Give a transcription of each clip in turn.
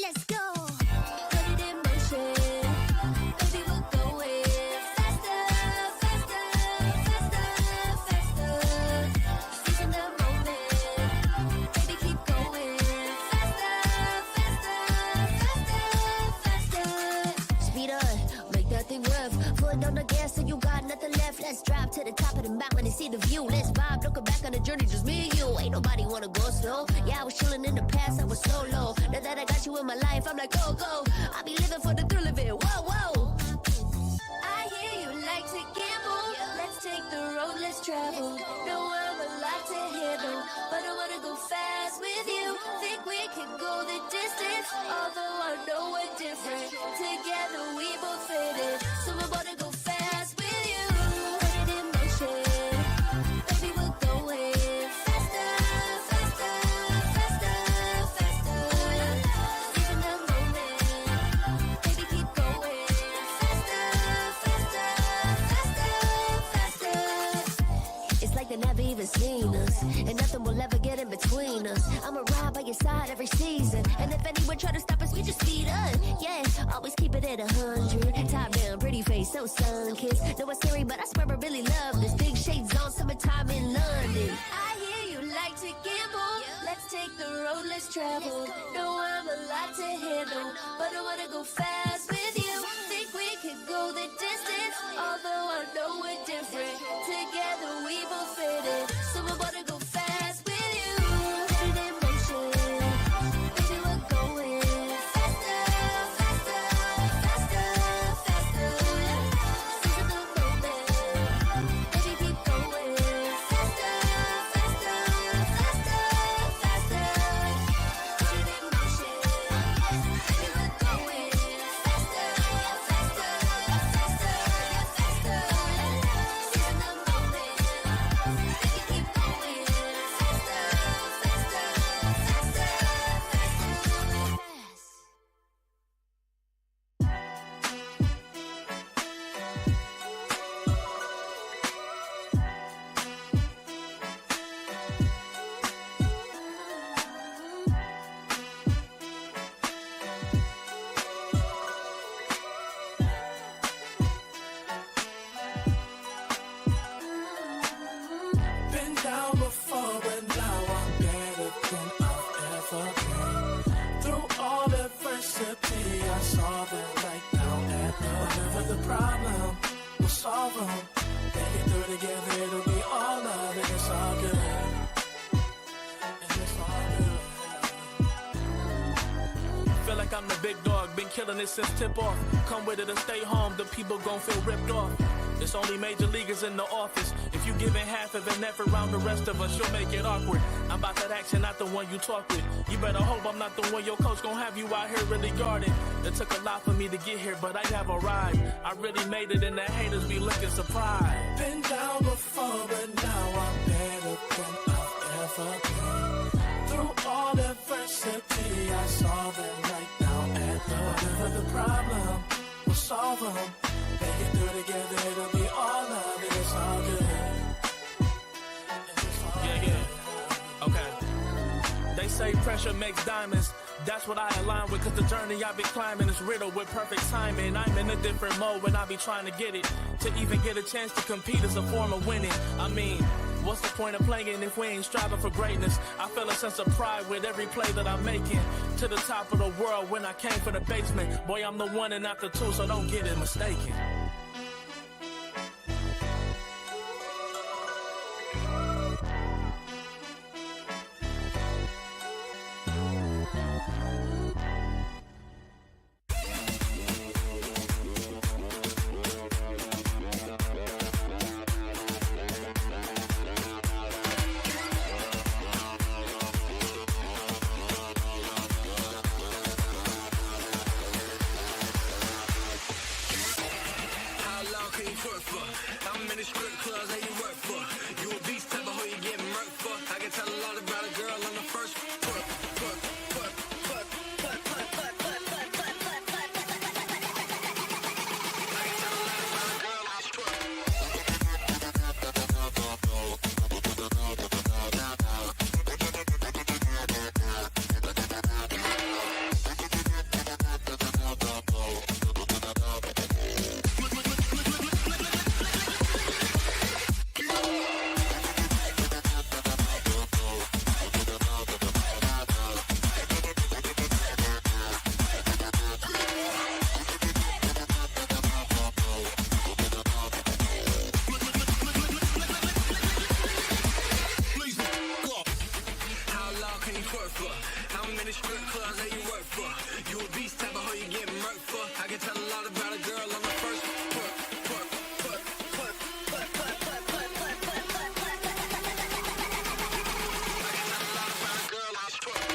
let's go. Put it in motion. Baby, we're going faster, faster, faster, faster. Seizing the moment. Baby, keep going faster, faster, faster, faster. Speed up, make that thing rough. Foot on the gas so you got nothing left. Let's drive to the top of the mountain and see the view. Let's vibe, looking back on the journey, just me and you. Ain't nobody wanna go slow. Yeah, I was chilling in the past, I was solo. Now that I got you in my life, I'm like, go, go. I be living for the thrill of it, whoa, whoa. I hear you like to gamble. Let's take the road, let's travel. Know I'm a lot to handle, but I wanna go fast with you. Think we can go the distance, although I know we're different. Together we both fit it, so I wanna go fast with you. Put it in motion. Baby, we're going faster, faster, faster, faster. Seizing the moment. Baby, keep going faster, faster, faster, faster. It's like they never even seen us, and nothing will ever get in between us. I'ma ride by your side every season, and if anyone try to stop us, we just speed up. Yeah, always keep it at 100. Top down, pretty face, so sun-kissed. Know it's scary, but I swear I really love this. Big shades on, summertime in London. I hear you like to gamble. Let's take the road, let's travel. Know I'm a lot to handle, but I wanna go fast with you. Think we could go the distance, although I know we're different. Together we both fit it, so I wanna go fast with you. Put it in motion. Baby, we're going faster, faster, faster, faster. Seizing the moment. Baby, keep going faster, faster, faster, faster. Put it in motion. Baby, we're going faster, faster, faster, faster. Seizing the moment. Baby, keep going faster, faster, faster, faster. Been down before, but now I'm better than I've ever been. Through all adversity, I saw the light down at the whatever the problem, we'll solve them. Make it through together, it'll be all love, and it's all good. And it's all good. Feel like I'm the big dog, been killing it since tip off. Come with it or stay home, the people gon' feel ripped off. It's only major leaguers in the office. If you giving half of an effort around the rest of us, you'll make it awkward. I'm about that action, not the one you talk with. You better hope I'm not the one your coach gon' have you out here really guarding. It took a lot for me to get here, but I have arrived. I really made it and the haters be looking surprised. Been down before, but now I'm better than I've ever been. Through all adversity, I saw the light down at the whatever the problem, we'll solve them. Make it through together, it'll be all love, and it's all good. Yeah, yeah. Okay. They say pressure makes diamonds. That's what I align with, cause the journey I be climbing is riddled with perfect timing. I'm in a different mode when I be trying to get it. To even get a chance to compete is a form of winning. I mean, what's the point of playing if we ain't striving for greatness? I feel a sense of pride with every play that I'm making. To the top of the world when I came from the basement. Boy, I'm the one and not the two, so don't get it mistaken. can you twerk for? How many strip clubs that you work for? You a beast type of hoe you get murked for? I can tell a lot about a girl on the first twerk, twerk, twerk, twerk, twerk, twerk, twerk, twerk, twerk, twerk, twerk, twerk. I can tell a lot about a girl on twerk.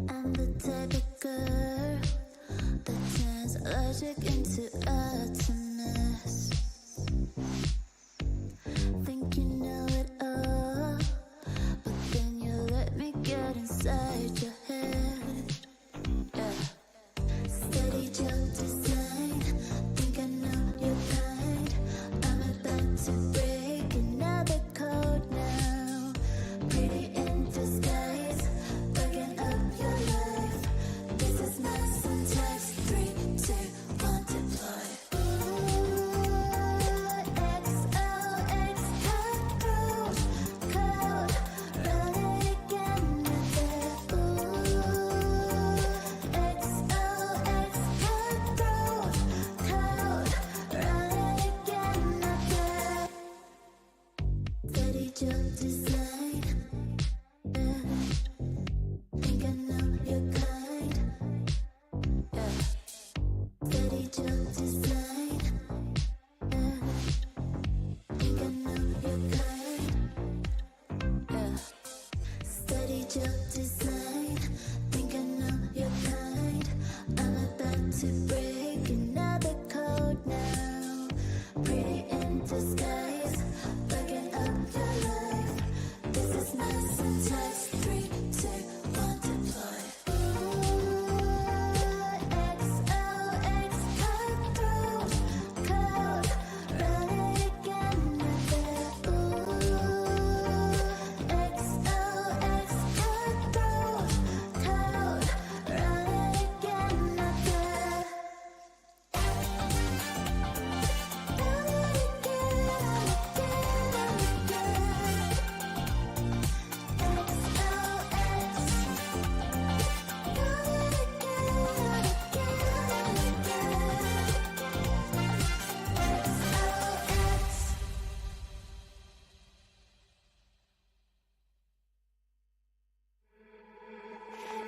I'm the type of girl that turns logic into atoms. Think you know it all, but then you let me get inside your head. Yeah. Steady joke design, think I know your kind. I'm about to break another code now. Pretty in disguise, bugging up your life. This is my syntax. 3, 2, 1, deploy. XOX code, run it again with it. XOX code, run it again with it. Steady jump design, think I know your kind. Steady jump design, think I know your kind. Steady jump design, think I know your kind. I'm about to break another code now. Pretty in disguise, bugging up your life. This is my syntax. 3, 2, 1, deploy. XOX code, run it again with it. XOX code, run it again with it.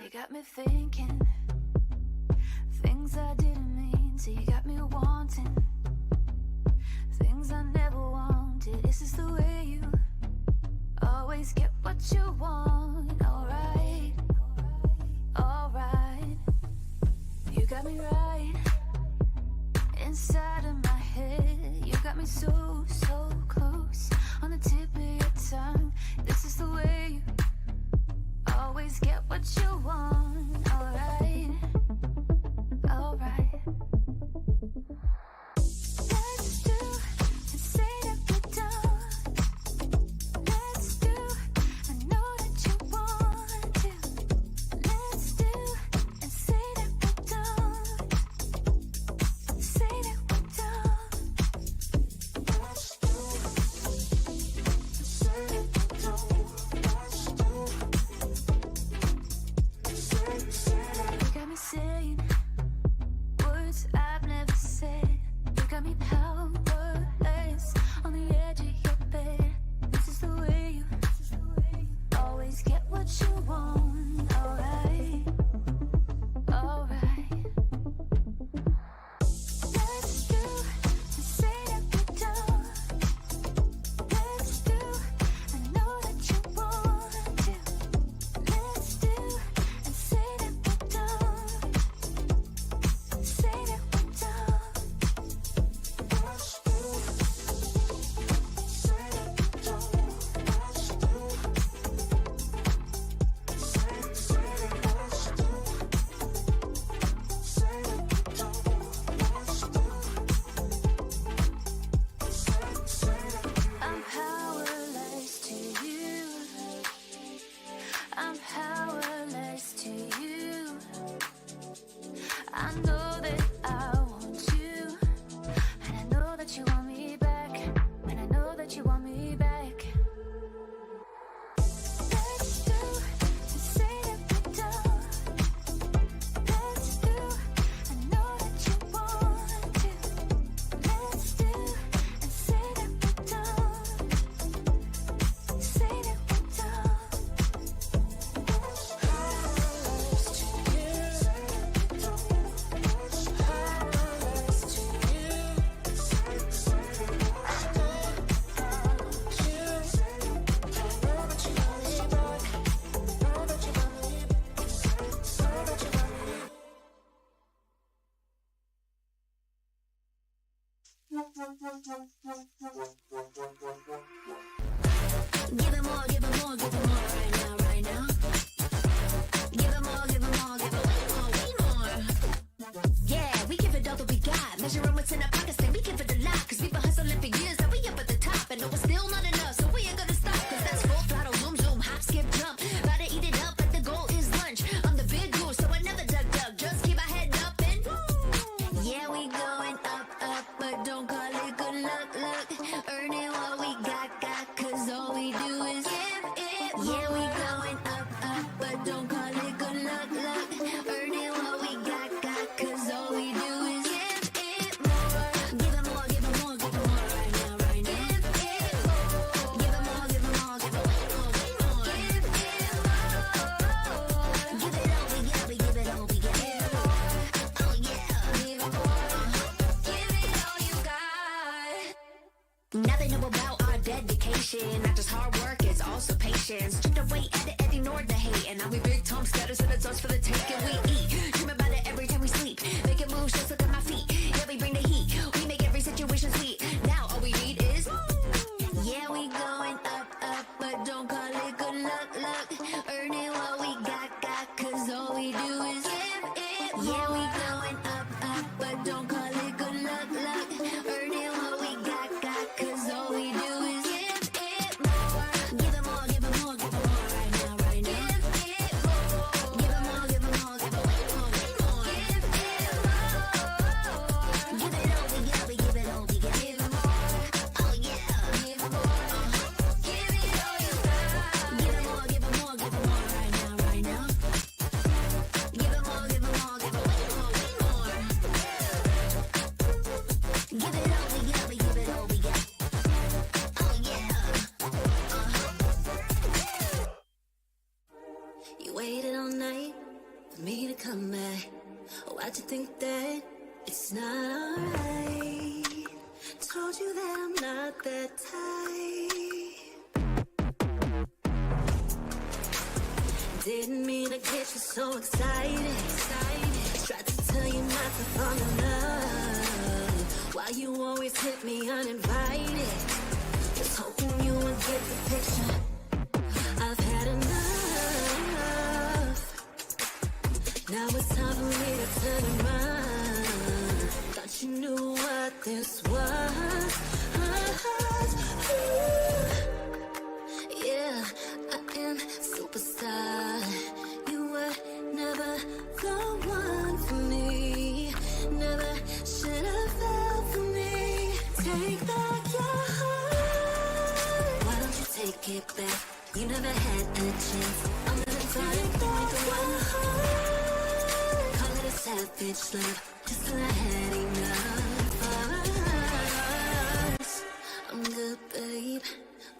You got me thinking things I didn't mean to. You got me wanting things I never wanted. Is this the way you always get what you want? Alright, alright. You got me right inside of my head. You got me so, so close on the tip of your tongue. This is the way you always get what you want. Alright, alright. Let's do and say that we don't. Let's do, I know that you want to. Let's do and say that we don't. Say that we don't. Let's do and say that we don't. Let's do and say know that I want you, and I know that you want me back, and I know that you want me back. Let's do and say that we don't. Let's do, I know that you want to. Let's do and say that we don't. Say that we don't. Give it more, give it more, give it more right now, right now. Give it more, give it more, give it way more. Yeah, we give it all that we got. Measuring what's in our pockets, then we give it a lot. Cause we've been hustling for years, now we up at the top. And no, it's still not enough, so we ain't gonna stop. Cause that's full throttle, zoom, zoom, hop, skip, jump. About to eat it up, but the goal is lunch. I'm the big goose, so I never duck, duck. Just keep our head up and yeah, we going up, up, but don't call it good luck, luck. Earning what we got, cause all we do is give it more. Yeah, we going up, up, but don't call it good luck, luck. Earning what we got, cause all we do is give it more. Give it more, give it more, give it more right now, right now. Give it more. Give it more, give it more, give it way more, way more. Give it more. Give it all we got, we give it all we got. Oh yeah. Give it more. Give it all you got. Now they know about our dedication. Not just hard work, it's also patience. Stripped away and ignored the hate. And now we big time scatters and it's us for the taking. We eat, dream about it every time we sleep. Making moves, just look at my feet. Yeah, we bring the heat. We make every situation sweet. Now all we need is yeah, we going up, up, but don't call it good luck, luck. Earning what we got, cause all we do is give it more. Yeah, we going up, up, but don't call it good luck, luck. Earning what we got, cause all we do is give it more. Give it more, give it more, give it more right now, right now. Give it more. Give it more, give it more, give it way more, way more. Give it more. Give it all we got, we give it all we got. Give it more. Oh yeah. Give it more. Give it all you got. Give it more, give it more, give it more right now, right now. Give it more, give it more, give it way more, way more. Give it all we got, we give it all we got. Oh yeah. You waited all night for me to come back. Why'd you think that it's not alright? Told you that I'm not that type. Didn't mean to get you so excited. Tried to tell you not to fall in love. Why you always hit me uninvited? Just hoping you would get the picture. I've had enough. Now it's time for me to turn around. Thought you knew what this was. Yeah, I am superstar. You were never the one for me. Never should have felt for me. Take back your heart. Why don't you take it back? You never had a chance. I'm gonna take back the one heart. Call it a savage love. Just till I had enough. I'm good, babe.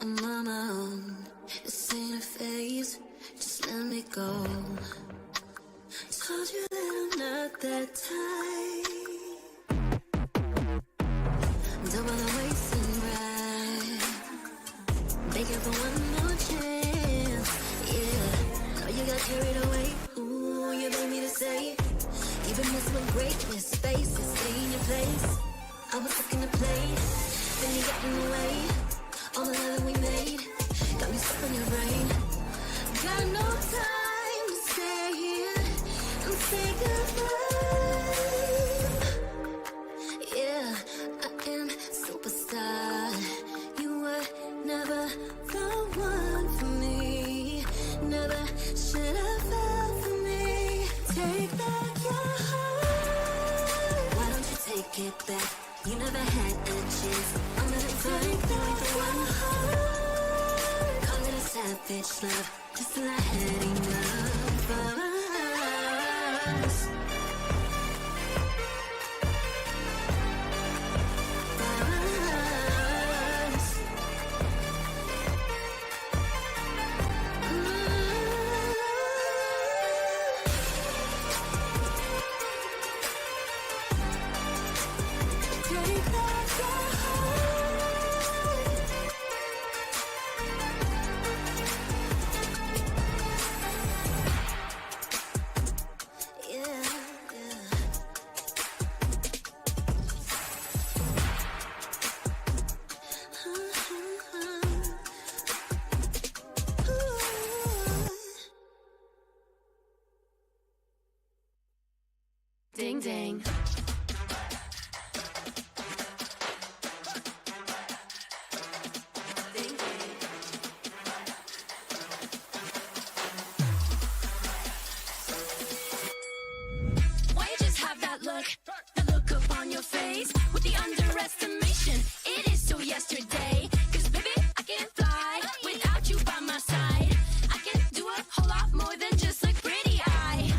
I'm on my own. This ain't a phase. Just let me go. Told you that I'm not that type. Don't wanna waste and ride. Begging for one more chance. Yeah, know you got carried away. Ooh, you made me to say. Even messing with greatness, spaces, stay in your place. I was looking to play, then you got in the way. All the love that we made got me stuck on your brain. Got no time to stay here and say goodbye. Yeah, I am superstar. You were never the one for me. Never should have felt for me. Take back your heart. savage love, just lighting up us. Ding ding. Why you just have that look upon your face with the underestimation? It is so yesterday. 'Cause baby, I can't fly without you by my side. I can do a whole lot more than just look pretty. I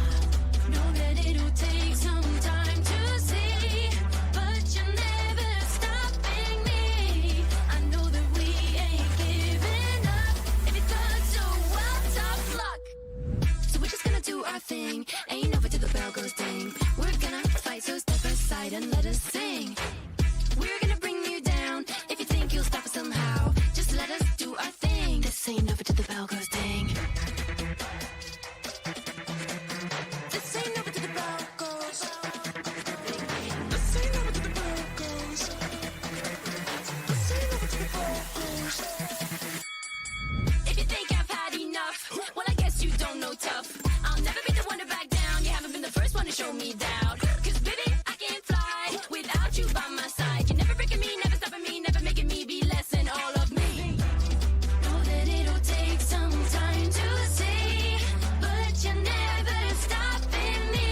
know that it'll take some time to see, but you're never stopping me. I know that we ain't giving up. If you thought so, well, tough luck. So we're just gonna do our thing. Ain't over till the bell goes ding. We're gonna fight, so step aside and let us sing. We're gonna bring you down. If you think you'll stop us somehow, just let us do our thing. This ain't over till the bell goes ding. This ain't over till the bell goes. This ain't over till the bell goes. This ain't over till the bell goes. If you think I've had enough, well, I guess you don't know tough. I'll never be the one to back down. You haven't been the first one to show me doubt. 'Cause baby, I can't fly without you by my side. You're never breaking me, never stopping me, never making me be less than all of me. Know that it'll take some time to see, but you're never stopping me.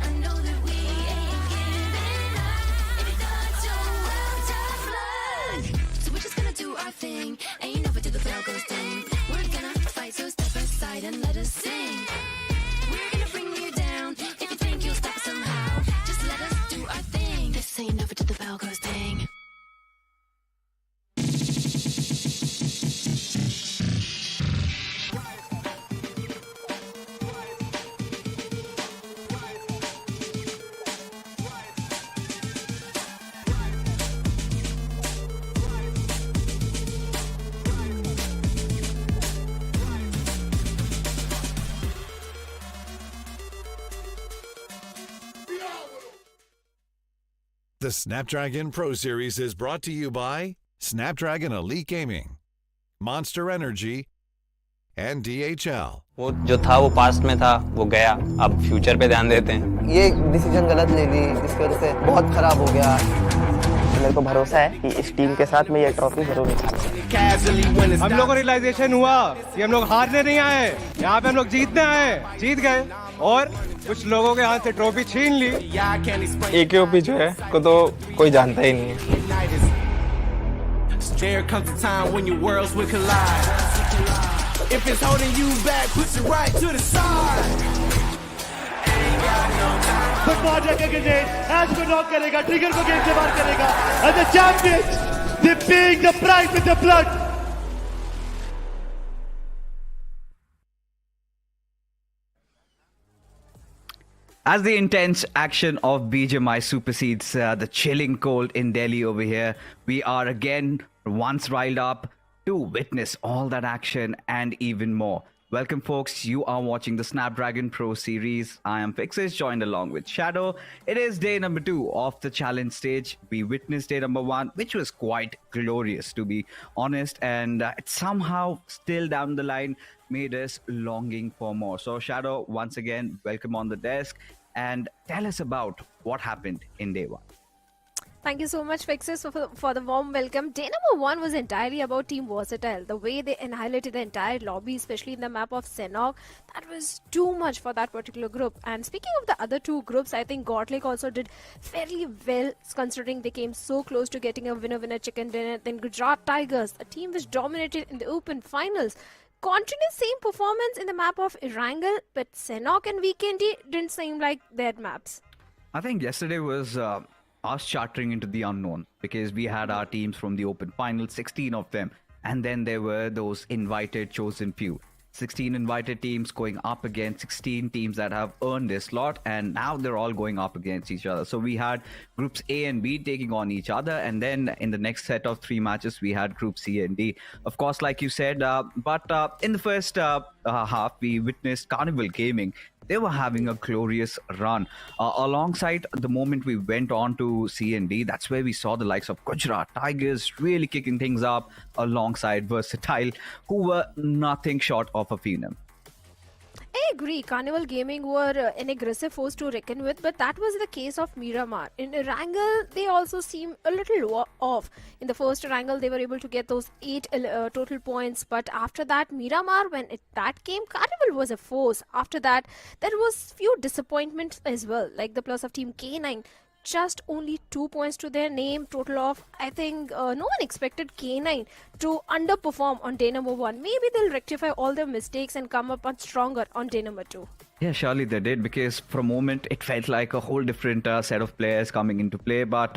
I know that we ain't giving up. If you thought so, well, tough luck. So we're just gonna do our thing. Ain't over till the bell goes ding. We're gonna fight, so step aside and let us sing. We're gonna bring you down. If you think you'll stop us somehow, just let us do our thing. This ain't over till the bell goes ding. The Snapdragon Pro Series is brought to you by Snapdragon Elite Gaming, Monster Energy, and DHL. वो जो था वो past में था, वो गया. अब future पे ध्यान देते हैं. ये डिसीजन गलत ले ली जिसकी वजह से बहुत खराब हो गया. मेरे को भरोसा है कि इस टीम के साथ मैं ये ट्रॉफी जरूर निकालूंगा. हम लोग को रियलाइजेशन हुआ कि हम लोग हारने नहीं आए, यहाँ पे हम लोग जीतने आए. जीत गए और कुछ लोगों के हाथ से ट्रॉफी छीन ली. AKOP जो है को तो कोई जानता ही नहीं है. There comes a time when your worlds will collide. If it's holding you back, push it right to the side. Football रखेगा ग्रेनेड, हैश को नॉक करेगा, ट्रिगर को गेम से बाहर करेगा. And the champions, they paying the price with their blood. As the intense action of BGMI supersedes the chilling cold in Delhi over here, we are again once riled up to witness all that action and even more. Welcome, folks. You are watching the Snapdragon Pro Series. I am Fixes, joined along with Shadow. It is day number 2 of the challenge stage. We witnessed day number 1, which was quite glorious, to be honest, and it somehow still down the line made us longing for more. So, Shadow, once again, welcome on the desk and tell us about what happened in day 1. Thank you so much, Fixes, for the warm welcome. Day number 1 was entirely about Team Versatile. The way they annihilated the entire lobby, especially in the map of Sanhok, that was too much for that particular group. And speaking of the other 2 groups, I think Godlake also did fairly well, considering they came so close to getting a winner-winner chicken dinner. Then Gujarat Tigers, a team which dominated in the open finals, continued same performance in the map of Erangel, but Sanhok and Vikendi didn't seem like their maps. I think yesterday was us chartering into the unknown because we had our teams from the open final, 16 of them, and then there were those invited, chosen few. 16 invited teams going up against 16 teams that have earned this slot, and now they're all going up against each other. So we had groups A and B taking on each other, and then in the next set of 3 matches, we had group C and D. Of course, like you said, but in the first half, we witnessed Carnival Gaming. They were having a glorious run. Alongside the moment we went on to C and D, that's where we saw the likes of Gujarat Tigers really kicking things up alongside Versatile, who were nothing short of a phenom. I agree, Carnival Gaming were an aggressive force to reckon with, but that was the case of Miramar. In Erangel, they also seem a little off. In the first Erangel, they were able to get those 8 total points, but after that, Miramar, when that came, Carnival was a force. After that, there was few disappointments as well, like the plus of Team K9. Just only 2 points to their name, total of, I think, no one expected K9 to underperform on day number 1. Maybe they'll rectify all their mistakes and come up on stronger on day number 2. Yeah, surely they did, because for a moment it felt like a whole different set of players coming into play. But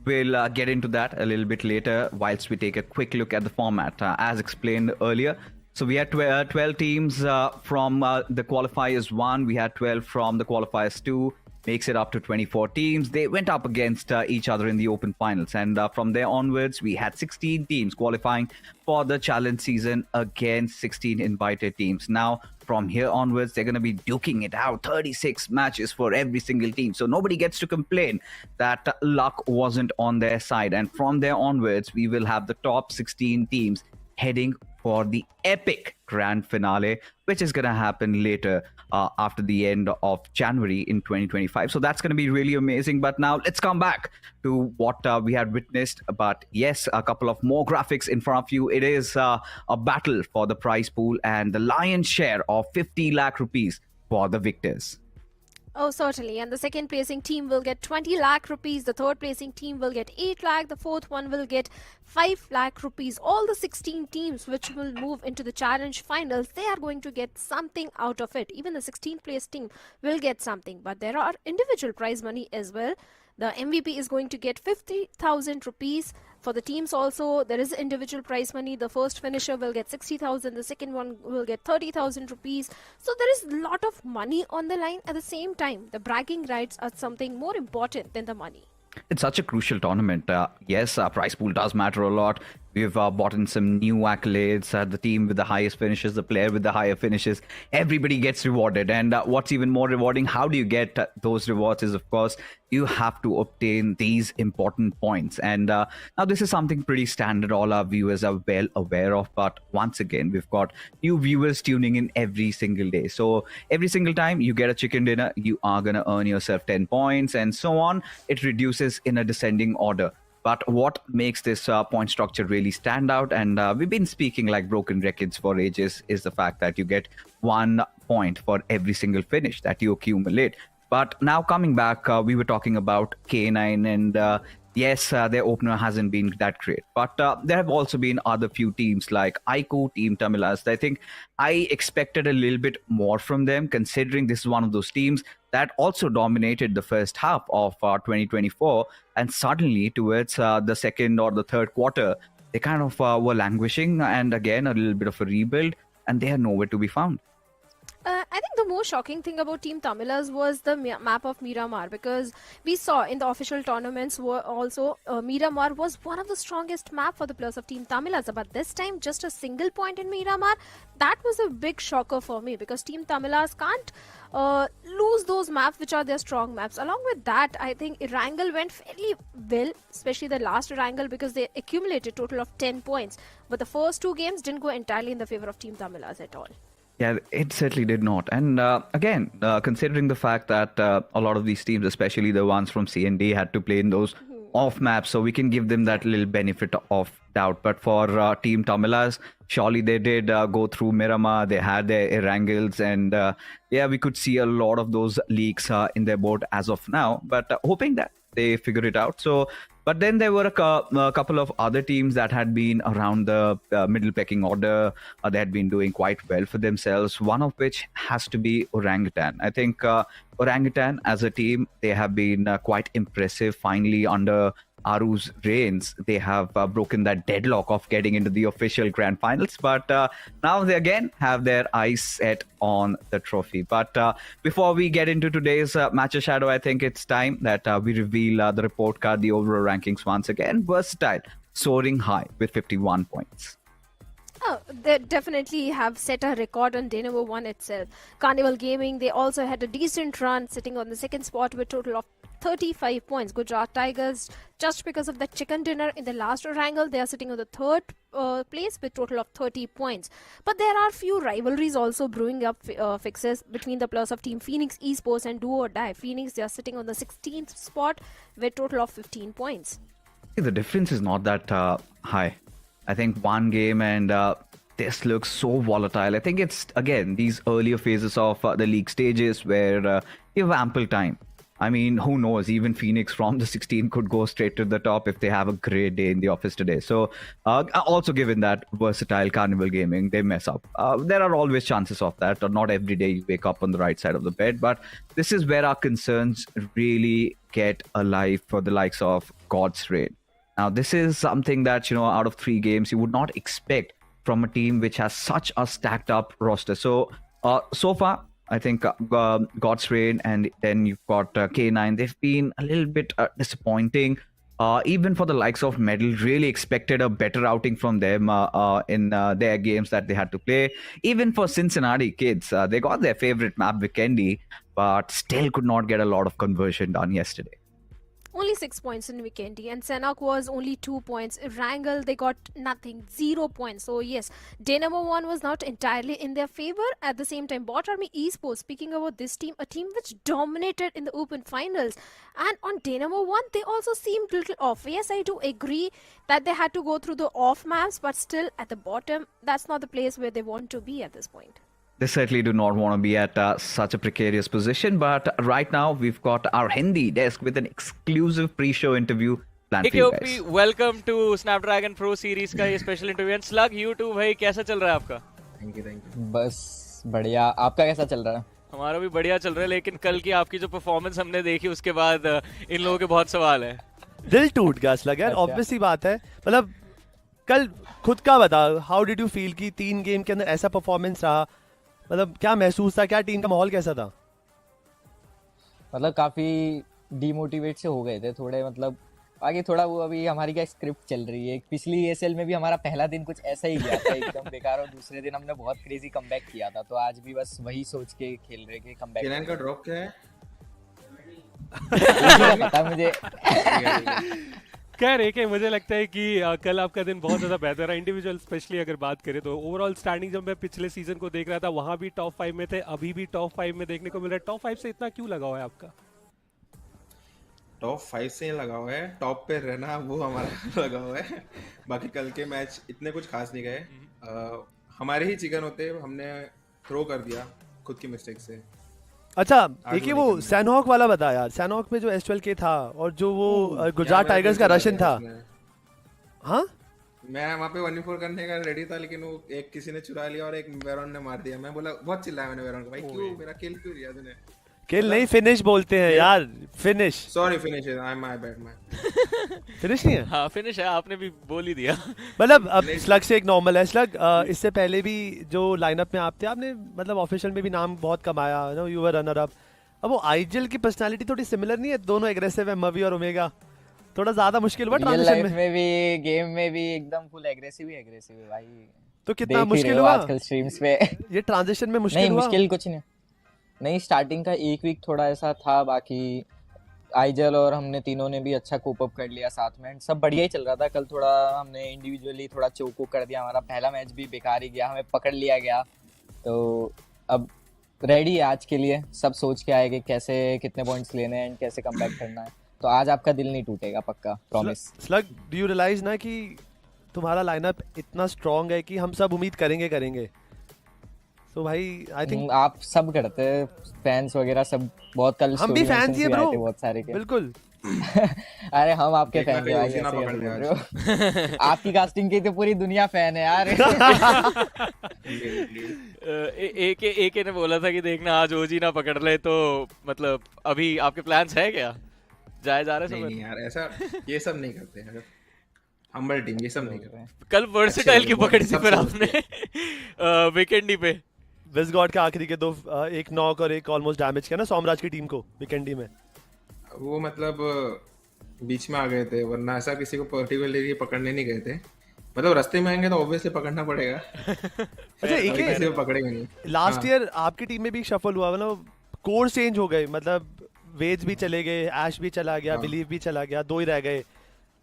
we'll get into that a little bit later whilst we take a quick look at the format. As explained earlier, so we had 12 teams from the qualifiers 1, we had 12 from the qualifiers 2, makes it up to 24 teams. They went up against each other in the open finals, and from there onwards we had 16 teams qualifying for the challenge season against 16 invited teams. Now from here onwards they're going to be duking it out, 36 matches for every single team, so nobody gets to complain that luck wasn't on their side. And from there onwards we will have the top 16 teams heading for the epic grand finale, which is going to happen later after the end of January in 2025. So that's going to be really amazing. But now let's come back to what we had witnessed. But yes, a couple of more graphics in front of you. It is a battle for the prize pool and the lion's share of 50 lakh rupees for the victors. Oh, certainly. And the second placing team will get 20 lakh rupees. The third placing team will get 8 lakh. The fourth one will get 5 lakh rupees. All the 16 teams which will move into the challenge finals, they are going to get something out of it. Even the 16th place team will get something. But there are individual prize money as well. The MVP is going to get 50,000 rupees. For the teams also, there is individual prize money. The first finisher will get 60,000. The second one will get 30,000 rupees. So there is a lot of money on the line. At the same time, the bragging rights are something more important than the money. It's such a crucial tournament. Yes, our prize pool does matter a lot. We've bought in some new accolades. The team with the highest finishes, the player with the higher finishes, everybody gets rewarded. And what's even more rewarding, how do you get those rewards is, of course, you have to obtain these important points. And now this is something pretty standard. All our viewers are well aware of. But once again, we've got new viewers tuning in every single day. So every single time you get a chicken dinner, you are going to earn yourself 10 points and so on. It reduces in a descending order. But what makes this point structure really stand out, and we've been speaking like broken records for ages, is the fact that you get 1 point for every single finish that you accumulate. But now coming back, we were talking about K9, and yes, their opener hasn't been that great. But there have also been other few teams like Aiku, Team Tamilas. I think I expected a little bit more from them, considering this is one of those teams that also dominated the first half of 2024. And suddenly towards the second or the third quarter, they kind of were languishing, and again, a little bit of a rebuild, and they are nowhere to be found. I think the most shocking thing about Team Tamilas was the map of Miramar, because we saw in the official tournaments were also Miramar was one of the strongest map for the players of Team Tamilas. But this time, just a single point in Miramar, that was a big shocker for me, because Team Tamilas can't lose those maps which are their strong maps. Along with that, I think Erangel went fairly well, especially the last Erangel, because they accumulated a total of 10 points. But the first 2 games didn't go entirely in the favor of Team Tamilas at all. Yeah, it certainly did not. And again, considering the fact that a lot of these teams, especially the ones from C&D, had to play in those off maps, so we can give them that little benefit of doubt. But for Team Tamilas, surely they did go through Miramar. They had their Erangels, and yeah, we could see a lot of those leaks in their board as of now. But hoping that they figure it out. So But then there were a couple of other teams that had been around the middle pecking order. They had been doing quite well for themselves, one of which has to be Orangutan. I think Orangutan as a team, they have been quite impressive. Finally, under Aru's reigns, they have broken that deadlock of getting into the official grand finals. But now they again have their eyes set on the trophy. But before we get into today's Match of Shadow, I think it's time that we reveal the report card, the overall rankings once again. Versatile, soaring high with 51 points. Oh, they definitely have set a record on day number 1 itself. Carnival Gaming, they also had a decent run, sitting on the second spot with a total of 35 points. Gujarat Tigers, just because of the chicken dinner in the last Erangel, they are sitting on the third place with total of 30 points. But there are few rivalries also brewing up, fixes between the players of Team Phoenix Esports and Do or Die. Phoenix, they are sitting on the 16th spot with total of 15 points. The difference is not that high. I think one game and this looks so volatile. I think it's, again, these earlier phases of the league stages where you have ample time. I mean, who knows? Even Phoenix from the 16 could go straight to the top if they have a great day in the office today. So also given that versatile Carnival Gaming, they mess up. There are always chances of that. Or not every day you wake up on the right side of the bed. But this is where our concerns really get alive for the likes of God's Reign. Now, this is something that, out of 3 games, you would not expect from a team which has such a stacked up roster. So far, I think God's Reign and then you've got K9. They've been a little bit disappointing. Even for the likes of Medal, really expected a better outing from them in their games that they had to play. Even for Cincinnati kids, they got their favorite map, Vikendi, but still could not get a lot of conversion done yesterday. Only 6 points in Vikendi, and Sanhok was only 2 points. Erangel, they got nothing, 0 points. So yes, day number 1 was not entirely in their favor. At the same time, Bot Army Esports, speaking about this team, a team which dominated in the open finals, and on day number 1 they also seemed a little off. Yes, I do agree that they had to go through the off maps, but still at the bottom, that's not the place where they want to be at this point. They certainly do not want to be at such a precarious position. But right now, we've got our Hindi desk with an exclusive pre-show interview planned for you guys. Welcome to Snapdragon Pro Series का ये special interview. And Slug, you too भाई, कैसा चल रहा है आपका? Thank you. बस बढ़िया. आपका कैसा चल रहा है? हमारा भी बढ़िया चल रहा है, लेकिन कल की आपकी जो परफॉर्मेंस हमने देखी उसके बाद इन लोगों के बहुत सवाल है. दिल टूट गया Slug यार, ऑब्वियसली बात है. मतलब कल खुद का बता, हाउ डिड यू फील कि 3 गेम के अंदर ऐसा परफॉर्मेंस रहा? मतलब क्या महसूस था, क्या टीम का माहौल कैसा था? मतलब काफी डीमोटिवेट से हो गए थे थोड़े. मतलब आगे थोड़ा वो अभी हमारी क्या स्क्रिप्ट चल रही है. पिछली एएसएल में भी हमारा पहला दिन कुछ ऐसा ही गया था, एकदम बेकार, और दूसरे दिन हमने बहुत क्रेजी कमबैक किया था. तो आज भी बस वही सोच के खेल रहे कि कमबैक. किरण का ड्रॉप क्या है? पता मुझे. कह रहे कि मुझे लगता है कि कल आपका दिन बहुत ज़्यादा बेहतर है. इंडिविजुअल स्पेशली अगर बात करें तो ओवरऑल स्टैंडिंग जब मैं पिछले सीजन को देख रहा था, वहाँ भी टॉप 5 में थे, अभी भी टॉप 5 में देखने को मिल रहा है. टॉप 5 से इतना क्यों लगा हुआ है आपका? टॉप 5 से लगा हुआ है, टॉप पे रहना वो हमारा लगा हुआ है. बाकी कल के मैच इतने कुछ खास नहीं गए. हमारे ही चिकन होते, हमने थ्रो कर दिया खुद की मिस्टेक से. अच्छा, एक ही वो सैनहॉक वाला बता यार. सैनहॉक में जो S12K था और जो वो गुजरात टाइगर्स का रशियन था. हाँ, मैं वहाँ पे 1v4 करने का रेडी था, लेकिन वो एक किसी ने चुरा लिया और एक वेरॉन ने मार दिया. मैं बोला, बहुत चिल्लाया मैंने वेरॉन को, भाई क्यों मेरा किल क्यों लिया तूने? किल नहीं, फिनिश बोलते हैं यार. फिनिश. सॉरी, फिनिश है. I my bad. फिनिश नहीं है. हाँ फिनिश है, आपने भी बोल ही दिया. मतलब अब स्लग से एक नॉर्मल है. स्लग इससे पहले भी जो लाइनअप में आप थे, आपने मतलब ऑफिशियल में भी नाम बहुत कमाया, no you were runner up. अब वो आईजीएल की पर्सनालिटी थोड़ी सिमिलर नहीं है? दोनों एग्रेसिव है, मवी और ओमेगा. थोड़ा ज्यादा मुश्किल हुआ ट्रांजिशन में भी, गेम में भी एकदम फुल एग्रेसिव है भाई. तो कितना मुश्किल हुआ आजकल स्ट्रीम्स पे ये ट्रांजिशन में? मुश्किल नहीं, मुश्किल कुछ नहीं. स्टार्टिंग का 1 वीक थोड़ा ऐसा था, बाकी आईजल और हमने तीनों ने भी अच्छा कोप अप कर लिया साथ में, सब बढ़िया ही चल रहा था. कल थोड़ा हमने इंडिविजुअली थोड़ा चोको कर दिया. हमारा पहला मैच भी बेकार ही गया, हमें पकड़ लिया गया. तो अब रेडी है आज के लिए, सब सोच के आए कि कैसे कितने पॉइंट्स लेने हैं एंड कैसे कमबैक करना है. तो आज आपका दिल नहीं टूटेगा, पक्का, promise. Slug, do you realise ना कि तुम्हारा लाइनअप इतना स्ट्रॉन्ग है कि हम सब उम्मीद करेंगे. तो भाई आई थिंक आप सब करते हैं, फैंस वगैरह सब बहुत. कल हम भी फैंस ही हैं ब्रो, बहुत सारे के. बिल्कुल. अरे हम आपके फैन थे भाई, ओजी ना ऐसे पकड़ कैसे ले बोल रहे हो? आपकी कास्टिंग की तो पूरी दुनिया फैन है यार। एके ने बोला था कि देखना आज ओजी ना पकड़ ले, तो मतलब अभी आपके प्लान्स है क्या, जाए जा रहे नहीं नहीं यार, ऐसा ये सब नहीं करते यार, हम्बल टीम ये सब नहीं करते। कल वर्सेटाइल की पकड़ी थी फिर आपने वीकेंडी पे। वेस्ट गॉड के आखिरी के दो, एक नॉक और एक ऑलमोस्ट डैमेज किया ना सोमराज की टीम को वीकेंडी में। वो मतलब बीच में आ गए थे, वरना ऐसा किसी को पर्टिकुलरली पकड़ने नहीं गए थे। मतलब रास्ते में आएंगे तो ऑब्वियसली पकड़ना पड़ेगा। अच्छा एक किसी को पकड़ेंगे नहीं। लास्ट ईयर आपकी टीम में भी शफल हुआ, मतलब कोर्स चेंज हो गए, मतलब वेज भी चले गए, ऐश भी चला गया, बिलीव भी चला गया, दो ही रह गए।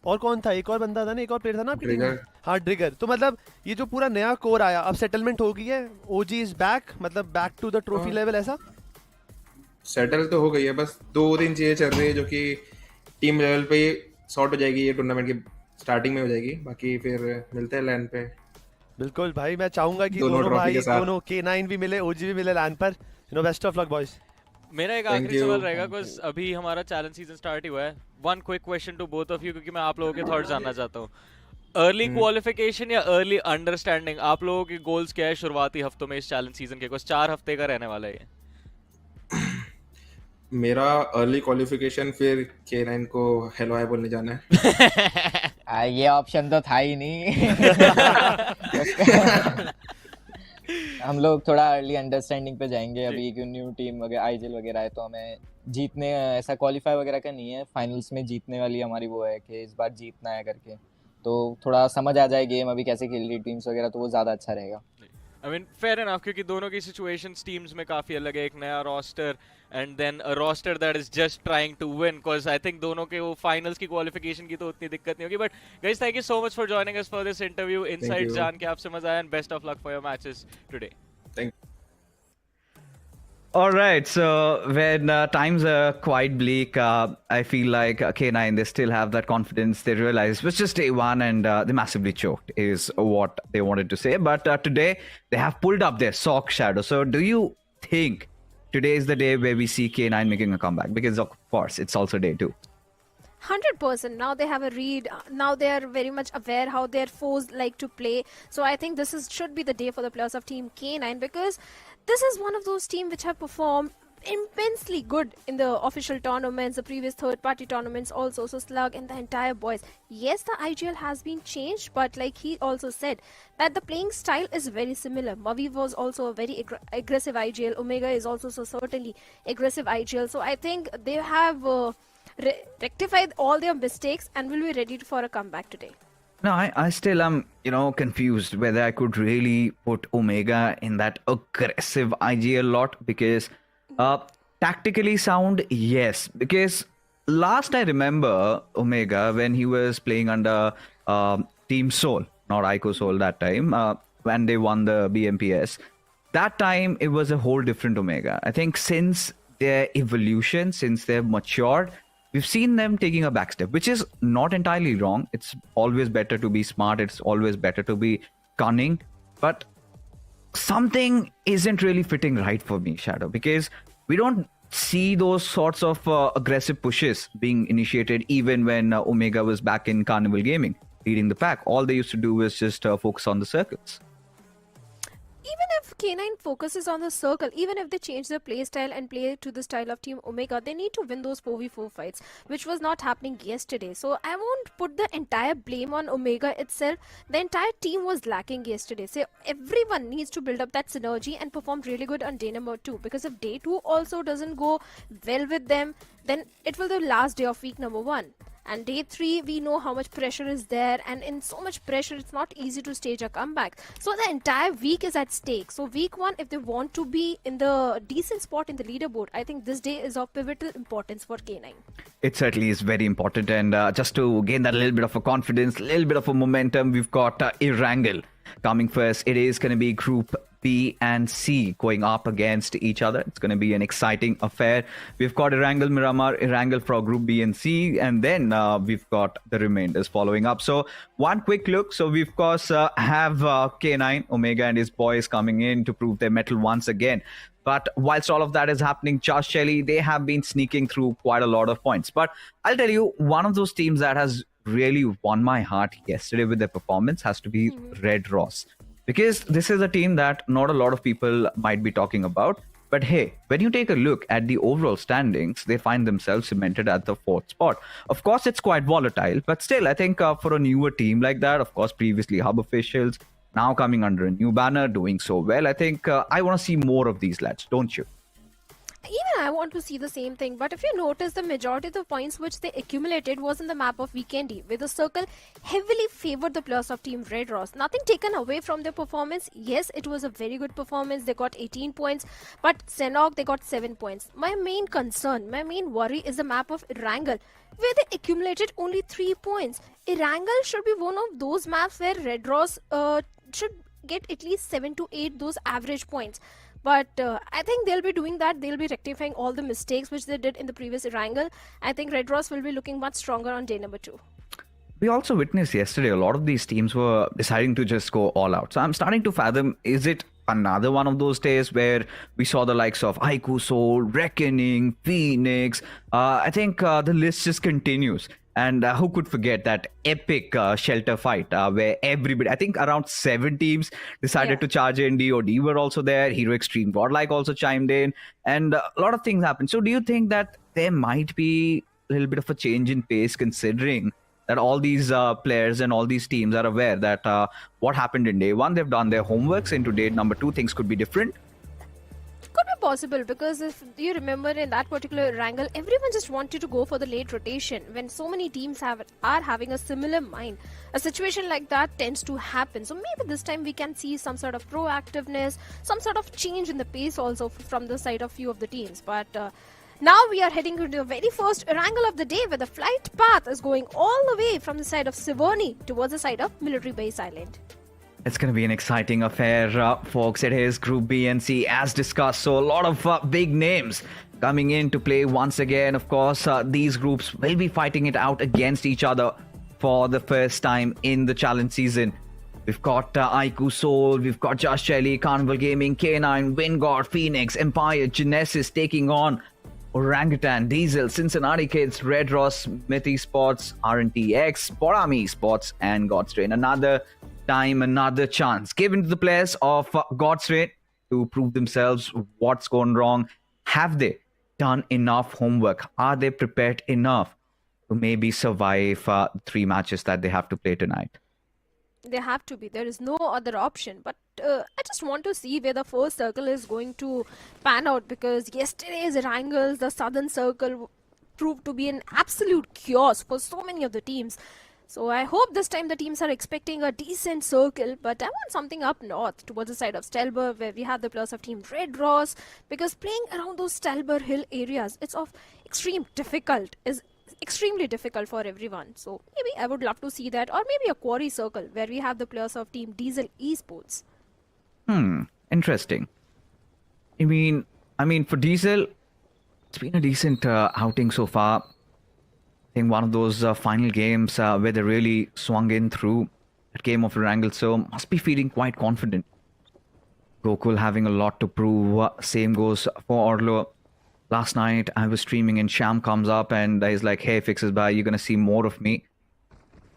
और कौन था, एक और बंदा था ना, एक और प्लेयर था ना आपकी टीम में? हाँ ट्रिगर। तो मतलब ये जो पूरा नया कोर आया, अब सेटलमेंट हो गई है, ओजी इज बैक, मतलब back to the trophy level, ऐसा सेटल तो हो गई है, बस 2-3 चीजें चल रही है जो कि टीम लेवल पे सॉर्ट हो जाएगी, ये टूर्नामेंट की स्टार्टिंग में हो जाएगी, बाकी फिर मिलते हैं लैन पे। बिल्कुल भाई, मैं चाहूंगा कि दोनों दोनों ट्रॉफी भाई, के साथ। दोनों K9 भी मिले, ओजी भी मिले लैन पर। Best of luck boys. मेरा एक आखिरी सवाल रहेगा, बिकॉज़ अभी हमारा चैलेंज सीजन स्टार्ट ही हुआ है। One quick question to both of you, क्योंकि मैं आप लोगों के थॉट्स जानना चाहता हूँ। अर्ली क्वालिफिकेशन या अर्ली अंडरस्टैंडिंग, आप लोगों के गोल्स क्या है शुरुआती हफ्तों में इस चैलेंज सीजन के? कुछ 4 हफ्ते का रहने वाला है ये। मेरा अर्ली क्वालिफिकेशन, फिर K9 को हेलो हाय बोलने जाना है। ये ऑप्शन तो था ही नहीं। हम लोग थोड़ा अर्ली अंडरस्टैंडिंग पे जाएंगे अभी, क्योंकि न्यू टीम वगैरह आईजीएल वगैरह है, तो हमें जीतने, ऐसा क्वालिफाई वगैरह का नहीं है, फाइनल्स में जीतने वाली हमारी वो है कि इस बार जीतना है करके। तो थोड़ा समझ आ जाए गेम अभी कैसे खेल रही टीम्स वगैरह, तो वो ज़्यादा अच्छा रहेगा। I mean, fair enough, क्योंकि दोनों की सिचुएशंस टीम्स में काफी अलग है। एक नया roster and then a roster that is just trying to win, because I think दोनों के वो फाइनल्स की क्वालिफिकेशन की तो उतनी दिक्कत नहीं होगी। But guys, thank you so much for joining us for this interview. Insights जान के आपसे मजा आया, and best of luck for your matches today. Thank All right, so when times are quite bleak, I feel like K9, they still have that confidence. They realize it was just day one and they massively choked, is what they wanted to say. But today, they have pulled up their sock shadow. So do you think today is the day where we see K9 making a comeback? Because of course, it's also day 2. 100%. Now they have a read. Now they are very much aware how their foes like to play. So I think this should be the day for the players of Team K9, because this is one of those teams which have performed immensely good in the official tournaments, the previous third-party tournaments also. So Slug and the entire boys. Yes, the IGL has been changed, but like he also said, that the playing style is very similar. Mavi was also a very aggressive IGL. Omega is also so certainly aggressive IGL. So I think they have rectified all their mistakes and will be ready for a comeback today. No, I still am, confused whether I could really put Omega in that aggressive IGL lot, because tactically sound, yes. Because last I remember Omega, when he was playing under Team Soul, not Ico Soul that time, when they won the BMPS, that time it was a whole different Omega. I think since their evolution, since they've matured, we've seen them taking a backstep, which is not entirely wrong. It's always better to be smart. It's always better to be cunning. But something isn't really fitting right for me, Shadow, because we don't see those sorts of aggressive pushes being initiated even when Omega was back in Carnival Gaming, leading the pack. All they used to do was just focus on the circles. Even if K9 focuses on the circle, even if they change their play style and play to the style of Team Omega, they need to win those 4v4 fights, which was not happening yesterday. So I won't put the entire blame on Omega itself. The entire team was lacking yesterday. So everyone needs to build up that synergy and perform really good on day number 2. Because if day 2 also doesn't go well with them, then it will be the last day of week number 1. And day 3, we know how much pressure is there, and in so much pressure, it's not easy to stage a comeback. So the entire week is at stake. So week 1, if they want to be in the decent spot in the leaderboard, I think this day is of pivotal importance for K9. It certainly is very important. And just to gain that little bit of a confidence, a little bit of a momentum, we've got Erangel coming first. It is going to be Group B and C going up against each other. It's going to be an exciting affair. We've got Erangel, Miramar, Erangel for Group B and C, and then we've got the remainders following up. So one quick look. So we of course have K9, Omega and his boys coming in to prove their mettle once again. But whilst all of that is happening, Josh Shelley, they have been sneaking through quite a lot of points. But I'll tell you, one of those teams that has really won my heart yesterday with their performance has to be Red Ross. Because this is a team that not a lot of people might be talking about. But hey, when you take a look at the overall standings, they find themselves cemented at the 4th spot. Of course, it's quite volatile, but still, I think for a newer team like that, of course, previously hub officials, now coming under a new banner, doing so well, I think I want to see more of these lads, don't you? Even I want to see the same thing, but if you notice, the majority of the points which they accumulated was in the map of Vikendi, where the circle heavily favored the players of Team Red Ross. Nothing taken away from their performance. Yes, it was a very good performance. They got 18 points, but Sanhok, they got 7 points. My main concern, my main worry is the map of Erangel, where they accumulated only 3 points. Erangel should be one of those maps where Red Ross should get at least 7 to 8 those average points. But I think they'll be doing that. They'll be rectifying all the mistakes which they did in the previous Erangel. I think Red Ross will be looking much stronger on day number 2. We also witnessed yesterday a lot of these teams were deciding to just go all out. So I'm starting to fathom, is it another one of those days where we saw the likes of IQ Soul, Reckoning, Phoenix? I think the list just continues. And who could forget that epic shelter fight where everybody, I think around 7 teams decided to charge in. DOD were also there. Hero Extreme Godlike also chimed in. And a lot of things happened. So do you think that there might be a little bit of a change in pace, considering that all these players and all these teams are aware that what happened in day 1, they've done their homeworks. Into day number 2, things could be different? Could be possible, because if you remember in that particular Erangel, everyone just wanted to go for the late rotation. When so many teams are having a similar mind, a situation like that tends to happen. So maybe this time we can see some sort of proactiveness, some sort of change in the pace also from the side of few of the teams. But now we are heading into the very first Erangel of the day, where the flight path is going all the way from the side of Siverny towards the side of Military Base Island. It's going to be an exciting affair, folks. It is Group B and C as discussed. So a lot of big names coming in to play once again. Of course, these groups will be fighting it out against each other for the first time in the challenge season. We've got IQ Soul, we've got Josh Shelley, Carnival Gaming, K9, Wingard, Phoenix, Empire, Genesis taking on Orangutan, Diesel, Cincinnati Kids, Red Ross, Myth Esports, RNTX, Borami Esports, and Godstrain. Another time, another chance given to the players of Godstrain to prove themselves. What's gone wrong? Have they done enough homework? Are they prepared enough to maybe survive 3 matches that they have to play tonight? They have to be. There is no other option. But I just want to see where the first circle is going to pan out, because yesterday's Erangel, the southern circle, proved to be an absolute chaos for so many of the teams. So I hope this time the teams are expecting a decent circle, but I want something up north towards the side of Stelber, where we have the players of Team Red Ross, because playing around those Stelber Hill areas, it's of extremely difficult for everyone. So maybe I would love to see that, or maybe a quarry circle where we have the players of Team Diesel Esports. Interesting. I mean for Diesel, it's been a decent outing so far. I think one of those final games where they really swung in through that game of Erangel, so must be feeling quite confident. Gokul having a lot to prove. Same goes for Orlo. Last night I was streaming and Sham comes up and he's like, hey, Fixes Bhai, you're going to see more of me.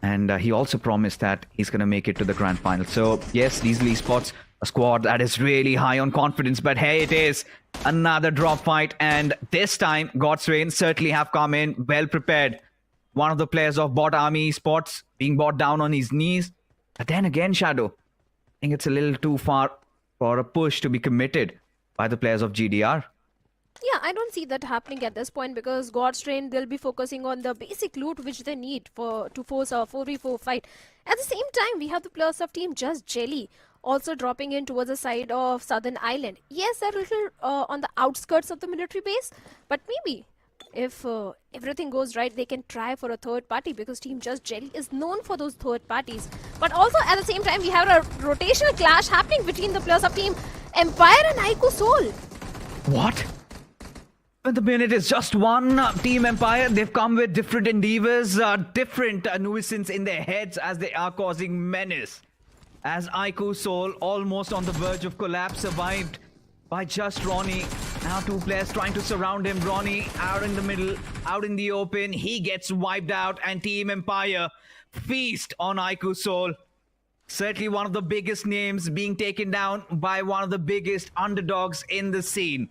And he also promised that he's going to make it to the grand final. So yes, Diesel Esports, a squad that is really high on confidence, but hey, it is another drop fight, and this time God's Reign certainly have come in well prepared. One of the players of Bot Army Esports being brought down on his knees. But then again, Shadow, I think it's a little too far for a push to be committed by the players of GDR. Yeah, I don't see that happening at this point, because God's Train, they'll be focusing on the basic loot which they need to force a 4v4 fight. At the same time, we have the players of Team Just Jelly also dropping in towards the side of Southern Island. Yes, they're a little on the outskirts of the military base, but maybe if everything goes right, they can try for a third party, because Team Just Jelly is known for those third parties. But also at the same time, we have a rotational clash happening between the players of Team Empire and Ico Soul. What? When the minute is just one, Team Empire, they've come with different endeavors, different nuisance in their heads as they are causing menace. As Ico Soul, almost on the verge of collapse, survived by just Ronnie. Now two players trying to surround him. Ronnie out in the middle, out in the open. He gets wiped out, and Team Empire feast on Ico Soul. Certainly one of the biggest names being taken down by one of the biggest underdogs in the scene.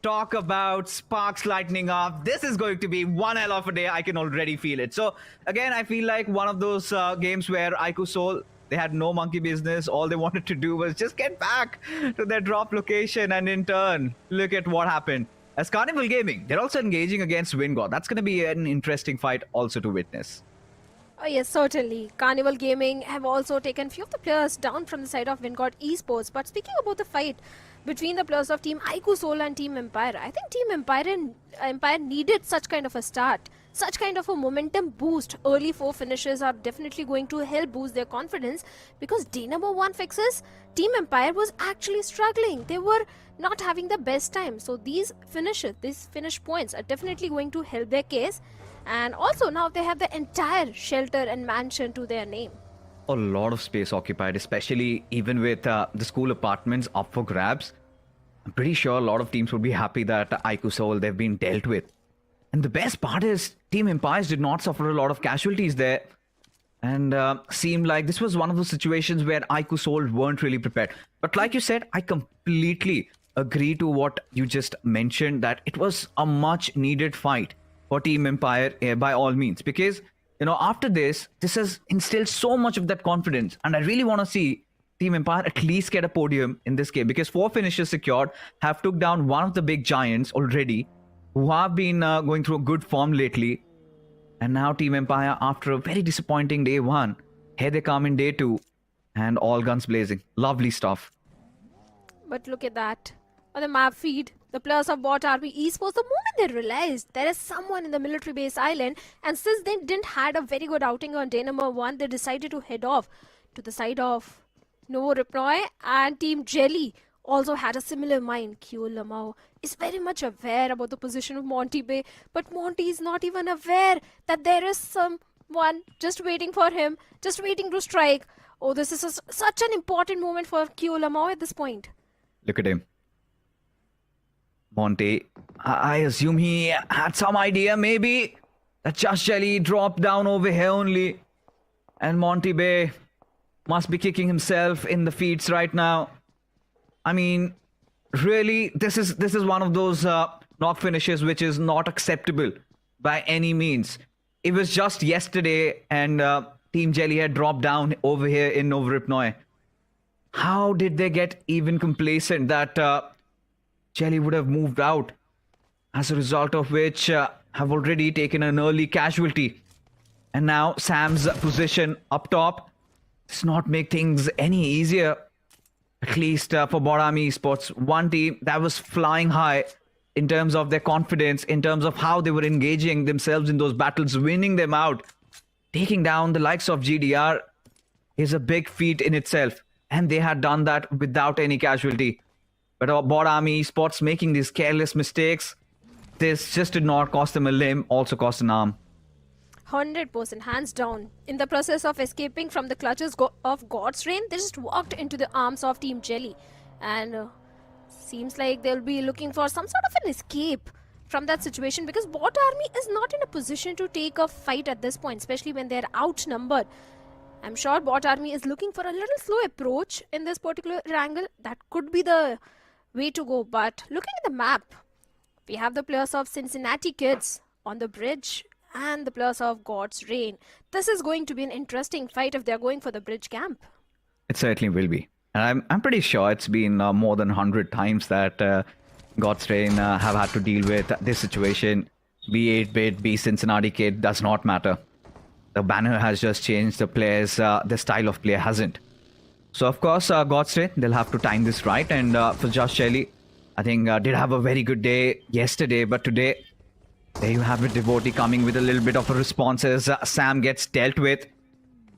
Talk about sparks lightning up. This is going to be one hell of a day. I can already feel it. So again, I feel like one of those games where Ico Soul, they had no monkey business. All they wanted to do was just get back to their drop location, and in turn, look at what happened. As Carnival Gaming, they're also engaging against Wingod. That's going to be an interesting fight also to witness. Oh yes, certainly. Carnival Gaming have also taken few of the players down from the side of Wingod Esports. But speaking about the fight between the players of Team Ico Soul and Team Empire, I think Team Empire needed such kind of a start, such kind of a momentum boost. Early 4 finishes are definitely going to help boost their confidence, because day number 1 fixes, Team Empire was actually struggling. They were not having the best time. So these finishes, these finish points are definitely going to help their case. And also now they have the entire shelter and mansion to their name. A lot of space occupied, especially even with the school apartments up for grabs. I'm pretty sure a lot of teams would be happy that Ico Soul, they've been dealt with. And the best part is Team Empires did not suffer a lot of casualties there. And seemed like this was one of those situations where Ico Soul weren't really prepared. But like you said, I completely agree to what you just mentioned, that it was a much needed fight for Team Empire by all means, because after this has instilled so much of that confidence, and I really want to see Team Empire at least get a podium in this game, because 4 finishes secured, have took down one of the big giants already, who have been going through a good form lately. And now Team Empire, after a very disappointing day 1, here they come in day 2, and all guns blazing. Lovely stuff. But look at that. On the map feed, the players of Bot Army Esports, the moment they realized there is someone in the military base island, and since they didn't had a very good outing on day number 1, they decided to head off to the side of Novo Ripnoy, and Team Jelly also had a similar mind. Kyo Lamau is very much aware about the position of Monty Bay, but Monty is not even aware that there is someone just waiting for him, just waiting to strike. Oh, this is such an important moment for Kyo Lamau at this point. Look at him. Monty, I assume he had some idea maybe that Just Jelly dropped down over here only, and Monty Bay must be kicking himself in the feet right now. I mean, really, this is one of those knock finishes which is not acceptable by any means. It was just yesterday, and Team Jelly had dropped down over here in Novo Ripnoy. How did they get even complacent that Jelly would have moved out, as a result of which have already taken an early casualty? And now Sam's position up top does not make things any easier, at least for Borami Esports. One team that was flying high in terms of their confidence, in terms of how they were engaging themselves in those battles, winning them out, taking down the likes of GDR is a big feat in itself. And they had done that without any casualty. But Borami Esports making these careless mistakes, this just did not cost them a limb, also cost an arm. 100%, hands down. In the process of escaping from the clutches of God's Reign, they just walked into the arms of Team Jelly. And seems like they'll be looking for some sort of an escape from that situation, because Bot Army is not in a position to take a fight at this point, especially when they're outnumbered. I'm sure Bot Army is looking for a little slow approach in this particular angle. That could be the way to go. But looking at the map, we have the players of Cincinnati Kids on the bridge and the players of God's Reign. This is going to be an interesting fight if they're going for the bridge camp. It certainly will be. And I'm pretty sure it's been more than 100 times that God's Reign have had to deal with this situation. Be 8-bit, be Cincinnati Kid, does not matter. The banner has just changed, the players, the style of play hasn't. So of course, God's Reign, they'll have to time this right. And for Just Jelly, I think did have a very good day yesterday, but today There you have it, Devotee coming with a little bit of a response as Sam gets dealt with.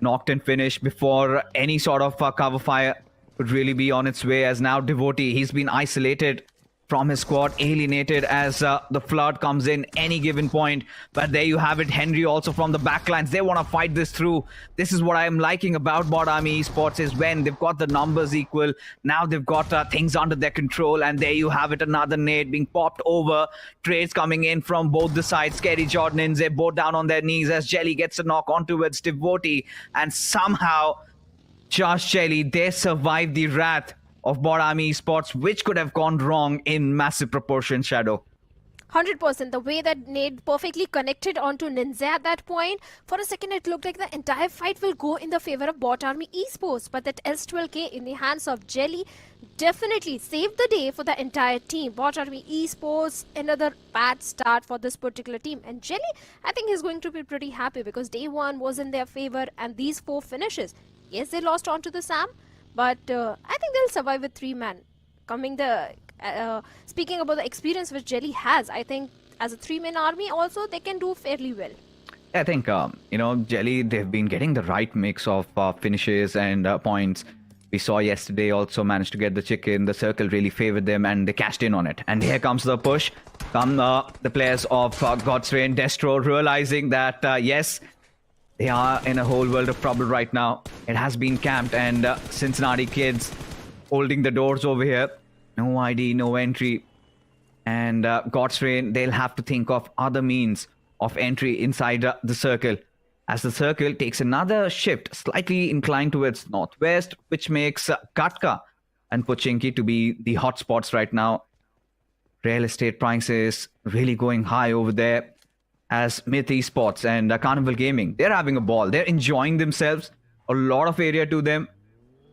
Knocked and finished before any sort of cover fire could really be on its way, as now Devotee, he's been isolated from his squad, alienated as the flood comes in any given point. But there you have it, Henry also from the backlines. They want to fight this through. This is what I'm liking about Bot Army Esports, is when they've got the numbers equal. Now they've got things under their control, and there you have it, another nade being popped over. Trades coming in from both the sides. Scary Jordan and Zay both down on their knees as Jelly gets a knock on towards Devotee, and somehow Josh Jelly, they survived the wrath of Bot Army Esports, which could have gone wrong in massive proportion, Shadow. 100%. The way that Nade perfectly connected onto Ninja at that point, for a second it looked like the entire fight will go in the favor of Bot Army Esports. But that S12K in the hands of Jelly definitely saved the day for the entire team. Bot Army Esports, another bad start for this particular team. And Jelly, I think he's going to be pretty happy because day one was in their favor and these 4 finishes. Yes, they lost onto the Sam, but I think they'll survive with 3-man. Speaking about the experience which Jelly has, I think as a 3-man army also they can do fairly well. I think, Jelly, they've been getting the right mix of finishes and points. We saw yesterday also managed to get the chicken. The circle really favored them and they cashed in on it. And here comes the push. Come the players of God's Reign, Destro, realizing that, yes, they are in a whole world of trouble right now. It has been camped, and Cincinnati kids holding the doors over here. No ID, no entry. And God's Reign, they'll have to think of other means of entry inside the circle. As the circle takes another shift, slightly inclined towards northwest, which makes Katka and Pochinki to be the hotspots right now. Real estate prices really going high over there. As Myth Esports and Carnival Gaming, they're having a ball. They're enjoying themselves. A lot of area to them.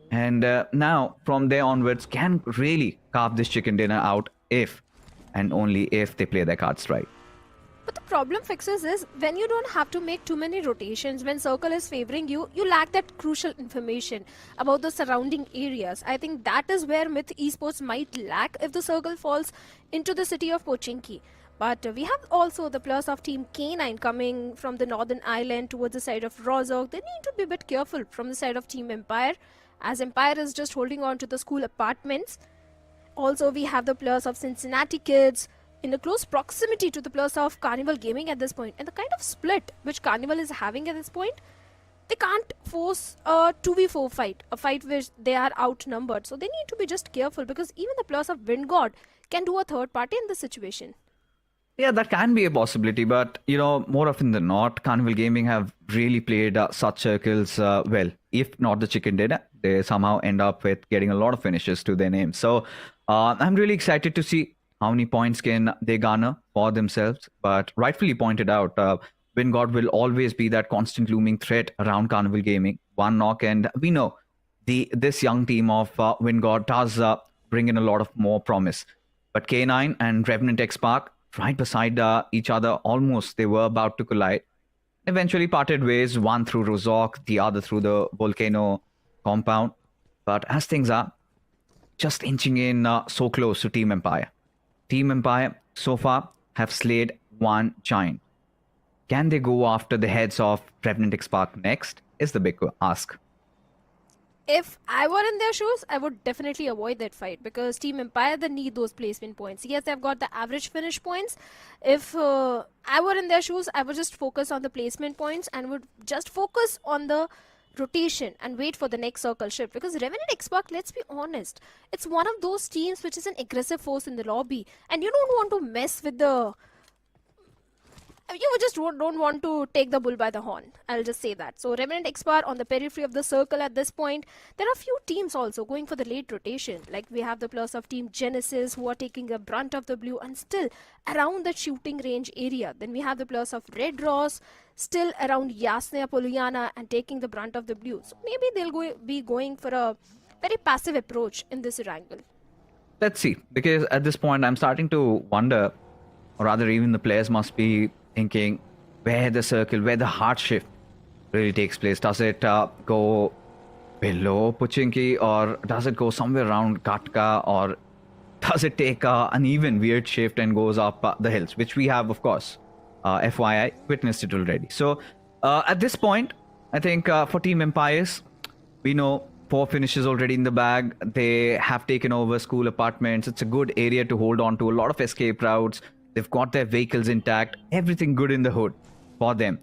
And now, from there onwards, can really carve this chicken dinner out if and only if they play their cards right. But the problem fixes is when you don't have to make too many rotations, when circle is favoring you, you lack that crucial information about the surrounding areas. I think that is where Myth Esports might lack if the circle falls into the city of Pochinki. But we have also the players of Team K9 coming from the northern island towards the side of Rozok. They need to be a bit careful from the side of Team Empire, as Empire is just holding on to the school apartments. Also, we have the players of Cincinnati kids in a close proximity to the players of Carnival Gaming at this point. And the kind of split which Carnival is having at this point, they can't force a 2v4 fight, a fight which they are outnumbered. So they need to be just careful because even the players of Wind God can do a third party in this situation. Yeah, that can be a possibility, but more often than not, Carnival Gaming have really played such circles well. If not the chicken dinner, they somehow end up with getting a lot of finishes to their name. So I'm really excited to see how many points can they garner for themselves. But rightfully pointed out, Wingod will always be that constant looming threat around Carnival Gaming. One knock, and we know this young team of Wingod does bring in a lot of more promise. But K9 and Revenant X Park, right beside each other, almost they were about to collide. Eventually parted ways, one through Rozok, the other through the Volcano compound. But as things are, just inching in so close to Team Empire. Team Empire, so far, have slayed one giant. Can they go after the heads of Revenant X Park next? Is the big ask. If I were in their shoes, I would definitely avoid that fight because Team Empire, they need those placement points. Yes, they've got the average finish points. If I were in their shoes, I would just focus on the placement points and would just focus on the rotation and wait for the next circle shift because Revenant X Park, let's be honest, it's one of those teams which is an aggressive force in the lobby and you don't want to mess with the... You just don't want to take the bull by the horn. I'll just say that. So Revenant X Park on the periphery of the circle at this point. There are a few teams also going for the late rotation. Like we have the players of Team Genesis who are taking the brunt of the blue and still around the shooting range area. Then we have the players of Red Ross still around Yasnaya Poliana and taking the brunt of the blue. So maybe they'll be going for a very passive approach in this Erangel. Let's see. Because at this point I'm starting to wonder, or rather even the players must be thinking where the circle, where the hard shift really takes place. Does it go below Pochinki or does it go somewhere around Katka, or does it take an even weird shift and goes up the hills, which we have, of course, FYI, witnessed it already. So at this point, I think for Team Empires, we know 4 finishes already in the bag. They have taken over school apartments. It's a good area to hold on to. A lot of escape routes. They've got their vehicles intact. Everything good in the hood for them.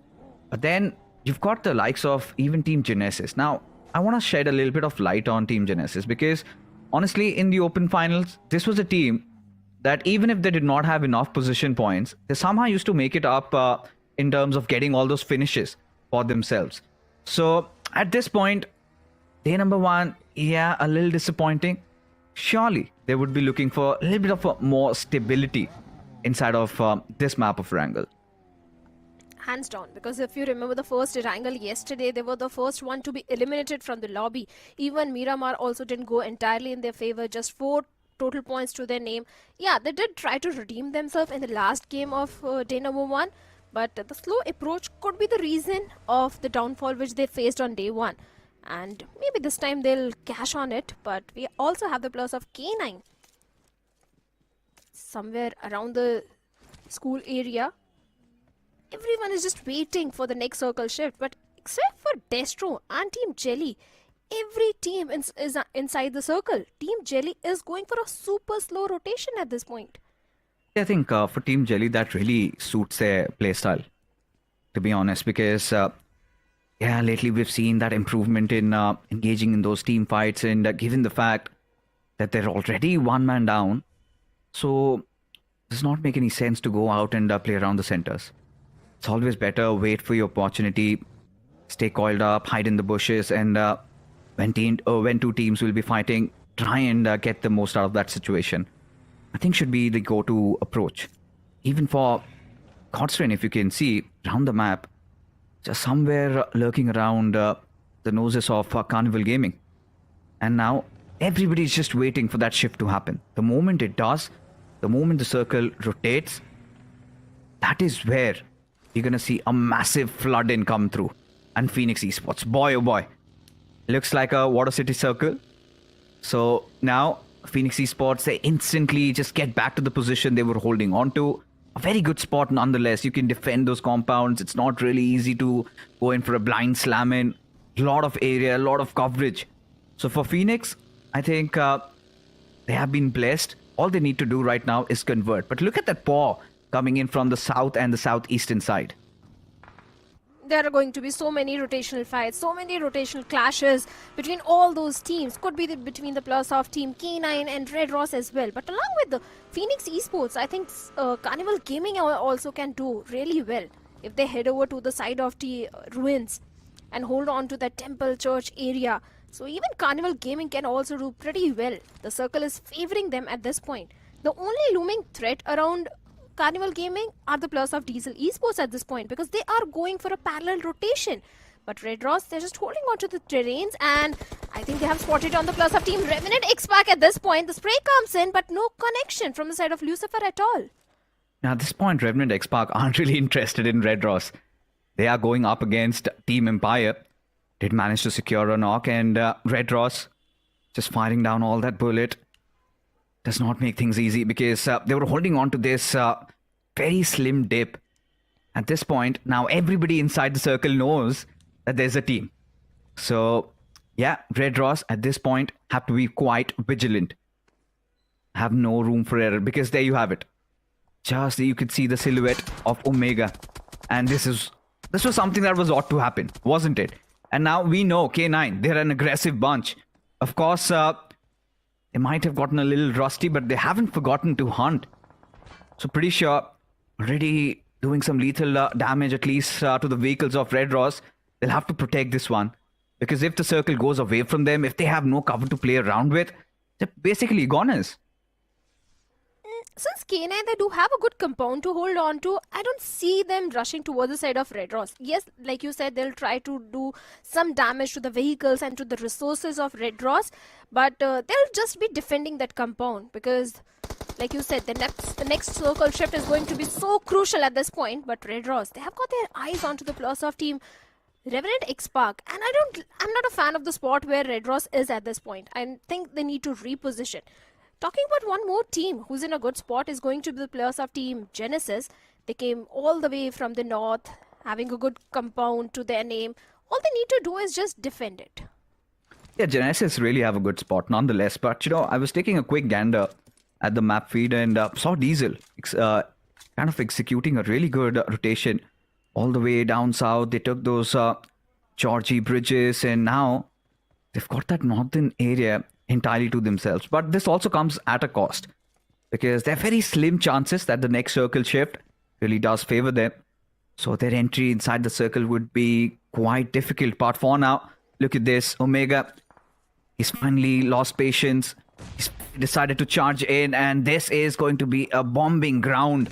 But then you've got the likes of even Team Genesis. Now, I want to shed a little bit of light on Team Genesis because honestly, in the open finals, this was a team that even if they did not have enough position points, they somehow used to make it up in terms of getting all those finishes for themselves. So at this point, day number 1, yeah, a little disappointing. Surely they would be looking for a little bit of more stability inside of this map of Erangel. Hands down, because if you remember the first Erangel yesterday, they were the first one to be eliminated from the lobby. Even Miramar also didn't go entirely in their favor, just 4 total points to their name. Yeah, they did try to redeem themselves in the last game of day number 1, but the slow approach could be the reason of the downfall which they faced on day 1. And maybe this time they'll cash on it, but we also have the plus of K9 somewhere around the school area. Everyone is just waiting for the next circle shift, but except for Destro and Team Jelly, every team is inside the circle. Team Jelly is going for a super slow rotation at this point. I think for Team Jelly, that really suits their playstyle, to be honest, because yeah, lately we've seen that improvement in engaging in those team fights, and given the fact that they're already 1 man down, so it does not make any sense to go out and play around the centers. It's always better wait for your opportunity, stay coiled up, hide in the bushes, and when 2 teams will be fighting, try and get the most out of that situation. I think should be the go-to approach. Even for Godstrain, if you can see around the map, just somewhere lurking around the noses of Carnival Gaming. And now everybody's just waiting for that shift to happen. The moment it does, the moment the circle rotates, that is where you're going to see a massive flood in come through. And Phoenix Esports, boy oh boy, looks like a Water City circle. So now Phoenix Esports, they instantly just get back to the position they were holding on to. A very good spot nonetheless. You can defend those compounds. It's not really easy to go in for a blind slam in. A lot of area, a lot of coverage. So for Phoenix, I think they have been blessed. All they need to do right now is convert. But look at that paw coming in from the south and the southeastern side. There are going to be so many rotational fights, so many rotational clashes between all those teams. Could be between the plus of Team K9 and Red Ross as well. But along with the Phoenix Esports, I think Carnival Gaming also can do really well if they head over to the side of the ruins and hold on to that temple church area. So even Carnival Gaming can also do pretty well. The circle is favoring them at this point. The only looming threat around Carnival Gaming are the plus of Diesel Esports at this point, because they are going for a parallel rotation. But Red Ross, they're just holding on to the terrains, and I think they have spotted on the plus of Team Revenant X-Pac at this point. The spray comes in, but no connection from the side of Lucifer at all. Now at this point, Revenant X-Pac aren't really interested in Red Ross. They are going up against Team Empire. Did manage to secure a knock, and Red Ross just firing down all that bullet does not make things easy, because they were holding on to this very slim dip. At this point, now everybody inside the circle knows that there's a team. So, yeah, Red Ross at this point have to be quite vigilant. Have no room for error, because there you have it. Just you could see the silhouette of Omega. And this was something that was ought to happen, wasn't it? And now we know K9, they're an aggressive bunch. Of course, they might have gotten a little rusty, but they haven't forgotten to hunt. So pretty sure, already doing some lethal damage at least to the vehicles of Red Ross. They'll have to protect this one. Because if the circle goes away from them, if they have no cover to play around with, they're basically goners. Since K9, they do have a good compound to hold on to, I don't see them rushing towards the side of Red Ross. Yes, like you said, they'll try to do some damage to the vehicles and to the resources of Red Ross, but they'll just be defending that compound, because, like you said, the next circle shift is going to be so crucial at this point. But Red Ross, they have got their eyes onto the plus of Team Revenant X-Pac, and I'm not a fan of the spot where Red Ross is at this point. I think they need to reposition. Talking about one more team who's in a good spot is going to be the players of Team Genesis. They came all the way from the north, having a good compound to their name. All they need to do is just defend it. Yeah, Genesis really have a good spot nonetheless. But, I was taking a quick gander at the map feed and saw Diesel kind of executing a really good rotation all the way down south. They took those Georgie bridges and now they've got that northern area entirely to themselves. But this also comes at a cost because there are very slim chances that the next circle shift really does favor them. So their entry inside the circle would be quite difficult. But for now, look at this. Omega, he's finally lost patience. He's decided to charge in, and this is going to be a bombing ground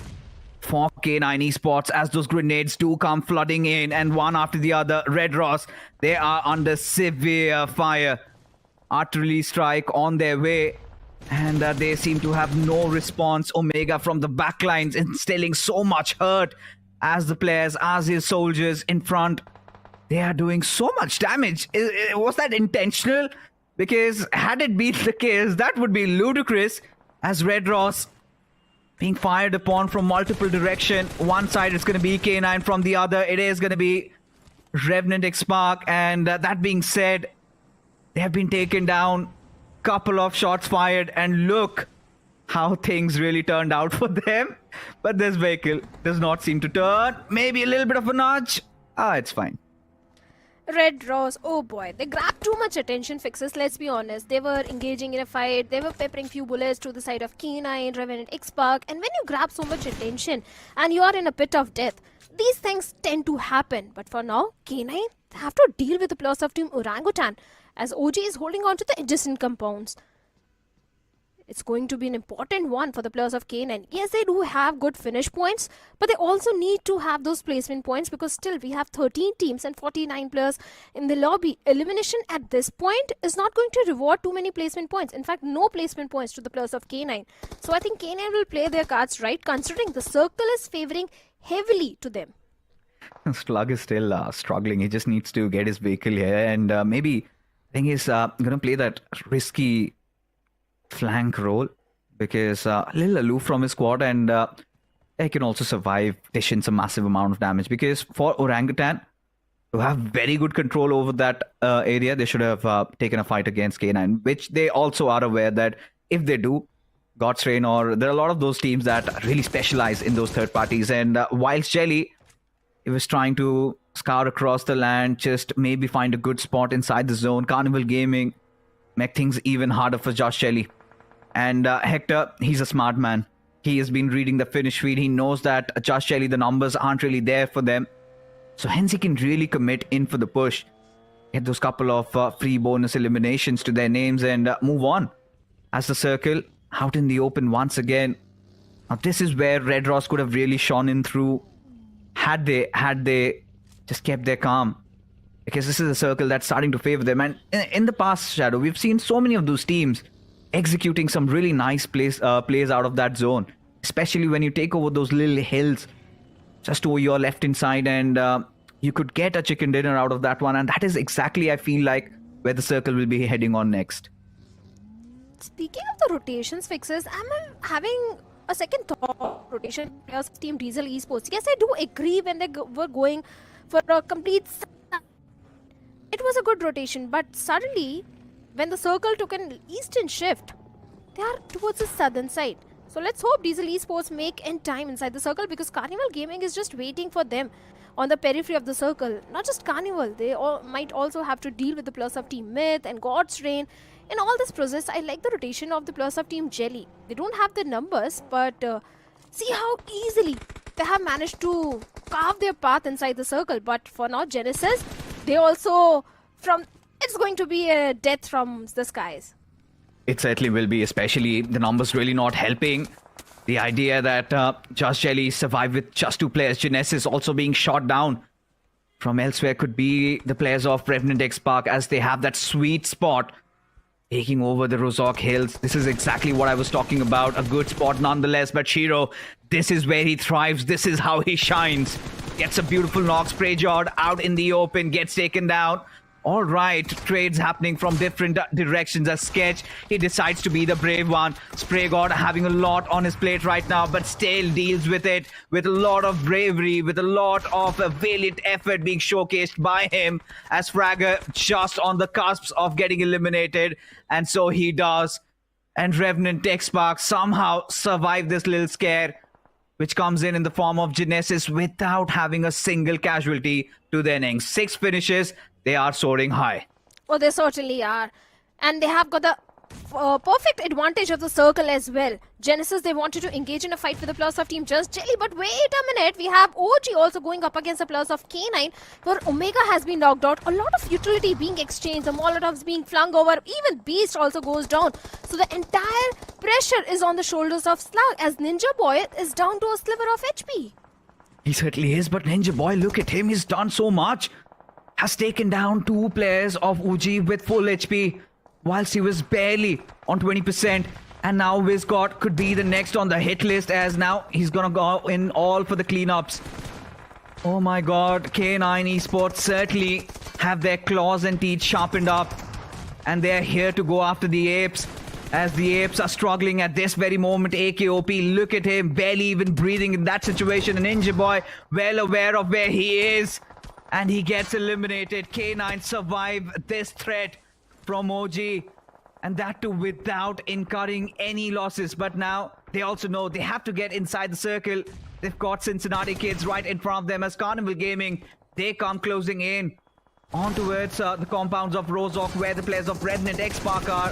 for K9 Esports as those grenades do come flooding in, and one after the other. Red Ross, they are under severe fire. Artillery strike on their way, and they seem to have no response. Omega from the backlines instilling so much hurt as the players, as his soldiers in front. They are doing so much damage. Was that intentional? Because had it been the case, that would be ludicrous as Red Ross being fired upon from multiple directions. One side it's going to be K9, from the other it is going to be Revenant X-Spark. And that being said, they have been taken down. Couple of shots fired, and look how things really turned out for them. But this vehicle does not seem to turn. Maybe a little bit of a nudge. It's fine. Red Ross, oh boy, they grabbed too much attention, Fixes, let's be honest. They were engaging in a fight, they were peppering few bullets to the side of K9, Revenant X-Spark, and when you grab so much attention and you are in a pit of death, these things tend to happen. But for now, K9 have to deal with the plus of Team Orangutan as OG is holding on to the adjacent compounds. It's going to be an important one for the players of K9. Yes, they do have good finish points, but they also need to have those placement points because still we have 13 teams and 49 players in the lobby. Elimination at this point is not going to reward too many placement points. In fact, no placement points to the players of K9. So I think K9 will play their cards right, considering the circle is favoring heavily to them. Slug is still struggling. He just needs to get his vehicle here, and maybe I think he's going to play that risky flank role because a little aloof from his squad, and they can also survive, dish in some massive amount of damage. Because for Orangutan to have very good control over that area, they should have taken a fight against K9, which they also are aware that if they do, God's Rain, or there are a lot of those teams that really specialize in those third parties. And whilst Jelly, he was trying to scour across the land, just maybe find a good spot inside the zone, Carnival Gaming make things even harder for Josh Shelley. And Hector, he's a smart man. He has been reading the finish feed. He knows that Josh Shelley, the numbers aren't really there for them. So hence he can really commit in for the push. Get those couple of free bonus eliminations to their names and move on. As the circle out in the open once again. Now this is where Red Ross could have really shone in through had they just kept their calm. Because this is a circle that's starting to favor them. And in the past, Shadow, we've seen so many of those teams executing some really nice plays out of that zone. Especially when you take over those little hills just over your left-hand side, and you could get a chicken dinner out of that one. And that is exactly, I feel like, where the circle will be heading on next. Speaking of the rotations, Fixes, I'm having a second thought. Rotation players of Team Diesel Esports. Yes, I do agree when they were going for a complete... It was a good rotation, but suddenly, when the circle took an eastern shift, they are towards the southern side. So let's hope Diesel Esports make end time inside the circle, because Carnival Gaming is just waiting for them on the periphery of the circle. Not just Carnival, they might also have to deal with the plus of Team Myth and God's Rain. In all this process, I like the rotation of the plus of Team Jelly. They don't have the numbers, but see how easily they have managed to carve their path inside the circle. But for now, Genesis, they also it's going to be a death from the skies. It certainly will be, especially the numbers really not helping. The idea that Just Jelly survived with just 2 players, Genesis also being shot down from elsewhere, could be the players of Revenant X-Spark, as they have that sweet spot taking over the Rozok Hills. This is exactly what I was talking about. A good spot nonetheless, but Shiro, this is where he thrives. This is how he shines. Gets a beautiful knock. Spray Jord out in the open, gets taken down. All right, trades happening from different directions. As Sketch, he decides to be the brave one. Spray God having a lot on his plate right now, but still deals with it with a lot of bravery, with a lot of valiant effort being showcased by him. As Fragger just on the cusp of getting eliminated, and so he does. And Revenant X-Spark somehow survived this little scare, which comes in the form of Genesis without having a single casualty to the innings. 6 finishes. They are soaring high. Oh, they certainly are. And they have got the perfect advantage of the circle as well. Genesis, they wanted to engage in a fight with the plus of Team Just Jelly, but wait a minute, we have OG also going up against the plus of K9, where Omega has been knocked out, a lot of utility being exchanged, the Molotovs being flung over, even Beast also goes down. So the entire pressure is on the shoulders of Slug, as Ninja Boy is down to a sliver of HP. He certainly is, but Ninja Boy, look at him, he's done so much. Has taken down 2 players of OG with full HP, whilst he was barely on 20%. And now Wizgod could be the next on the hit list, as now he's gonna go in all for the cleanups. Oh my god, K9 Esports certainly have their claws and teeth sharpened up. And they're here to go after the Apes, as the Apes are struggling at this very moment. AKOP, look at him, barely even breathing in that situation. And Ninja Boy, well aware of where he is. And he gets eliminated. K9 survive this threat from OG. And that too without incurring any losses. But now they also know they have to get inside the circle. They've got Cincinnati Kids right in front of them as Carnival Gaming. They come closing in on towards the compounds of Rozok, where the players of Revenant X-Spark are.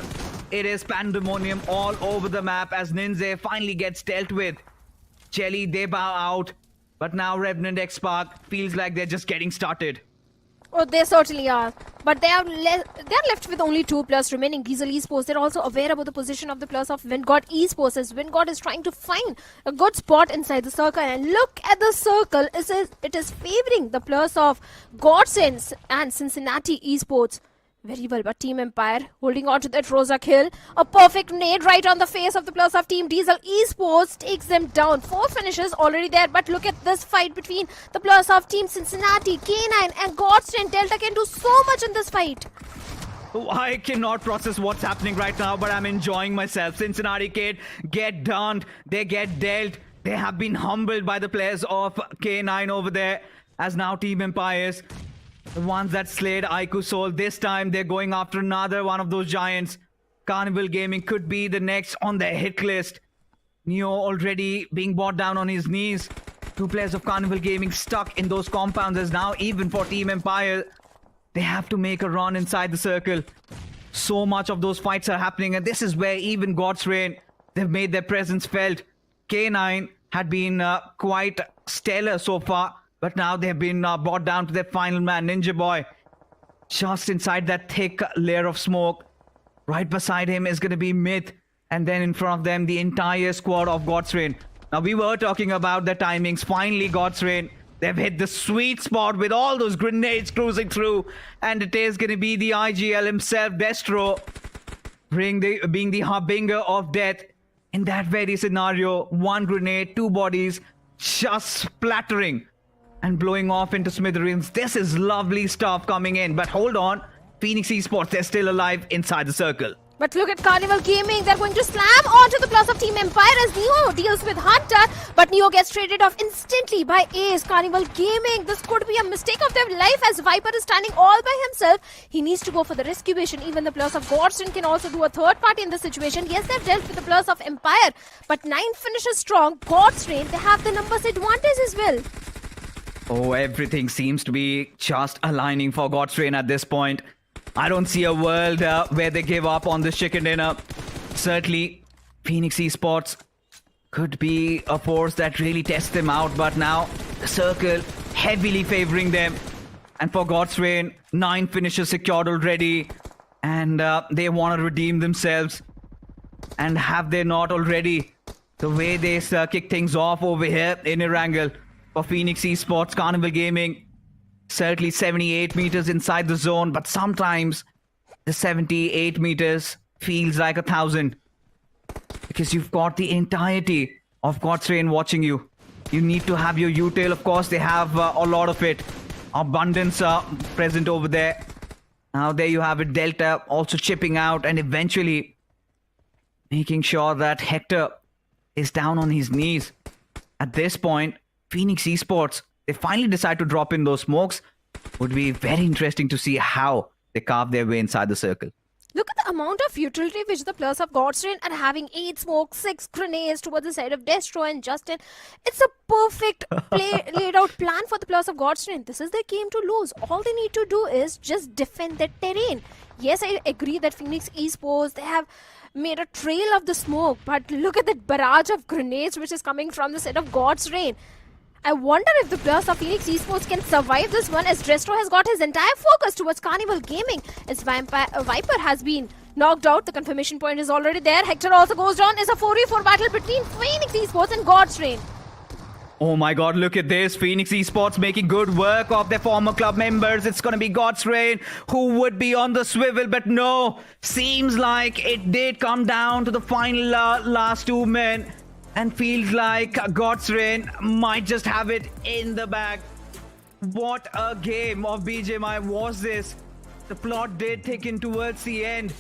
It is pandemonium all over the map as Ninja finally gets dealt with. Jelly, they bow out. But now Revenant X-Spark feels like they're just getting started. Oh, they certainly are. But they're left with only 2 plus remaining. Diesel Esports, they're also aware about the position of the plus of Wingod Esports, as Wingod is trying to find a good spot inside the circle. And look at the circle. It is favoring the plus of Godsend and Cincinnati Esports. Very well, but Team Empire holding on to that Rozak Hill. A perfect nade right on the face of the plus of Team Diesel Esports takes them down. 4 finishes already there, but look at this fight between the plus of Team Cincinnati, K9 and Godsend. Delta can do so much in this fight. Oh, I cannot process what's happening right now, but I'm enjoying myself. Cincinnati Kid get done. They get dealt. They have been humbled by the players of K9 over there, as now Team Empires, the ones that slayed Aiku Soul, this time they're going after another one of those giants. Carnival Gaming could be the next on their hit list. Neo already being brought down on his knees. 2 players of Carnival Gaming stuck in those compounds, as now even for Team Empire, they have to make a run inside the circle. So much of those fights are happening, and this is where even God's Reign, they've made their presence felt. K9 had been quite stellar so far, but now they've been brought down to their final man, Ninja Boy. Just inside that thick layer of smoke. Right beside him is going to be Myth. And then in front of them, the entire squad of God's Reign. Now, we were talking about the timings. Finally, God's Reign, they've hit the sweet spot with all those grenades cruising through. And it is going to be the IGL himself, Destro, being the harbinger of death. In that very scenario, 1 grenade, 2 bodies, just splattering and blowing off into smithereens. This is lovely stuff coming in. But hold on, Phoenix Esports, they're still alive inside the circle. But look at Carnival Gaming. They're going to slam onto the plus of Team Empire as Neo deals with Hunter. But Neo gets traded off instantly by Ace. Carnival Gaming, this could be a mistake of their life, as Viper is standing all by himself. He needs to go for the rescue mission. Even the plus of Godsend can also do a third party in this situation. Yes, they've dealt with the plus of Empire, but 9 finishes strong. Godsend, they have the numbers advantage as well. Oh, everything seems to be just aligning for God's Reign at this point. I don't see a world where they give up on this chicken dinner. Certainly, Phoenix Esports could be a force that really tests them out. But now, the circle heavily favoring them. And for God's Reign, 9 finishes secured already. And they want to redeem themselves. And have they not already? The way they kick things off over here in Erangel. For Phoenix Esports, Carnival Gaming, certainly 78 meters inside the zone, but sometimes the 78 meters feels like 1,000 because you've got the entirety of God's Reign watching you. You need to have your U-tail, of course, they have a lot of it. Abundance present over there. Now there you have it, Delta also chipping out and eventually making sure that Hector is down on his knees. At this point, Phoenix Esports, they finally decide to drop in those smokes. Would be very interesting to see how they carve their way inside the circle. Look at the amount of utility which the players of Godstrain are having. 8 smokes, 6 grenades towards the side of Destro and Justin. It's a perfect laid out plan for the players of Godstrain. This is their game to lose. All they need to do is just defend the terrain. Yes, I agree that Phoenix Esports, they have made a trail of the smoke, but look at that barrage of grenades which is coming from the side of Godstrain. I wonder if the players of Phoenix Esports can survive this one, as Destro has got his entire focus towards Carnival Gaming. As Viper has been knocked out, the confirmation point is already there. Hector also goes down. It's a 4v4 battle between Phoenix Esports and Godstrain. Oh my god, look at this. Phoenix Esports making good work of their former club members. It's going to be Godstrain who would be on the swivel, but no. Seems like it did come down to the final last 2 men. And feels like Godstrain might just have it in the bag. What a game of BGMI was this. The plot did thicken towards the end.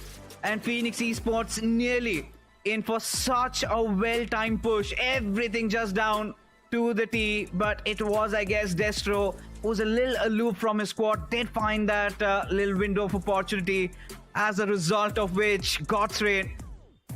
And Phoenix Esports nearly in for such a well-timed push. Everything just down to the T. But it was, I guess, Destro, who was a little aloof from his squad, did find that little window of opportunity. As a result of which, Godstrain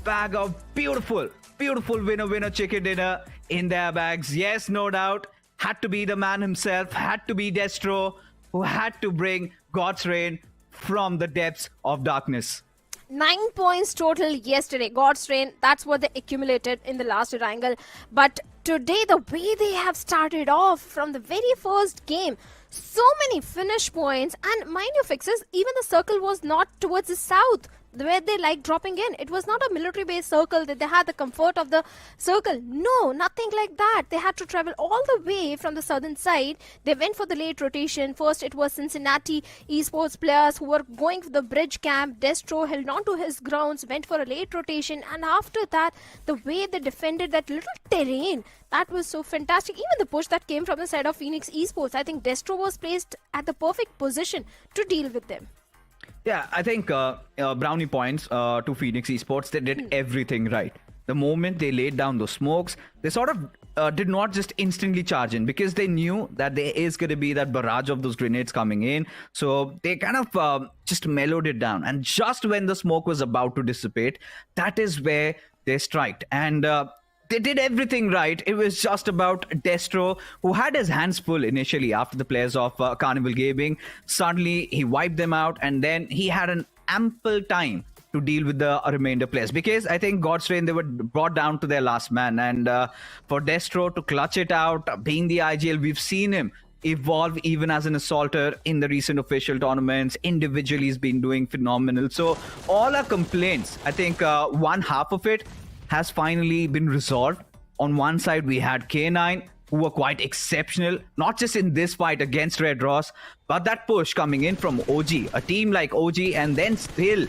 bag of beautiful winner chicken dinner in their bags. Yes, no doubt. Had to be the man himself, had to be Destro, who had to bring Godstrain from the depths of darkness. 9 points total yesterday. Godstrain, that's what they accumulated in the last Erangel. But today, the way they have started off from the very first game, so many finish points, and mind your fixes, even the circle was not towards the south, where they like dropping in. It was not a military based circle that they had the comfort of the circle. No, nothing like that. They had to travel all the way from the southern side. They went for the late rotation. First it was Cincinnati Esports players who were going for the bridge camp. Destro held on to his grounds, went for a late rotation, and after that, the way they defended that little terrain, that was so fantastic. Even the push that came from the side of Phoenix Esports, I think Destro was placed at the perfect position to deal with them. Yeah, I think brownie points to Phoenix Esports. They did everything right. The moment they laid down those smokes, they sort of did not just instantly charge in, because they knew that there is going to be that barrage of those grenades coming in. So they kind of just mellowed it down. And just when the smoke was about to dissipate, that is where they striked. And they did everything right. It was just about Destro, who had his hands full initially after the players of Carnival Gaming. Suddenly, he wiped them out, and then he had an ample time to deal with the remainder players, because I think Godstrain, they were brought down to their last man. And for Destro to clutch it out, being the IGL, we've seen him evolve even as an assaulter in the recent official tournaments. Individually, he's been doing phenomenal. So all our complaints, I think one half of it has finally been resolved. On one side, we had K9, who were quite exceptional, not just in this fight against Red Ross, but that push coming in from OG, a team like OG, and then still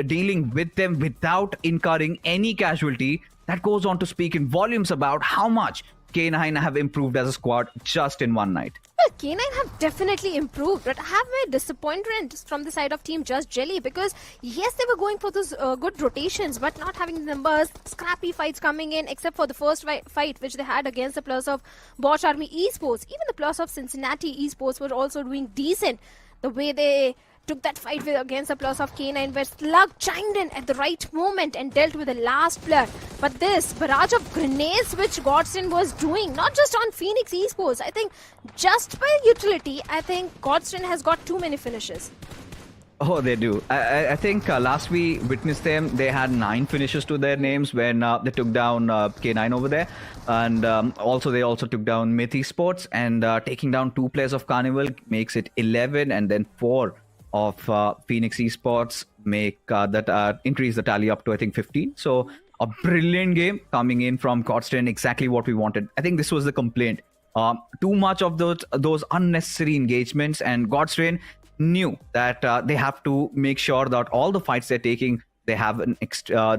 dealing with them without incurring any casualty. That goes on to speak in volumes about how much K9 have improved as a squad just in one night. Well, K9 have definitely improved, but I have my disappointment from the side of Team Just Jelly, because yes, they were going for those good rotations, but not having the numbers, scrappy fights coming in, except for the first fight which they had against the players of Bosch Army Esports. Even the players of Cincinnati Esports were also doing decent. The way they took that fight against the players of K9, where Slug chimed in at the right moment and dealt with the last player. But this barrage of grenades which Godstrain was doing, not just on Phoenix Esports, I think just by utility, I think Godstrain has got too many finishes. Oh, they do. I think last we witnessed them, they had 9 finishes to their names when they took down K9 over there. And they also took down Myth Esports, and taking down 2 players of Carnival makes it 11, and then 4 of Phoenix Esports make that increase the tally up to, I think, 15. So a brilliant game coming in from Godstrain, exactly what we wanted. I think this was the complaint. Too much of those unnecessary engagements, and Godstrain knew that they have to make sure that all the fights they're taking, they have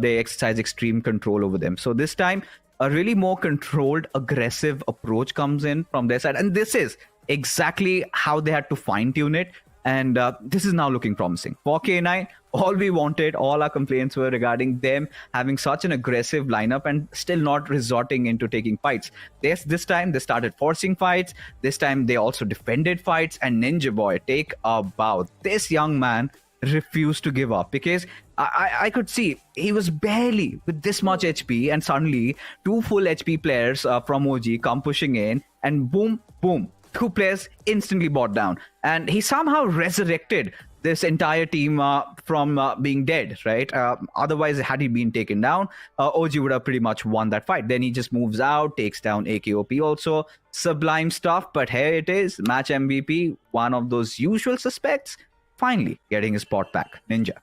they exercise extreme control over them. So this time, a really more controlled, aggressive approach comes in from their side, and this is exactly how they had to fine-tune it And this is now looking promising. For K9, all we wanted, all our complaints were regarding them having such an aggressive lineup and still not resorting into taking fights. This time they started forcing fights. This time they also defended fights. And Ninja Boy, take a bow. This young man refused to give up because I could see he was barely with this much HP, and suddenly 2 full HP players from OG come pushing in, and boom, boom, 2 players instantly brought down. And he somehow resurrected this entire team from being dead, right? Otherwise, had he been taken down, OG would have pretty much won that fight. Then he just moves out, takes down AKOP also. Sublime stuff, but here it is, match MVP, one of those usual suspects, finally getting his spot back. Ninja.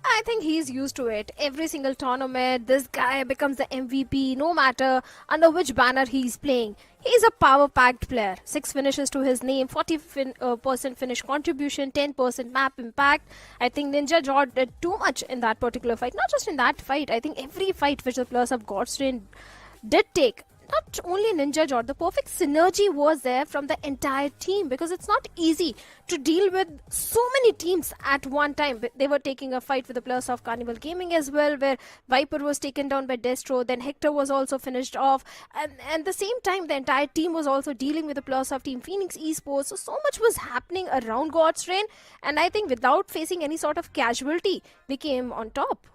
I think he's used to it. Every single tournament, this guy becomes the MVP, no matter under which banner he's playing. He's a power-packed player. 6 finishes to his name, 40% finish contribution, 10% map impact. I think Ninja Jord did too much in that particular fight. Not just in that fight. I think every fight which the players of God's Reign did take. Not only Ninja Jord, the perfect synergy was there from the entire team, because it's not easy to deal with so many teams at one time. They were taking a fight with the players of Carnival Gaming as well, where Viper was taken down by Destro, then Hector was also finished off, and at the same time the entire team was also dealing with the players of Team Phoenix Esports. So much was happening around God's Reign, and I think without facing any sort of casualty, we came on top.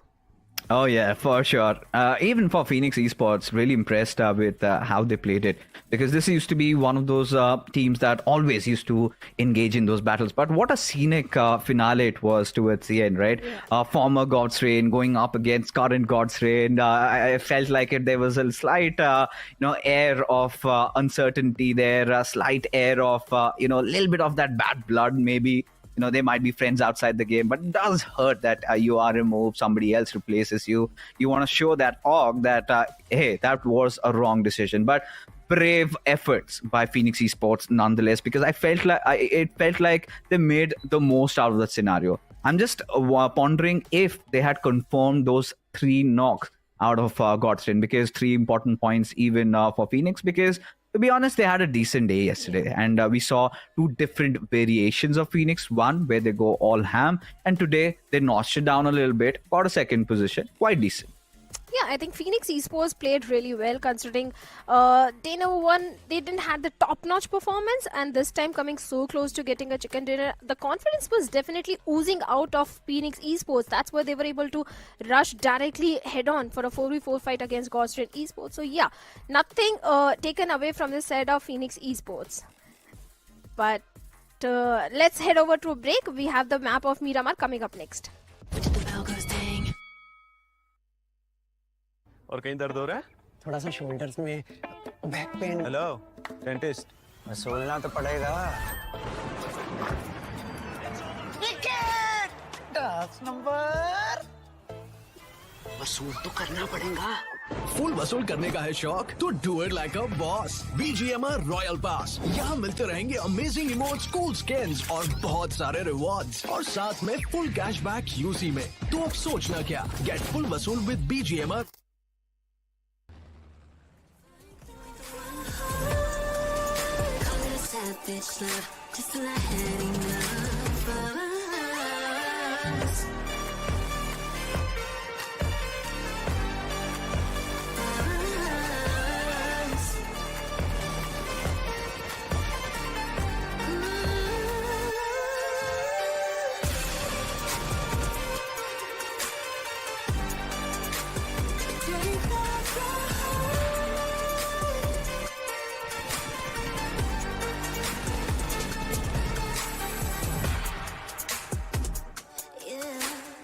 Oh yeah, for sure. Even for Phoenix Esports, really impressed with how they played it, because this used to be one of those teams that always used to engage in those battles. But what a scenic finale it was towards the end, right? Yeah. Former God's Reign going up against current God's Reign. I felt like there was a slight, air of uncertainty there, a slight air of, a little bit of that bad blood maybe. They might be friends outside the game, but it does hurt that you are removed, somebody else replaces you. You want to show that org that, hey, that was a wrong decision. But brave efforts by Phoenix Esports nonetheless, because it felt like they made the most out of that scenario. I'm just pondering if they had confirmed those 3 knocks out of God's Reign, because 3 important points even for Phoenix, because to be honest, they had a decent day yesterday, and we saw 2 different variations of Phoenix. One where they go all ham, and today they notched it down a little bit, got a 2nd position, quite decent. Yeah, I think Phoenix Esports played really well, considering day number 1, they didn't have the top-notch performance, and this time coming so close to getting a chicken dinner, the confidence was definitely oozing out of Phoenix Esports. That's why they were able to rush directly head-on for a 4v4 fight against God's Reign Esports. So yeah, nothing taken away from the side of Phoenix Esports. But let's head over to a break. We have the map of Miramar coming up next. और कहीं दर्द हो रहा है? थोड़ा सा shoulders में, back pain. Hello, dentist. वसूलना तो पड़ेगा। 10 नंबर। वसूल तो करना पड़ेगा। फुल वसूल करने का है शौक तो do it like a boss. BGMI royal pass, यहाँ मिलते रहेंगे अमेजिंग इमोट्स, कूल स्किन्स और बहुत सारे रिवॉर्ड्स, और साथ में फुल कैशबैक UC में। तो अब सोचना क्या, गेट फुल वसूल with BGMI। Bitch love, just till I had enough of us. Yeah.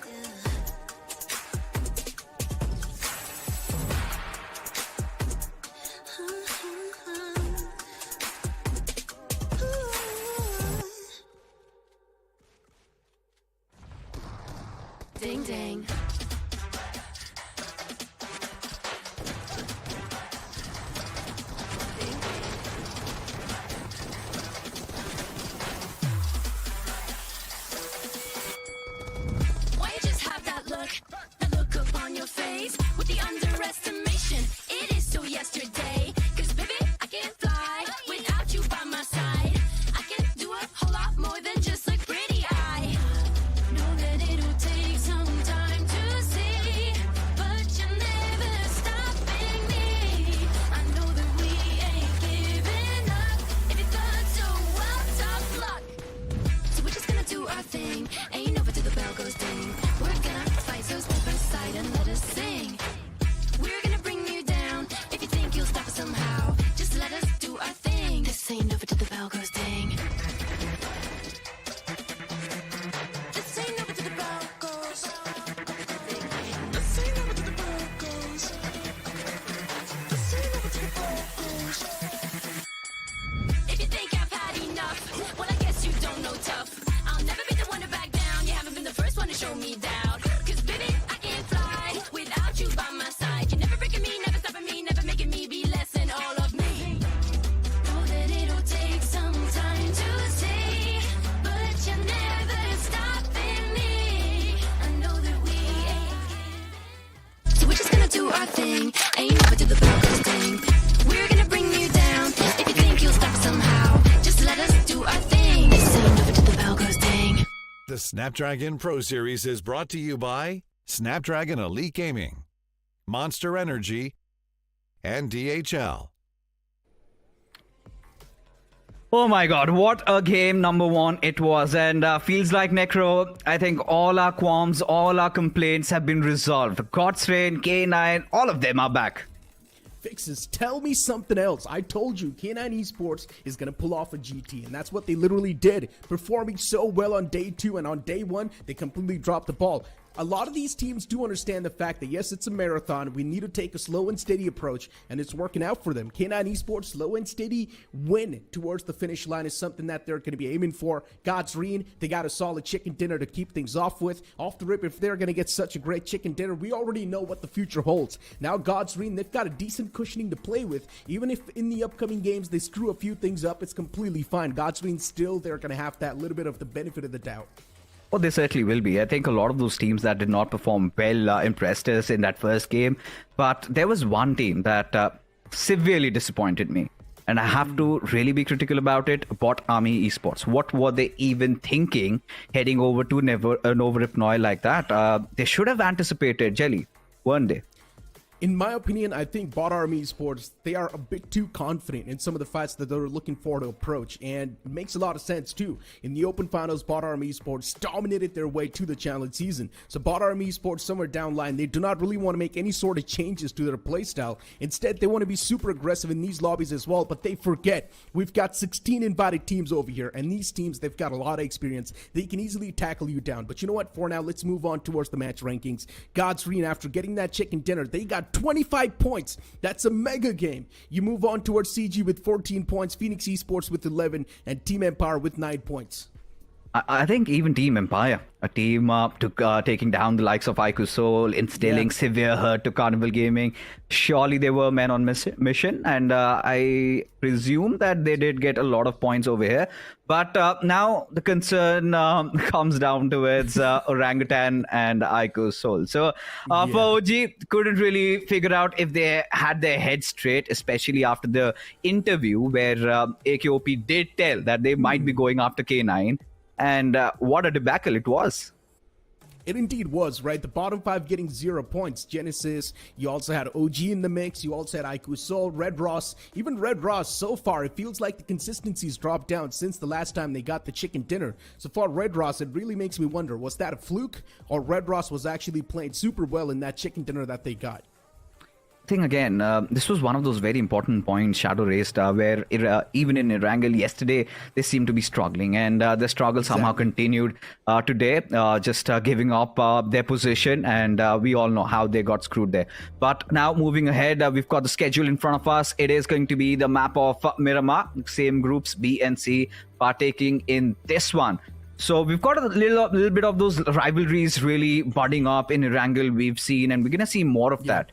Snapdragon Pro Series is brought to you by Snapdragon Elite Gaming, Monster Energy, and DHL. Oh my god, what a game number one it was, and feels like Necro, I think all our qualms, all our complaints have been resolved. God's Reign, K9, all of them are back. Fixes, tell me something else. I told you K9 Esports is going to pull off a GT, and that's what they literally did, performing so well on day 2, and on day 1 they completely dropped the ball. A lot of these teams do understand the fact that yes, it's a marathon, we need to take a slow and steady approach, and it's working out for them. K9 Esports, slow and steady win towards the finish line is something that they're going to be aiming for. God's Reign, they got a solid chicken dinner to keep things off with. Off the rip, if they're going to get such a great chicken dinner, we already know what the future holds. Now God's Reign, they've got a decent cushioning to play with. Even if in the upcoming games they screw a few things up, it's completely fine. God's Reign still, they're going to have that little bit of the benefit of the doubt. Oh, they certainly will be. I think a lot of those teams that did not perform well impressed us in that first game. But there was one team that severely disappointed me. And I have to really be critical about it. Bot Army Esports. What were they even thinking heading over to Nova Ripnoy like that? They should have anticipated Jelly, weren't they? In my opinion, I think Bot Army Esports, they are a bit too confident in some of the fights that they're looking for to approach, and it makes a lot of sense too. In the Open Finals, Bot Army Esports dominated their way to the challenge season. So Bot Army Esports, somewhere down the line, they do not really want to make any sort of changes to their playstyle. Instead, they want to be super aggressive in these lobbies as well, but they forget we've got 16 invited teams over here, and these teams, they've got a lot of experience. They can easily tackle you down. But you know what? For now, let's move on towards the match rankings. God's Reign, after getting that chicken dinner, they got 25 points. That's a mega game. You move on towards CG with 14 points, Phoenix Esports with 11, and Team Empire with 9 points. I think even Team Empire, a team taking down the likes of Iku Soul, instilling severe hurt to Carnival Gaming. Surely they were men on mission, and I presume that they did get a lot of points over here. But now the concern comes down towards Orangutan and Iku Soul. So for OG, couldn't really figure out if they had their heads straight, especially after the interview where AKOP did tell that they might be going after K9. And what a debacle it was. It indeed was, right? The bottom 5 getting 0 points. Genesis, you also had OG in the mix. You also had Iku Soul, Red Ross. Even Red Ross, so far, it feels like the consistency's dropped down since the last time they got the chicken dinner. So far, Red Ross, it really makes me wonder, was that a fluke? Or Red Ross was actually playing super well in that chicken dinner that they got? Thing again, this was one of those very important points Shadow raised, where even in Erangel yesterday they seemed to be struggling, and the struggle somehow continued today, just giving up their position, and we all know how they got screwed there. But now moving ahead, we've got the schedule in front of us. It is going to be the map of Miramar, same groups B and C partaking in this one. So we've got a little bit of those rivalries really budding up in Erangel we've seen, and we're going to see more of that.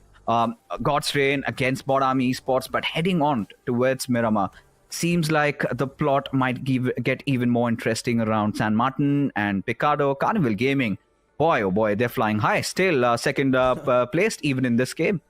God's Reign against Bot Army Esports, but heading on towards Miramar. Seems like the plot might get even more interesting around San Martin and Picado. Carnival Gaming, boy oh boy, they're flying high. Still second placed even in this game.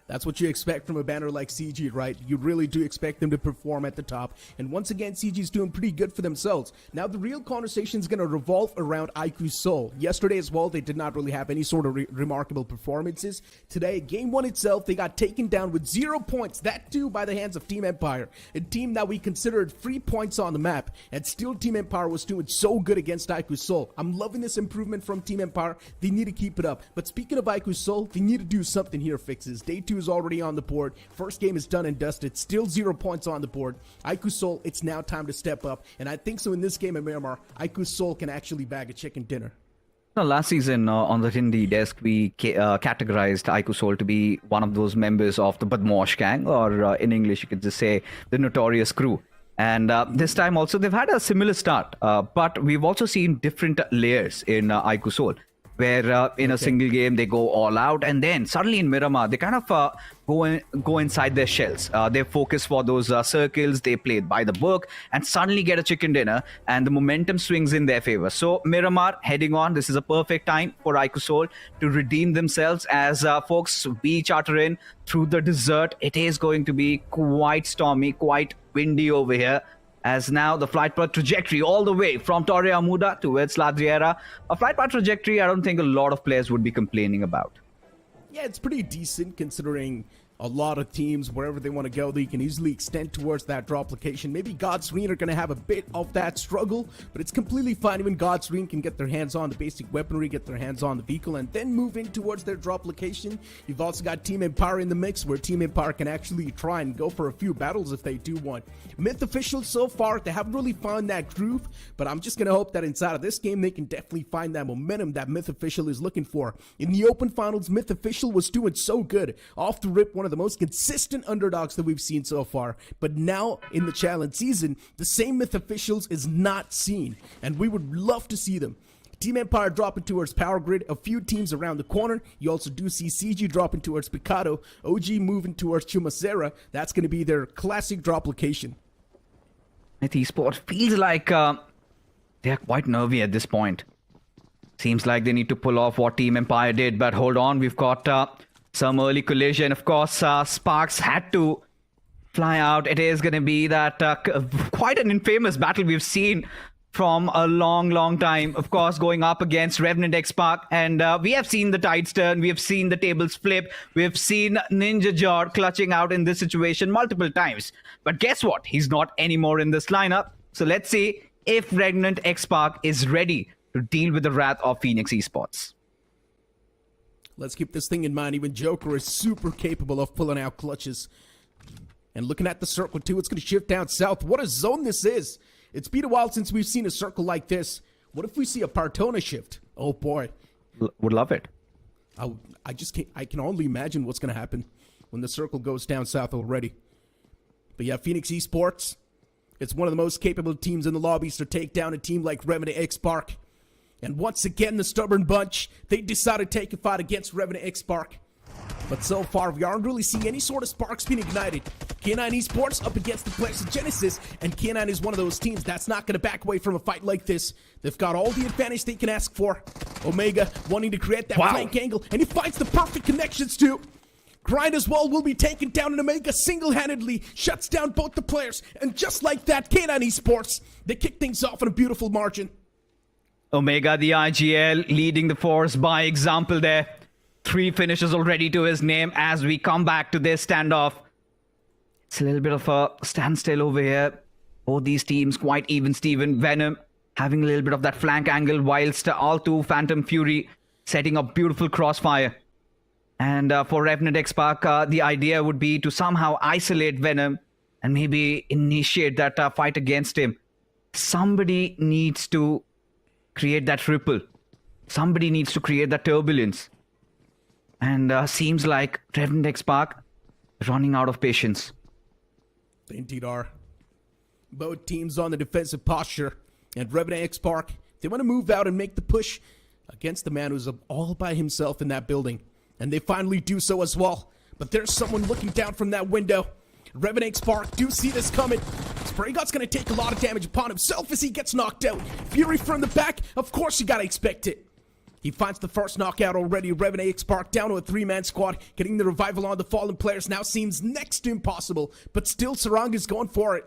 That's what you expect from a banner like CG, right? You really do expect them to perform at the top. And once again, CG's doing pretty good for themselves. Now, the real conversation is going to revolve around Iku Soul. Yesterday as well, they did not really have any sort of remarkable performances. Today, game 1 itself, they got taken down with 0 points. That too by the hands of Team Empire, a team that we considered 3 points on the map. And still Team Empire was doing so good against Iku Soul. I'm loving this improvement from Team Empire. They need to keep it up. But speaking of Iku Soul, they need to do something here, Fixes. Day 2 is already on the board. First game is done and dusted. Still 0 points on the board. Iku Soul, it's now time to step up. And I think so in this game at Miramar, Iku Soul can actually bag a chicken dinner. Last season on the Hindi desk, we categorized Iku Soul to be one of those members of the Badmosh gang, or in English you could just say the Notorious Crew. And this time also they've had a similar start, but we've also seen different layers in Iku Soul, where in a single game they go all out, and then suddenly in Miramar they kind of go inside their shells. They focus for those circles, they play it by the book, and suddenly get a chicken dinner, and the momentum swings in their favor. So Miramar heading on, this is a perfect time for Iku Soul to redeem themselves as folks be charter in through the desert. It is going to be quite stormy, quite windy over here. as now the flight path trajectory all the way from Torre Amuda towards La Driera. A flight path trajectory I don't think a lot of players would be complaining about. Yeah, it's pretty decent considering a lot of teams, wherever they want to go, they can easily extend towards that drop location. Maybe God's Ring are going to have a bit of that struggle, but it's completely fine when God's Ring can get their hands on the basic weaponry, get their hands on the vehicle, and then move in towards their drop location. You've also got Team Empire in the mix, where Team Empire can actually try and go for a few battles if they do want. Myth Officials, so far, they haven't really found that groove, but I'm just going to hope that inside of this game, they can definitely find that momentum that Myth Official is looking for. In the Open Finals, Myth Official was doing so good. Off the rip, one of the most consistent underdogs that we've seen so far. But now, in the challenge season, the same Myth Officials is not seen, and we would love to see them. Team Empire dropping towards Power Grid, a few teams around the corner. You also do see CG dropping towards Picado, OG moving towards Chumacera. That's going to be their classic drop location. Esports feels like they're quite nervy at this point. Seems like they need to pull off what Team Empire did, but hold on, we've got some early collision. Of course, Sparks had to fly out. It is going to be that quite an infamous battle we've seen from a long time. Of course, going up against Revenant X-Park. And we have seen the tides turn. We have seen the tables flip. We have seen Ninja Jor clutching out in this situation multiple times. But guess what? He's not anymore in this lineup. So let's see if Revenant X-Park is ready to deal with the wrath of Phoenix Esports. Let's keep this thing in mind. Even Joker is super capable of pulling out clutches. And looking at the circle too, it's going to shift down south. What a zone this is. It's been a while since we've seen a circle like this. What if we see a Partona shift? Oh boy. Would love it. I can only imagine what's going to happen when the circle goes down south already. But yeah, Phoenix Esports, it's one of the most capable teams in the lobbies to take down a team like Revenant X-Park. And once again, the stubborn bunch, they decided to take a fight against Revenant X-Park. But so far, we aren't really seeing any sort of sparks being ignited. K9 Esports up against the players of Genesis, and K9 is one of those teams that's not going to back away from a fight like this. They've got all the advantage they can ask for. Omega wanting to create that flank angle, and he finds the perfect connections too. Grind as well will be taken down, and Omega single-handedly shuts down both the players. And just like that, K9 Esports, they kick things off on a beautiful margin. Omega, the IGL, leading the force by example there. 3 finishes already to his name as we come back to this standoff. It's a little bit of a standstill over here. Both these teams quite even. Steven, Venom having a little bit of that flank angle, whilst Altu, Phantom Fury setting up beautiful crossfire. And for Revenant X-Park, the idea would be to somehow isolate Venom and maybe initiate that fight against him. Somebody needs to create that ripple. Somebody needs to create that turbulence. And seems like Revenant X-Park running out of patience. They indeed are. Both teams on the defensive posture. And Revenant X-Park, they want to move out and make the push against the man who's all by himself in that building. And they finally do so as well. But there's someone looking down from that window. Revenant X-Park do see this coming. Spray God's going to take a lot of damage upon himself as he gets knocked out. Fury from the back, of course you got to expect it. He finds the first knockout already. Revenant X-Park down to a 3-man squad. Getting the revival on the fallen players now seems next to impossible. But still, Sarang is going for it.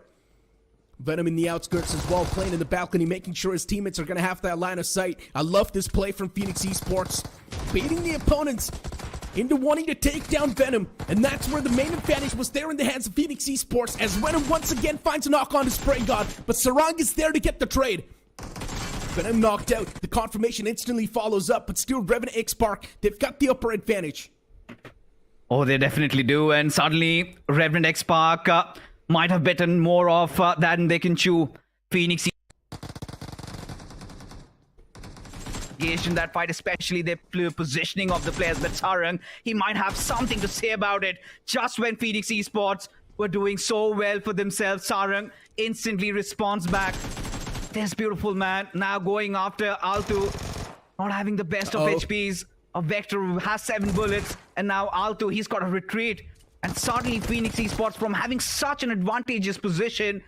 Venom in the outskirts as well, playing in the balcony, making sure his teammates are going to have that line of sight. I love this play from Phoenix Esports. Baiting the opponents into wanting to take down Venom. And that's where the main advantage was there in the hands of Phoenix Esports, as Venom once again finds a knock on to Spray God. But Sarang is there to get the trade. Venom knocked out. The confirmation instantly follows up, but still Revenant X-Park, they've got the upper advantage. Oh, they definitely do. And suddenly, Revenant X-Park might have bitten more off than they can chew. Phoenix engaged in that fight, especially the positioning of the players. But Sarang, he might have something to say about it. Just when Phoenix Esports were doing so well for themselves, Sarang instantly responds back. This beautiful man now going after Altu, not having the best of HPs. A Vector who has 7 bullets, and now Altu, he's got to retreat. And suddenly Phoenix Esports, from having such an advantageous position,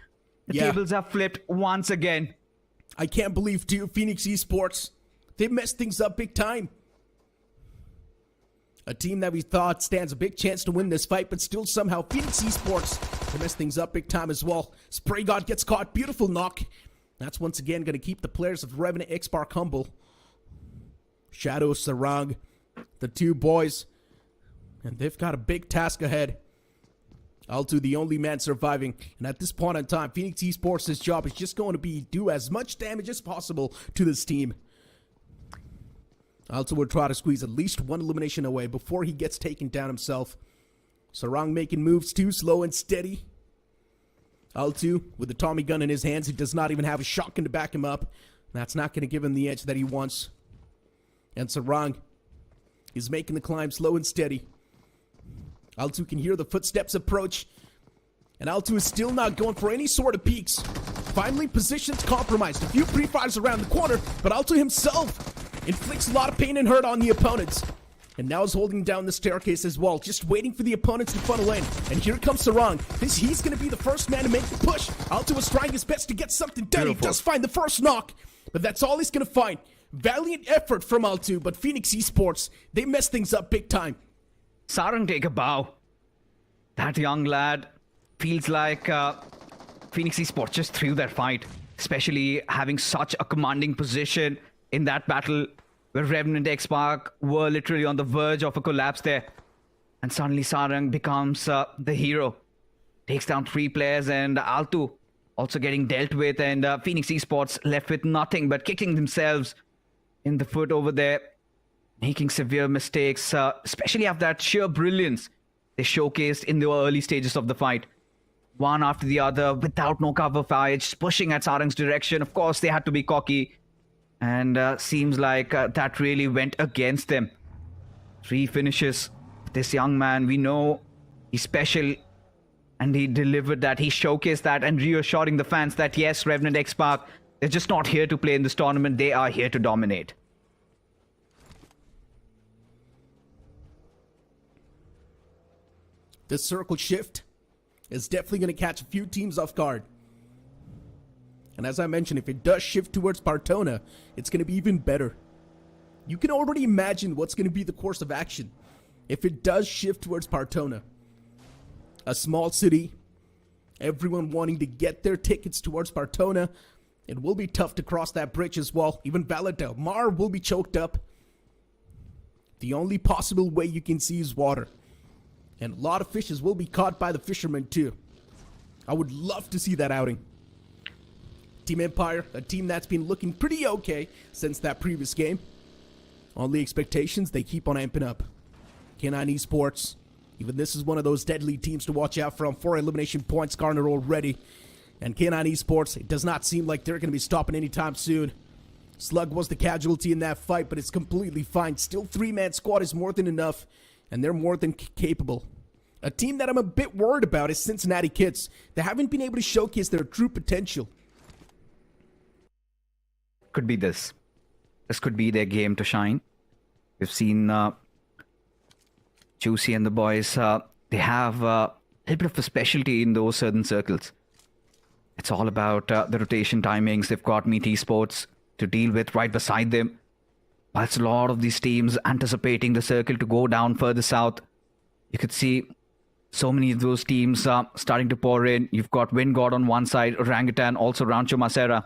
the tables have flipped once again. I can't believe too, Phoenix Esports, they messed things up big time. A team that we thought stands a big chance to win this fight, but still somehow Phoenix Esports, They mess things up big time as well. Spray God gets caught. Beautiful knock. That's once again going to keep the players of Revenant X-Spark humble. Shadow, Sarang, the two boys. And they've got a big task ahead. Altu, the only man surviving. And at this point in time, Phoenix Esports' job is just going to be do as much damage as possible to this team. Altu will try to squeeze at least one elimination away before he gets taken down himself. Sarang making moves too slow and steady. Altu with the Tommy gun in his hands. He does not even have a shotgun to back him up. That's not going to give him the edge that he wants. And Sarang is making the climb slow and steady. Altu can hear the footsteps approach. And Altu is still not going for any sort of peeks. Finally, positions compromised. A few pre-fires around the corner, but Altu himself inflicts a lot of pain and hurt on the opponents. And now is holding down the staircase as well, just waiting for the opponents to funnel in. And here comes Sarang. He's going to be the first man to make the push. Altu is trying his best to get something done. Beautiful. He does find the first knock, but that's all he's going to find. Valiant effort from Altu, but Phoenix Esports, they mess things up big time. Sarang take a bow. That young lad feels like Phoenix Esports just threw their fight, especially having such a commanding position in that battle where Revenant X-Spark were literally on the verge of a collapse there. And suddenly Sarang becomes the hero. Takes down 3 players, and Altu also getting dealt with, and Phoenix Esports left with nothing but kicking themselves in the foot over there, making severe mistakes, especially after that sheer brilliance they showcased in the early stages of the fight. One after the other, without no cover fire, just pushing at Sarang's direction. Of course, they had to be cocky, and seems like that really went against them. 3 finishes. This young man, we know he's special, and he delivered that. He showcased that, and reassuring the fans that yes, Revenant X-Spark, they're just not here to play in this tournament. They are here to dominate. This circle shift is definitely going to catch a few teams off guard. And as I mentioned, if it does shift towards Partona, it's going to be even better. You can already imagine what's going to be the course of action if it does shift towards Partona. A small city, everyone wanting to get their tickets towards Partona. It will be tough to cross that bridge as well. Even Valadel Mar will be choked up. The only possible way you can see is water. And a lot of fishes will be caught by the fishermen too. I would love to see that outing. Team Empire, a team that's been looking pretty okay since that previous game. Only expectations, they keep on amping up. K9 Esports, even this is one of those deadly teams to watch out from. 4 elimination points garnered already. And K9 Esports, it does not seem like they're going to be stopping anytime soon. Slug was the casualty in that fight, but it's completely fine. Still, 3-man squad is more than enough, and they're more than capable. A team that I'm a bit worried about is Cincinnati Kids. They haven't been able to showcase their true potential. Could be this. This could be their game to shine. We've seen Juicy and the boys. They have a little bit of a specialty in those certain circles. It's all about the rotation timings. They've got Meet Esports to deal with right beside them. Whilst a lot of these teams anticipating the circle to go down further south, you could see so many of those teams starting to pour in. You've got Wind God on one side, Orangutan, also Rancho Macera,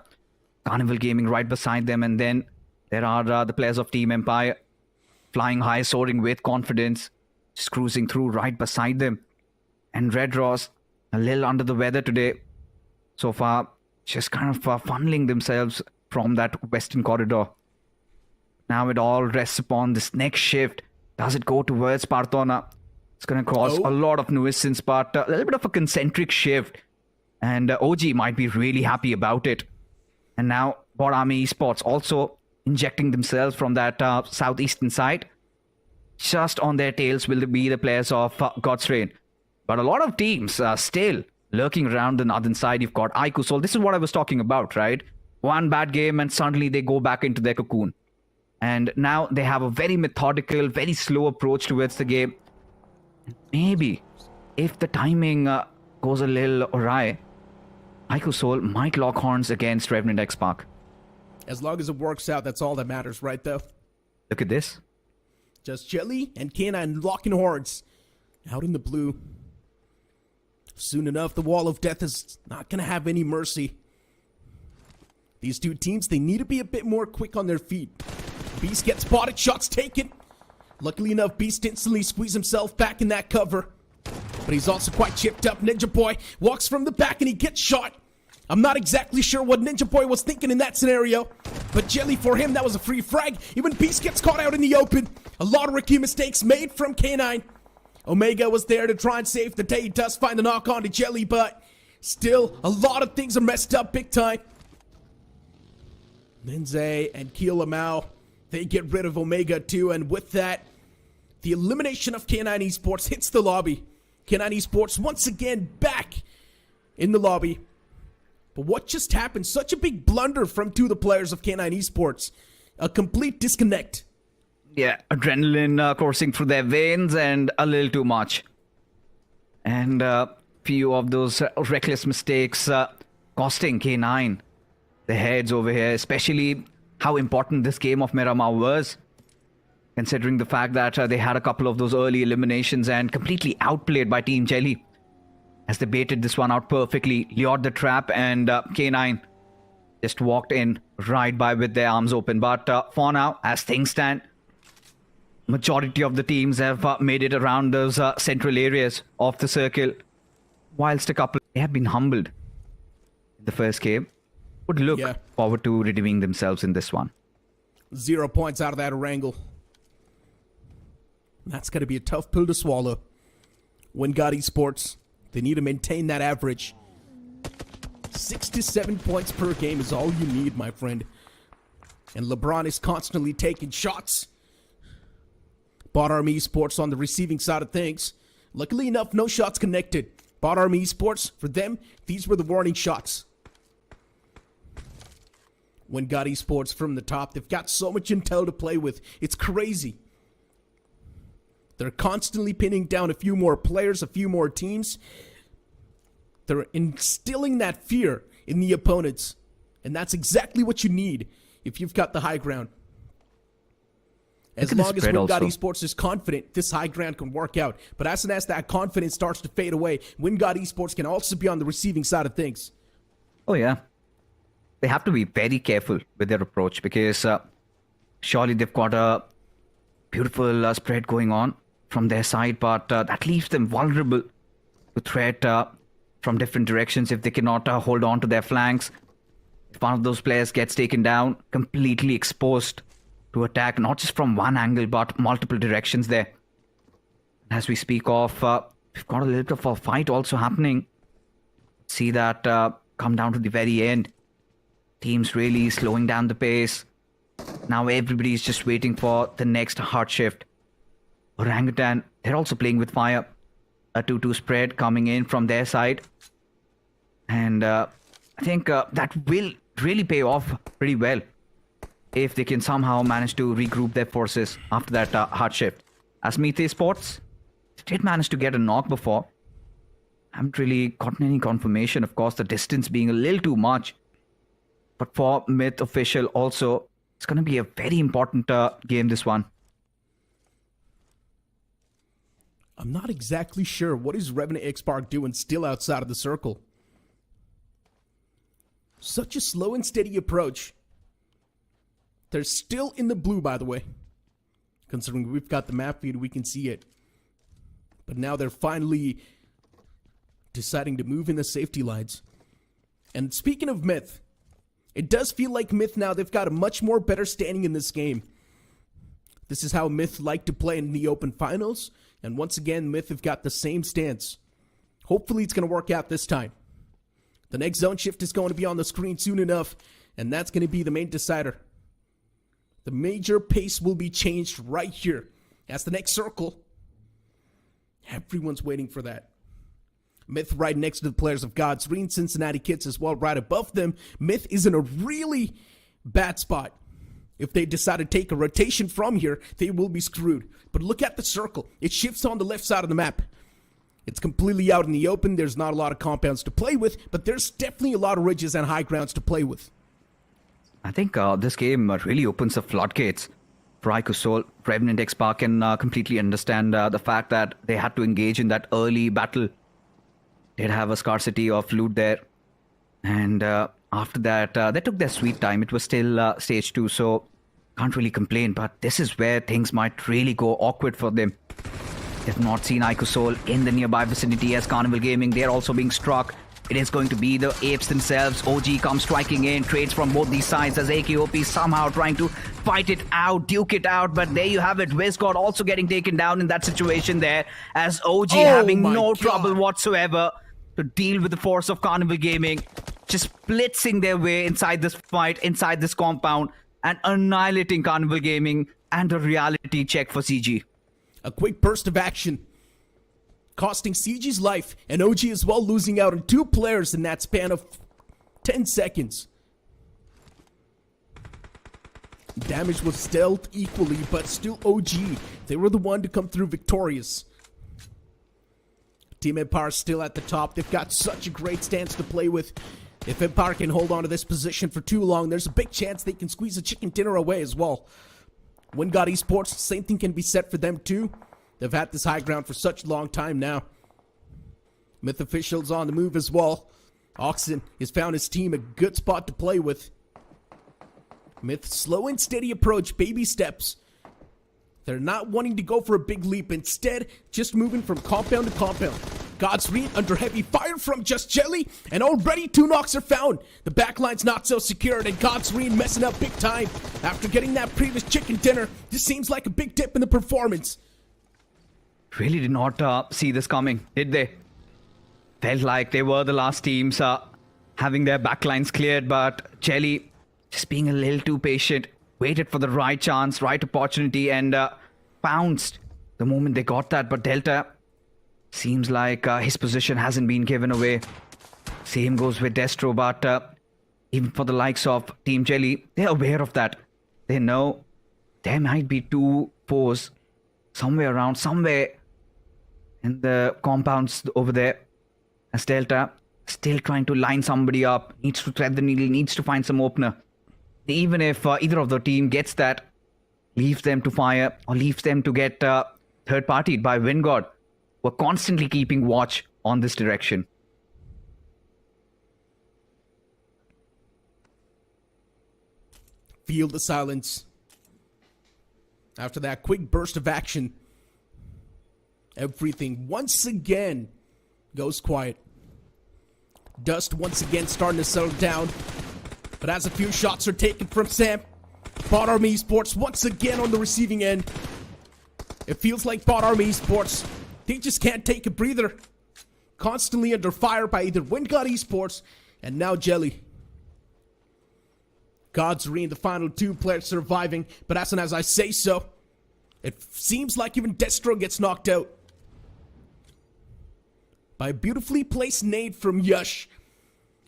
Carnival Gaming right beside them, and then there are the players of Team Empire flying high, soaring with confidence, just cruising through right beside them. And Red Ross, a little under the weather today, so far, just kind of funneling themselves from that western corridor. Now it all rests upon this next shift. Does it go towards Partona? It's going to cause a lot of nuisance, but a little bit of a concentric shift. And OG might be really happy about it. And now Borami Esports also injecting themselves from that southeastern side. Just on their tails will be the players of God's Reign. But a lot of teams are still lurking around the northern side. You've got Ikusol. This is what I was talking about, right? One bad game and suddenly they go back into their cocoon. And now they have a very methodical, very slow approach towards the game. Maybe if the timing goes a little awry, Ikusol might lock horns against Revenant X-Spark. As long as it works out, that's all that matters, right though? Look at this. Just Jelly and K9 locking horns out in the blue. Soon enough, the wall of death is not going to have any mercy. These two teams, they need to be a bit more quick on their feet. Beast gets spotted, shots taken. Luckily enough, Beast instantly squeezed himself back in that cover. But he's also quite chipped up. Ninja Boy walks from the back and he gets shot. I'm not exactly sure what Ninja Boy was thinking in that scenario. But Jelly, for him, that was a free frag. Even Beast gets caught out in the open. A lot of rookie mistakes made from K9. Omega was there to try and save the day. He does find the knock on to Jelly, but still, a lot of things are messed up big time. Lindsay and Keel Lamau, they get rid of Omega too, and with that, the elimination of K9 Esports hits the lobby. K9 Esports once again back in the lobby. But what just happened? Such a big blunder from two of the players of K9 Esports. A complete disconnect. Yeah, adrenaline coursing through their veins and a little too much. And few of those reckless mistakes costing K9 the heads over here, especially how important this game of Miramar was, considering the fact that they had a couple of those early eliminations and completely outplayed by Team Jelly as they baited this one out perfectly, lured the trap, and K9 just walked in right by with their arms open. But for now, as things stand, majority of the teams have made it around those central areas of the circle, whilst a couple they have been humbled in the first game. Would look forward to redeeming themselves in this one. 0 points out of that Erangel. That's going to be a tough pill to swallow. Wingard Esports, they need to maintain that average. 6 to 7 points per game is all you need, my friend. And LeBron is constantly taking shots. Bot Army Esports on the receiving side of things. Luckily enough, no shots connected. Bot Army Esports, for them, these were the warning shots. Wingard Esports from the top, they've got so much intel to play with. It's crazy. They're constantly pinning down a few more players, a few more teams. They're instilling that fear in the opponents. And that's exactly what you need if you've got the high ground. As long as Wingard Esports is confident, this high ground can work out. But as soon as that confidence starts to fade away, Wingard Esports can also be on the receiving side of things. Oh, yeah. They have to be very careful with their approach because surely they've got a beautiful spread going on from their side, but that leaves them vulnerable to threat from different directions if they cannot hold on to their flanks. If one of those players gets taken down, completely exposed to attack, not just from one angle, but multiple directions there. As we speak of, we've got a little bit of a fight also happening. See that come down to the very end. Teams really slowing down the pace. Now everybody's just waiting for the next hard shift. Orangutan, they're also playing with fire. A 2-2 spread coming in from their side. And I think that will really pay off pretty well if they can somehow manage to regroup their forces after that hard shift. As Esports, they did manage to get a knock before. I haven't really gotten any confirmation. Of course, the distance being a little too much. But for Myth Official also, it's going to be a very important game, this one. I'm not exactly sure. What is Revenant X-Park doing still outside of the circle? Such a slow and steady approach. They're still in the blue, by the way. Considering we've got the map feed, we can see it. But now they're finally deciding to move in the safety lines. And speaking of Myth, it does feel like Myth now, they've got a much more better standing in this game. This is how Myth like to play in the open finals. And once again, Myth have got the same stance. Hopefully it's going to work out this time. The next zone shift is going to be on the screen soon enough. And that's going to be the main decider. The major pace will be changed right here. That's the next circle. Everyone's waiting for that. Myth right next to the players of God's Green, Cincinnati Kids as well right above them. Myth is in a really bad spot. If they decide to take a rotation from here, they will be screwed. But look at the circle. It shifts on the left side of the map. It's completely out in the open. There's not a lot of compounds to play with, but there's definitely a lot of ridges and high grounds to play with. I think this game really opens the floodgates for IQ Soul. Revenant X-Park can completely understand the fact that they had to engage in that early battle did have a scarcity of loot there. And after that, they took their sweet time. It was still stage 2, so can't really complain. But this is where things might really go awkward for them. They've not seen Ikusol in the nearby vicinity as Carnival Gaming. They're also being struck. It is going to be the apes themselves. OG comes striking in. Trades from both these sides as AKOP somehow trying to fight it out, duke it out. But there you have it. Wizgod also getting taken down in that situation there as OG having no trouble whatsoever to deal with the force of Carnival Gaming. Just blitzing their way inside this fight, inside this compound, and annihilating Carnival Gaming, and a reality check for CG. A quick burst of action, costing CG's life, and OG as well losing out on 2 players in that span of 10 seconds. Damage was dealt equally, but still OG, they were the one to come through victorious. Team Empire still at the top. They've got such a great stance to play with. If Empire can hold on to this position for too long, there's a big chance they can squeeze a chicken dinner away as well. Wingod Esports, same thing can be said for them too. They've had this high ground for such a long time now. Myth officials on the move as well. Oxen has found his team a good spot to play with. Myth, slow and steady approach, baby steps. They're not wanting to go for a big leap, instead just moving from compound to compound. Godsreed under heavy fire from Just Jelly, and already 2 knocks are found. The backline's not so secured, and Godsreed messing up big time. After getting that previous chicken dinner, this seems like a big dip in the performance. Really did not see this coming, did they? Felt like they were the last teams having their backlines cleared, but Jelly just being a little too patient, waited for the right chance, right opportunity, and pounced the moment they got that. But Delta, seems like his position hasn't been given away. Same goes with Destro, but even for the likes of Team Jelly, they're aware of that. They know there might be 2 foes somewhere in the compounds over there. As Delta still trying to line somebody up, needs to thread the needle, needs to find some opener. Even if either of the team gets that, leaves them to fire or leaves them to get third-partied by Wingod. We're constantly keeping watch on this direction. Feel the silence. After that quick burst of action, everything once again goes quiet. Dust once again starting to settle down. But as a few shots are taken from Sam, Bot Army Esports once again on the receiving end. It feels like Bot Army Esports, they just can't take a breather. Constantly under fire by either Wingod Esports and now Jelly. Godsreed, the final 2 players surviving, but as soon as I say so, it seems like even Destro gets knocked out by a beautifully placed nade from Yush.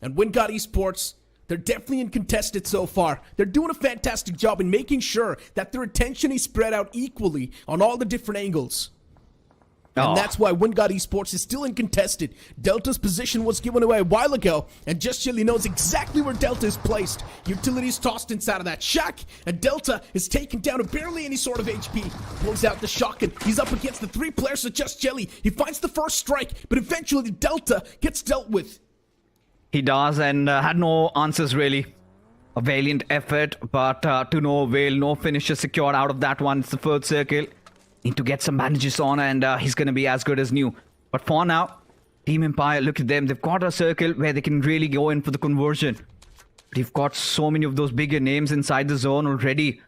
And Wingod Esports, they're definitely uncontested so far. They're doing a fantastic job in making sure that their attention is spread out equally on all the different angles. And that's why Wingod Esports is still uncontested. Delta's position was given away a while ago, and Just Jelly knows exactly where Delta is placed. Utilities tossed inside of that shack, and Delta is taken down to barely any sort of HP. Pulls out the shotgun. He's up against the 3 players of Just Jelly. He finds the first strike, but eventually Delta gets dealt with. He does, and had no answers really. A valiant effort, but to no avail. No finisher secured out of that one. It's the 3rd circle. Need to get some bandages on, and he's going to be as good as new. But for now, Team Empire, look at them. They've got a circle where they can really go in for the conversion. But you've got so many of those bigger names inside the zone already.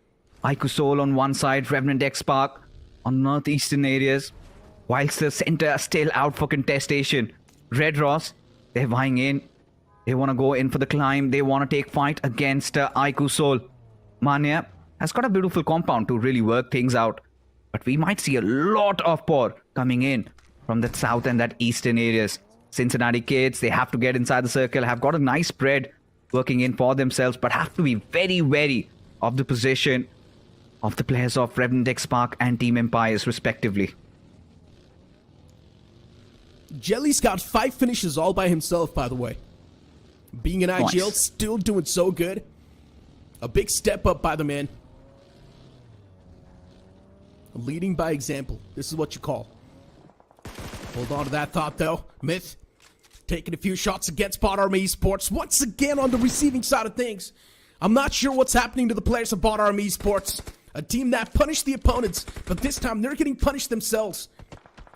Ikusol on one side, Revenant X-Park on northeastern areas. Whilst the center are still out for contestation. Red Ross, they're vying in. They want to go in for the climb. They want to take fight against Ikusol. Mania has got a beautiful compound to really work things out. But we might see a lot of power coming in from the south and that eastern areas. Cincinnati kids, they have to get inside the circle, have got a nice spread working in for themselves, but have to be very wary of the position of the players of Revenant X-Park and Team Empires, respectively. Jelly's got 5 finishes all by himself, by the way. Being an IGL, Nice. still doing so good. A big step up by the man. Leading by example. This is what you call. Hold on to that thought, though. Myth Taking a few shots against Bot Army Esports. Once again on the receiving side of things. I'm not sure what's happening to the players of Bot Army Esports. A team that punished the opponents, but this time they're getting punished themselves.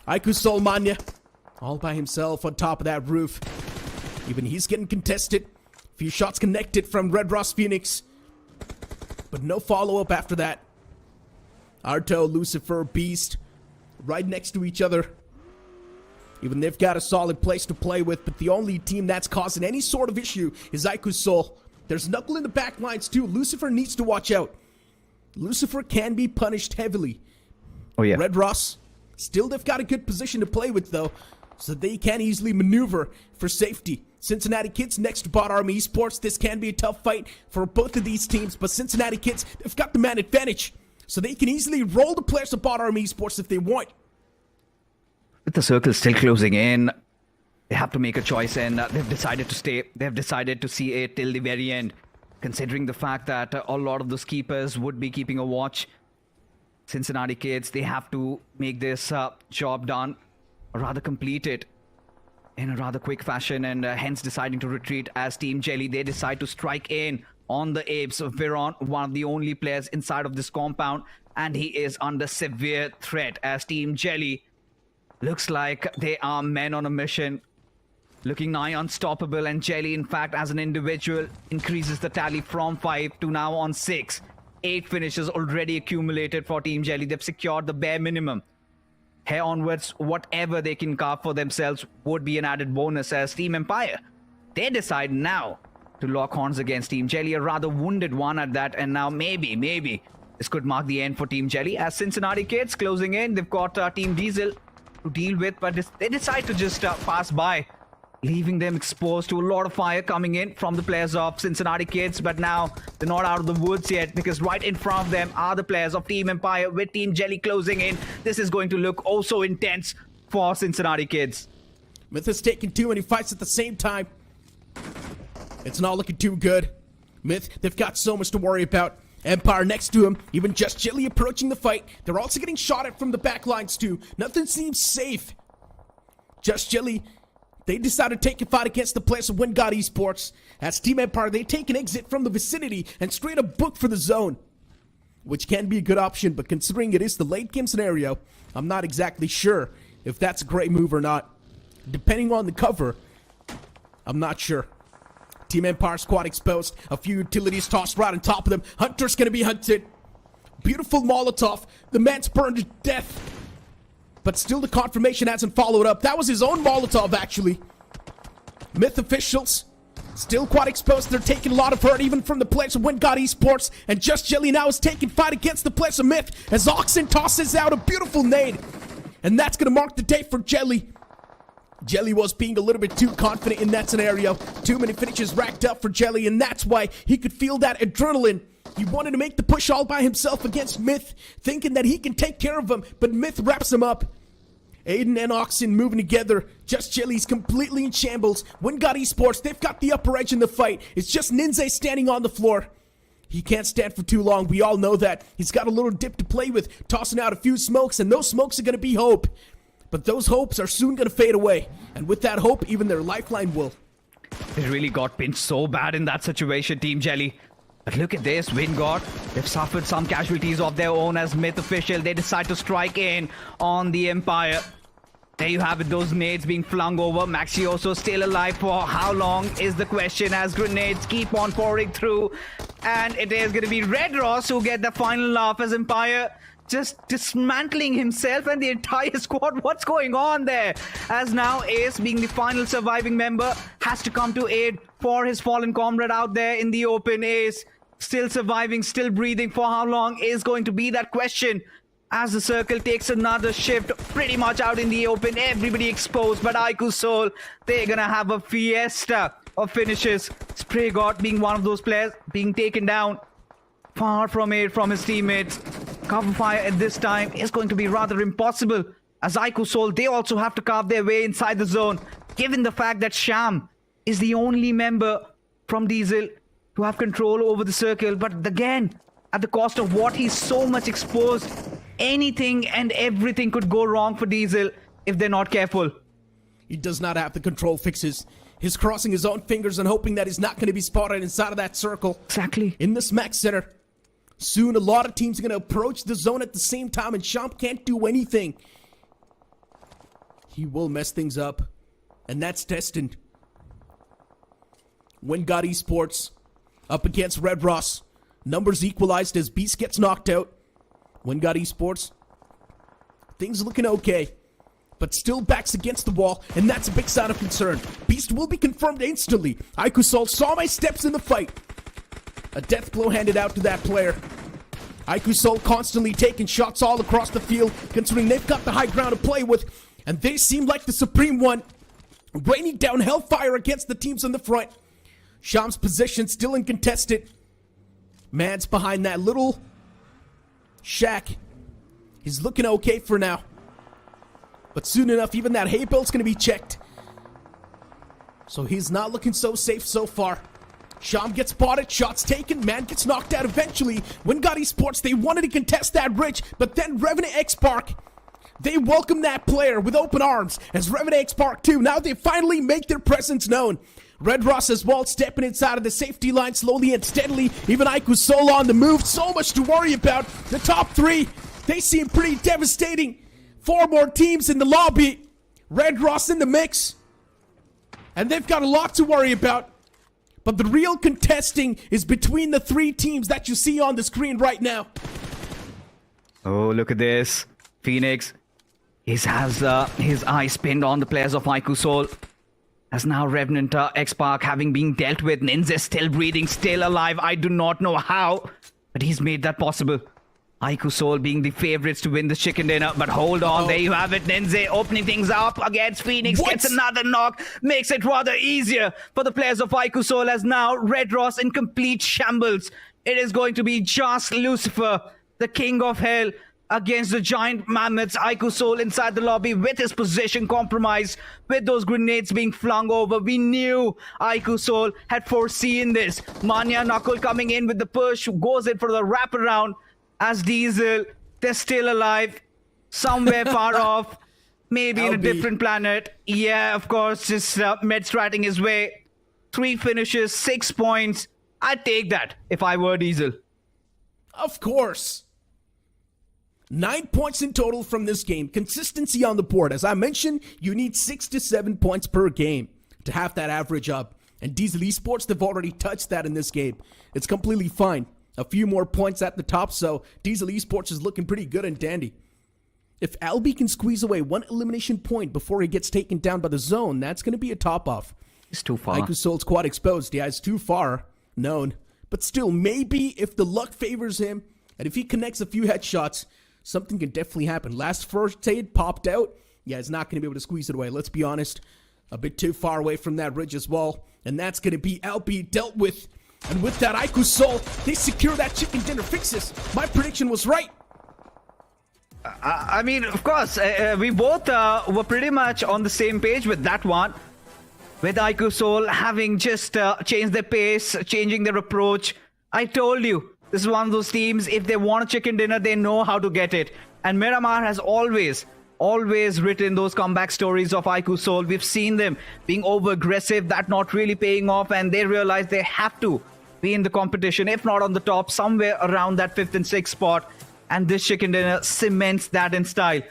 Aiku Solmanya, all by himself on top of that roof. Even he's getting contested. A few shots connected from Red Ross Phoenix. But no follow-up after that. Arto, Lucifer, Beast, right next to each other. Even they've got a solid place to play with, but the only team that's causing any sort of issue is Aiku Sol. There's Knuckle in the back lines too. Lucifer needs to watch out. Lucifer can be punished heavily. Oh yeah. Red Ross, still they've got a good position to play with though, so they can easily maneuver for safety. Cincinnati Kids next to Bot Army Esports. This can be a tough fight for both of these teams, but Cincinnati Kids, they've got the man advantage, so they can easily roll the players of Bot Army Esports if they want. With the circle still closing in, they have to make a choice, and they've decided to stay. They've decided to see it till the very end, considering the fact that a lot of those keepers would be keeping a watch. Cincinnati Kids, they have to make this job done, or rather complete it in a rather quick fashion, and hence deciding to retreat as Team Jelly. They decide to strike in on the apes of Viron, one of the only players inside of this compound, and he is under severe threat as Team Jelly looks like they are men on a mission, looking nigh unstoppable, and Jelly, in fact, as an individual, increases the tally from 5 to now on 6. 8 finishes already accumulated for Team Jelly. They've secured the bare minimum. Here onwards, whatever they can carve for themselves would be an added bonus as Team Empire. They decide now to lock horns against Team Jelly, a rather wounded one at that, and now maybe this could mark the end for Team Jelly as Cincinnati Kids closing in. They've got Team Diesel to deal with, but they decide to just pass by, leaving them exposed to a lot of fire coming in from the players of Cincinnati Kids. But now they're not out of the woods yet, because right in front of them are the players of Team Empire with Team Jelly closing in. This is going to look oh so intense for Cincinnati Kids. Myth has taken too many fights at the same time. It's not looking too good. Myth, they've got so much to worry about. Empire next to him, even Just Jelly approaching the fight. They're also getting shot at from the back lines too. Nothing seems safe. Just Jelly, they decide to take a fight against the players of Wingod Esports. As Team Empire, they take an exit from the vicinity and straight up book for the zone, which can be a good option, but considering it is the late game scenario, I'm not exactly sure if that's a great move or not. Depending on the cover, I'm not sure. Team Empire squad exposed. A few utilities tossed right on top of them. Hunter's gonna be hunted. Beautiful Molotov. The man's burned to death. But still the confirmation hasn't followed up. That was his own Molotov, actually. Myth officials still quite exposed. They're taking a lot of hurt, even from the players of Wingod Esports. And Just Jelly now is taking fight against the players of Myth as Oxen tosses out a beautiful nade. And that's gonna mark the day for Jelly. Jelly was being a little bit too confident in that scenario. Too many finishes racked up for Jelly, and that's why he could feel that adrenaline. He wanted to make the push all by himself against Myth, thinking that he can take care of him, but Myth wraps him up. Aiden and Oxen moving together. Just Jelly's completely in shambles. Wingod Esports, they've got the upper edge in the fight. It's just Ninze standing on the floor. He can't stand for too long, we all know that. He's got a little dip to play with, tossing out a few smokes, and those smokes are gonna be hope. But those hopes are soon going to fade away. And with that hope, even their lifeline will. They really got pinched so bad in that situation, Team Jelly. But look at this, Wingod. They've suffered some casualties of their own as Myth official. They decide to strike in on the Empire. There you have it, those nades being flung over. Maxioso still alive for how long is the question as grenades keep on pouring through. And it is going to be Red Ross who get the final laugh as Empire just dismantling himself and the entire squad. What's going on there? As now Ace, being the final surviving member, has to come to aid for his fallen comrade out there in the open. Ace still surviving, still breathing. For how long is going to be that question as the circle takes another shift pretty much out in the open. Everybody exposed, but Aiku Soul, they're gonna have a fiesta of finishes. Spray God being one of those players being taken down far from aid from his teammates. Cover fire at this time is going to be rather impossible, as Aiku Soul, they also have to carve their way inside the zone, given the fact that Sham is the only member from Diesel to have control over the circle. But again, at the cost of what he's so much exposed, anything and everything could go wrong for Diesel if they're not careful. He does not have the control fixes. He's crossing his own fingers and hoping that he's not going to be spotted inside of that circle. Exactly. In this Max Center. Soon, a lot of teams are going to approach the zone at the same time, and Champ can't do anything. He will mess things up, and that's destined. Wingard Esports up against Red Ross. Numbers equalized as Beast gets knocked out. Wingard Esports. Things looking okay, but still backs against the wall, and that's a big sign of concern. Beast will be confirmed instantly. Ikusol saw my steps in the fight. A death blow handed out to that player. Ikusol constantly taking shots all across the field, considering they've got the high ground to play with, and they seem like the supreme one, raining down hellfire against the teams on the front. Sham's position still uncontested. Man's behind that little shack. He's looking okay for now. But soon enough, even that hay belt's going to be checked. So he's not looking so safe so far. Sham gets spotted, shots taken, man gets knocked out eventually. Wingard Esports, they wanted to contest that bridge, but then Revenant X-Park, they welcome that player with open arms as Revenant X-Park 2. Now they finally make their presence known. Red Ross as well, stepping inside of the safety line slowly and steadily. Even Ikusol on the move, so much to worry about. The top three, they seem pretty devastating. 4 more teams in the lobby. Red Ross in the mix. And they've got a lot to worry about. But the real contesting is between the 3 teams that you see on the screen right now. Oh, look at this. Phoenix. He has his eyes pinned on the players of Ikusol. As now Revenant X-Park having been dealt with. Ninja still breathing, still alive. I do not know how, but he's made that possible. Ikusol being the favorites to win the chicken dinner. But hold on, there you have it. Ninja opening things up against Phoenix. Gets another knock. Makes it rather easier for the players of Ikusol as now Red Ross in complete shambles. It is going to be just Lucifer, the king of hell, against the giant mammoths. Ikusol inside the lobby with his position compromised, with those grenades being flung over. We knew Ikusol had foreseen this. Manya Knuckle coming in with the push, goes in for the wraparound. As Diesel, they're still alive, somewhere far off, maybe in a different planet. Yeah, of course, just med-stratting his way. 3 finishes, 6 points. I'd take that if I were Diesel. Of course. 9 points in total from this game. Consistency on the board. As I mentioned, you need 6 to 7 points per game to have that average up. And Diesel Esports, they've already touched that in this game. It's completely fine. A few more points at the top, so Diesel Esports is looking pretty good and dandy. If Albie can squeeze away 1 elimination point before he gets taken down by the zone, that's going to be a top-off. It's too far. Ikusol's quite exposed. Yeah, it's too far. Known. But still, maybe if the luck favors him, and if he connects a few headshots, something can definitely happen. Last first aid popped out. Yeah, he's not going to be able to squeeze it away. Let's be honest. A bit too far away from that ridge as well. And that's going to be Albie dealt with. And with that Ikusol, they secure that chicken dinner fixes. My prediction was right. I mean, of course, we both were pretty much on the same page with that one. With Ikusol having just changed their pace, changing their approach. I told you, this is one of those teams, if they want a chicken dinner, they know how to get it. And Miramar has always written those comeback stories of Ikusol. We've seen them being over-aggressive, that not really paying off, and they realize they have to be in the competition, if not on the top, somewhere around that 5th and 6th spot. And this chicken dinner cements that in style.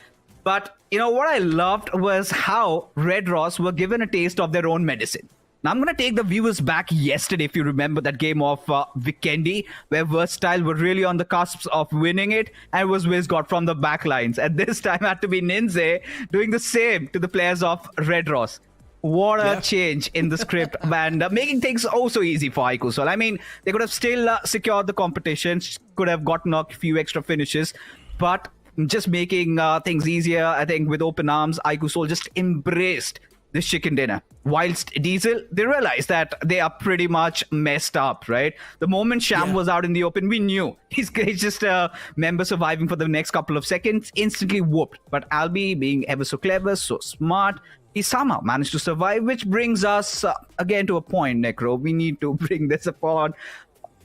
But, you know, what I loved was how Red Ross were given a taste of their own medicine. Now, I'm going to take the viewers back yesterday, if you remember that game of Vikendi, where Versatile were really on the cusp of winning it, and was Wizgod from the backlines. And this time had to be Ninja doing the same to the players of Red Ross. What a change in the script, and making things so easy for Ikusol. I mean, they could have still secured the competition, could have gotten a few extra finishes, but just making things easier, I think, with open arms, Ikusol just embraced this chicken dinner. Whilst Diesel, they realized that they are pretty much messed up, right? The moment Sham was out in the open, we knew he's just a member surviving for the next couple of seconds, instantly whooped. But Albie, being ever so clever, so smart, he somehow managed to survive, which brings us again to a point, Necro. We need to bring this upon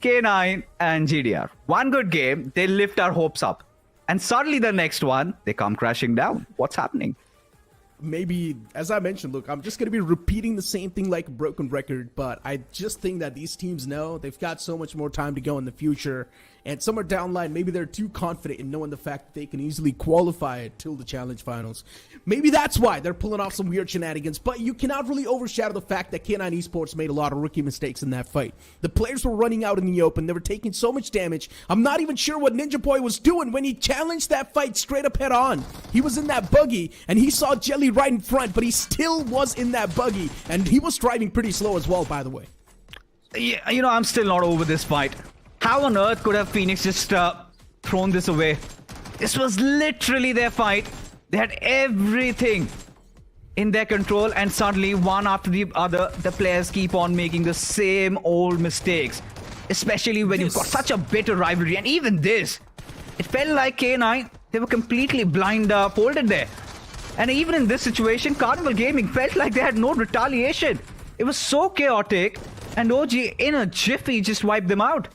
K9 and GDR. One good game, they lift our hopes up. And suddenly the next one, they come crashing down. What's happening? maybe, as I mentioned, look, I'm just going to be repeating the same thing like a broken record, but I just think that these teams know they've got so much more time to go in the future. And somewhere down the line, maybe they're too confident in knowing the fact that they can easily qualify till the Challenge Finals. Maybe that's why they're pulling off some weird shenanigans, but you cannot really overshadow the fact that K9 Esports made a lot of rookie mistakes in that fight. The players were running out in the open. They were taking so much damage. I'm not even sure what Ninja Boy was doing when he challenged that fight straight up head on. He was in that buggy, and he saw Jelly right in front, but he still was in that buggy, and he was driving pretty slow as well, by the way. Yeah, I'm still not over this fight. How on earth could have Phoenix just thrown this away? This was literally their fight. They had everything in their control, and suddenly, one after the other, the players keep on making the same old mistakes. Especially when you've got such a bitter rivalry. And even this, it felt like K9, they were completely folded there. And even in this situation, Carnival Gaming felt like they had no retaliation. It was so chaotic, and OG in a jiffy just wiped them out.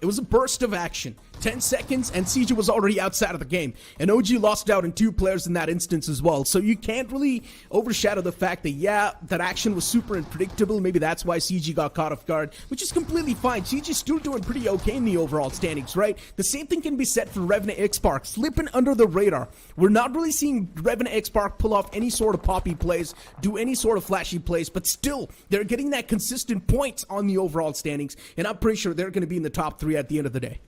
It was a burst of action. 10 seconds, and CJ was already outside of the game. And OG lost out on 2 players in that instance as well. So you can't really overshadow the fact that, yeah, that action was super unpredictable. Maybe that's why CG got caught off guard, which is completely fine. CG's still doing pretty okay in the overall standings, right? The same thing can be said for Revenant X-Park, slipping under the radar. We're not really seeing Revenant X-Park pull off any sort of poppy plays, do any sort of flashy plays, but still, they're getting that consistent points on the overall standings, and I'm pretty sure they're going to be in the top 3 at the end of the day.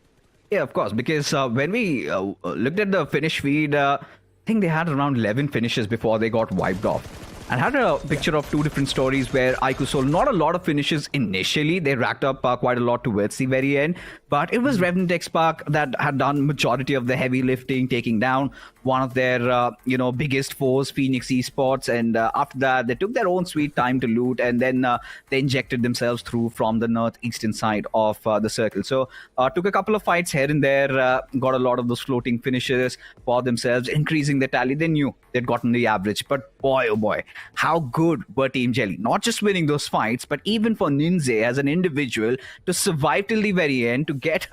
Yeah, of course, because when we looked at the finish feed, I think they had around 11 finishes before they got wiped off. And had a picture of 2 different stories where IQ Soul, not a lot of finishes initially, they racked up quite a lot towards the very end, but it was Revenant X-Park that had done majority of the heavy lifting, taking down one of their biggest foes, Phoenix Esports, and after that they took their own sweet time to loot, and then they injected themselves through from the northeastern side of the circle. So took a couple of fights here and there, got a lot of those floating finishes for themselves, increasing the tally. They knew they'd gotten the average, but boy oh boy, how good were Team Jelly, not just winning those fights, but even for Ninja as an individual to survive till the very end, to get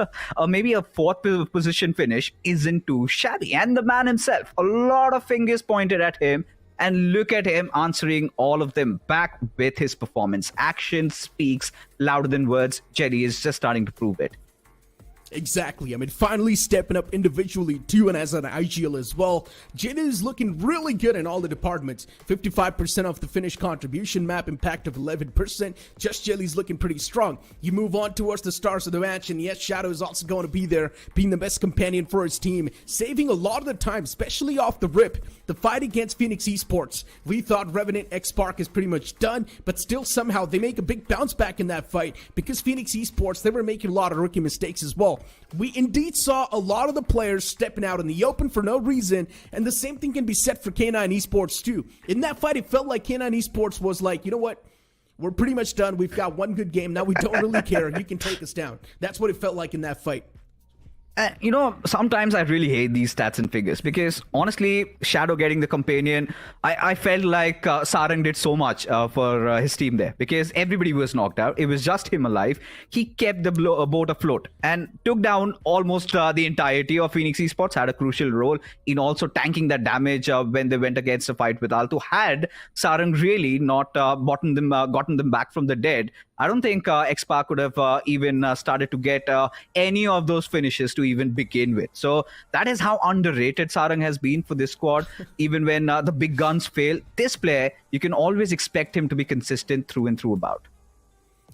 maybe a 4th position finish isn't too shabby. And the man himself, a lot of fingers pointed at him, and look at him answering all of them back with his performance. Action speaks louder than words. Jelly is just starting to prove it. Exactly. I mean, finally stepping up individually too, and as an IGL as well. Jin is looking really good in all the departments. 55% of the finish contribution, map impact of 11%. Just Jelly's looking pretty strong. You move on towards the stars of the match, and yes, Shadow is also going to be there, being the best companion for his team, saving a lot of the time, especially off the rip. The fight against Phoenix Esports, we thought Revenant X-Park is pretty much done, but still somehow they make a big bounce back in that fight because Phoenix Esports, they were making a lot of rookie mistakes as well. We indeed saw a lot of the players stepping out in the open for no reason, and the same thing can be said for K9 Esports too. In that fight, it felt like K9 Esports was like, you know what? We're pretty much done. We've got one good game. Now we don't really care. You can take us down. That's what it felt like in that fight. Sometimes I really hate these stats and figures because honestly, Shadow getting the companion, I felt like Sarang did so much for his team there because everybody was knocked out. It was just him alive. He kept the boat afloat and took down almost the entirety of Phoenix Esports, had a crucial role in also tanking that damage when they went against a fight with Alto. Had Sarang really not gotten them back from the dead, I don't think X-Park could have even started to get any of those finishes to even begin with. So that is how underrated Sarang has been for this squad. Even when the big guns fail, this player, you can always expect him to be consistent through and through about.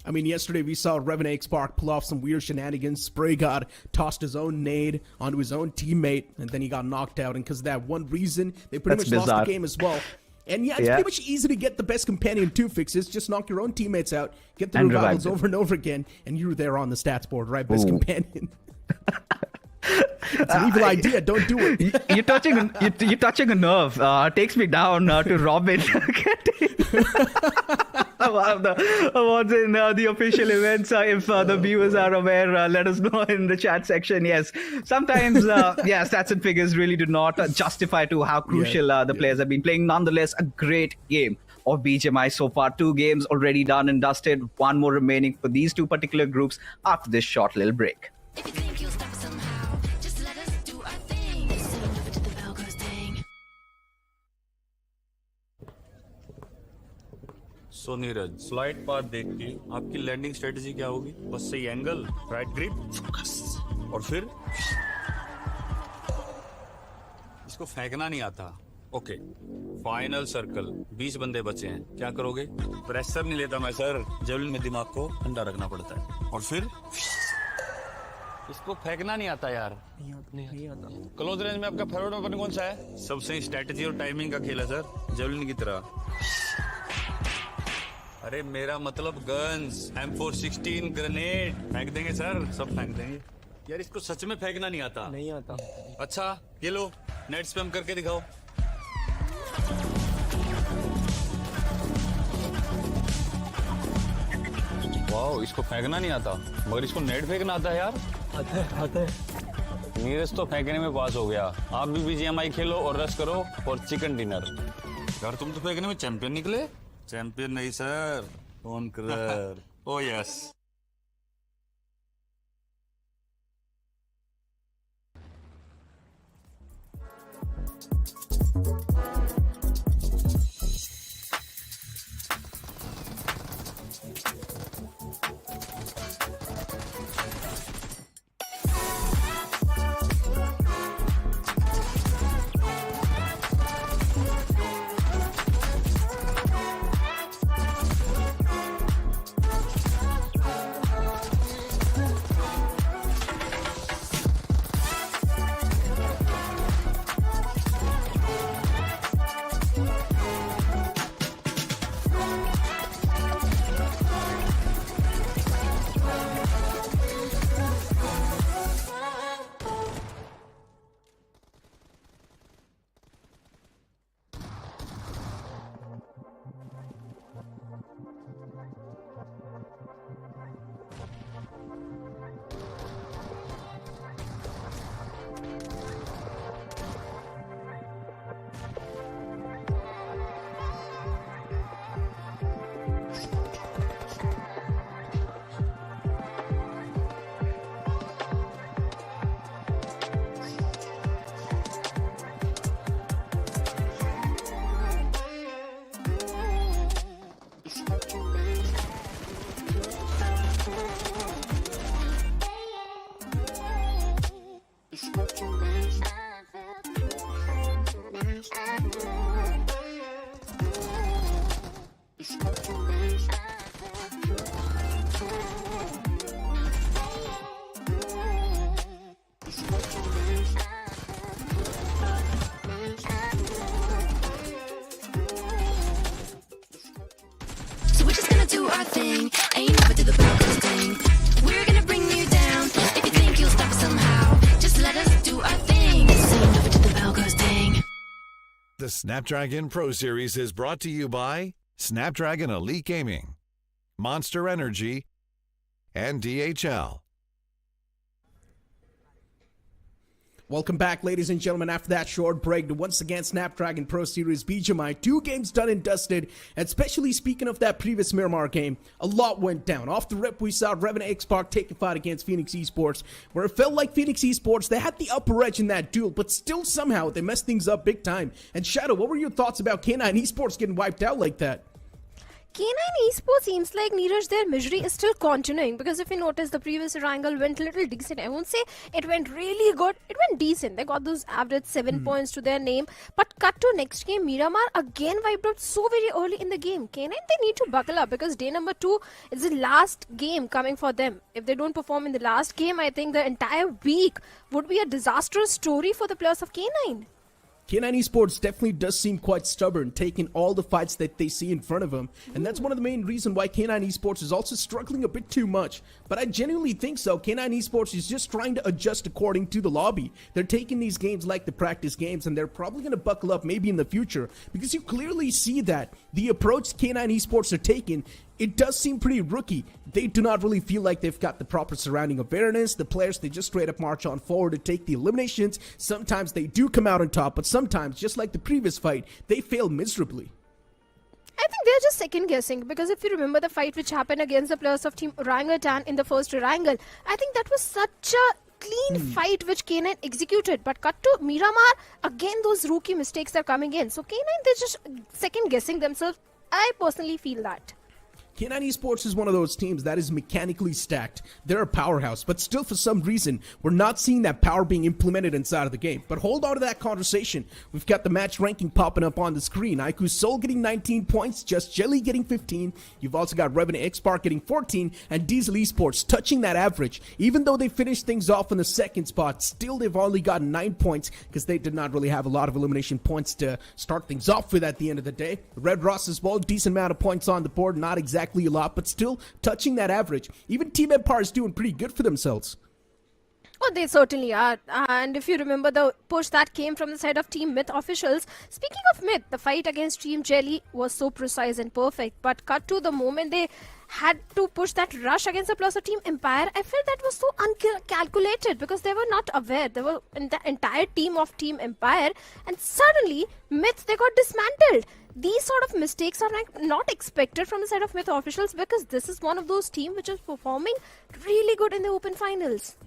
I mean, yesterday we saw Revenant X-Park pull off some weird shenanigans. Spray God tossed his own nade onto his own teammate, and then he got knocked out. And because of that one reason, they pretty much lost the game as well. And yeah, it's pretty much easy to get the best companion 2 fixes. Just knock your own teammates out, get the revivals over and over again, and you're there on the stats board, right? Best companion. It's an evil idea. Don't do it. You're touching a nerve. Takes me down to Robin. What's in the official events? If the viewers are aware, let us know in the chat section. Yes, sometimes stats and figures really do not justify to how crucial the players have been playing. Nonetheless, a great game of BGMI so far. 2 games already done and dusted. 1 more remaining for these 2 particular groups after this short little break. If you think you'll stop somehow, just let us do our thing. Send over to the Velcro thing. So Neeraj, flight path देख के आपकी landing strategy क्या होगी? बस सही angle, right grip, focus, और फिर इसको फेंकना नहीं आता। ओके, फाइनल सर्कल, 20 बंदे बचे हैं, क्या करोगे? प्रेशर नहीं लेता मैं सर, जेवलिन में दिमाग को ठंडा रखना पड़ता है। और फिर इसको फेंकना नहीं आता यार। नहीं आता। क्लोज रेंज में आपका फेवरेट वेपन कौन सा है? सबसे स्ट्रेटजी और टाइमिंग का खेल है सर, जेवलिन की तरह। अरे मेरा मतलब गन्स, M416 ग्रेनेड फेंक देंगे सर, सब फेंक देंगे। यार इसको सच में फेंकना नहीं आता। नहीं आता। अच्छा ये लो, नेट स्पैम करके दिखाओ। वाओ, इसको फेंकना नहीं आता, मगर इसको नेट फेंकना आता है यार। आता है। नीरज तो फेंकने में पास हो गया। आप भी BGMI खेलो और रश करो और चिकन डिनर। यार तुम तो फेंकने में चैंपियन निकले। चैंपियन नहीं sir, conqueror. O yes. Do our thing, ain't never do the Broncos thing. We're gonna bring you down. If you think you'll stop us somehow, just let us do our thing. Ain't never do the Broncos thing. The Snapdragon Pro Series is brought to you by Snapdragon Elite Gaming, Monster Energy, and DHL. Welcome back, ladies and gentlemen, after that short break to once again Snapdragon Pro Series BGMI. 2 games done and dusted, and especially speaking of that previous Miramar game, a lot went down. Off the rip, we saw Revenant X-Park take a fight against Phoenix Esports, where it felt like Phoenix Esports, they had the upper edge in that duel, but still somehow they messed things up big time. And Shadow, what were your thoughts about K9 Esports getting wiped out like that? K9 Esports seems like, Neeraj, their misery is still continuing, because if you notice, the previous Erangel went a little decent. I won't say it went really good, it went decent. They got those average 7 points to their name. But cut to next game, Miramar again wiped out so very early in the game. K9, they need to buckle up, because day number 2 is the last game coming for them. If they don't perform in the last game, I think the entire week would be a disastrous story for the players of K9. K9 Esports definitely does seem quite stubborn, taking all the fights that they see in front of them. And that's one of the main reasons why K9 Esports is also struggling a bit too much. But I genuinely think so. K9 Esports is just trying to adjust according to the lobby. They're taking these games like the practice games, and they're probably going to buckle up maybe in the future. Because you clearly see that the approach K9 Esports are taking, it does seem pretty rookie. They do not really feel like they've got the proper surrounding awareness. The players, they just straight up march on forward to take the eliminations. Sometimes they do come out on top, but sometimes, just like the previous fight, they fail miserably. I think they're just second guessing, because if you remember the fight which happened against the players of Team Orangutan in the first Erangel, I think that was such a clean fight which K9 executed. But cut to Miramar, again those rookie mistakes are coming in. So K9, they're just second guessing themselves I personally feel that. K9 Esports is one of those teams that is mechanically stacked. They're a powerhouse, but still for some reason, we're not seeing that power being implemented inside of the game. But hold on to that conversation. We've got the match ranking popping up on the screen. IQ Soul getting 19 points, Just Jelly getting 15. You've also got Revenant X-Spark getting 14, and Diesel Esports touching that average. Even though they finished things off in the second spot, still they've only gotten 9 points because they did not really have a lot of elimination points to start things off with at the end of the day. Red Ross as well, decent amount of points on the board, not exactly a lot, but still touching that average. Even Team Empire is doing pretty good for themselves. Oh, they certainly are. And if you remember the push that came from the side of Team Myth officials, speaking of Myth, the fight against Team Jelly was so precise and perfect. But cut to the moment they had to push that rush against the plus of Team Empire, I felt that was so uncalculated because they were not aware. They were in the entire team of Team Empire, and suddenly Myth, they got dismantled. These sort of mistakes are not expected from the side of Myth officials because this is one of those teams which is performing really good in the open finals.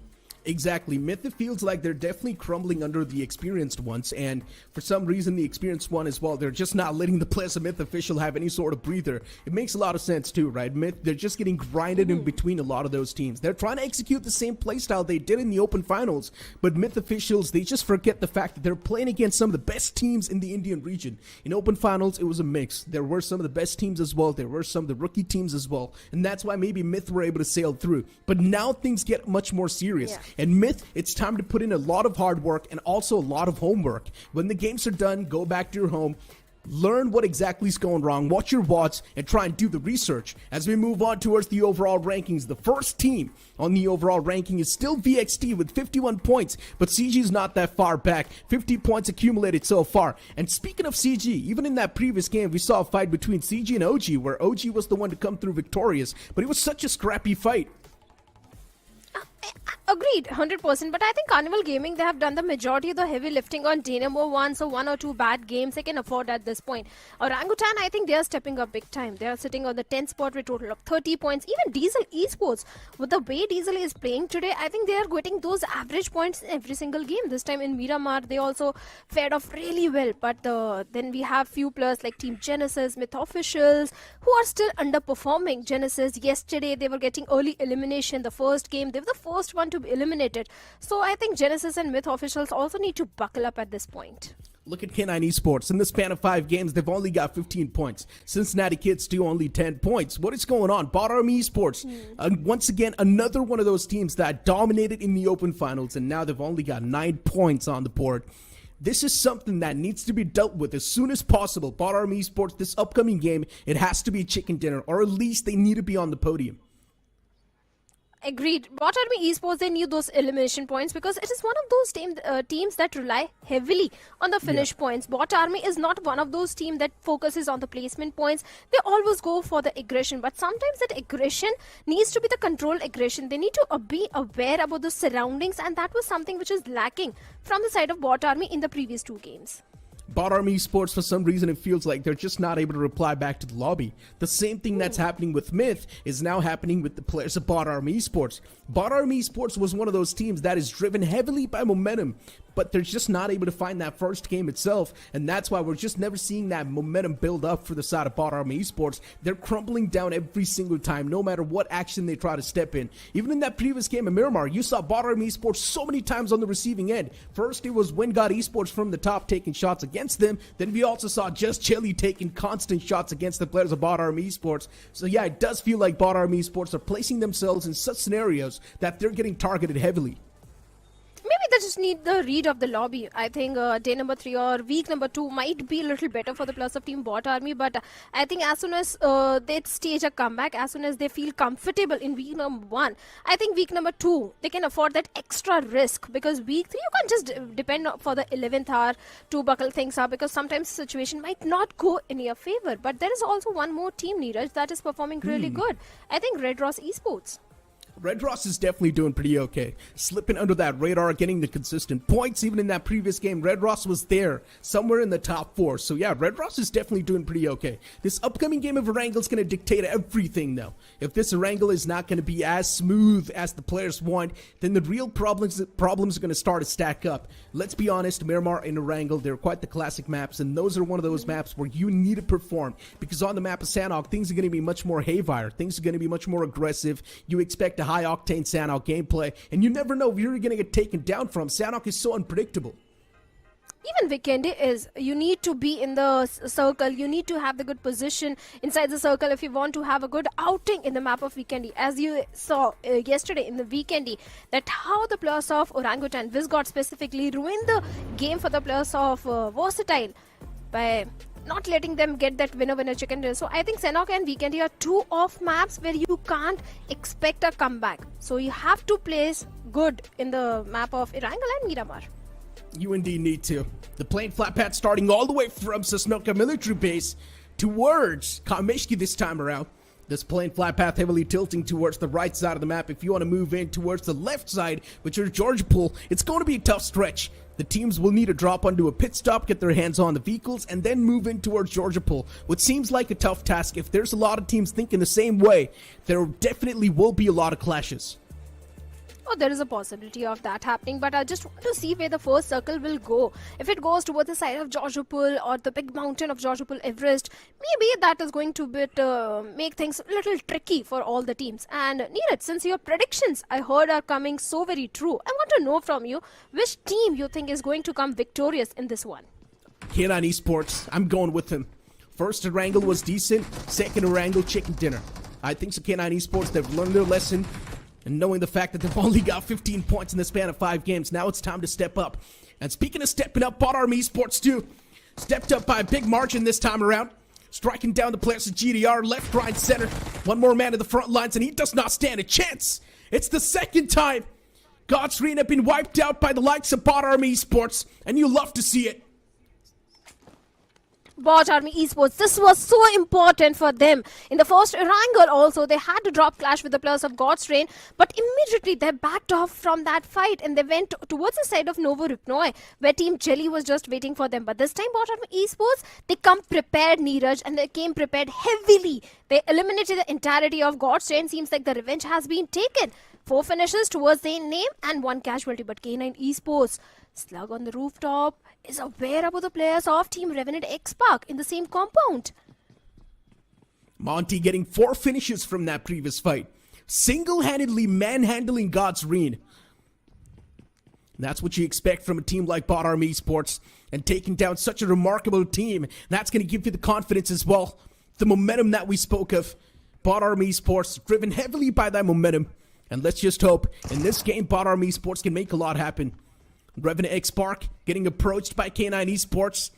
Exactly. Myth, it feels like they're definitely crumbling under the experienced ones, and for some reason the experienced one as well, they're just not letting the players of Myth official have any sort of breather. It makes a lot of sense too, right? Myth, they're just getting grinded in between a lot of those teams. They're trying to execute the same playstyle they did in the open finals, but Myth officials, they just forget the fact that they're playing against some of the best teams in the Indian region. In open finals, it was a mix. There were some of the best teams as well. There were some of the rookie teams as well, and that's why maybe Myth were able to sail through. But now things get much more serious. Yeah. And Myth, it's time to put in a lot of hard work and also a lot of homework. When the games are done, go back to your home, learn what exactly is going wrong, watch your VODs, and try and do the research. As we move on towards the overall rankings, the first team on the overall ranking is still VXT with 51 points, but CG is not that far back. 50 points accumulated so far. And speaking of CG, even in that previous game, we saw a fight between CG and OG, where OG was the one to come through victorious, but it was such a scrappy fight. Agreed, 100%. But I think Carnival Gaming, they have done the majority of the heavy lifting on day number 1. So 1 or 2 bad games they can afford at this point. Orangutan, I think they are stepping up big time. They are sitting on the 10th spot with a total of 30 points. Even Diesel Esports, with the way Diesel is playing today, I think they are getting those average points in every single game. This time in Miramar, they also fared off really well. But then we have few players like Team Genesis, Myth officials, who are still underperforming. Genesis, yesterday, they were getting early elimination. The first game, they were the first one to be eliminated. So I think Genesis and Myth officials also need to buckle up at this point. Look at K9 Esports. In the span of 5 games, they've only got 15 points. Cincinnati Kids do only 10 points. What is going on? Bot Army Esports, once again, another one of those teams that dominated in the open finals, and now they've only got 9 points on the board. This is something that needs to be dealt with as soon as possible. Bot Army Esports, this upcoming game, it has to be chicken dinner, or at least they need to be on the podium. Agreed. Bot Army Esports, they need those elimination points because it is one of those teams that rely heavily on the finish points. Bot Army is not one of those teams that focuses on the placement points. They always go for the aggression, but sometimes that aggression needs to be the controlled aggression. They need to be aware about the surroundings, and that was something which is lacking from the side of Bot Army in the previous 2 games. Bot Army Esports, for some reason, it feels like they're just not able to reply back to the lobby. The same thing that's happening with Myth is now happening with the players of Bot Army Esports. Bot Army Esports was one of those teams that is driven heavily by momentum, but they're just not able to find that first game itself, and that's why we're just never seeing that momentum build up for the side of Bot Army Esports. They're crumbling down every single time, no matter what action they try to step in. Even in that previous game in Miramar, you saw Bot Army Esports so many times on the receiving end. First, it was WinGod Esports from the top taking shots against them. Then we also saw Just Jelly taking constant shots against the players of Bot Army Esports. So yeah, it does feel like Bot Army Esports are placing themselves in such scenarios that they're getting targeted heavily. Maybe they just need the read of the lobby. I think day number 3 or week number 2 might be a little better for the plus of Team Bot Army, but I think as soon as they stage a comeback, as soon as they feel comfortable in week number 1, I think week number 2, they can afford that extra risk, because week 3, you can't just depend for the 11th hour to buckle things up, because sometimes the situation might not go in your favor. But there is also one more team, Neeraj, that is performing really good. I think Red Ross Esports. Red Ross is definitely doing pretty okay. Slipping under that radar, getting the consistent points. Even in that previous game, Red Ross was there, somewhere in the top 4. So yeah, Red Ross is definitely doing pretty okay. This upcoming game of Erangel is going to dictate everything though. If this Erangel is not going to be as smooth as the players want, then the real problems are going to start to stack up. Let's be honest, Miramar and Erangel, they're quite the classic maps, and those are one of those maps where you need to perform, because on the map of Sanhok, things are going to be much more haywire. Things are going to be much more aggressive. You expect a high-octane Sanhok gameplay, and you never know where you're going to get taken down from. Sanhok is so unpredictable. Even Vikendi is, you need to be in the circle, you need to have the good position inside the circle if you want to have a good outing in the map of Vikendi. As you saw yesterday in the Vikendi, that how the players of Orangutan, Visgod specifically, ruined the game for the players of Versatile by not letting them get that winner chicken dinner. So I think Sanhok and Vikendi are two off maps where you can't expect a comeback. So you have to place good in the map of Erangel and Miramar. You indeed need to. The plane flat pad starting all the way from Sosnoka military base towards Kameshki this time around. This plane flat path heavily tilting towards the right side of the map. If you want to move in towards the left side, which is Georgia Pool, it's going to be a tough stretch. The teams will need to drop onto a pit stop, get their hands on the vehicles, and then move in towards Georgia Pool, which seems like a tough task. If there's a lot of teams thinking the same way, there definitely will be a lot of clashes. Oh, there is a possibility of that happening, but I just want to see where the first circle will go. If it goes towards the side of Georgiapul or the big mountain of Georgiapul Everest, maybe that is going to make things a little tricky for all the teams. And Neeraj, since your predictions I heard are coming so very true, I want to know from you which team you think is going to come victorious in this one. K9 Esports, I'm going with him. First Erangel was decent, second Erangel chicken dinner. I think so K9 Esports, they've learned their lesson. And knowing the fact that they've only got 15 points in the span of 5 games, now it's time to step up. And speaking of stepping up, Bot Army Esports too stepped up by a big margin this time around, striking down the players of GDR, left, right, center. One more man in the front lines, and he does not stand a chance. It's the second time God's Reign have been wiped out by the likes of Bot Army Esports, and you love to see it. Bot Army Esports, this was so important for them. In the first Erangel also, they had to drop clash with the players of God's Reign, but immediately they backed off from that fight and they went towards the side of Novo Rupnoy, where Team Jelly was just waiting for them. But this time, Bot Army Esports, they come prepared, Neeraj, and they came prepared heavily. They eliminated the entirety of God's Reign. Seems like the revenge has been taken. 4 finishes towards their name and 1 casualty, but K9 Esports, slug on the rooftop, is aware about the players of Team Revenant X Park in the same compound. Monty getting 4 finishes from that previous fight. Single-handedly manhandling God's Reign. That's what you expect from a team like Bot Army Esports. And taking down such a remarkable team, that's going to give you the confidence as well. The momentum that we spoke of. Bot Army Esports driven heavily by that momentum. And let's just hope in this game Bot Army Esports can make a lot happen. Revenant X Park getting approached by K9 Esports.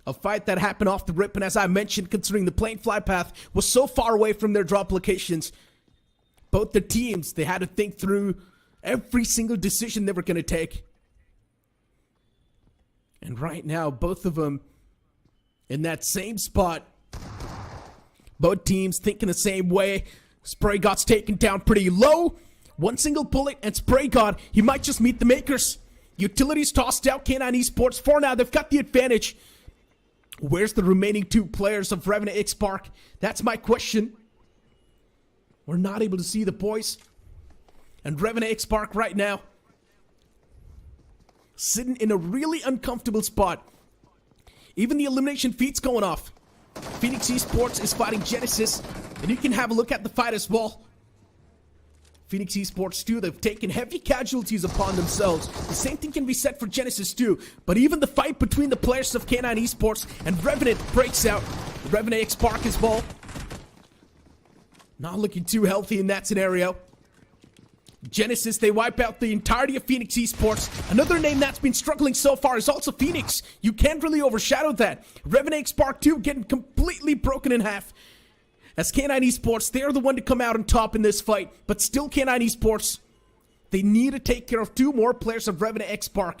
A fight that happened off the rip, and as I mentioned, considering the plane fly path was so far away from their drop locations, both the teams, they had to think through every single decision they were going to take. And right now, both of them in that same spot. Both teams thinking the same way. Spray God's taken down pretty low. One single bullet, and Spray God, he might just meet the makers. Utilities tossed out. K9 Esports for now. They've got the advantage. Where's the remaining 2 players of Revenant X Park? That's my question. We're not able to see the boys. And Revenant X Park right now, sitting in a really uncomfortable spot. Even the elimination feed's going off. Phoenix Esports is fighting Genesis. And you can have a look at the fight as well. Phoenix Esports too, they've taken heavy casualties upon themselves. The same thing can be said for Genesis too. But even the fight between the players of K9 Esports and Revenant breaks out. Revenant X Park as well. Not looking too healthy in that scenario. Genesis, they wipe out the entirety of Phoenix Esports. Another name that's been struggling so far is also Phoenix. You can't really overshadow that. Revenant X Park 2 getting completely broken in half. As K9 Esports, they're the one to come out on top in this fight. But still K9 Esports, they need to take care of 2 more players of Revenant X Park.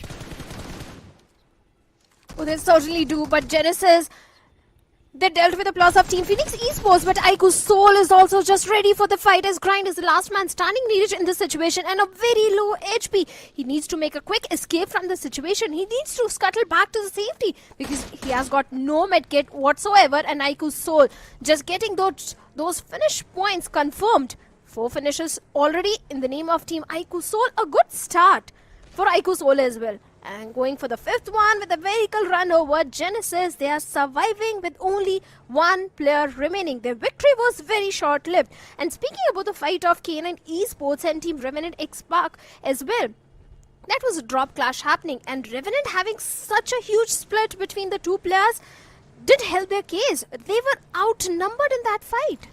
Well, they certainly do, but Genesis, They dealt with the plus of Team Phoenix Esports, but Aiku's soul is also just ready for the fight as Grind is the last man standing needed in this situation and a very low HP. He needs to make a quick escape from the situation. He needs to scuttle back to the safety because he has got no medkit whatsoever, and Aiku's soul just getting those finish points confirmed. 4 finishes already in the name of Team Aiku Soul. A good start for Aiku Soul as well. And going for the 5th one with a vehicle run over Genesis. They are surviving with only 1 player remaining. Their victory was very short-lived. And speaking about the fight of K9 Esports and Team Revenant X Park as well, that was a drop clash happening. And Revenant having such a huge split between the 2 players did help their case. They were outnumbered in that fight.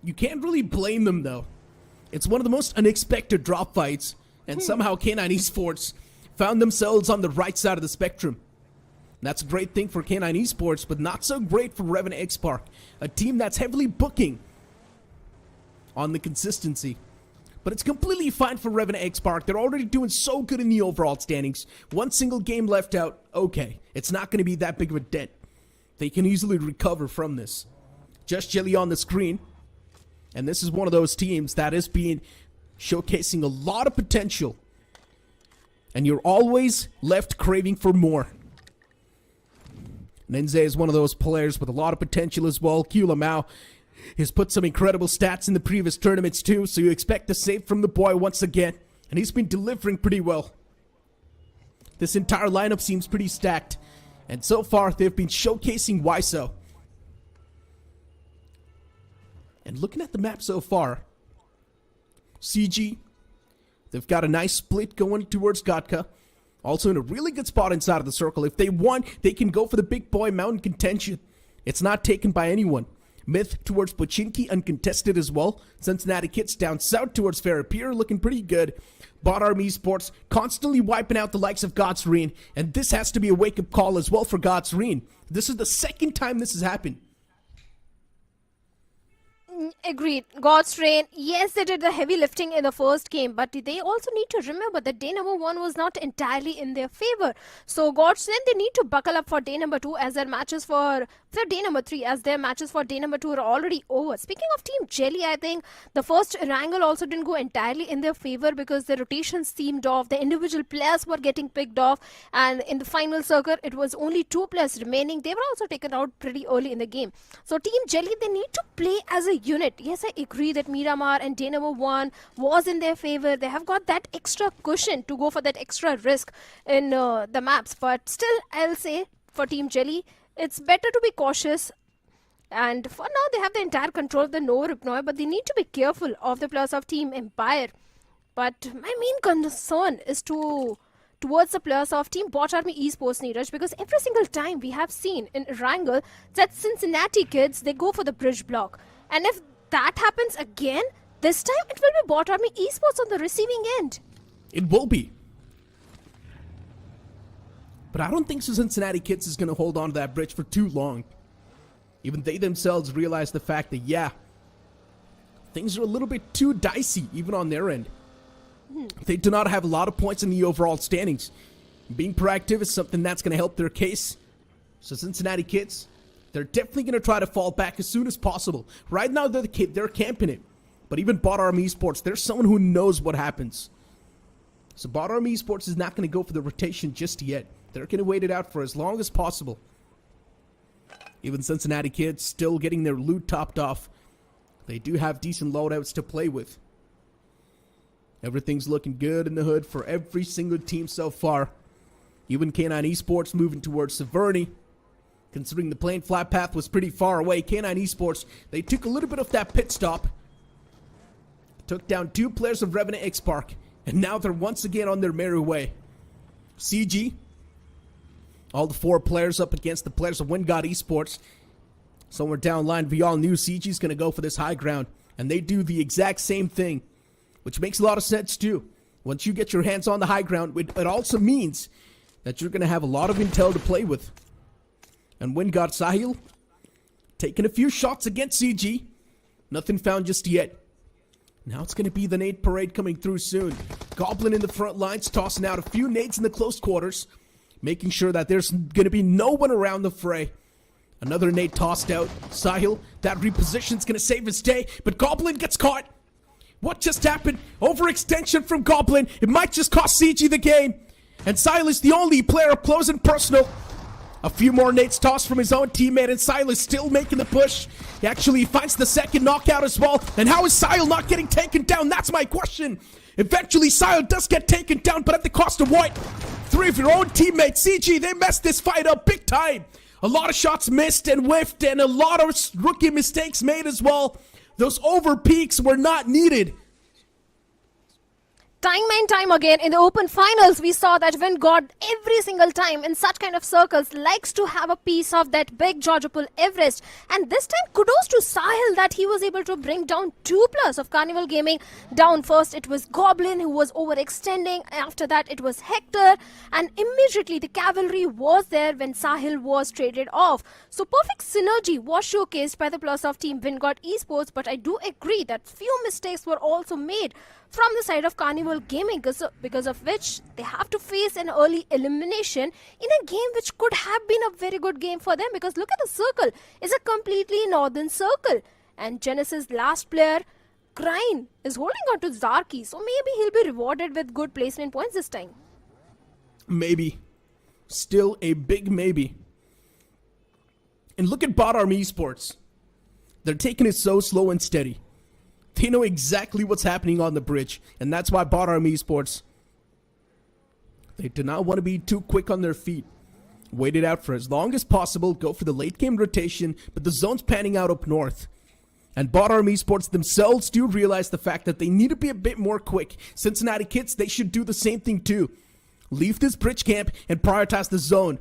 You can't really blame them, though. It's one of the most unexpected drop fights, and somehow K9 Esports found themselves on the right side of the spectrum. That's a great thing for K9 Esports, but not so great for Revenant X Park, a team that's heavily booking on the consistency. But it's completely fine for Revenant X Park. They're already doing so good in the overall standings. 1 single game left out, okay. It's not going to be that big of a dent. They can easily recover from this. Just Jelly on the screen. And this is one of those teams that is showcasing a lot of potential. And you're always left craving for more. Nenze is one of those players with a lot of potential as well. Kula Mao has put some incredible stats in the previous tournaments too, so you expect the save from the boy once again. And he's been delivering pretty well. This entire lineup seems pretty stacked. And so far, they've been showcasing why so. And looking at the map so far, CG, they've got a nice split going towards Gatka. Also in a really good spot inside of the circle. If they want, they can go for the big boy mountain contention. It's not taken by anyone. Myth towards Pochinki, uncontested as well. Cincinnati Kids down south towards Farapir, looking pretty good. Bot Army Esports constantly wiping out the likes of Godsreen. And this has to be a wake-up call as well for Godsreen. This is the second time this has happened. Agreed. God's Rain, yes, they did the heavy lifting in the first game, but they also need to remember that day number 1 was not entirely in their favor. So God's Rain, they need to buckle up for day number 2 as their matches for day number 3 as their matches for day number 2 are already over. Speaking of Team Jelly, I think the first Erangel also didn't go entirely in their favor because the rotations seemed off, the individual players were getting picked off, and in the final circuit it was only 2 players remaining. They were also taken out pretty early in the game. So Team Jelly, they need to play as a unit. Yes, I agree that Miramar and day number 1 was in their favor. They have got that extra cushion to go for that extra risk in the maps, but still I'll say for Team Jelly, it's better to be cautious. And for now, they have the entire control of the Nova Ripnoy, but they need to be careful of the players of Team Empire. But my main concern is towards the players of Team Bot Army Esports, Neeraj, because every single time we have seen in Erangel that Cincinnati Kids, they go for the bridge block. And if that happens again, this time it will be Bot Army Esports on the receiving end. It will be. But I don't think Cincinnati Kids is going to hold on to that bridge for too long. Even they themselves realize the fact that, yeah, things are a little bit too dicey, even on their end. They do not have a lot of points in the overall standings. Being proactive is something that's going to help their case. So Cincinnati Kids, they're definitely going to try to fall back as soon as possible. Right now, they're camping it. But even Bot Army Esports, there's someone who knows what happens. So Bot Army Esports is not going to go for the rotation just yet. They're going to wait it out for as long as possible. Even Cincinnati Kids still getting their loot topped off. They do have decent loadouts to play with. Everything's looking good in the hood for every single team so far. Even K9 Esports moving towards Severny. Considering the plane flat path was pretty far away, K9 Esports, they took a little bit of that pit stop. Took down 2 players of Revenant X Park. And now they're once again on their merry way. CG, all the 4 players up against the players of WinGod Esports. Somewhere down the line, we all knew CG's going to go for this high ground. And they do the exact same thing. Which makes a lot of sense too. Once you get your hands on the high ground, it also means that you're going to have a lot of intel to play with. And WinGod Sahil, taking a few shots against CG. Nothing found just yet. Now it's going to be the nade parade coming through soon. Goblin in the front lines, tossing out a few nades in the close quarters. Making sure that there's going to be no one around the fray. Another nade tossed out. Sahil, that reposition's gonna save his day, but Goblin gets caught. What just happened? Overextension from Goblin. It might just cost CG the game. And Sahil is the only player up close and personal. A few more nades tossed from his own teammate, and Sahil is still making the push. He actually finds the second knockout as well. And how is Sahil not getting taken down? That's my question. Eventually, Sahil does get taken down, but at the cost of what? 3 of your own teammates. CG, they messed this fight up big time. A lot of shots missed and whiffed, and a lot of rookie mistakes made as well. Those over peaks were not needed. Time and time again in the open finals, we saw that when God every single time in such kind of circles likes to have a piece of that big Georgiopol Everest. And this time, kudos to Sahil that he was able to bring down 2+ of Carnival Gaming down. First, it was Goblin who was overextending. After that, it was Hector. And immediately, the cavalry was there when Sahil was traded off. So, perfect synergy was showcased by the plus of Team Vingod Esports. But I do agree that few mistakes were also made from the side of Carnival Gaming, because of which they have to face an early elimination in a game which could have been a very good game for them, because look at the circle. It's a completely northern circle. And Genesis' last player, Grind, is holding on to Zarki, so maybe he'll be rewarded with good placement points this time. Maybe. Still a big maybe. And look at Bot Army Esports. They're taking it so slow and steady. They know exactly what's happening on the bridge, and that's why Bot Army Esports, they do not want to be too quick on their feet. Wait it out for as long as possible, go for the late game rotation, but the zone's panning out up north. And Bot Army Esports themselves do realize the fact that they need to be a bit more quick. Cincinnati Kids, they should do the same thing too. Leave this bridge camp and prioritize the zone.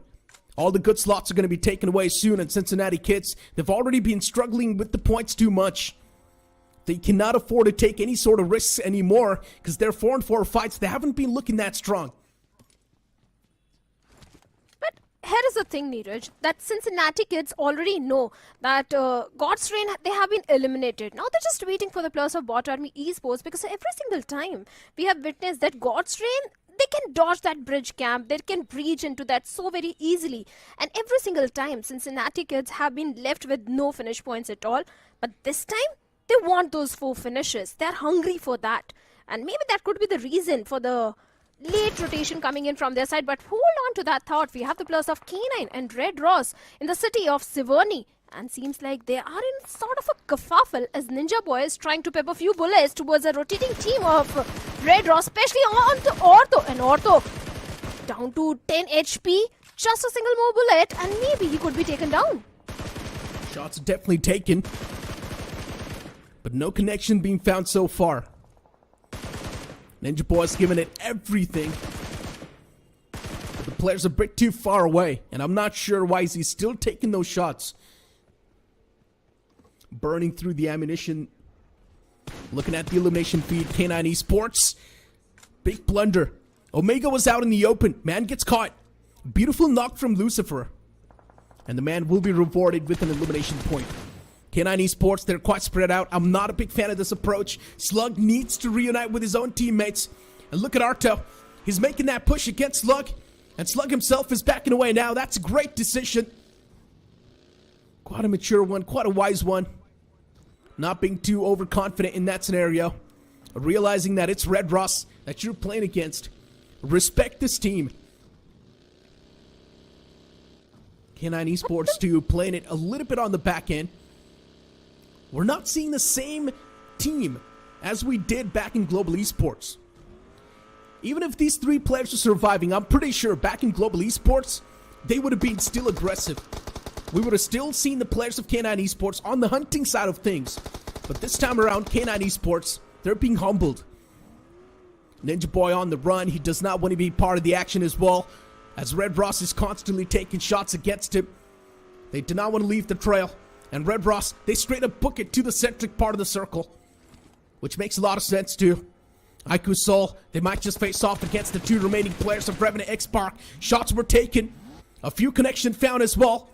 All the good slots are going to be taken away soon, and Cincinnati Kids, they've already been struggling with the points too much. They cannot afford to take any sort of risks anymore because their 4-4 fights, they haven't been looking that strong. But here is the thing, Neeraj, that Cincinnati Kids already know that God's Reign, they have been eliminated. Now they're just waiting for the plus of Bot Army Esports, because every single time we have witnessed that God's Reign, they can dodge that bridge camp, they can breach into that so very easily. And every single time, Cincinnati Kids have been left with no finish points at all. But this time, they want those 4 finishes. They're hungry for that. And maybe that could be the reason for the late rotation coming in from their side. But hold on to that thought. We have the plus of K9 and Red Ross in the city of Siverny. And seems like they are in sort of a kerfuffle as Ninja Boy is trying to pep a few bullets towards a rotating team of Red Ross, especially on to Ortho. And Ortho down to 10 HP. Just a single more bullet and maybe he could be taken down. Shots definitely taken, but no connection being found so far. Ninja Boy's giving it everything. But the player's a bit too far away, and I'm not sure why he's still taking those shots. Burning through the ammunition. Looking at the elimination feed, K9 Esports. Big blunder. Omega was out in the open. Man gets caught. Beautiful knock from Lucifer. And the man will be rewarded with an elimination point. K9 Esports, they're quite spread out. I'm not a big fan of this approach. Slug needs to reunite with his own teammates. And look at Arto. He's making that push against Slug. And Slug himself is backing away now. That's a great decision. Quite a mature one, quite a wise one. Not being too overconfident in that scenario. Realizing that it's Red Ross that you're playing against. Respect this team. K9 Esports too, playing it a little bit on the back end. We're not seeing the same team as we did back in Global Esports. Even if these 3 players are surviving, I'm pretty sure back in Global Esports, they would have been still aggressive. We would have still seen the players of K9 Esports on the hunting side of things. But this time around, K9 Esports, they're being humbled. Ninja Boy on the run. He does not want to be part of the action as well, as Red Ross is constantly taking shots against him. They do not want to leave the trail. And Red Ross, they straight up book it to the centric part of the circle, which makes a lot of sense too. IQ Soul, they might just face off against the 2 remaining players of Revenant X-Park. Shots were taken. A few connection found as well.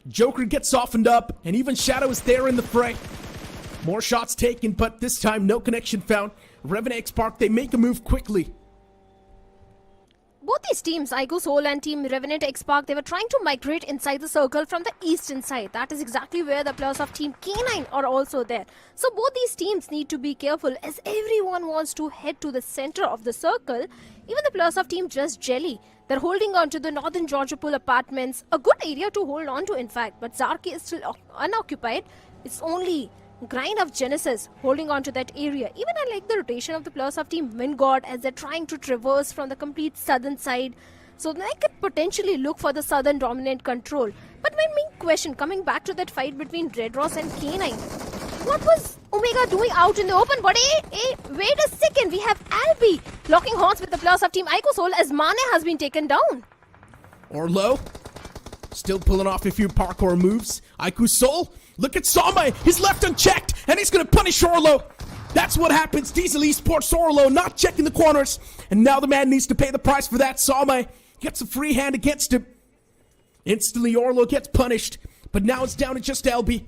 Joker gets softened up, and even Shadow is there in the fray. More shots taken, but this time no connection found. Revenant X-Park, they make a move quickly. Both these teams, Igo Soul and Team Revenant X-Park, they were trying to migrate inside the circle from the eastern side. That is exactly where the players of Team K9 are also there. So both these teams need to be careful as everyone wants to head to the center of the circle. Even the players of Team Just Jelly, they're holding on to the Northern Georgia Pool apartments. A good area to hold on to, in fact. But Zarki is still unoccupied. It's only Grind of Genesis holding on to that area. Even I like the rotation of the players of Team Wingod as they're trying to traverse from the complete southern side. So they could potentially look for the southern dominant control. But my main question, coming back to that fight between Red Ross and K9, what was Omega doing out in the open? But wait a second, we have Albi locking horns with the players of Team Ico Soul as Mane has been taken down. Orlo still pulling off a few parkour moves. Ico Soul, look at Same. He's left unchecked, and he's going to punish Orlo. That's what happens. Diesel Esports Orlo not checking the corners, and now the man needs to pay the price for that. Same gets a free hand against him. Instantly, Orlo gets punished, but now it's down to just LB.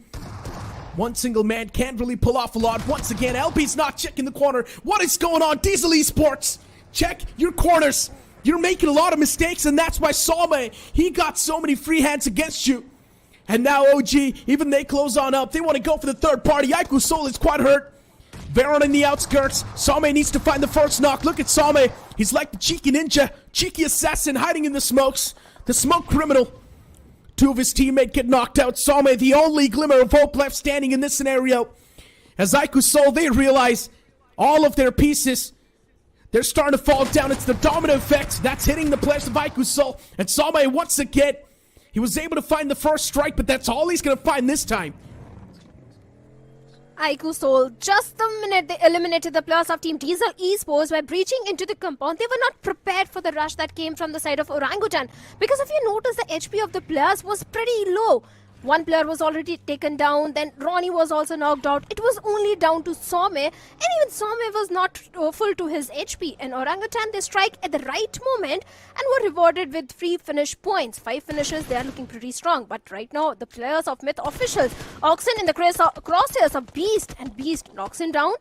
One single man can't really pull off a lot. Once again, LB's not checking the corner. What is going on? Diesel Esports, check your corners. You're making a lot of mistakes, and that's why Same, he got so many free hands against you. And now OG, even they close on up. They want to go for the third party. Ico Soul is quite hurt. Baron in the outskirts. Same needs to find the first knock. Look at Same. He's like the cheeky ninja, cheeky assassin hiding in the smokes. The smoke criminal. Two of his teammates get knocked out. Same, the only glimmer of hope left standing in this scenario. As Ico Soul, they realize all of their pieces, they're starting to fall down. It's the domino effect that's hitting the players of Ico Soul. And Same, once again, he was able to find the first strike, but that's all he's going to find this time. Ico Soul, just the minute they eliminated the players of Team Diesel Esports by breaching into the compound, they were not prepared for the rush that came from the side of Orangutan. Because if you notice, the HP of the players was pretty low. One player was already taken down, then Ronnie was also knocked out. It was only down to Some, and even Some was not full to his HP. And Orangutan, they strike at the right moment and were rewarded with free finish points. 5 finishes, they are looking pretty strong. But right now, the players of Myth Officials, Oxen in the crosshairs of Beast, and Beast knocks him down.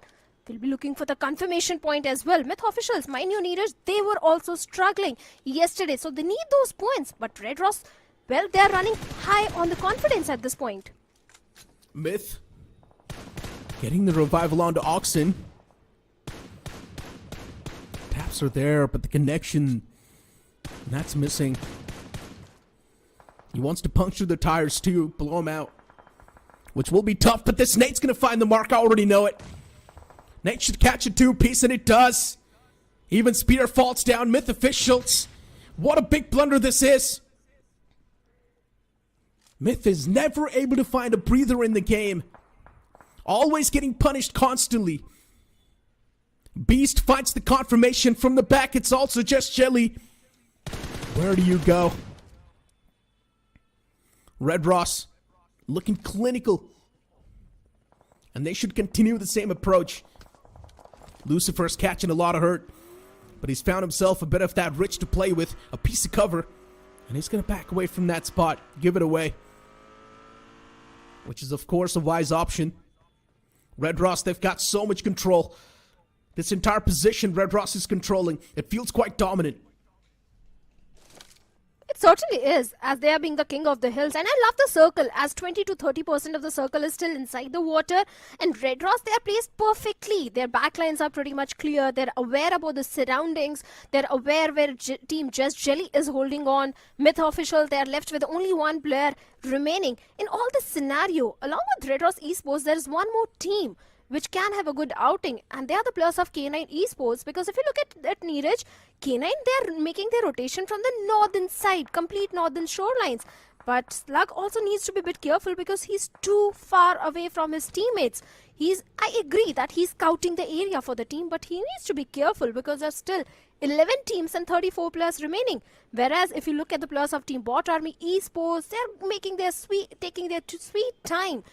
We'll be looking for the confirmation point as well. Myth Officials, mind you, Neeraj, they were also struggling yesterday, so they need those points. But Red Ross, well, they're running high on the confidence at this point. Myth getting the revival onto Oxen. Taps are there, but the connection, that's missing. He wants to puncture the tires too, blow him out, which will be tough, but this Nate's going to find the mark. I already know it. Nate should catch a 2-piece, and it does. Even Spear falls down. Myth Officials, what a big blunder this is. Myth is never able to find a breather in the game. Always getting punished constantly. Beast finds the confirmation from the back. It's also just Jelly. Where do you go? Red Ross looking clinical. And they should continue the same approach. Lucifer's catching a lot of hurt. But he's found himself a bit of that rich to play with. A piece of cover. And he's going to back away from that spot. Give it away. Which is, of course, a wise option. Red Ross, they've got so much control. This entire position Red Ross is controlling. It feels quite dominant. It certainly is, as they are being the king of the hills. And I love the circle, as 20 to 30% of the circle is still inside the water. And Red Ross, they are placed perfectly. Their backlines are pretty much clear. They're aware about the surroundings. They're aware where Team Just Jelly is holding on. Myth Official, they are left with only one player remaining. In all this scenario, along with Red Ross Esports, there is one more team which can have a good outing, and they are the players of K9 Esports. Because if you look at Neeraj, K9, they are making their rotation from the northern side, complete northern shorelines. But Slug also needs to be a bit careful because he's too far away from his teammates. I agree that he's scouting the area for the team, but he needs to be careful because there's still 11 teams and 34 players remaining. Whereas if you look at the players of Team Bot Army Esports, they're taking their sweet time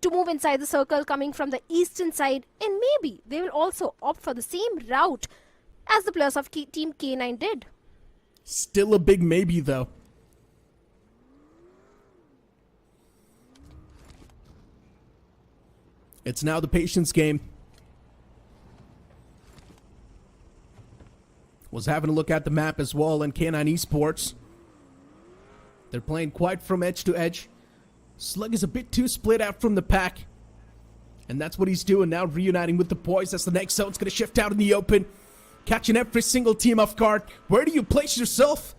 to move inside the circle coming from the eastern side, and maybe they will also opt for the same route as the players of Team K9 did. Still a big maybe though. It's now the patience game. Was having a look at the map as well, and K9 Esports, they're playing quite from edge to edge. Slug is a bit too split out from the pack, and that's what he's doing now, reuniting with the boys as the next zone's going to shift out in the open, catching every single team off guard. Where do you place yourself?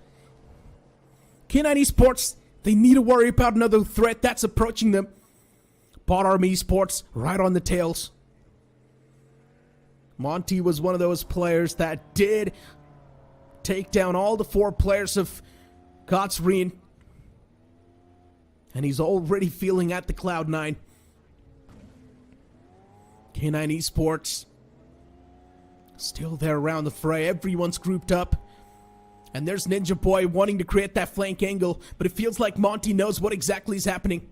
K9 Esports, they need to worry about another threat that's approaching them. Bot Army Esports right on the tails. Monty was one of those players that did take down all the 4 players of Godsreen, and he's already feeling at the Cloud9. K9 Esports still there around the fray. Everyone's grouped up, and there's Ninja Boy wanting to create that flank angle, but it feels like Monty knows what exactly is happening.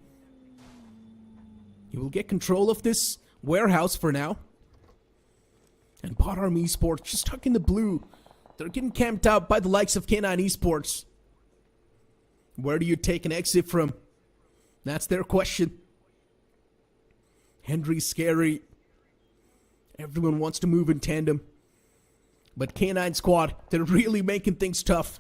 He will get control of this warehouse for now. And Bot Army Esports just stuck in the blue. They're getting camped out by the likes of K9 Esports. Where do you take an exit from? That's their question. Henry's scary. Everyone wants to move in tandem. But K9 squad, they're really making things tough.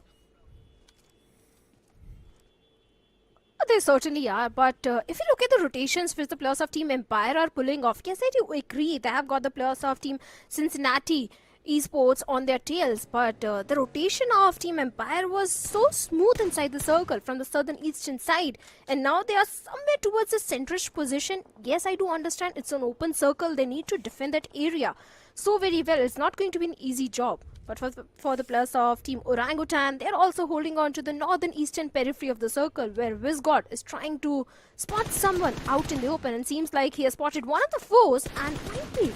They certainly are, but if you look at the rotations which the players of Team Empire are pulling off, yes, I do agree. They have got the players of Team Cincinnati Esports on their tails, but the rotation of Team Empire was so smooth inside the circle from the southern eastern side, and now they are somewhere towards the centrish position. Yes, I do understand it's an open circle. They need to defend that area so very well. It's not going to be an easy job. But for the players of Team Orangutan, they're also holding on to the northern eastern periphery of the circle, where Vizgod is trying to spot someone out in the open, and seems like he has spotted one of the foes and might be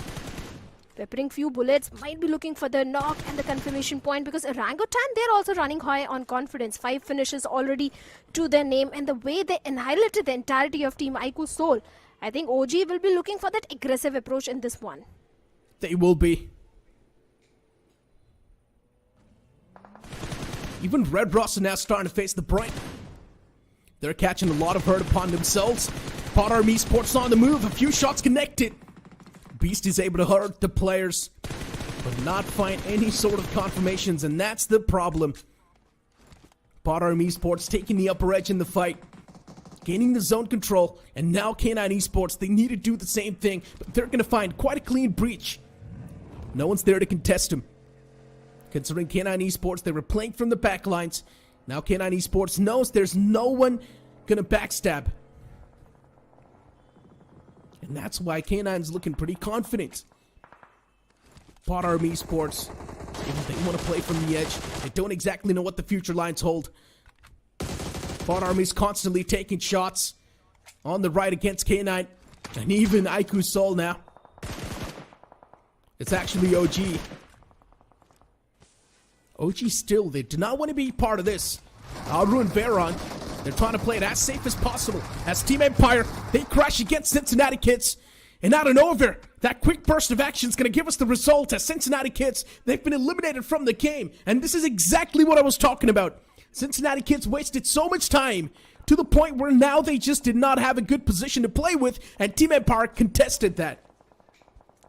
peppering few bullets, might be looking for the knock and the confirmation point, because Orangutan, they're also running high on confidence. 5 finishes already to their name, and the way they annihilated the entirety of Team IQ Soul, I think OG will be looking for that aggressive approach in this one. They will be. Even Red Ross are now starting to face the brunt. They're catching a lot of hurt upon themselves. Bot Army Esports on the move. A few shots connected. Beast is able to hurt the players, but not find any sort of confirmations, and that's the problem. Bot Army Esports taking the upper edge in the fight, gaining the zone control, and now K9 Esports, they need to do the same thing, but they're going to find quite a clean breach. No one's there to contest him. Considering K9 Esports, they were playing from the back lines. Now K9 Esports knows there's no one gonna backstab. And that's why K9's looking pretty confident. Bot Army Esports, they want to play from the edge. They don't exactly know what the future lines hold. Bot Army's constantly taking shots on the right against K9. And even IQ Soul now. It's actually OG. OG still, they do not want to be part of this. Aru and Baron, they're trying to play it as safe as possible. As Team Empire, they crash against Cincinnati Kids. And out of nowhere, that quick burst of action is going to give us the result as Cincinnati Kids, they've been eliminated from the game. And this is exactly what I was talking about. Cincinnati Kids wasted so much time to the point where now they just did not have a good position to play with, and Team Empire contested that.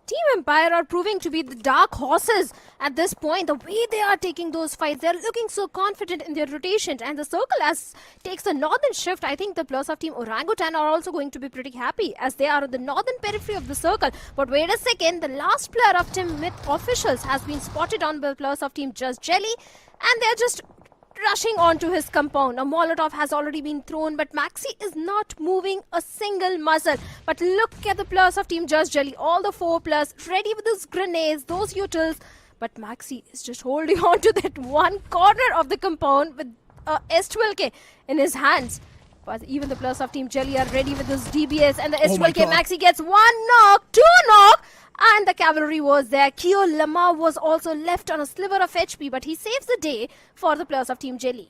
Team Empire are proving to be the dark horses at this point. The way they are taking those fights, they're looking so confident in their rotations, and the circle as takes a northern shift. I think the players of Team Orangutan are also going to be pretty happy as they are on the northern periphery of the circle. But wait a second, the last player of Team Myth Officials has been spotted on by the players of Team Just Jelly, and they're just rushing onto his compound. A Molotov has already been thrown, but Maxi is not moving a single muscle. But look at the players of Team Just Jelly, all the 4 players ready with those grenades, those utils. But Maxi is just holding on to that one corner of the compound with S12K in his hands. But even the players of Team Jelly are ready with this DBS, and the S12K Maxi gets 1 knock, 2 knock. And the cavalry was there. Kyo Lama was also left on a sliver of HP, but he saves the day for the players of Team Jelly.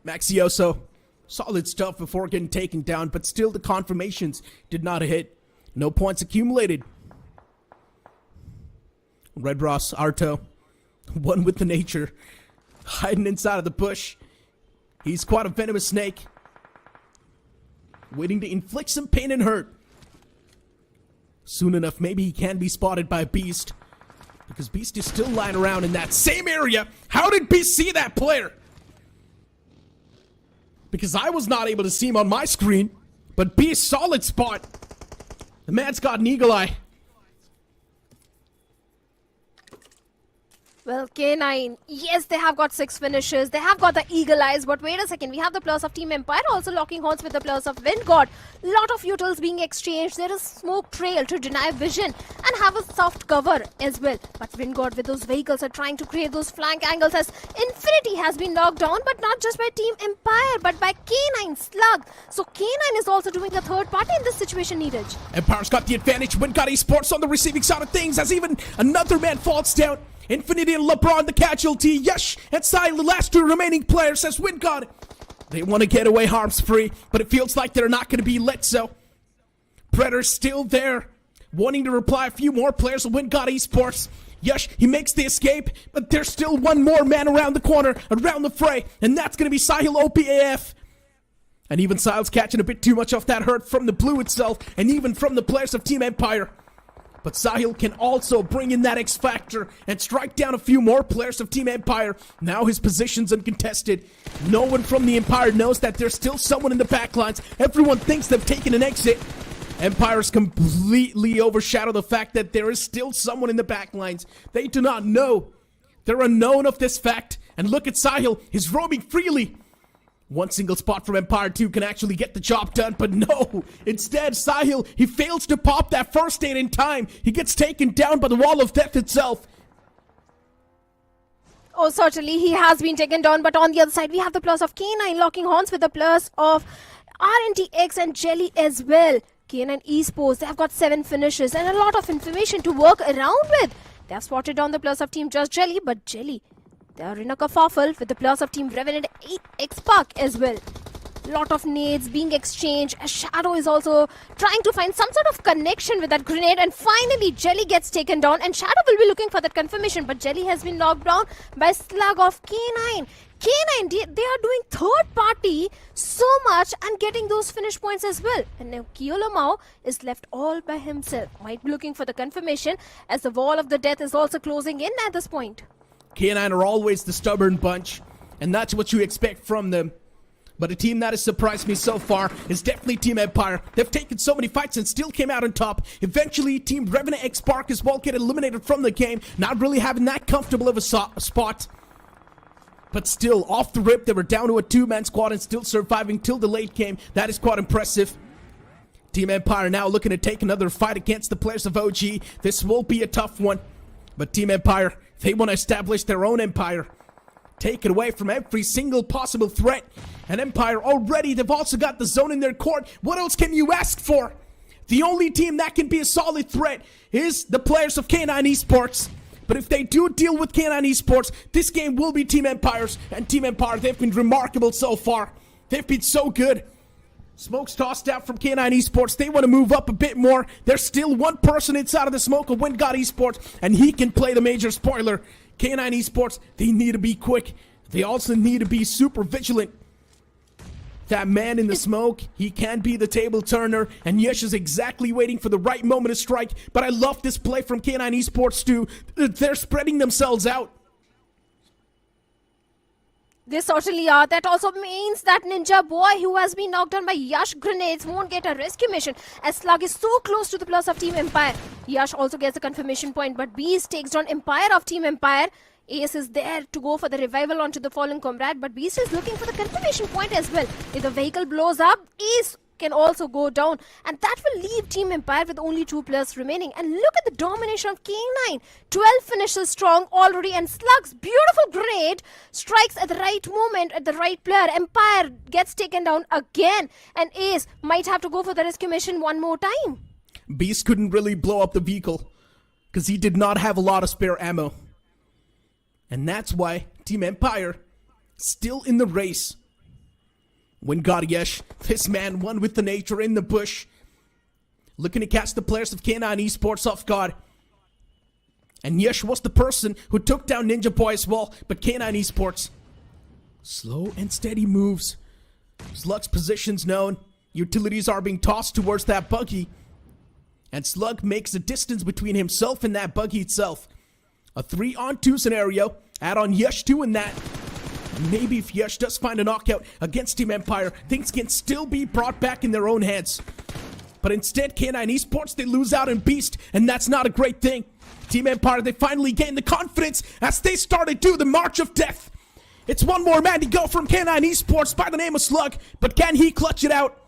Maxioso, solid stuff before getting taken down, but still the confirmations did not hit. No points accumulated. Red Ross, Arto, one with the nature, hiding inside of the bush. He's quite a venomous snake, waiting to inflict some pain and hurt. Soon enough, maybe he can be spotted by a beast. Because Beast is still lying around in that same area. How did Beast see that player? Because I was not able to see him on my screen. But Beast, solid spot. The man's got an eagle eye. Well, K9, yes, they have got 6 finishes. They have got the eagle eyes. But wait a second, we have the players of Team Empire also locking horns with the players of Vingod. Lot of utils being exchanged. There is smoke trail to deny vision and have a soft cover as well. But Vingod with those vehicles are trying to create those flank angles as Infinity has been knocked down, but not just by Team Empire, but by K9 Slug. So K9 is also doing a third party in this situation, Neeraj. Empire's got the advantage. Vingod Esports on the receiving side of things as even another man falls down. Infinity and LeBron the casualty. Yash and Sai, the last 2 remaining players, says Vingod. They want to get away harms free, but it feels like they're not going to be let so. Predator's still there, wanting to reply a few more players of Vingod Esports. Yash, he makes the escape, but there's still one more man around the corner, around the fray, and that's going to be Sahil OPAF. And even Sahil's catching a bit too much off that hurt from the blue itself, and even from the players of Team Empire. But Sahil can also bring in that X Factor and strike down a few more players of Team Empire. Now his position's uncontested. No one from the Empire knows that there's still someone in the backlines. Everyone thinks they've taken an exit. Empire's completely overshadowed the fact that there is still someone in the backlines. They do not know. They're unknown of this fact. And look at Sahil. He's roaming freely. One single spot from Empire 2 can actually get the job done, but no. Instead, Sahil, he fails to pop that first aid in time. He gets taken down by the wall of death itself. Oh, certainly he has been taken down, but on the other side, we have the plus of K9 locking horns with the plus of RNTX and Jelly as well. K9 Esports, they have got 7 finishes and a lot of information to work around with. They have spotted down the plus of Team Just Jelly, but Jelly, they are in a kerfuffle with the plus of Team Revenant X-Pac as well. Lot of nades being exchanged. A Shadow is also trying to find some sort of connection with that grenade, and finally Jelly gets taken down, and Shadow will be looking for that confirmation, but Jelly has been knocked down by Slug of K9. K9, they are doing third party so much and getting those finish points as well. And now Kiolamau is left all by himself. Might be looking for the confirmation as the wall of the death is also closing in at this point. K9 are always the stubborn bunch, and that's what you expect from them. But a team that has surprised me so far is definitely Team Empire. They've taken so many fights and still came out on top. Eventually, Team Revenant X-Spark as well get eliminated from the game, not really having that comfortable of a spot. But still, off the rip, they were down to a 2-man squad and still surviving till the late game. That is quite impressive. Team Empire now looking to take another fight against the players of OG. This will be a tough one. But Team Empire, they want to establish their own empire. Take it away from every single possible threat. And Empire already, they've also got the zone in their court. What else can you ask for? The only team that can be a solid threat is the players of K9 Esports. But if they do deal with K9 Esports, this game will be Team Empire's. And Team Empire, they've been remarkable so far. They've been so good. Smoke's tossed out from K9 Esports. They want to move up a bit more. There's still one person inside of the smoke of Vingod Esports, and he can play the major spoiler. K9 Esports, they need to be quick. They also need to be super vigilant. That man in the smoke, he can be the table turner, and Yesh is exactly waiting for the right moment to strike. But I love this play from K9 Esports too. They're spreading themselves out. They certainly are. That also means that Ninja Boy, who has been knocked down by Yash grenades, won't get a rescue mission as Slug is so close to the plus of Team Empire. Yash also gets a confirmation point, but Beast takes down Empire of Team Empire. Ace is there to go for the revival onto the fallen comrade, but Beast is looking for the confirmation point as well. If the vehicle blows up, Ace can also go down, and that will leave Team Empire with only 2 players remaining. And look at the domination of K9. 12 finishes strong already, and Slug's beautiful grenade strikes at the right moment at the right player. Empire gets taken down again, and Ace might have to go for the rescue mission one more time. Beast couldn't really blow up the vehicle because he did not have a lot of spare ammo. And that's why Team Empire still in the race. Vingod Yesh, this man won with the nature in the bush. Looking to catch the players of K9 Esports off guard. And Yesh was the person who took down Ninja Boy as well, but K9 Esports. Slow and steady moves. Slug's position's known. Utilities are being tossed towards that buggy. And Slug makes a distance between himself and that buggy itself. A 3-on-2 scenario. Add on Yash too in that. Maybe if Yash does find a knockout against Team Empire, things can still be brought back in their own hands. But instead, K9 Esports, they lose out in Beast, and that's not a great thing. Team Empire, they finally gain the confidence as they start to do the March of Death. It's one more man to go from K9 Esports by the name of Slug, but can he clutch it out?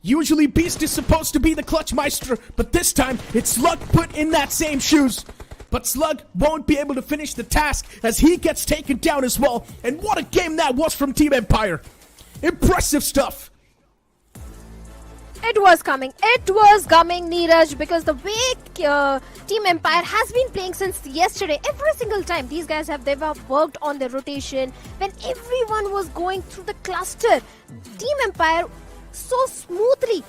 Usually Beast is supposed to be the clutch meister, but this time it's Slug put in that same shoes. But Slug won't be able to finish the task as he gets taken down as well. And what a game that was from Team Empire. Impressive stuff. It was coming, Neeraj, because the way Team Empire has been playing since yesterday, every single time these guys have worked on their rotation. When everyone was going through the cluster, Team Empire so smoothly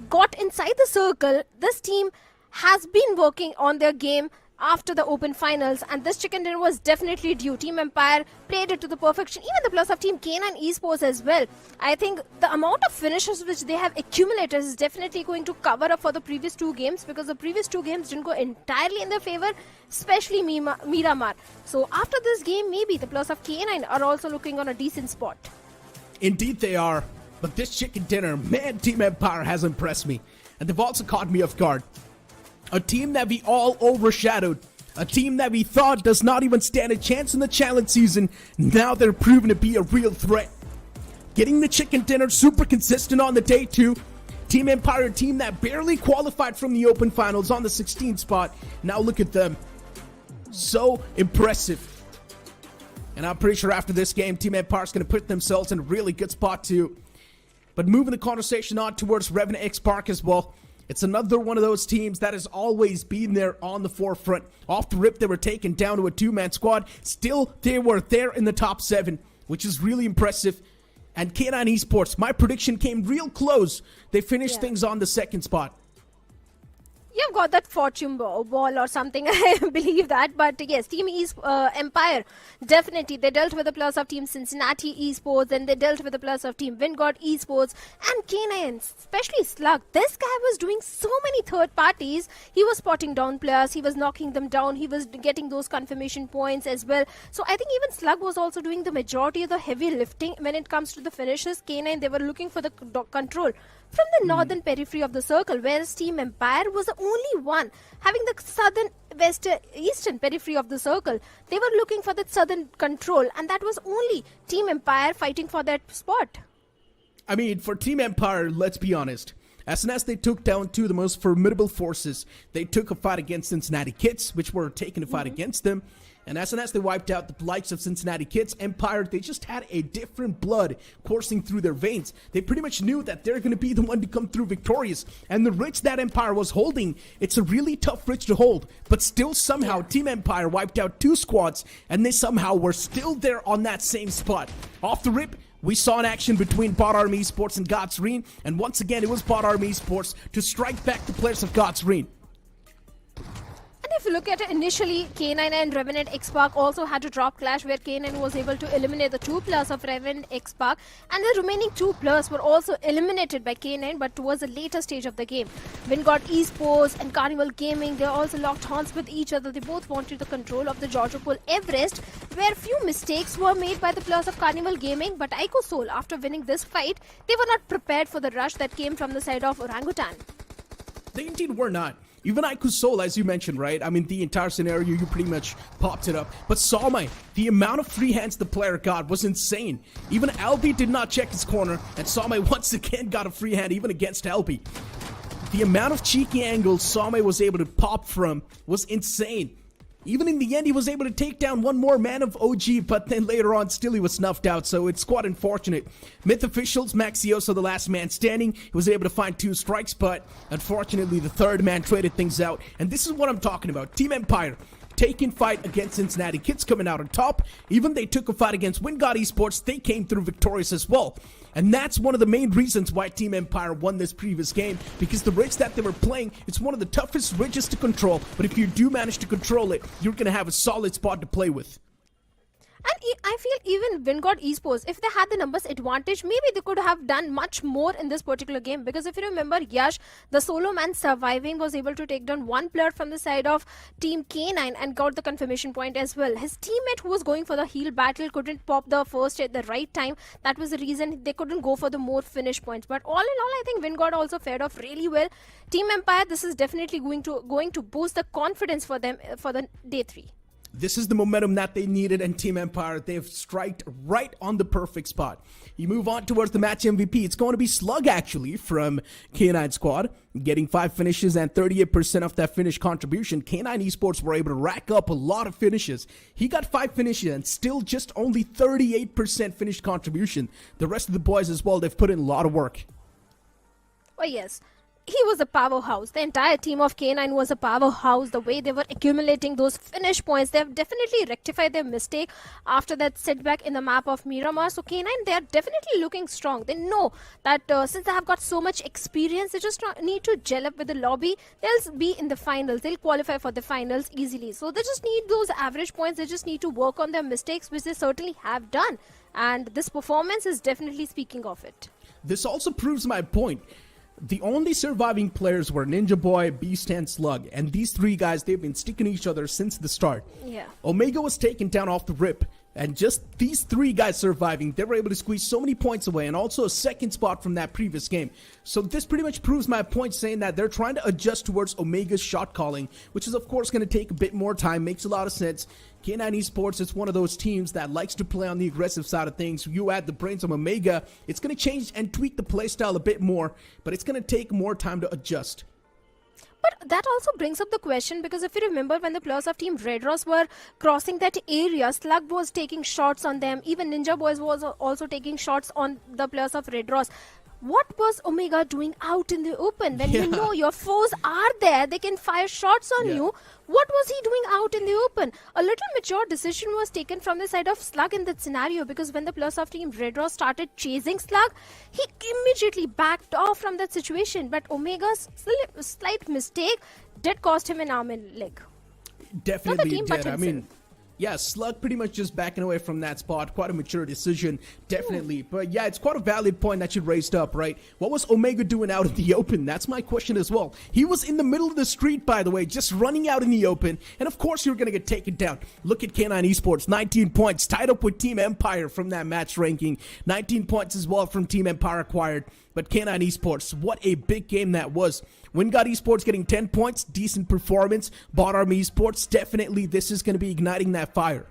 got inside the circle. This team has been working on their game after the open finals, and this chicken dinner was definitely due. Team Empire played it to the perfection, even the plus of Team K9 Esports as well. I think the amount of finishes which they have accumulated is definitely going to cover up for the previous two games, because the previous two games didn't go entirely in their favor, especially Miramar. So after this game, maybe the plus of K9 are also looking on a decent spot. Indeed they are, but this chicken dinner, man, Team Empire has impressed me, and they've also caught me off guard. A team that we all overshadowed. A team that we thought does not even stand a chance in the challenge season. Now they're proven to be a real threat. Getting the chicken dinner super consistent on the day too. Team Empire, a team that barely qualified from the open finals on the 16th spot. Now look at them. So impressive. And I'm pretty sure after this game, Team Empire is going to put themselves in a really good spot too. But moving the conversation on towards Revenant X Park as well. It's another one of those teams that has always been there on the forefront. Off the rip, they were taken down to a two-man squad. Still, they were there in the top 7, which is really impressive. And K9 Esports, my prediction came real close. They finished things on the 2nd spot. You've got that fortune ball or something, I believe that. But yes, Team Empire, definitely. They dealt with the plus of Team Cincinnati Esports, and they dealt with the plus of Team Vingod Esports, and K9, especially Slug. This guy was doing so many third parties. He was spotting down players, he was knocking them down, he was getting those confirmation points as well. So I think even Slug was also doing the majority of the heavy lifting when it comes to the finishes. K9, they were looking for the control from the northern periphery of the circle, whereas Team Empire was the only one having the southern eastern periphery of the circle. They were looking for that southern control, and that was only Team Empire fighting for that spot. I mean, for Team Empire, let's be honest. As soon as they took down two of the most formidable forces, they took a fight against Cincinnati Kids, which were taking a fight against them. And as soon as they wiped out the likes of Cincinnati Kids, Empire, they just had a different blood coursing through their veins. They pretty much knew that they're going to be the one to come through victorious. And the ridge that Empire was holding, it's a really tough ridge to hold. But still somehow Team Empire wiped out 2 squads, and they somehow were still there on that same spot. Off the rip, we saw an action between Bot Army Esports and God's Reen, and once again it was Bot Army Esports to strike back the players of God's Reen. And if you look at it, initially K9 and Revenant X Park also had to drop clash, where K9 was able to eliminate the 2 players of Revenant X Park, and the remaining 2 players were also eliminated by K9, but towards the later stage of the game. Vingod Esports and Carnival Gaming, they also locked horns with each other. They both wanted the control of the Georgia Pool Everest, where few mistakes were made by the players of Carnival Gaming, but Ico Soul, after winning this fight, they were not prepared for the rush that came from the side of Orangutan. They indeed were not. Even IQ Soul, as you mentioned, right? I mean, the entire scenario, you pretty much popped it up. But Salmai, the amount of free hands the player got was insane. Even Albi did not check his corner, and Salmai once again got a free hand even against Albi. The amount of cheeky angles Salmai was able to pop from was insane. Even in the end, he was able to take down one more man of OG, but then later on, still he was snuffed out, so it's quite unfortunate. Myth Officials, Maxioso, the last man standing, he was able to find 2 strikes, but unfortunately, the third man traded things out. And this is what I'm talking about. Team Empire, taking fight against Cincinnati Kids, coming out on top. Even they took a fight against Vingod Esports, they came through victorious as well. And that's one of the main reasons why Team Empire won this previous game, because the ridge that they were playing, it's one of the toughest ridges to control, but if you do manage to control it, you're going to have a solid spot to play with. And I feel even Vingod Esports, if they had the numbers advantage, maybe they could have done much more in this particular game. Because if you remember, Yash, the solo man surviving, was able to take down one player from the side of Team K9 and got the confirmation point as well. His teammate who was going for the heal battle couldn't pop the first at the right time. That was the reason they couldn't go for the more finish points. But all in all, I think Vingod also fared off really well. Team Empire, this is definitely going to boost the confidence for them for the day 3. This is the momentum that they needed, and Team Empire, they've striked right on the perfect spot. You move on towards the match MVP. It's going to be Slug, actually, from K9 Squad, getting 5 finishes and 38% of that finish contribution. K9 Esports were able to rack up a lot of finishes. He got 5 finishes and still just only 38% finish contribution. The rest of the boys as well, they've put in a lot of work. Oh, yes. He was a powerhouse. The entire team of K9 was a powerhouse. The way they were accumulating those finish points, they have definitely rectified their mistake after that setback in the map of Miramar. So K9, they are definitely looking strong. They know that since they have got so much experience, they just need to gel up with the lobby. They'll be in the finals. They'll qualify for the finals easily. So they just need those average points. They just need to work on their mistakes, which they certainly have done. And this performance is definitely speaking of it. This also proves my point. The only surviving players were Ninja Boy, Beast, and Slug. And these 3 guys, they've been sticking to each other since the start. Yeah. Omega was taken down off the rip. And just these 3 guys surviving, they were able to squeeze so many points away, and also a second spot from that previous game. So this pretty much proves my point, saying that they're trying to adjust towards Omega's shot calling, which is of course going to take a bit more time. Makes a lot of sense. K9 Esports is one of those teams that likes to play on the aggressive side of things. You add the brains of Omega, it's going to change and tweak the playstyle a bit more, but it's going to take more time to adjust. But that also brings up the question, because if you remember, when the players of Team Red Ross were crossing that area, Slug was taking shots on them. Even Ninja Boys was also taking shots on the players of Red Ross. What was Omega doing out in the open? When you know your foes are there, they can fire shots on you. What was he doing out in the open? A little mature decision was taken from the side of Slug in that scenario, because when the players of Team Red Ross started chasing Slug, he immediately backed off from that situation. But Omega's slight mistake did cost him an arm and leg. Definitely did. I mean, yeah, Slug pretty much just backing away from that spot. Quite a mature decision, definitely. But yeah, it's quite a valid point that you raised up, right? What was Omega doing out in the open? That's my question as well. He was in the middle of the street, by the way, just running out in the open. And of course, you're going to get taken down. Look at K9 Esports, 19 points, tied up with Team Empire from that match ranking. 19 points as well from Team Empire acquired. But K9 Esports, what a big game that was. Wingod Esports getting 10 points, decent performance. Bot Army Esports, definitely this is going to be igniting that fire.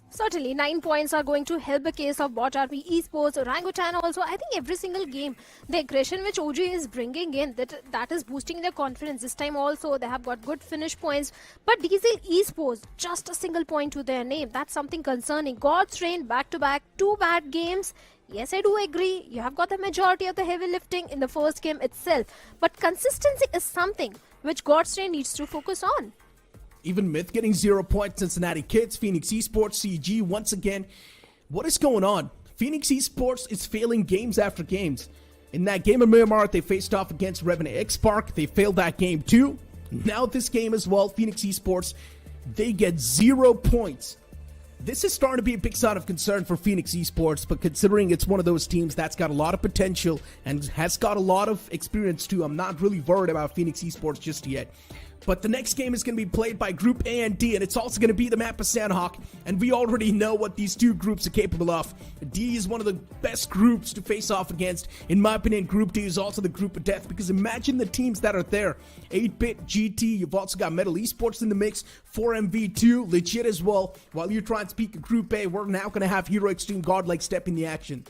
Certainly, 9 points are going to help the case of Bot Army Esports, Orangutan also. I think every single game, the aggression which OG is bringing in, that is boosting their confidence. This time also, they have got good finish points. But Diesel Esports, just a single point to their name. That's something concerning. God's Reign, back-to-back, 2 bad games. Yes, I do agree. You have got the majority of the heavy lifting in the first game itself. But consistency is something which God's Reign needs to focus on. Even Myth getting 0 points. Cincinnati Kids, Phoenix Esports, CG once again. What is going on? Phoenix Esports is failing games after games. In that game of Miramar, they faced off against Revenant X Spark. They failed that game too. Now this game as well, Phoenix Esports, they get 0 points. This is starting to be a big sign of concern for Phoenix Esports, but considering it's one of those teams that's got a lot of potential and has got a lot of experience too, I'm not really worried about Phoenix Esports just yet. But the next game is going to be played by Group A and D, and it's also going to be the map of Sanhok, and we already know what these 2 groups are capable of. D is one of the best groups to face off against. In my opinion, Group D is also the group of death, because imagine the teams that are there. 8-Bit, GT, you've also got Metal Esports in the mix, 4MV2, legit as well. While you try and speak of Group A, we're now going to have Hero Extreme Godlike step in the action.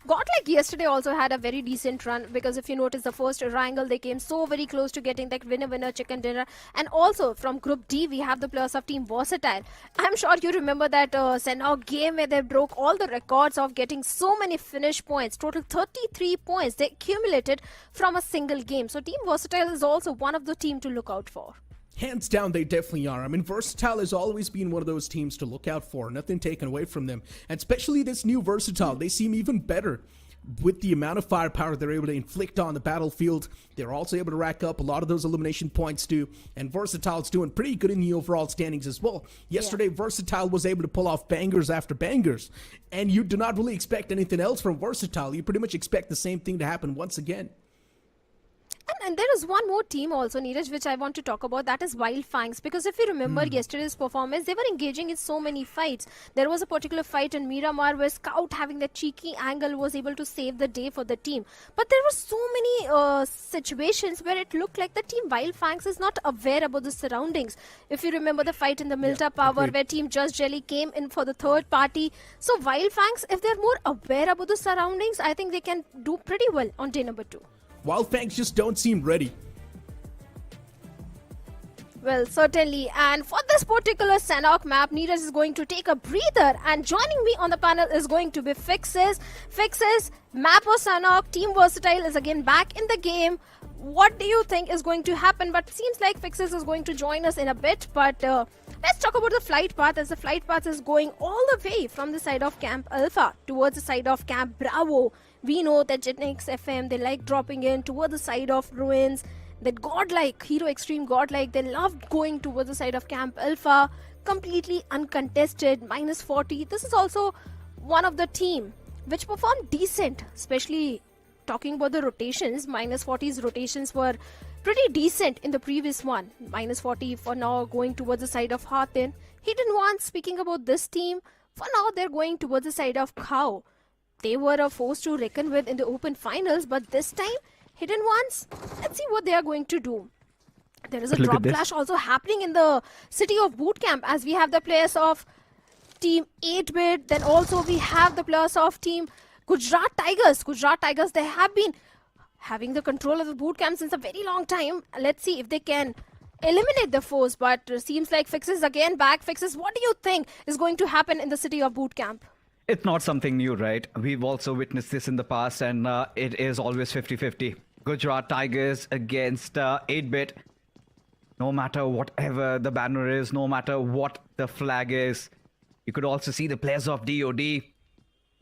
Godlike yesterday also had a very decent run, because if you notice the first Erangel, they came so very close to getting that winner chicken dinner. And also from Group D, we have the players of Team Versatile. I'm sure you remember that Sanhok game where they broke all the records of getting so many finish points. Total 33 points they accumulated from a single game. So Team Versatile is also one of the team to look out for. Hands down, they definitely are. I mean, Versatile has always been one of those teams to look out for. Nothing taken away from them. And especially this new Versatile, they seem even better. with the amount of firepower they're able to inflict on the battlefield, they're also able to rack up a lot of those elimination points too. And Versatile's doing pretty good in the overall standings as well. Yesterday, Versatile was able to pull off bangers after bangers. And you do not really expect anything else from Versatile. You pretty much expect the same thing to happen once again. And there is one more team also, Neeraj, which I want to talk about. That is Wild Fangs. Because if you remember yesterday's performance, they were engaging in so many fights. There was a particular fight in Miramar where Scout, having that cheeky angle, was able to save the day for the team. But there were so many situations where it looked like the team Wild Fangs is not aware about the surroundings. If you remember the fight in the Milta Power where team Just Jelly came in for the third party. So Wild Fangs, if they're more aware about the surroundings, I think they can do pretty well on day number 2. Wild Fangs just don't seem ready. Well, certainly. And for this particular Sanhok map, Neeraj is going to take a breather. And joining me on the panel is going to be Fixes. Fixes, map of Sanhok, Team Versatile is again back in the game. What do you think is going to happen? But seems like Fixes is going to join us in a bit. But let's talk about the flight path, as the flight path is going all the way from the side of Camp Alpha towards the side of Camp Bravo. We know that Jetix FM, they like dropping in towards the side of Ruins. That godlike, Hero Extreme godlike, they loved going towards the side of Camp Alpha. Completely uncontested, minus 40. This is also one of the team which performed decent, especially talking about the rotations. Minus 40's rotations were pretty decent in the previous one. Minus 40 for now going towards the side of Hathin. Hidden Ones, speaking about this team, for now they're going towards the side of Khao. They were a force to reckon with in the open finals, but this time, Hidden Ones, let's see what they are going to do. There is a drop clash also happening in the city of Bootcamp, as we have the players of Team 8-Bit, then also we have the players of Team Gujarat Tigers. Gujarat Tigers, they have been having the control of the Bootcamp since a very long time. Let's see if they can eliminate the foes, but seems like Fixes again back. Fixes, what do you think is going to happen in the city of Bootcamp? It's not something new, right? We've also witnessed this in the past, and it is always 50-50. Gujarat Tigers against 8-Bit. No matter whatever the banner is, no matter what the flag is. You could also see the players of DOD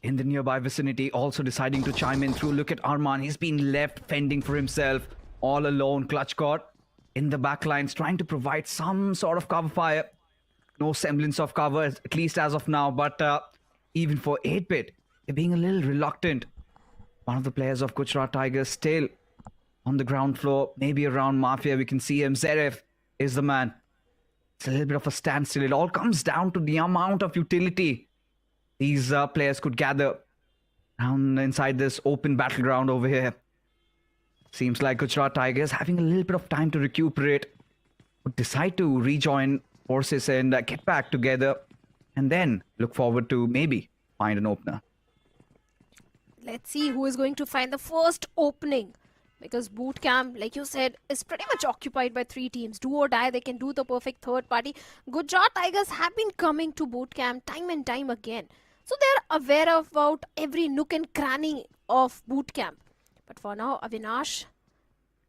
in the nearby vicinity also deciding to chime in through. Look at Arman. He's been left fending for himself all alone. Clutch caught in the backlines, trying to provide some sort of cover fire. No semblance of cover, at least as of now, but even for 8-Bit, they're being a little reluctant. One of the players of Gujarat Tigers still on the ground floor, maybe around Mafia. We can see him. Zeref is the man. It's a little bit of a standstill. It all comes down to the amount of utility these players could gather down inside this open battleground over here. Seems like Gujarat Tigers having a little bit of time to recuperate. Would decide to rejoin forces and get back together. And then look forward to maybe find an opener. Let's see who is going to find the first opening. Because Bootcamp, like you said, is pretty much occupied by 3 teams. Do or die, they can do the perfect third party. Gujarat Tigers have been coming to Bootcamp time and time again. So they're aware about every nook and cranny of Bootcamp. But for now, Avinash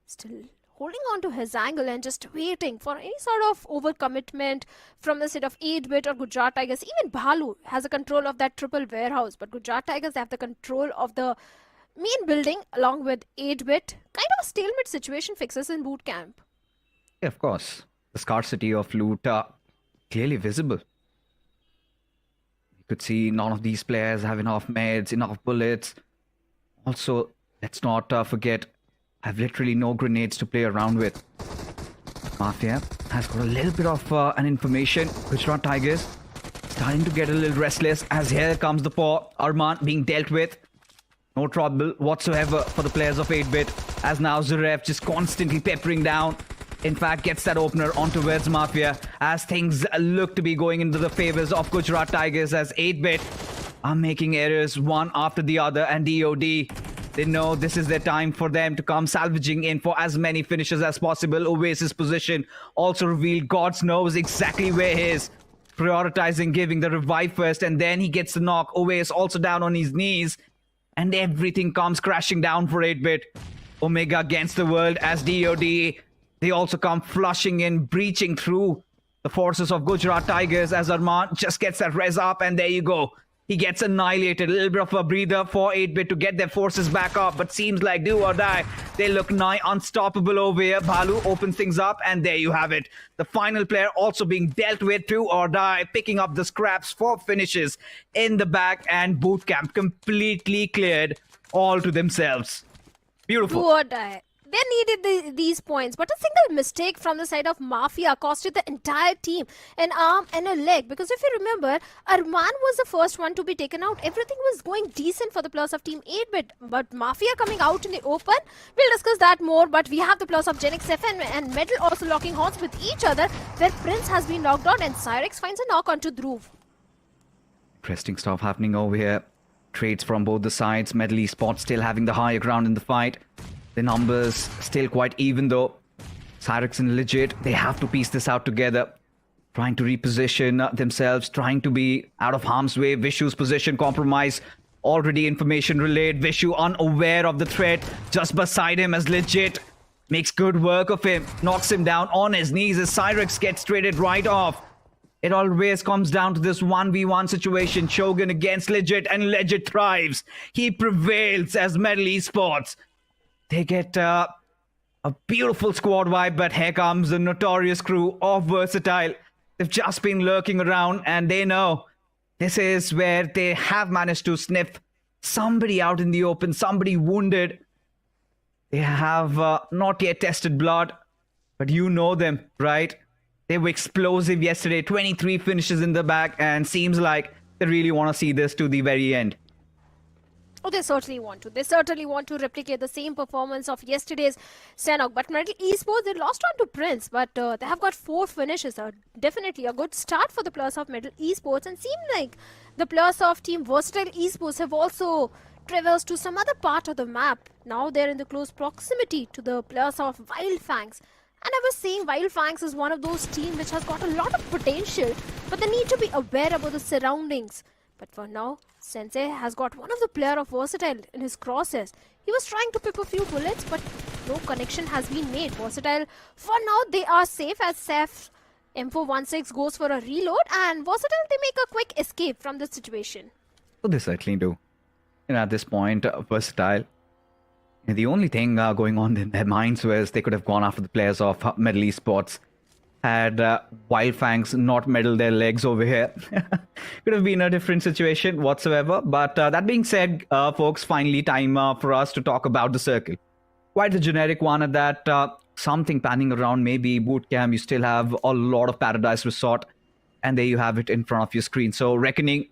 still holding on to his angle and just waiting for any sort of overcommitment from the side of 8-Bit or Gujarat Tigers. Even Bhalu has a control of that triple warehouse, but Gujarat Tigers have the control of the main building along with 8-Bit. Kind of a stalemate situation. Fixes in Bootcamp. Yeah, of course. The scarcity of loot clearly visible. You could see none of these players have enough meds, enough bullets. Also, let's not forget, have literally no grenades to play around with. Mafia has got a little bit of an information. Gujarat Tigers starting to get a little restless as here comes the paw. Arman being dealt with. No trouble whatsoever for the players of 8-Bit, as now Zuref just constantly peppering down. In fact, gets that opener on towards Mafia as things look to be going into the favors of Gujarat Tigers, as 8-Bit are making errors one after the other, and DOD, they know this is their time for them to come salvaging in for as many finishes as possible. Oasis' position also revealed. Gods knows exactly where he is. Prioritizing giving the revive first, and then he gets the knock. Oasis also down on his knees. And everything comes crashing down for 8-Bit. Omega against the world as DOD. They also come flushing in, breaching through the forces of Gujarat Tigers as Arman just gets that res up. And there you go. He gets annihilated. A little bit of a breather for 8-Bit to get their forces back up, but seems like do or die. They look nigh unstoppable over here. Bhalu opens things up, and there you have it. The final player also being dealt with, do or die, picking up the scraps for finishes in the back, and Bootcamp completely cleared all to themselves. Beautiful. Do or die. They needed these points, but a single mistake from the side of Mafia costed the entire team an arm and a leg. Because if you remember, Arman was the first one to be taken out. Everything was going decent for the players of Team 8-Bit, but Mafia coming out in the open, we'll discuss that more. But we have the players of Genix FN and Metal also locking horns with each other, where Prince has been knocked out and Cyrex finds a knock onto Dhruv. Interesting stuff happening over here. Trades from both the sides. Metal Esports still having the higher ground in the fight. The numbers still quite even though. Cyrex and Legit, they have to piece this out together. Trying to reposition themselves, trying to be out of harm's way. Vishu's position compromise. Already information relayed. Vishu unaware of the threat. Just beside him as Legit makes good work of him. Knocks him down on his knees as Cyrex gets traded right off. It always comes down to this 1v1 situation. Shogun against Legit, and Legit thrives. He prevails as Metal Esports. They get a beautiful squad vibe, but here comes the notorious crew of Versatile. They've just been lurking around, and they know this is where they have managed to sniff somebody out in the open, somebody wounded. They have not yet tested blood, but you know them, right? They were explosive yesterday, 23 finishes in the back, and seems like they really want to see this to the very end. Oh, they certainly want to. They certainly want to replicate the same performance of yesterday's Sanhok. But Metal Esports, they lost on to Prince, but they have got 4 finishes. Definitely a good start for the players of Metal Esports, and seem like the players of Team Versatile Esports have also traversed to some other part of the map. Now they're in the close proximity to the players of Wildfangs. And I was saying Wildfangs is one of those teams which has got a lot of potential, but they need to be aware about the surroundings. But for now, Sensei has got one of the player of Versatile in his crosshairs. He was trying to pick a few bullets, but no connection has been made. Versatile, for now, they are safe as Seth M416 goes for a reload, and Versatile, they make a quick escape from the situation. Well, they certainly do. And at this point, Versatile, the only thing going on in their minds was they could have gone after the players of Metal Esports. Had Wildfangs not meddled their legs over here. Could have been a different situation whatsoever. But that being said, folks, finally time for us to talk about the circle. Quite a generic one at that. Something panning around, maybe Bootcamp. You still have a lot of Paradise Resort. And there you have it in front of your screen. So Reckoning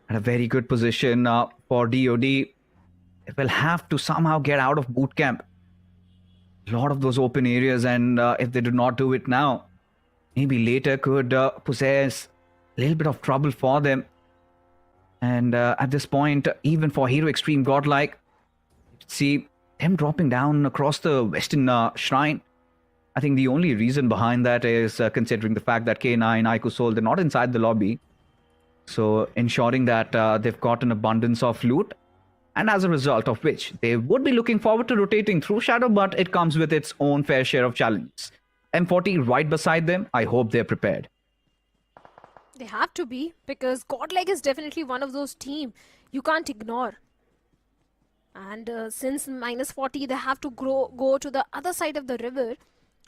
at a very good position for DOD. They will have to somehow get out of Bootcamp. A lot of those open areas, and if they do not do it now, maybe later could possess a little bit of trouble for them. And at this point, even for Hero Extreme Godlike, see them dropping down across the Western Shrine. I think the only reason behind that is considering the fact that K9, Aiku Soul, they're not inside the lobby. So ensuring that they've got an abundance of loot. And as a result of which, they would be looking forward to rotating through Shadow, but it comes with its own fair share of challenges. M40 right beside them, I hope they're prepared. They have to be, because Godlike is definitely one of those teams you can't ignore. And since -40, they have to go to the other side of the river,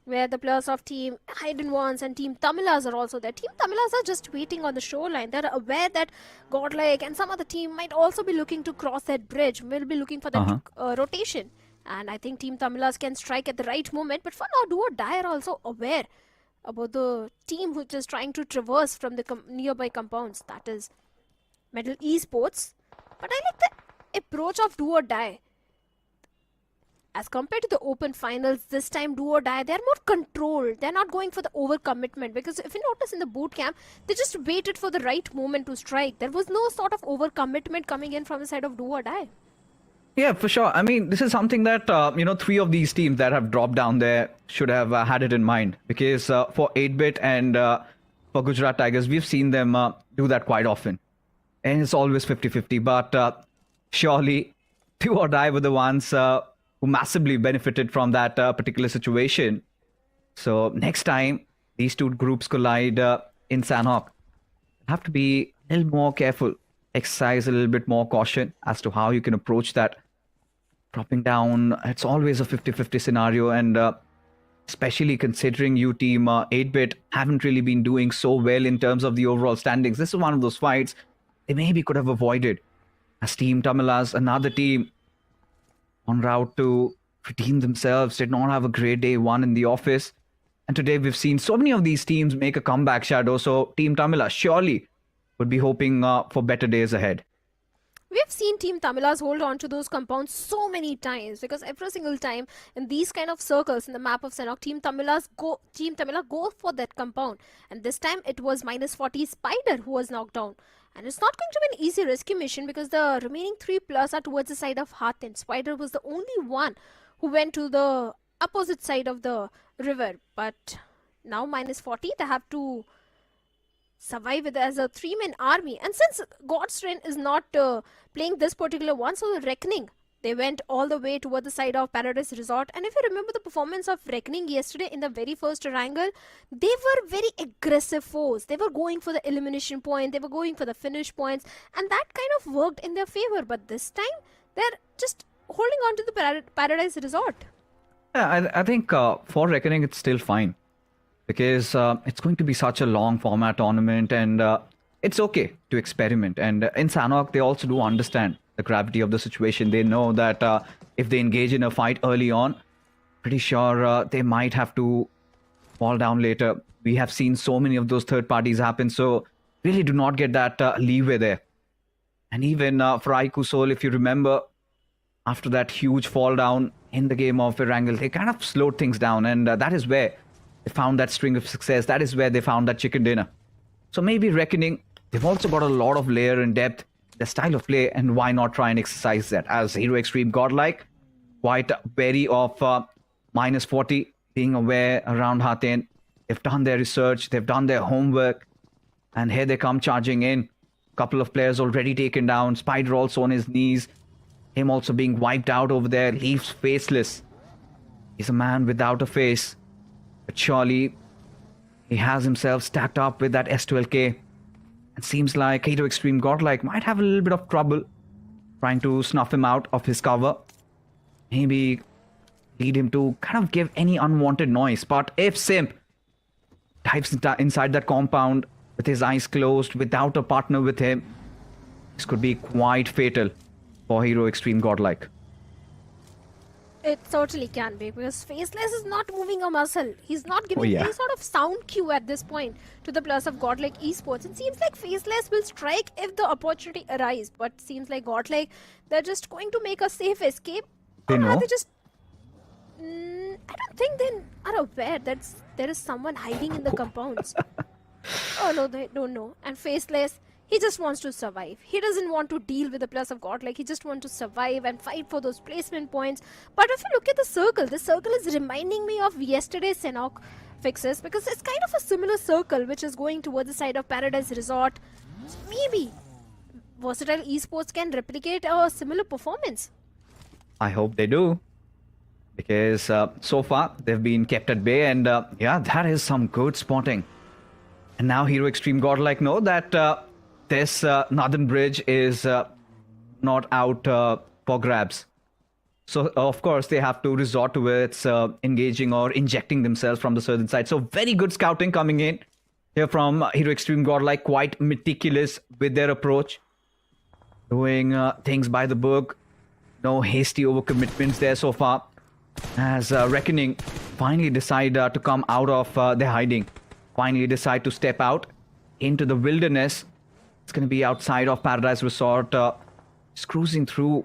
where the players of Team Hidden Ones and Team Tamilas are also there. Team Tamilas are just waiting on the shoreline. They're aware that Godlike and some other team might also be looking to cross that bridge, will be looking for that rotation. And I think Team Tamilas can strike at the right moment. But for now, Do or Die are also aware about the team which is trying to traverse from the nearby compounds. That is Metal Esports. But I like the approach of Do or Die. As compared to the open finals, this time Do or Die, they're more controlled. They're not going for the overcommitment, because if you notice in the boot camp, they just waited for the right moment to strike. There was no sort of overcommitment coming in from the side of Do or Die. Yeah, for sure. I mean, this is something that, 3 of these teams that have dropped down there should have had it in mind. Because for 8-Bit and for Gujarat Tigers, we've seen them do that quite often. And it's always 50-50. But surely Do or Die were the ones who massively benefited from that particular situation. So next time these two groups collide in Sanhok, have to be a little more careful. exercise a little bit more caution as to how you can approach that. Dropping down, it's always a 50-50 scenario, and especially considering you team 8-bit haven't really been doing so well in terms of the overall standings. This is one of those fights they maybe could have avoided. As Team Tamilas, another team en route to redeem themselves, did not have a great day one in the office. And today we've seen so many of these teams make a comeback, Shadow. So Team Tamilas surely would be hoping for better days ahead. We have seen Team Tamilas hold on to those compounds so many times, because every single time in these kind of circles in the map of Sanhok, Team Tamila go for that compound. And this time it was -40 Spider who was knocked down. And it's not going to be an easy rescue mission, because the remaining 3+ are towards the side of Hathin. Spider was the only one who went to the opposite side of the river. But now -40, they have to survive it as a 3-man army. And since God's Rain is not playing this particular one, so the Reckoning, they went all the way toward the side of Paradise Resort. And if you remember the performance of Reckoning yesterday in the very first Erangel, they were very aggressive foes. They were going for the elimination point, they were going for the finish points, and that kind of worked in their favor. But this time, they're just holding on to the Paradise Resort. Yeah, I think for Reckoning, it's still fine. Because it's going to be such a long format tournament, and it's okay to experiment. And in Sanhok, they also do understand the gravity of the situation. They know that if they engage in a fight early on, pretty sure they might have to fall down later. We have seen so many of those third parties happen, so really do not get that leeway there. And even for IQ Soul, if you remember, after that huge fall down in the game of Erangel, they kind of slowed things down, and that is where they found that string of success. That is where they found that chicken dinner. So maybe Reckoning, they've also got a lot of layer and depth, their style of play, and why not try and exercise that? As Hero Extreme Godlike, quite wary of -40, being aware around Hathin. They've done their research, they've done their homework, and here they come charging in. Couple of players already taken down. Spider also on his knees. Him also being wiped out over there, leaves faceless. He's a man without a face. But surely he has himself stacked up with that S12K. It seems like Hero Extreme Godlike might have a little bit of trouble trying to snuff him out of his cover. Maybe lead him to kind of give any unwanted noise. But if Simp dives inside that compound with his eyes closed, without a partner with him, this could be quite fatal for Hero Extreme Godlike. It certainly can be, because Faceless is not moving a muscle. He's not giving any sort of sound cue at this point to the plus of Godlike Esports. It seems like Faceless will strike if the opportunity arises, but seems like Godlike, they're just going to make a safe escape. They know? Are they just... I don't think they are aware that there is someone hiding in the compounds. Oh no, they don't know. And Faceless, he just wants to survive. He doesn't want to deal with the plus of Godlike. He just wants to survive and fight for those placement points. But if you look at the circle is reminding me of yesterday's Sanhok fixes, because it's kind of a similar circle which is going towards the side of Paradise Resort. So maybe Versatile Esports can replicate a similar performance. I hope they do. Because so far they've been kept at bay, and yeah, that is some good spotting. And now Hero Extreme Godlike know that this Northern Bridge is not out for grabs. So, of course, they have to resort to its engaging or injecting themselves from the southern side. So, very good scouting coming in here from Hero Extreme Godlike. Quite meticulous with their approach. Doing things by the book. No hasty overcommitments there so far. As Reckoning finally decide to come out of their hiding. Finally decide to step out into the wilderness. It's going to be outside of Paradise Resort. Just cruising through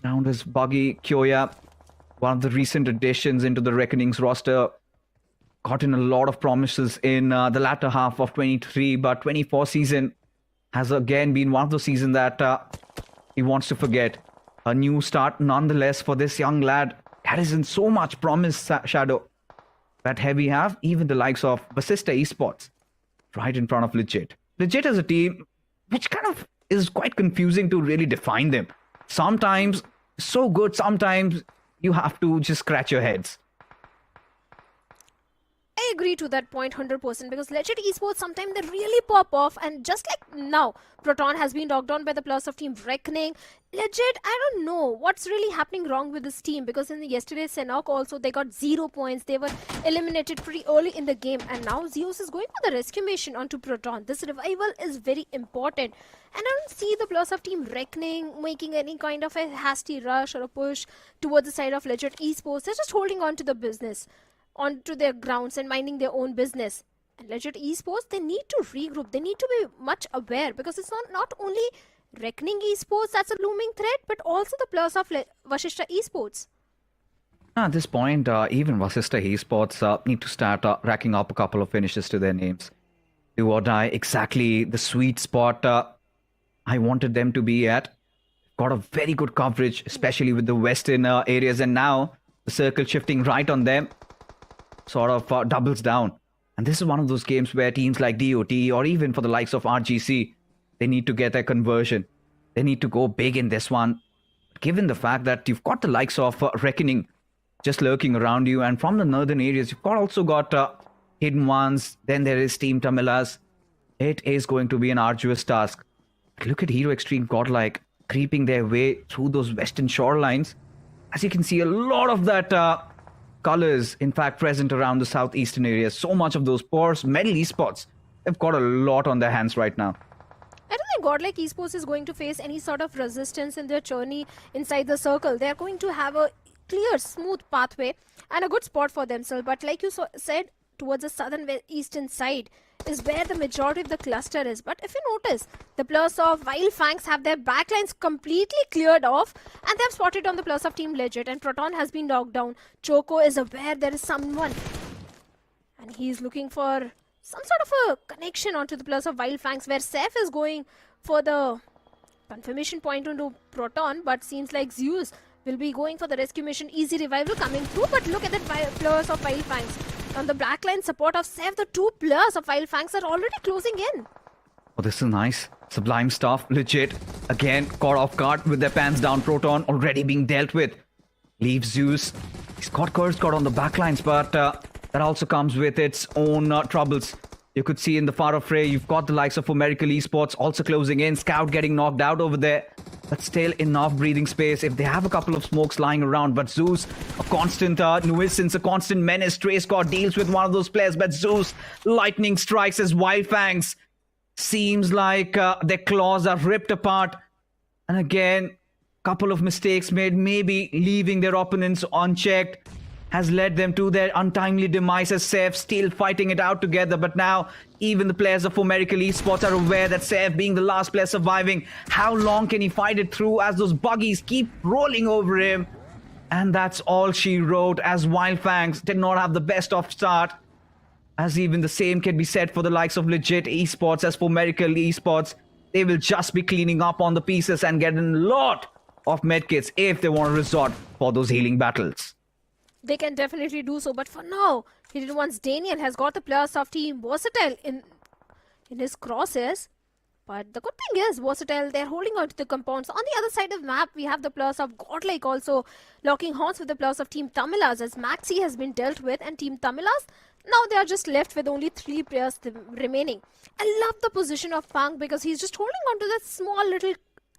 around his buggy. Kyoya, one of the recent additions into the Reckoning's roster. Gotten a lot of promises in the latter half of 23, but 24 season has again been one of those seasons that he wants to forget. A new start nonetheless for this young lad. That is in so much promise, Shadow. That here we have even the likes of Basista Esports right in front of Legit. Legit is a team which kind of is quite confusing to really define them. Sometimes so good, sometimes you have to just scratch your heads. I agree to that point 100% because Legit Esports sometimes they really pop off, and just like now, Proton has been knocked down by the plus of Team Reckoning. Legit, I don't know what's really happening wrong with this team because in yesterday's Sanhok also they got 0 points. They were eliminated pretty early in the game, and now Zeus is going for the rescue mission onto Proton. This revival is very important, and I don't see the plus of Team Reckoning making any kind of a hasty rush or a push towards the side of Legit Esports. They're just holding on to the business, onto their grounds and minding their own business. And Legit Esports, they need to regroup. They need to be much aware because it's not only Reckoning Esports that's a looming threat, but also the plus of Vasishta Esports. At this point, even Vasishta Esports need to start racking up a couple of finishes to their names. Do or die, exactly the sweet spot I wanted them to be at. Got a very good coverage, especially with the western areas, and now the circle shifting right on them sort of doubles down. And this is one of those games where teams like DOT or even for the likes of RGC, they need to get their conversion. They need to go big in this one. Given the fact that you've got the likes of Reckoning just lurking around you, and from the northern areas, you've also got Hidden Ones, then there is Team Tamilas. It is going to be an arduous task. Look at Hero Extreme Godlike creeping their way through those western shorelines. As you can see, a lot of that colors, in fact, present around the southeastern area. So much of those pores, Metal Esports, they've got a lot on their hands right now. I don't think Godlike Esports is going to face any sort of resistance in their journey inside the circle. They're going to have a clear, smooth pathway and a good spot for themselves. But like you said, towards the southern eastern side is where the majority of the cluster is. But if you notice, the plus of Wild Fangs have their backlines completely cleared off, and they've spotted on the plus of Team Legit, and Proton has been knocked down. Choco is aware there is someone, and he's looking for some sort of a connection onto the plus of Wild Fangs, where Seth is going for the confirmation point onto Proton, but seems like Zeus will be going for the rescue mission. Easy revival coming through, but look at that plus of Wild Fangs. On the backline support of Seth, the 2 players of Wild Fangs are already closing in. Oh, this is nice. Sublime stuff, legit. Again, caught off guard with their pants down. Proton already being dealt with. Leaves Zeus. He's got Curse God on the backlines, but that also comes with its own troubles. You could see in the far fray, you've got the likes of American Esports also closing in. Scout getting knocked out over there. But still enough breathing space if they have a couple of smokes lying around. But Zeus, a constant nuisance, a constant menace. Stray Scott deals with one of those players. But Zeus, lightning strikes as Wild Fangs. Seems like their claws are ripped apart. And again, couple of mistakes made, maybe leaving their opponents unchecked, has led them to their untimely demise as Seth still fighting it out together. But now, even the players of American Esports are aware that Seth, being the last player surviving, how long can he fight it through as those buggies keep rolling over him? And that's all she wrote, as Wild Fangs did not have the best of start. As even the same can be said for the likes of Legit Esports. As for American Esports, they will just be cleaning up on the pieces and getting a lot of medkits if they want to resort for those healing battles. They can definitely do so, but for now, Hidden Ones Daniel has got the players of Team Versatile in his crosses. But the good thing is, Versatile, they're holding on to the compounds. On the other side of the map, we have the players of Godlike also locking horns with the players of Team Tamilas, as Maxi has been dealt with, and Team Tamilas, now they are just left with only 3 players remaining. I love the position of Punk because he's just holding on to that small little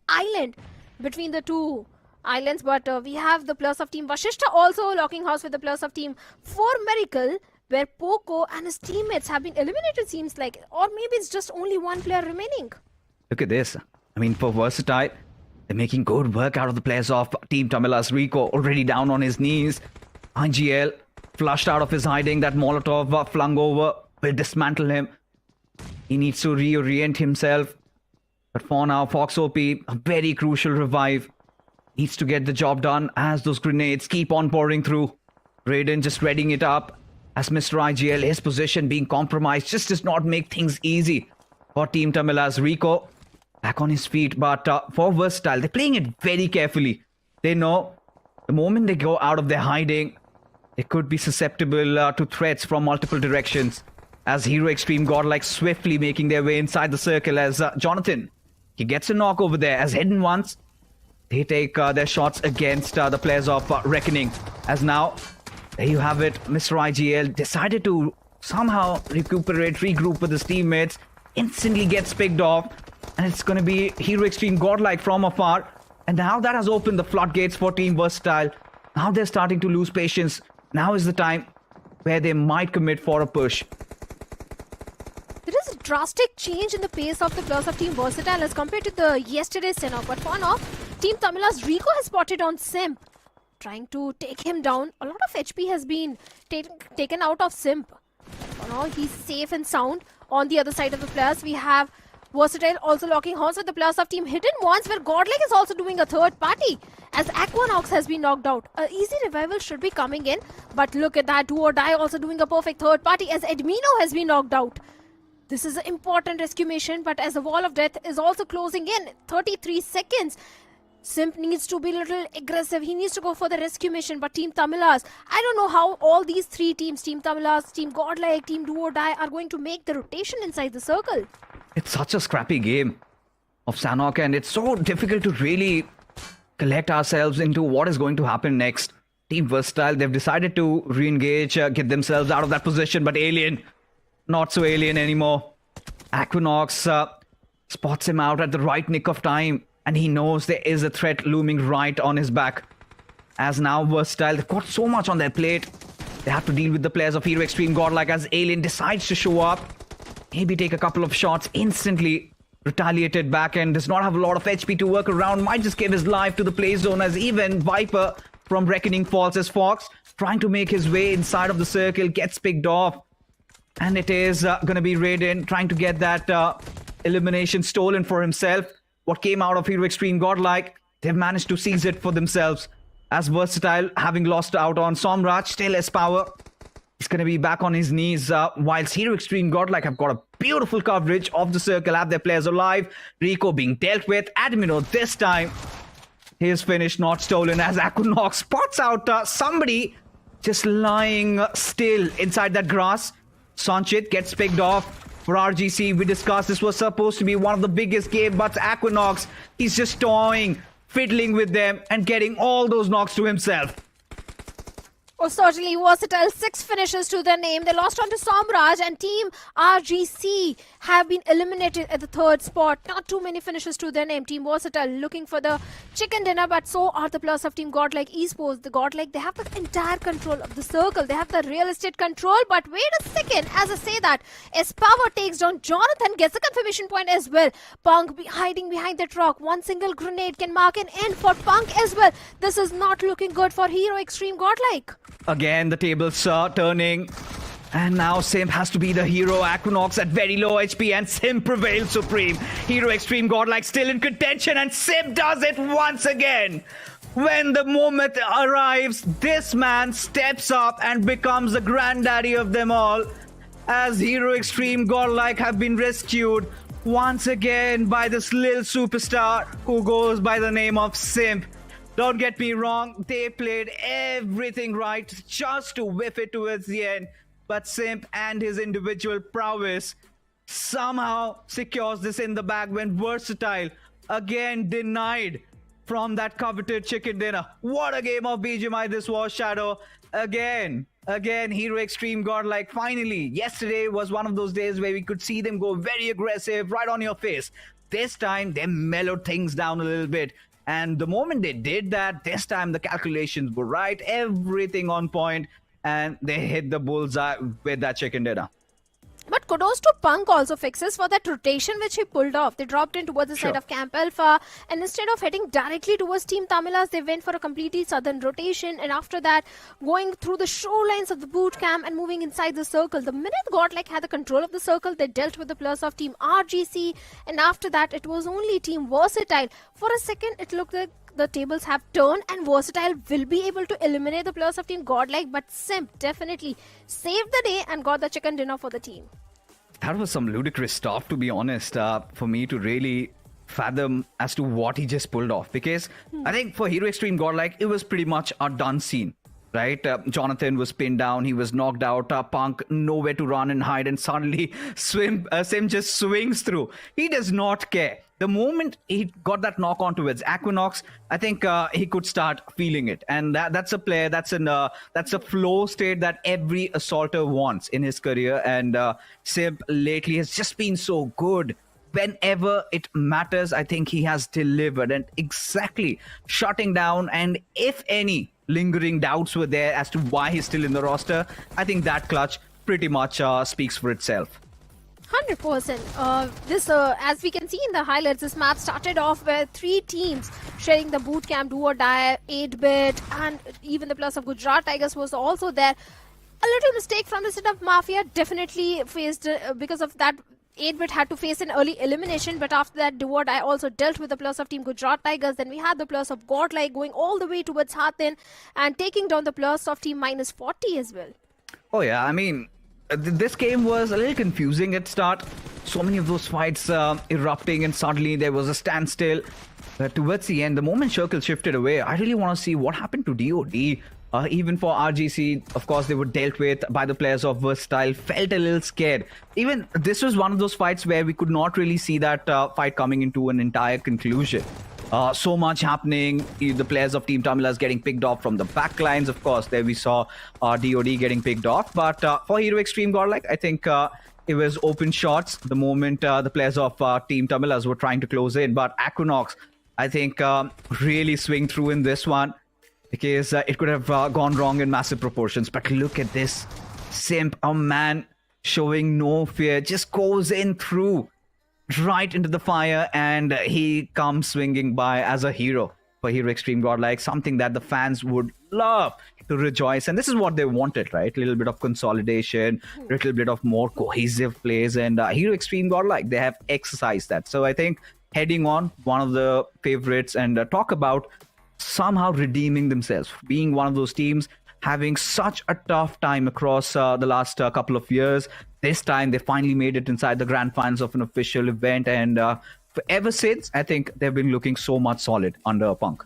island between the 2 islands, but we have the plus of Team Vasishta also locking horns with the plus of Team 4 Miracle, where Poco and his teammates have been eliminated, seems like, or maybe it's just only 1 player remaining. Look at this. I mean, for Versatile, they're making good work out of the players of Team Tamilas. Rico already down on his knees. IGL flushed out of his hiding. That Molotov flung over will dismantle him. He needs to reorient himself. But for now, Fox OP, a very crucial revive. Needs to get the job done as those grenades keep on pouring through. Raiden just readying it up as Mr. IGL, his position being compromised, just does not make things easy for Team Tamilas. Rico back on his feet, but for Versatile, they're playing it very carefully. They know the moment they go out of their hiding, they could be susceptible to threats from multiple directions. As Hero Extreme Godlike swiftly making their way inside the circle as Jonathan, he gets a knock over there as Hidden Ones. They take their shots against the players of Reckoning. As now, there you have it, Mr. IGL decided to somehow regroup with his teammates, instantly gets picked off, and it's going to be Hero Extreme Godlike from afar. And now that has opened the floodgates for Team Versatile. Now they're starting to lose patience. Now is the time where they might commit for a push. There is a drastic change in the pace of the players of Team Versatile as compared to the yesterday's Sanhok. But for now, Team Tamila's Rico has spotted on Simp, trying to take him down. A lot of HP has been taken out of Simp. For now, he's safe and sound. On the other side of the players, we have Versatile also locking horns with the players of Team Hidden Ones, where Godlike is also doing a third party as Aquanox has been knocked out. An easy revival should be coming in, but look at that, Do or Die also doing a perfect third party as Edmino has been knocked out. This is an important rescue mission, but as the wall of death is also closing in, 33 seconds. Simp needs to be a little aggressive. He needs to go for the rescue mission. But Team Tamilas, I don't know how all these three teams, Team Tamilas, Team Godlike, Team Do or Die, are going to make the rotation inside the circle. It's such a scrappy game of Sanhok, and it's so difficult to really collect ourselves into what is going to happen next. Team Versatile, they've decided to re-engage, get themselves out of that position, but Alien, not so Alien anymore. Aquanox spots him out at the right nick of time, and he knows there is a threat looming right on his back. As now Versatile, they've got so much on their plate. They have to deal with the players of Hero Extreme Godlike as Alien decides to show up. Maybe take a couple of shots, instantly retaliated back, and does not have a lot of HP to work around. Might just give his life to the play zone as even Viper from Reckoning Falls as Fox, trying to make his way inside of the circle, gets picked off. And it is going to be Raiden trying to get that elimination stolen for himself. What came out of Hero Extreme Godlike, they've managed to seize it for themselves. As Versatile, having lost out on Somraj, still has power. He's going to be back on his knees, whilst Hero Extreme Godlike have got a beautiful coverage of the circle, have their players alive. Rico being dealt with. Admino this time, his finish not stolen as Aquanox spots out somebody just lying still inside that grass. Sanchit gets picked off. For RGC, we discussed this was supposed to be one of the biggest games, but Aquanox, he's just toying, fiddling with them, and getting all those knocks to himself. Oh, certainly Versatile, 6 finishes to their name. They lost on to Somraj, and Team RGC have been eliminated at the 3rd spot. Not too many finishes to their name. Team Versatile looking for the chicken dinner, but so are the players of Team Godlike Esports. The Godlike, they have the entire control of the circle. They have the real estate control, but wait a second. As I say that, as Power takes down Jonathan, gets a confirmation point as well. Punk hiding behind that rock. One single grenade can mark an end for Punk as well. This is not looking good for Hero Extreme Godlike. Again, the tables are turning. And now Simp has to be the hero. Aquanox at very low HP, and Simp prevails supreme. Hero Extreme Godlike still in contention, and Simp does it once again. When the moment arrives, this man steps up and becomes the granddaddy of them all. As Hero Extreme Godlike have been rescued once again by this little superstar who goes by the name of Simp. Don't get me wrong, they played everything right just to whiff it towards the end. But Simp and his individual prowess somehow secures this in the bag when Versatile again denied from that coveted chicken dinner. What a game of BGMI this was, Shadow. Again, Hero Extreme Godlike finally. Yesterday was one of those days where we could see them go very aggressive right on your face. This time, they mellowed things down a little bit. And the moment they did that, this time the calculations were right, everything on point, and they hit the bullseye with that chicken dinner. But kudos to Punk also fixes for that rotation which he pulled off. They dropped in towards the side of Camp Alpha, and instead of heading directly towards Team Tamilas, they went for a completely southern rotation, and after that going through the shorelines of the boot camp and moving inside the circle. The minute Godlike had the control of the circle, they dealt with the players of Team RGC, and after that it was only Team Versatile. For a second it looked like the tables have turned and Versatile will be able to eliminate the players of Team Godlike, but Simp definitely saved the day and got the chicken dinner for the team. That was some ludicrous stuff, to be honest, for me to really fathom as to what he just pulled off. Because I think for Hero Extreme Godlike, it was pretty much a done scene, right? Jonathan was pinned down, he was knocked out, Punk nowhere to run and hide, and suddenly Simp just swings through. He does not care. the moment he got that knock on towards Equinox, I think he could start feeling it. And that's a player, that's a flow state that every assaulter wants in his career. And Simp lately has just been so good. Whenever it matters, I think he has delivered and exactly shutting down. And if any lingering doubts were there as to why he's still in the roster, I think that clutch pretty much speaks for itself. 100%. As we can see in the highlights, this map started off with 3 teams sharing the boot camp, do or die, 8-bit, and even the plus of Gujarat Tigers was also there. A little mistake from the setup Mafia, definitely faced because of that. 8-bit had to face an early elimination, but after that, do or die also dealt with the plus of Team Gujarat Tigers. Then we had the plus of Godlike going all the way towards Hathin and taking down the plus of Team -40 as well. Oh yeah, I mean, this game was a little confusing at start. So many of those fights erupting, and suddenly there was a standstill. But towards the end, the moment Circle shifted away, I really want to see what happened to DOD. Even for RGC, of course, they were dealt with by the players of Versatile, felt a little scared. Even this was one of those fights where we could not really see that fight coming into an entire conclusion. So much happening. The players of Team Tamilas getting picked off from the backlines. Of course, there we saw DOD getting picked off. But for Hero Extreme Godlike, I think it was open shots the moment the players of Team Tamilas were trying to close in. But Equinox, I think, really swing through in this one, because it could have gone wrong in massive proportions. But look at this. Simp, a man showing no fear, just goes in through right into the fire, and he comes swinging by as a hero for Hero Extreme Godlike, something that the fans would love to rejoice. And this is what they wanted, right? A little bit of consolidation, a little bit of more cohesive plays, and Hero Extreme Godlike, they have exercised that. So I think heading on, one of the favorites, and talk about somehow redeeming themselves, being one of those teams having such a tough time across the last couple of years. This time they finally made it inside the grand finals of an official event, and ever since, I think they've been looking so much solid under Punk.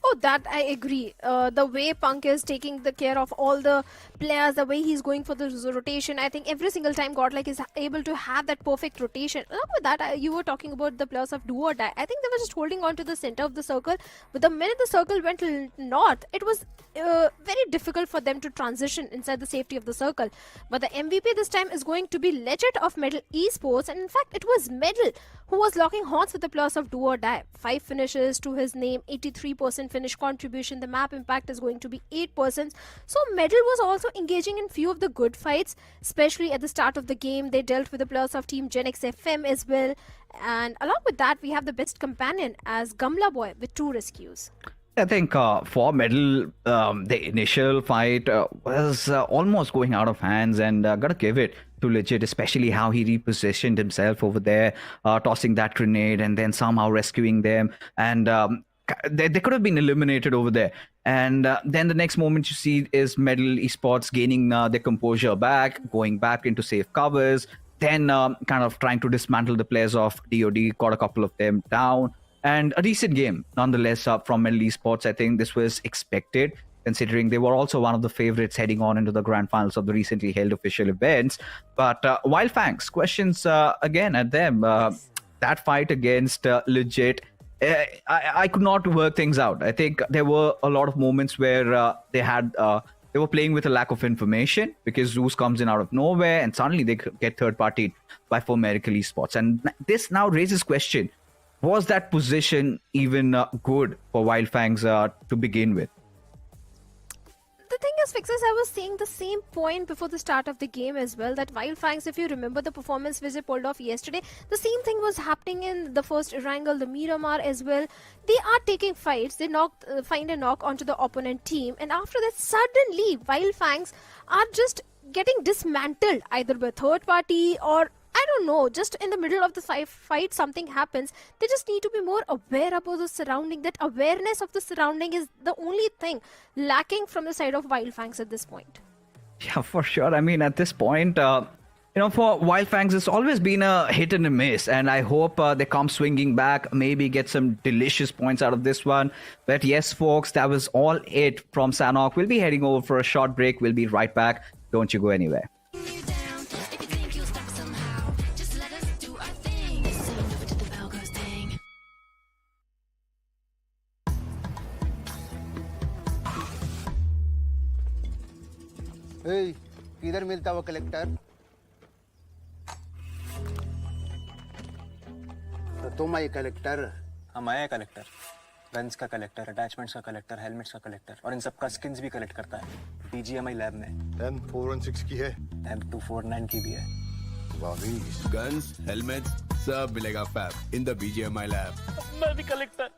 Oh, that I agree. The way Punk is taking the care of all the players, the way he's going for the rotation, I think every single time Godlike is able to have that perfect rotation. Along with that, you were talking about the players of do or die. I think they were just holding on to the center of the circle. But the minute the circle went north, it was very difficult for them to transition inside the safety of the circle. But the MVP this time is going to be Legend of Medal Esports, and in fact, it was Medal who was locking horns with the plus of do or die. 5 finishes to his name, 83% finish contribution. The map impact is going to be 8%. So Medal was also engaging in few of the good fights, especially at the start of the game. They dealt with the plus of Team Gen X FM as well. And along with that, we have the best companion as Gamla Boy with 2 rescues. I think for Medal, the initial fight was almost going out of hands, and gotta give it to Legit, especially how he repositioned himself over there, tossing that grenade and then somehow rescuing them. And they could have been eliminated over there. And then the next moment you see is Medal Esports gaining their composure back, going back into safe covers, then kind of trying to dismantle the players of DOD, got a couple of them down. And a decent game, nonetheless, from Medal Esports. I think this was expected, considering they were also one of the favorites heading on into the grand finals of the recently held official events. But Wildfangs, questions again at them. That fight against Legit, I could not work things out. I think there were a lot of moments where they were playing with a lack of information, because Zeus comes in out of nowhere and suddenly they get third-partied by For Miracle Esports. And this now raises question. Was that position even good for Wildfangs to begin with? The thing is, Fixes, I was saying the same point before the start of the game as well, that Wildfangs, if you remember the performance which they pulled off yesterday, the same thing was happening in the first Erangel, the Miramar as well. They are taking fights, they find a knock onto the opponent team, and after that, suddenly Wildfangs are just getting dismantled, either by third party or I don't know, just in the middle of the fight something happens. They just need to be more aware about the surrounding. That awareness of the surrounding is the only thing lacking from the side of Wildfangs at this point. Yeah, for sure. I mean, at this point, for Wildfangs, it's always been a hit and a miss. And I hope they come swinging back, maybe get some delicious points out of this one. But yes, folks, that was all it from Sanhok. We'll be heading over for a short break. We'll be right back. Don't you go anywhere. किधर मिलता वो collector? तो तुम आई collector? हम आए collector, guns का collector, attachments का collector, helmets का कलेक्टर और इन सब का स्किन्स भी कलेक्ट करता है BGMI लैब में। M416 की है, M249 की भी है। गन्स, हेलमेट्स सब मिलेगा fab in the BGMI lab. मैं भी collector.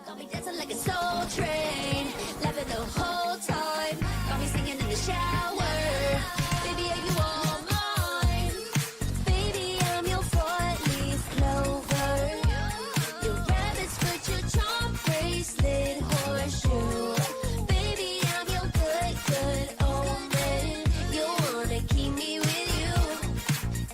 Got me dancing like a soul train, laughing the whole time. Got me singing in the shower. Baby, are you all mine? Baby, I'm your four-leaf clover. Your rabbit's foot, your charm bracelet, horseshoe. Baby, I'm your good, good omen. You wanna keep me with you,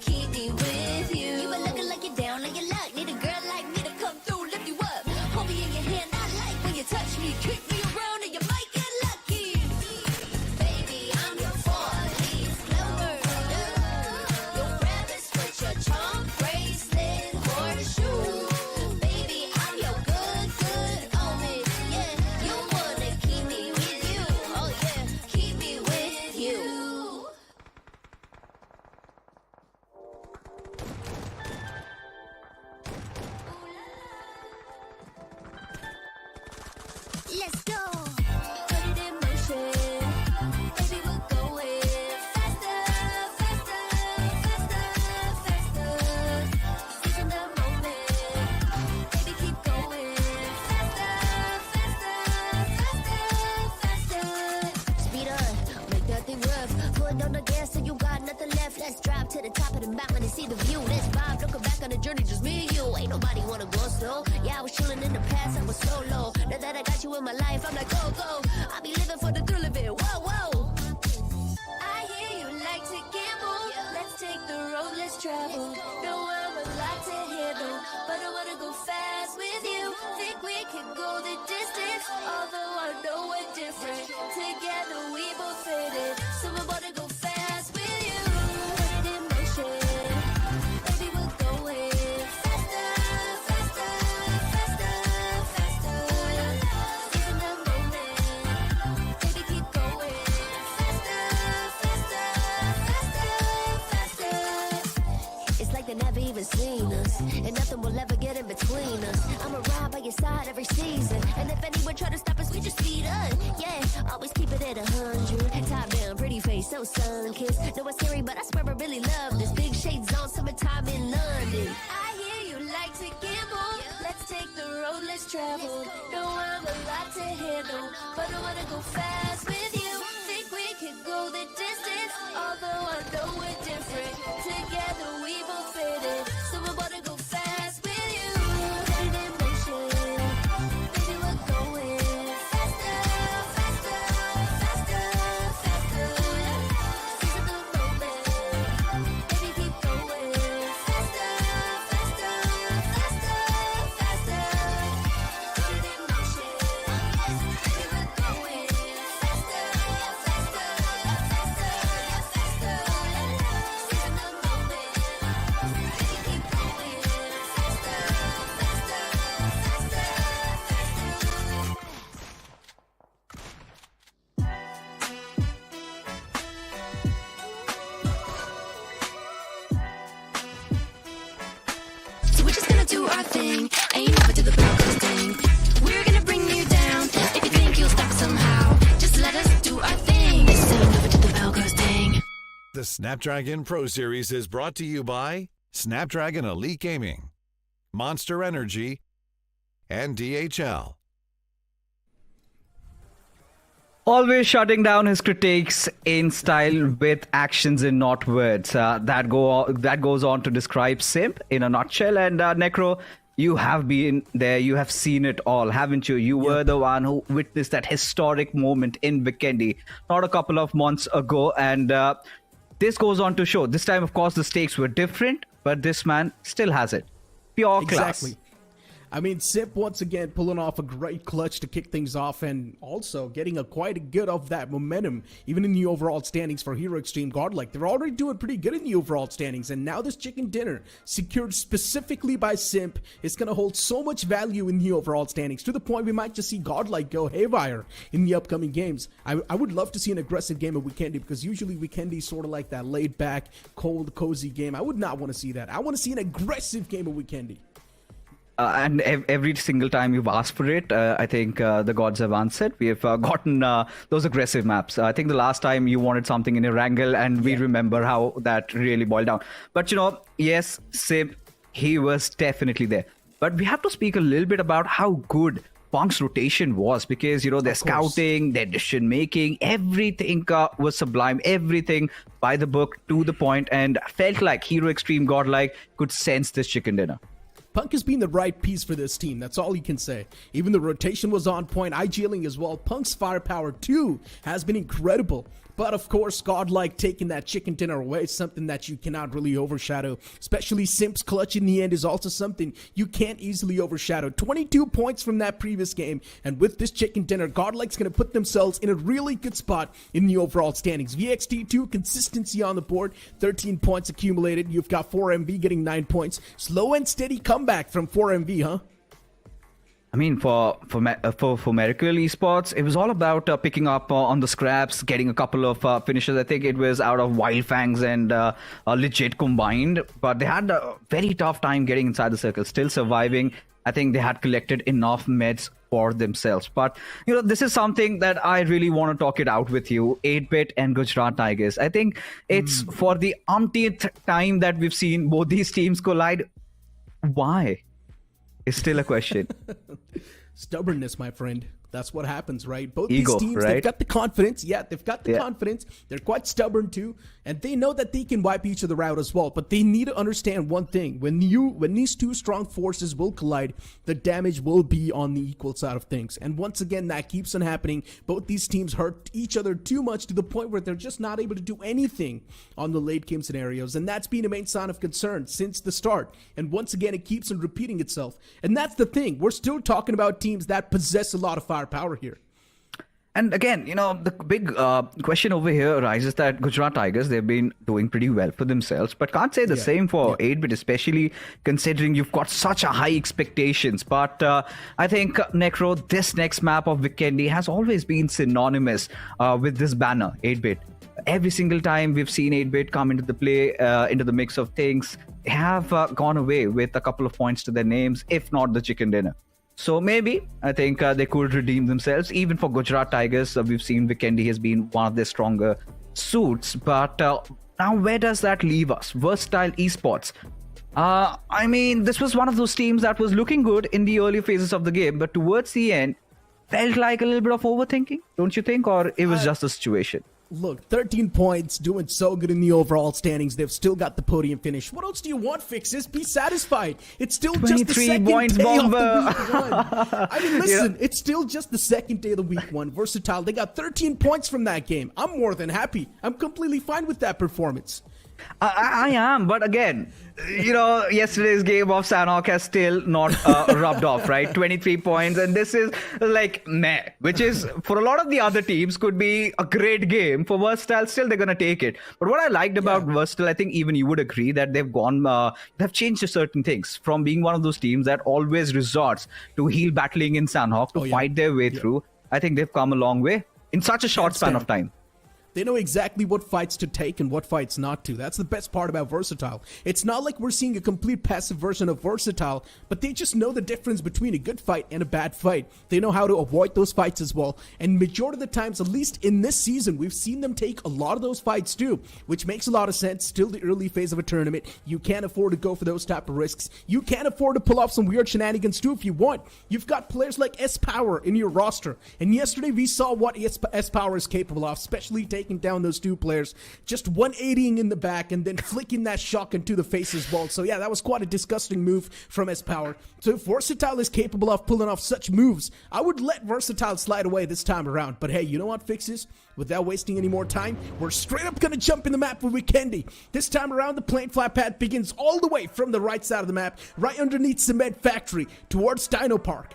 keep me with you. You been looking like you're down on your luck. Need a girl like me to come through, lift you up. Hold me in your hand, I like when you touch me. Kick me around and you might get lucky. Baby, I'm your four-leaf clover. Your rabbit's foot, your charm bracelet, horseshoe. Baby, I'm your good, good omen. Yeah, you wanna keep me with you. Oh yeah, keep me with you. Let's go. Put it in motion. Baby, we're going faster, faster, faster, faster. Seizing the moment. Baby, keep going faster, faster, faster, faster. Speed up, make that thing rough. Put on the gas so you got nothing left. Let's drive to the top of the mountain and see the view. Let's vibe, looking back on the journey, just me and you. Ain't nobody wanna go slow. Yeah, I was chilling in the past, I was solo. Now that I got you in my life, I'm like, go, go. I be living for the thrill of it. Whoa, whoa. I hear you like to gamble. Let's take the road, let's travel. No, I'm a lot to handle, but I wanna go fast with you. Think we can go the distance, although I know we're different. Together we both fit it, so I wanna go fast with you. Put it in motion. Baby, we're going faster, faster, faster, faster. Seizing the moment. Baby, keep going faster, faster, faster, faster. It's like they never even seen us, and nothing will ever get in between us. I'ma ride by your side every season, and if anyone try to stop us, we just speed up. Yeah, always keep it at 100. Top down, pretty face, so sun-kissed. Know it's scary, but I swear I really love this. Big shades on, summertime in London. I hear you like to gamble. Let's take the road, let's travel. No, I'm a lot to handle, but I wanna go fast with you. Think we could go the distance, although I know we're different. Together we both fit it, so I wanna go fast with you. Put it in motion. Baby, we're going faster, faster, faster, faster. Seizing the moment. Baby, keep going faster, faster, faster, faster. Put it in motion. Baby, we're going faster, faster, faster, faster. Seizing the moment. Baby, keep going faster, faster, faster, faster. So we're just gonna do our thing. Ain't never to the brothers thing. We're gonna bring you down. If you think you'll stop somehow, just let us do our thing. This ain't never to the Belgos thing. The Snapdragon Pro Series is brought to you by Snapdragon Elite Gaming, Monster Energy, and DHL. Always shutting down his critiques in style with actions and not words. That goes on to describe Simp in a nutshell. And Necro, you have been there, you have seen it all, haven't you? You were the one who witnessed that historic moment in Vikendi not a couple of months ago. And this goes on to show, this time, of course, the stakes were different, but this man still has it. Pure class. Exactly. I mean, Simp once again pulling off a great clutch to kick things off and also getting quite a good of that momentum, even in the overall standings for Hero Extreme Godlike. They're already doing pretty good in the overall standings, and now this chicken dinner, secured specifically by Simp, is going to hold so much value in the overall standings, to the point we might just see Godlike go haywire in the upcoming games. I would love to see an aggressive game of Vikendi, because usually Vikendi is sort of like that laid-back, cold, cozy game. I would not want to see that. I want to see an aggressive game of Vikendi. And every single time you've asked for it, I think the gods have answered. We have gotten those aggressive maps. I think the last time you wanted something in Erangel, and we remember how that really boiled down. But, yes, Simp, he was definitely there. But we have to speak a little bit about how good Punk's rotation was, because, their scouting, their decision-making, everything was sublime, everything by the book, to the point, and felt like Hero Extreme Godlike could sense this chicken dinner. Punk has been the right piece for this team. That's all you can say. Even the rotation was on point. IGLing as well. Punk's firepower, too, has been incredible. But, of course, Godlike taking that chicken dinner away is something that you cannot really overshadow. Especially Simp's clutch in the end is also something you can't easily overshadow. 22 points from that previous game. And with this chicken dinner, Godlike's going to put themselves in a really good spot in the overall standings. VXT2, consistency on the board. 13 points accumulated. You've got 4MV getting 9 points. Slow and steady comeback from 4MV, huh? I mean, for Miracle Esports, it was all about picking up on the scraps, getting a couple of finishes. I think it was out of Wild Fangs and Legit combined, but they had a very tough time getting inside the circle, still surviving. I think they had collected enough meds for themselves. But, this is something that I really want to talk it out with you, 8-Bit and Gujarat Tigers. I think it's for the umpteenth time that we've seen both these teams collide. Why? Is still a question. Stubbornness, my friend. That's what happens, right? Both Ego, these teams, right? they've got the confidence. Yeah, they've got the confidence. They're quite stubborn too. And they know that they can wipe each other out as well. But they need to understand one thing. When these two strong forces will collide, the damage will be on the equal side of things. And once again, that keeps on happening. Both these teams hurt each other too much to the point where they're just not able to do anything on the late game scenarios. And that's been a main sign of concern since the start. And once again, it keeps on repeating itself. And that's the thing. We're still talking about teams that possess a lot of firepower here. And again, the big question over here arises that Gujarat Tigers, they've been doing pretty well for themselves, but can't say the same for 8-Bit, especially considering you've got such a high expectations. But I think, Necro, this next map of Vikendi has always been synonymous with this banner, 8-Bit. Every single time we've seen 8-Bit come into the play, into the mix of things, they have gone away with a couple of points to their names, if not the chicken dinner. So maybe, I think they could redeem themselves. Even for Gujarat Tigers, we've seen Vikendi has been one of their stronger suits. But now where does that leave us? Versatile Esports. I mean, this was one of those teams that was looking good in the early phases of the game, but towards the end, felt like a little bit of overthinking, don't you think? Or it was just a situation? Look, 13 points, doing so good in the overall standings. They've still got the podium finish. What else do you want, Fixes? Be satisfied. It's still just the second points, day Bomber. of the week one. I mean, listen, it's still just the second day of the week one. Versatile, they got 13 points from that game. I'm more than happy. I'm completely fine with that performance. I am, but again, yesterday's game of Sanhok has still not rubbed off, right? 23 points, and this is like meh, which is for a lot of the other teams could be a great game. For Versatile, still they're gonna take it. But what I liked about Versatile, I think even you would agree that they've changed to certain things from being one of those teams that always resorts to heel battling in Sanhok to fight their way through. I think they've come a long way in such a short span of time. They know exactly what fights to take and what fights not to. That's the best part about Versatile. It's not like we're seeing a complete passive version of Versatile, but they just know the difference between a good fight and a bad fight. They know how to avoid those fights as well. And majority of the times, at least in this season, we've seen them take a lot of those fights too, which makes a lot of sense. Still the early phase of a tournament. You can't afford to go for those type of risks. You can't afford to pull off some weird shenanigans too if you want. You've got players like S-Power in your roster. And yesterday we saw what S-Power is capable of, especially taking taking down those two players, just 180ing in the back and then flicking that shotgun to the face as well. So yeah, that was quite a disgusting move from S-Power. So if Versatile is capable of pulling off such moves, I would let Versatile slide away this time around. But hey, you know what, Fixes? Without wasting any more time, we're straight up going to jump in the map for Vikendi. This time around, the plane flat path begins all the way from the right side of the map, right underneath Cement Factory, towards Dino Park.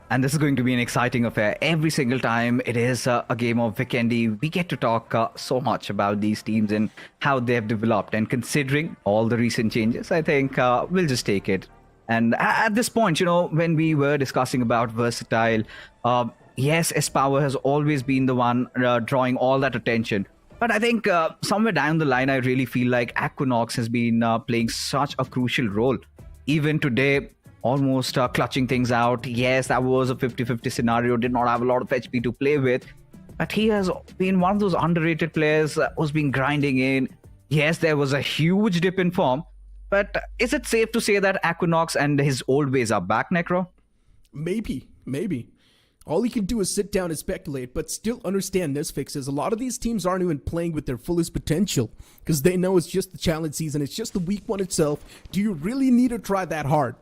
And this is going to be an exciting affair. Every single time it is a game of Vikendi, we get to talk so much about these teams and how they've developed. And considering all the recent changes, I think we'll just take it. And at this point, you know, when we were discussing about Versatile, yes, S-Power has always been the one drawing all that attention. But I think somewhere down the line, I really feel like Equinox has been playing such a crucial role. Even today, almost clutching things out. Yes, that was a 50-50 scenario, did not have a lot of HP to play with. But he has been one of those underrated players who's been grinding in. Yes, there was a huge dip in form. But is it safe to say that Equinox and his old ways are back, Necro? Maybe. All he can do is sit down and speculate, but still understand this, Fixes. A lot of these teams aren't even playing with their fullest potential because they know it's just the challenge season. It's just the week one itself. Do you really need to try that hard?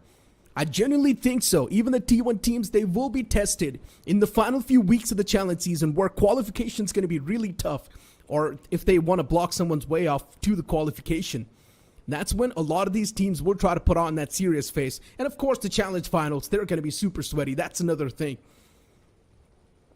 I genuinely think so. Even the T1 teams, they will be tested in the final few weeks of the challenge season where qualification is going to be really tough, or if they want to block someone's way off to the qualification. That's when a lot of these teams will try to put on that serious face. And of course, the challenge finals, they're going to be super sweaty. That's another thing.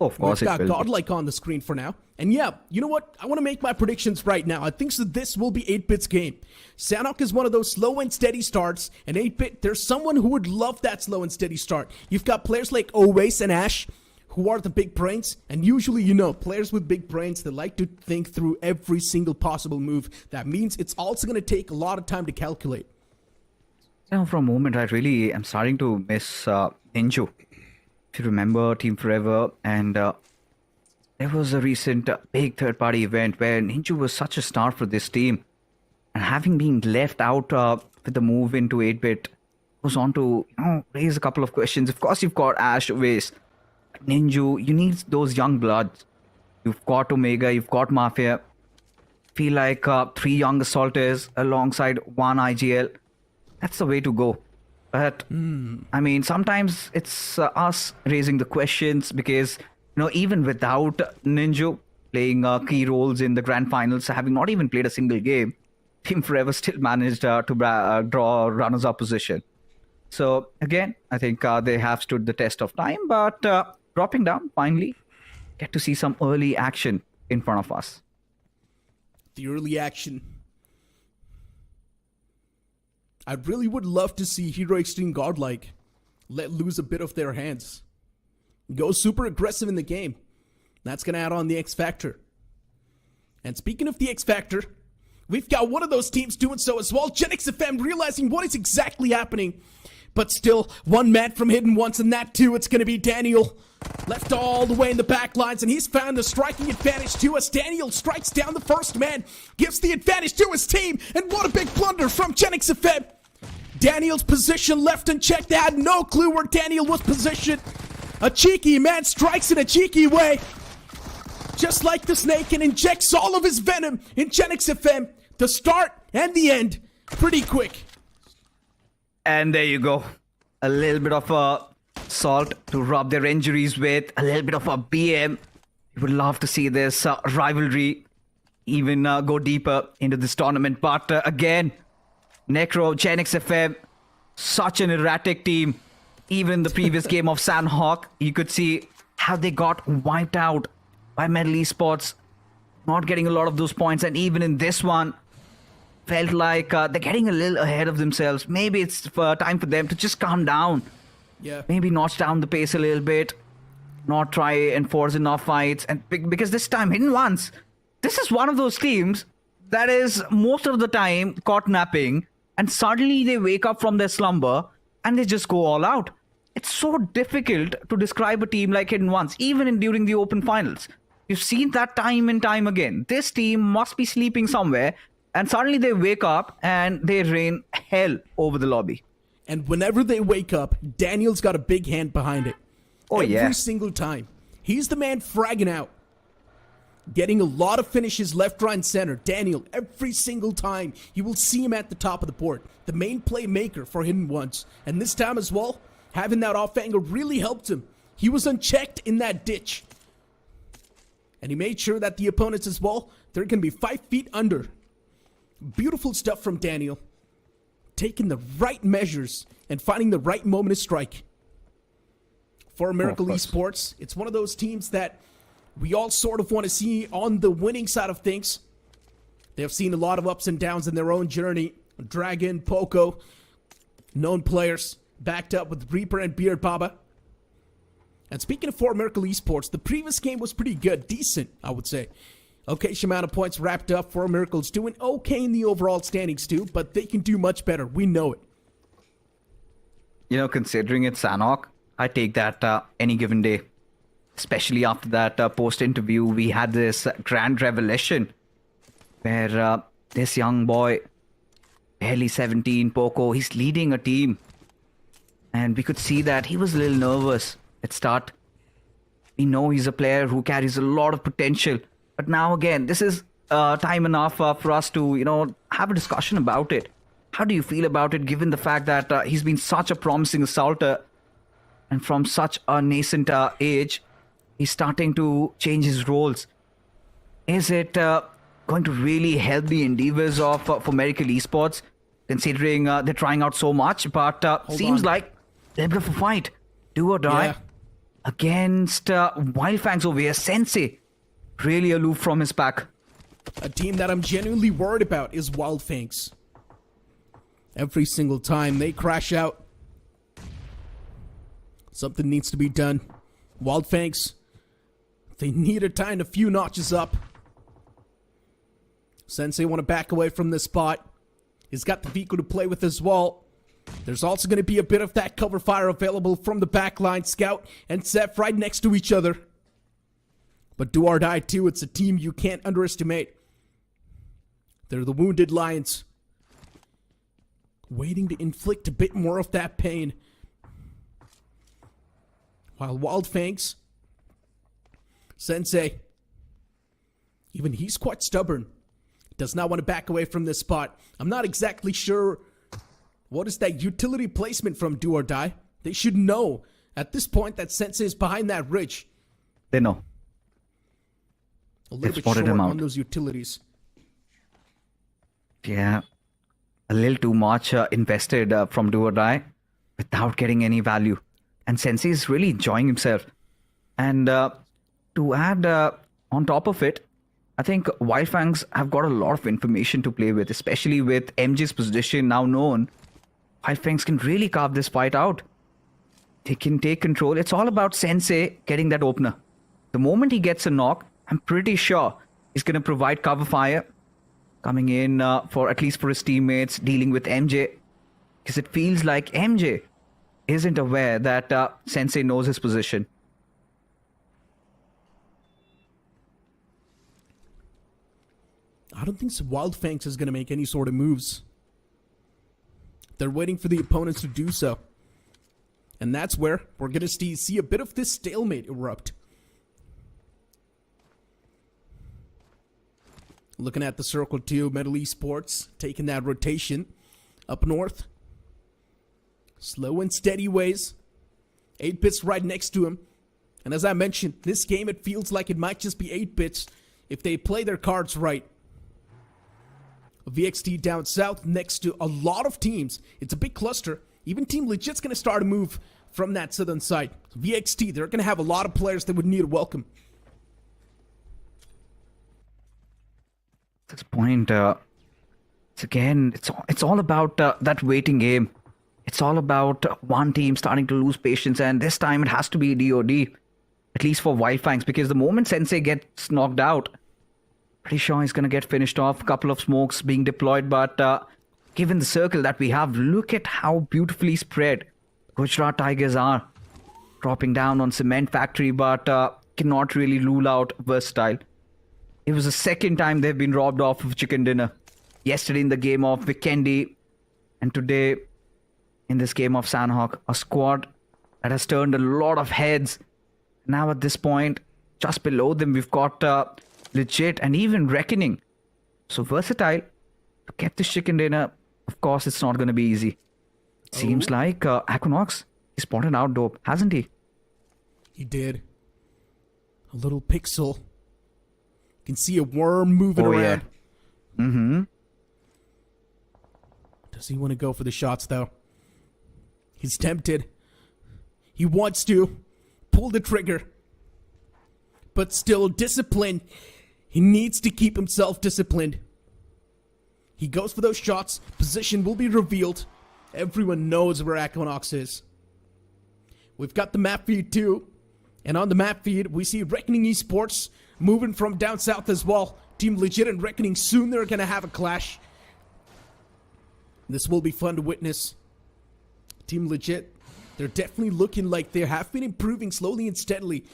Of course, we've got Godlike on the screen for now. And yeah, you know what? I want to make my predictions right now. I think that this will be 8-Bit's game. Sanhok is one of those slow and steady starts. And 8-Bit, there's someone who would love that slow and steady start. You've got players like Owace and Ash, who are the big brains. And usually, you know, players with big brains, they like to think through every single possible move. That means it's also going to take a lot of time to calculate. You know, for a moment, I really am starting to miss Ninju. If you remember Team Forever, and there was a recent big third-party event where Ninju was such a star for this team, and having been left out with the move into 8-Bit goes on to, you know, raise a couple of questions. Of course, you've got Ash, Waze, Ninju. You need those young bloods. You've got Omega, you've got Mafia. Feel like 3 young assaulters alongside 1 IGL. That's the way to go. But, I mean, sometimes it's us raising the questions because, you know, even without Ninja playing key roles in the grand finals, having not even played a single game, Team Forever still managed to draw runners-up position. So, again, I think they have stood the test of time, but dropping down, finally, get to see some early action in front of us. The early action. I really would love to see Hero Extreme Godlike let loose a bit of their hands. Go super aggressive in the game. That's going to add on the X Factor. And speaking of the X Factor, we've got one of those teams doing so as well. Genix FM realizing what is exactly happening. But still, one man from Hidden Ones, and that too, it's going to be Daniel. Left all the way in the back lines, and he's found the striking advantage to us. Daniel strikes down the first man, gives the advantage to his team, and what a big blunder from Genix FM. Daniel's position left unchecked. They had no clue where Daniel was positioned. A cheeky man strikes in a cheeky way. Just like the snake, and injects all of his venom in Genix FM. The start and the end. Pretty quick. And there you go. A little bit of salt to rub their injuries with. A little bit of a BM. We would love to see this rivalry even go deeper into this tournament. But again, Necro, Genix FM, such an erratic team. Even in the previous game of Sanhok, you could see how they got wiped out by Metal Esports, not getting a lot of those points. And even in this one, felt like they're getting a little ahead of themselves. Maybe it's time for them to just calm down. Yeah. Maybe notch down the pace a little bit, not try and force enough fights. And because this time, Hidden Ones, this is one of those teams that is most of the time caught napping, and suddenly they wake up from their slumber and they just go all out. It's so difficult to describe a team like Hidden Ones, even during the open finals. You've seen that time and time again. This team must be sleeping somewhere, and suddenly they wake up and they rain hell over the lobby. And whenever they wake up, Daniel's got a big hand behind it. Oh, Every single time. He's the man fragging out. Getting a lot of finishes left, right, and center. Daniel, every single time, you will see him at the top of the board. The main playmaker for hidden ones. And this time as well, having that off angle really helped him. He was unchecked in that ditch. And he made sure that the opponents as well, they're going to be 5 feet under. Beautiful stuff from Daniel. Taking the right measures and finding the right moment to strike. For Miracle Esports, it's one of those teams that we all sort of want to see on the winning side of things. They have seen a lot of ups and downs in their own journey. Dragon, Poco, known players, backed up with Reaper and Beard Baba. And speaking of For Miracle Esports, the previous game was pretty good, decent, I would say. Okay, amount of points wrapped up. For Miracle's doing okay in the overall standings too, but they can do much better. We know it. You know, considering it's Sanhok, I take that any given day. Especially after that post-interview, we had this grand revelation where this young boy, barely 17, Poco, he's leading a team. And we could see that he was a little nervous at start. We know he's a player who carries a lot of potential. But now again, this is time enough for us to, have a discussion about it. How do you feel about it, given the fact that he's been such a promising assaulter and from such a nascent age, he's starting to change his roles. Is it going to really help the endeavors of for Miracle Esports, considering they're trying out so much? But seems like they're a bit of a fight. Do or die against Wildfangs over here. Sensei, really aloof from his pack. A team that I'm genuinely worried about is Wildfangs. Every single time they crash out, something needs to be done. Wildfangs, they need to tighten a few notches up. Sensei want to back away from this spot. He's got the vehicle to play with as well. There's also going to be a bit of that cover fire available from the backline. Scout and Seth right next to each other. But do or die too, it's a team you can't underestimate. They're the Wounded Lions. Waiting to inflict a bit more of that pain. While Wildfangs, Sensei, even he's quite stubborn. Does not want to back away from this spot. I'm not exactly sure what is that utility placement from Do or Die. They should know at this point that Sensei is behind that ridge. They know. A little bit spotted short him out. on those utilities. Yeah, a little too much invested from Do or Die without getting any value. And Sensei is really enjoying himself. And to add on top of it, I think Wildfangs have got a lot of information to play with, especially with MJ's position now known. Wildfangs can really carve this fight out. They can take control. It's all about Sensei getting that opener. The moment he gets a knock, I'm pretty sure he's going to provide cover fire. Coming in for at least for his teammates, dealing with MJ. Because it feels like MJ isn't aware that Sensei knows his position. I don't think Wildfangs is going to make any sort of moves. They're waiting for the opponents to do so. And that's where we're going to see a bit of this stalemate erupt. Looking at the circle too, Metal Esports taking that rotation up north. Slow and steady ways. 8-bits right next to him. And as I mentioned, this game it feels like it might just be 8-bits if they play their cards right. VXT down south next to a lot of teams. It's a big cluster. Even Team Legit's going to start a move from that southern side. VXT, they're going to have a lot of players that would need a welcome. At this point, it's all about that waiting game. It's all about one team starting to lose patience, and this time it has to be DOD, at least for Wildfangs, because the moment Sensei gets knocked out, pretty sure he's going to get finished off. A couple of smokes being deployed, but given the circle that we have, look at how beautifully spread Gujarat Tigers are. Dropping down on Cement Factory, but cannot really rule out Versatile. It was the second time they've been robbed off of chicken dinner. Yesterday in the game of Vikendi, and today in this game of Sanhok, a squad that has turned a lot of heads. Now at this point, just below them, we've got Legit, and even Reckoning. So versatile. To get this chicken dinner, of course, it's not going to be easy. Seems like Aquanox, he spotted out dope, hasn't he? He did. A little pixel. You can see a worm moving around. Yeah. Mm-hmm. Does he want to go for the shots, though? He's tempted. He wants to pull the trigger. But still, discipline. He needs to keep himself disciplined. He goes for those shots. Position will be revealed. Everyone knows where Aquanox is. We've got the map feed too. And on the map feed, we see Reckoning Esports moving from down south as well. Team Legit and Reckoning, soon they're going to have a clash. This will be fun to witness. Team Legit, they're definitely looking like they have been improving slowly and steadily.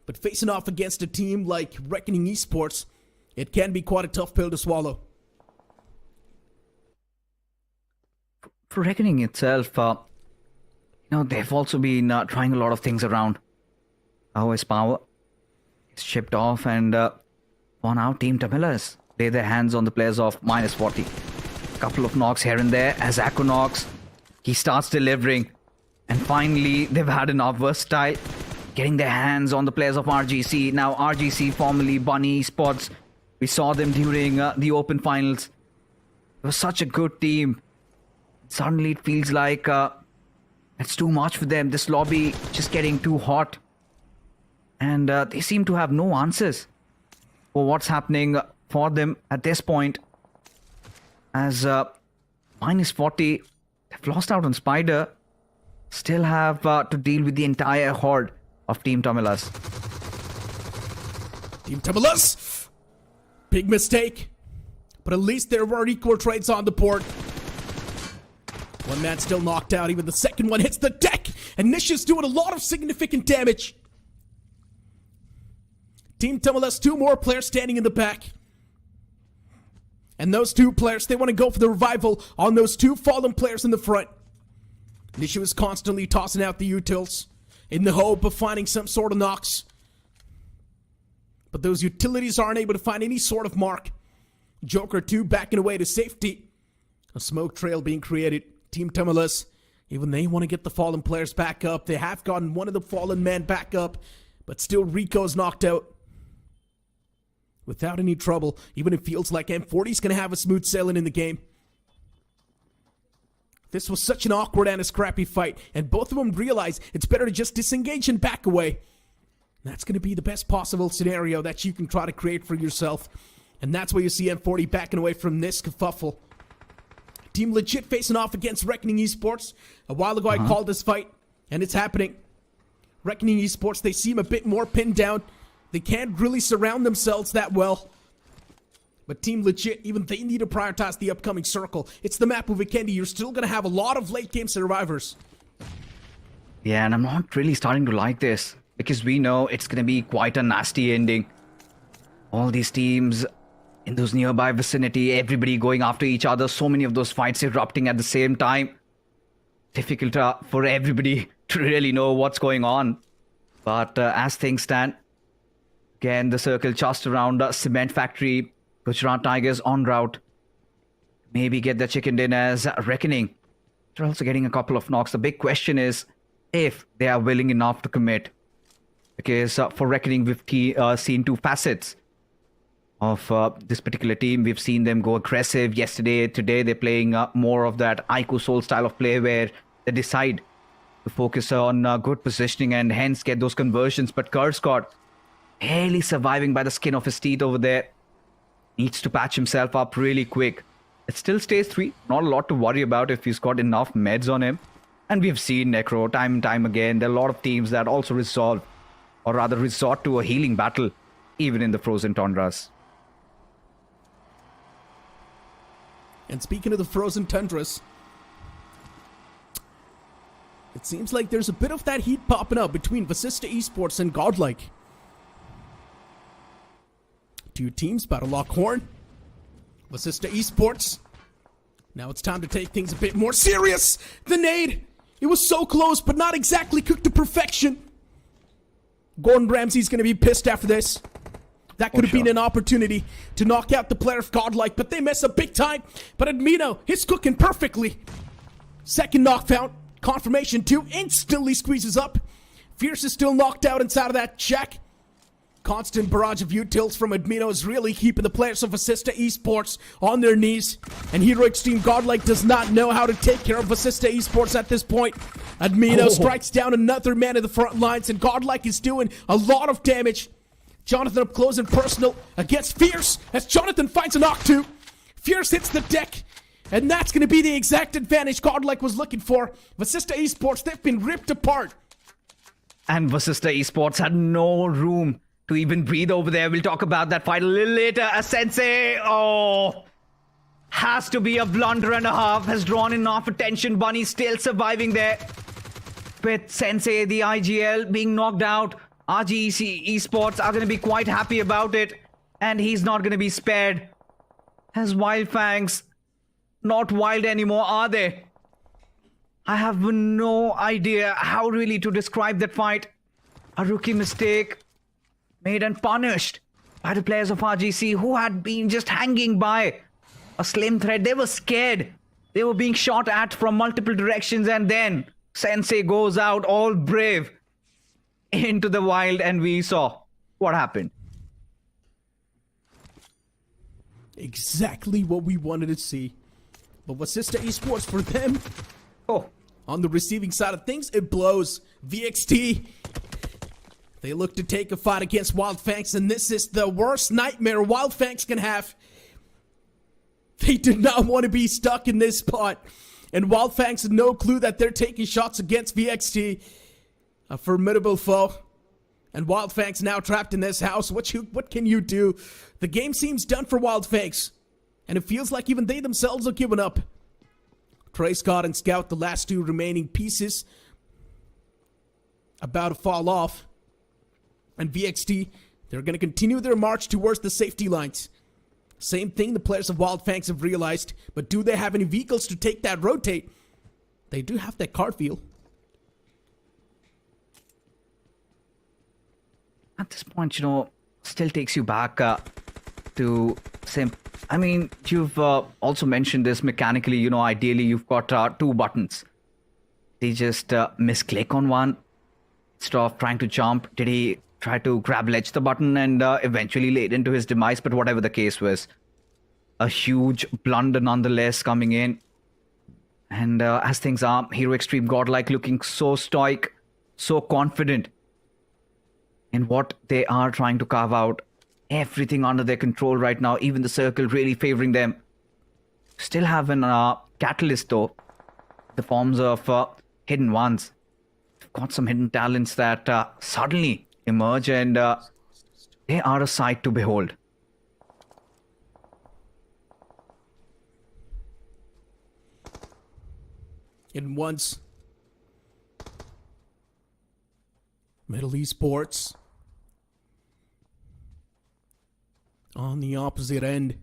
But facing off against a team like Reckoning Esports, it can be quite a tough pill to swallow. For Reckoning itself, they've also been trying a lot of things around. OS Power is chipped off, and for now, Team Tamilas lay their hands on the players of -40. Couple of knocks here and there as Aquanox, he starts delivering. And finally, they've had enough. Versatile, getting their hands on the players of RGC. Now, RGC, formerly Bunny Esports, we saw them during the Open Finals. It was such a good team. Suddenly, it feels like it's too much for them. This lobby just getting too hot. And they seem to have no answers for what's happening for them at this point. As -40, they've lost out on Spider. Still have to deal with the entire horde of Team Tamilas. Team Tamilas! Big mistake. But at least there were equal trades on the board. One man still knocked out. Even the second one hits the deck. And Nisha's doing a lot of significant damage. Team Tamilas, 2 more players standing in the back. And those 2 players, they want to go for the revival on those 2 fallen players in the front. Nisha is constantly tossing out the utils in the hope of finding some sort of knocks. But those utilities aren't able to find any sort of mark. Joker 2 backing away to safety. A smoke trail being created. Team Tamilas, even they want to get the fallen players back up. They have gotten one of the fallen men back up. But still Rico's knocked out. Without any trouble, even it feels like M40's going to have a smooth sailing in the game. This was such an awkward and a scrappy fight, and both of them realize it's better to just disengage and back away. That's going to be the best possible scenario that you can try to create for yourself. And that's why you see M40 backing away from this kerfuffle. Team Legit facing off against Reckoning Esports. A while ago I called this fight, and it's happening. Reckoning Esports, they seem a bit more pinned down. They can't really surround themselves that well. But Team Legit, even they need to prioritize the upcoming circle. It's the map of Vikendi. You're still going to have a lot of late game survivors. Yeah, and I'm not really starting to like this. Because we know it's going to be quite a nasty ending. All these teams in those nearby vicinity, everybody going after each other. So many of those fights erupting at the same time. Difficult for everybody to really know what's going on. But as things stand, again, the circle just around Cement Factory. Gujarat Tigers en route. Maybe get the chicken dinners. Reckoning. They're also getting a couple of knocks. The big question is if they are willing enough to commit. Because for Reckoning, we've seen 2 facets of this particular team. We've seen them go aggressive yesterday. Today, they're playing more of that Aiku Soul style of play where they decide to focus on good positioning and hence get those conversions. But Kurscott, barely surviving by the skin of his teeth over there. Needs to patch himself up really quick. It still stays 3. Not a lot to worry about if he's got enough meds on him. And we've seen Necro time and time again. There are a lot of teams that also resolve, or rather resort to a healing battle, even in the frozen tundras. And speaking of the frozen tundras, it seems like there's a bit of that heat popping up between Vasista Esports and Godlike. 2 teams about to lock horn. Vasista Esports. Now it's time to take things a bit more serious. The nade. It was so close, but not exactly cooked to perfection. Gordon Ramsay's going to be pissed after this. That could have been an opportunity to knock out the player of Godlike, but they mess up big time. But Admino, he's cooking perfectly. Second knockdown, confirmation 2, instantly squeezes up. Fierce is still knocked out inside of that shack. Constant barrage of utils from Admino is really keeping the players of Assista Esports on their knees. And Heroic Team Godlike does not know how to take care of Assista Esports at this point. Admino strikes down another man in the front lines, and Godlike is doing a lot of damage. Jonathan up close and personal against Fierce as Jonathan finds a knock 2. Fierce hits the deck, and that's going to be the exact advantage Godlike was looking for. Assista Esports, they've been ripped apart. And Assista Esports had no room to even breathe over there. We'll talk about that fight a little later. A Sensei, has to be a blunder and a half. Has drawn enough attention. Bunny still surviving there. With Sensei, the IGL being knocked out. RGEC Esports are going to be quite happy about it. And he's not going to be spared. As Wild Fangs not wild anymore, are they? I have no idea how really to describe that fight. A rookie mistake made and punished by the players of RGC who had been just hanging by a slim thread. They were scared. They were being shot at from multiple directions, and then Sensei goes out all brave into the wild, and we saw what happened. Exactly what we wanted to see. But Assista Esports, for them, on the receiving side of things, it blows. VXT, they look to take a fight against Wild Fangs, and this is the worst nightmare Wild Fangs can have. They do not want to be stuck in this spot. And Wild Fangs have no clue that they're taking shots against VXT. A formidable foe. And Wild Fangs now trapped in this house. What can you do? The game seems done for Wild Fangs. And it feels like even they themselves are giving up. Trey Scott and Scout, the last two remaining pieces, about to fall off. And VXT, they're going to continue their march towards the safety lines. Same thing the players of Wild Fangs have realized. But do they have any vehicles to take that rotate? They do have that cart wheel. At this point, still takes you back to same. I mean, you've also mentioned this mechanically, ideally you've got 2 buttons. They just misclick on one. Instead of trying to jump, did he try to grab ledge the button and eventually lead into his demise? But whatever the case was, a huge blunder nonetheless coming in. And as things are, Hero Extreme Godlike looking so stoic, so confident in what they are trying to carve out. Everything under their control right now, even the circle really favoring them. Still have an catalyst though, the forms of hidden ones. Got some hidden talents that suddenly emerge, and they are a sight to behold. In once, Middle Esports on the opposite end.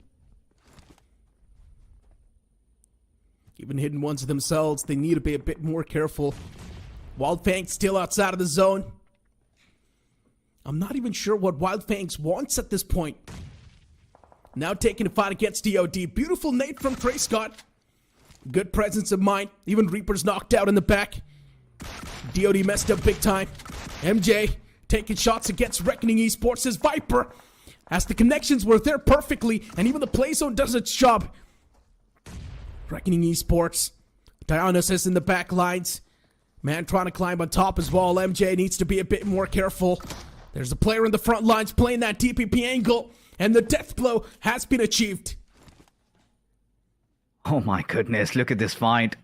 Even hidden ones themselves, they need to be a bit more careful. Wild Fangs still outside of the zone. I'm not even sure what Wild Fangs wants at this point. Now taking a fight against DOD. Beautiful nade from Trey Scott. Good presence of mind. Even Reaper's knocked out in the back. DOD messed up big time. MJ taking shots against Reckoning Esports' Viper. As the connections were there perfectly, and even the play zone does its job. Reckoning Esports. Dionysus in the back lines. Man trying to climb on top as well. MJ needs to be a bit more careful. There's a player in the front lines playing that DPP angle, and the death blow has been achieved. Oh my goodness, look at this fight.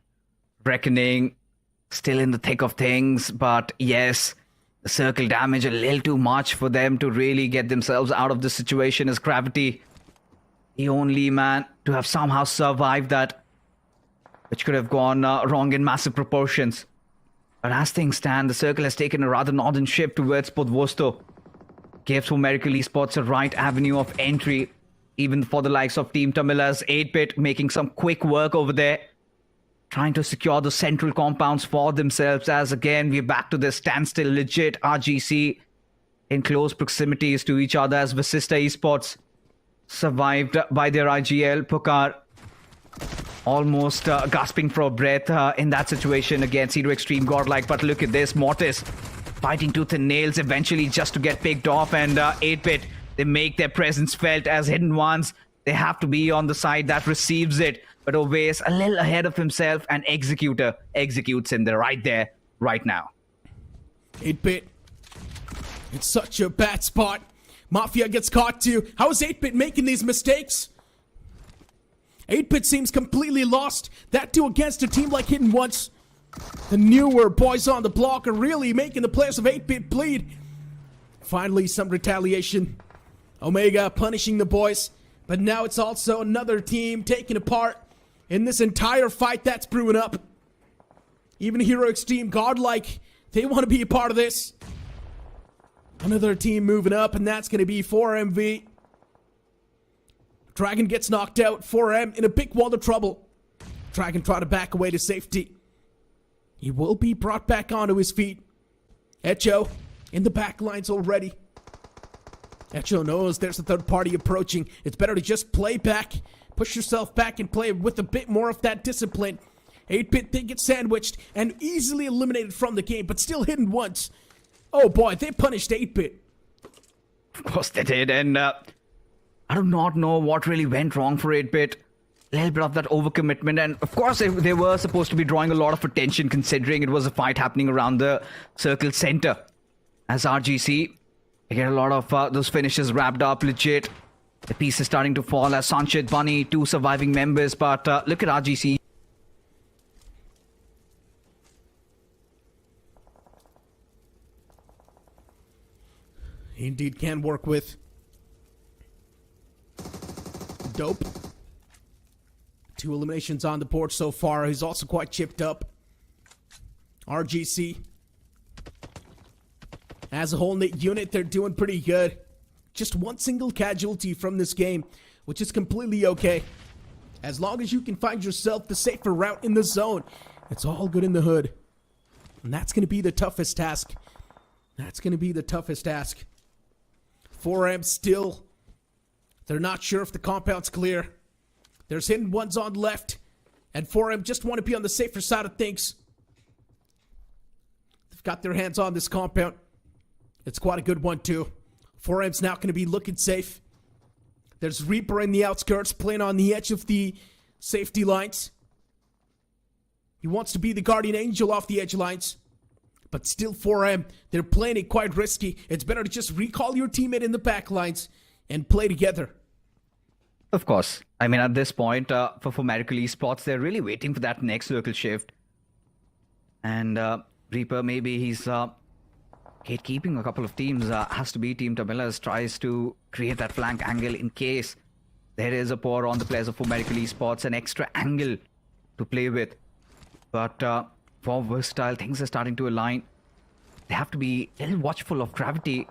Reckoning still in the thick of things, but yes, the circle damage a little too much for them to really get themselves out of this situation as Gravity, the only man to have somehow survived that, which could have gone wrong in massive proportions. But as things stand, the circle has taken a rather northern shift towards Podvosto. Gives for Miracle Esports a right avenue of entry, even for the likes of Team Tamila's 8-bit, making some quick work over there, trying to secure the central compounds for themselves, as again, we're back to this standstill. Legit RGC in close proximities to each other as Vasista Esports survived by their IGL. Pukar almost gasping for breath in that situation against Hero Extreme Godlike. But look at this, Mortis fighting tooth and nails eventually just to get picked off. And 8-Bit, they make their presence felt as hidden ones. They have to be on the side that receives it. But Oveis a little ahead of himself, and Executor executes him right there, right now. 8-Bit. It's such a bad spot. Mafia gets caught too. How is 8-Bit making these mistakes? 8-Bit seems completely lost. That too against a team like Hidden Ones. The newer boys on the block are really making the players of 8-Bit bleed. Finally, some retaliation. Omega punishing the boys. But now it's also another team taking apart in this entire fight that's brewing up. Even Hero Extreme Godlike, they want to be a part of this. Another team moving up, and that's going to be 4MV. Dragon gets knocked out. 4M in a big wall of trouble. Dragon trying to back away to safety. He will be brought back onto his feet. Echo in the back lines already. Echo knows there's a third party approaching. It's better to just play back. Push yourself back and play with a bit more of that discipline. 8-Bit, they get sandwiched and easily eliminated from the game, but still Hidden Ones. Oh boy, they punished 8-Bit. Of course they did, and I do not know what really went wrong for 8-Bit. A little bit of that overcommitment, and of course they were supposed to be drawing a lot of attention considering it was a fight happening around the circle center. As RGC, they get a lot of those finishes wrapped up legit. The piece is starting to fall as Sanchit, Bunny, 2 surviving members, but look at RGC. He indeed can work with. Dope. 2 eliminations on the board so far. He's also quite chipped up. RGC. As a whole unit, they're doing pretty good. Just 1 single casualty from this game, which is completely okay. As long as you can find yourself the safer route in the zone, it's all good in the hood. And that's going to be the toughest task. That's going to be the toughest task. 4M still. They're not sure if the compound's clear. There's Hidden Ones on left. And 4M just want to be on the safer side of things. They've got their hands on this compound. It's quite a good one too. 4M's now going to be looking safe. There's Reaper in the outskirts playing on the edge of the safety lines. He wants to be the guardian angel off the edge lines. But still 4M, they're playing it quite risky. It's better to just recall your teammate in the back lines and play together. Of course. I mean, at this point, for Miracle Esports, they're really waiting for that next circle shift. And Reaper, maybe he's gatekeeping a couple of teams. Has to be Team Tamilas tries to create that flank angle in case there is a pour on the players of Miracle Esports, an extra angle to play with. But for Versatile, things are starting to align. They have to be a little watchful of Gravity.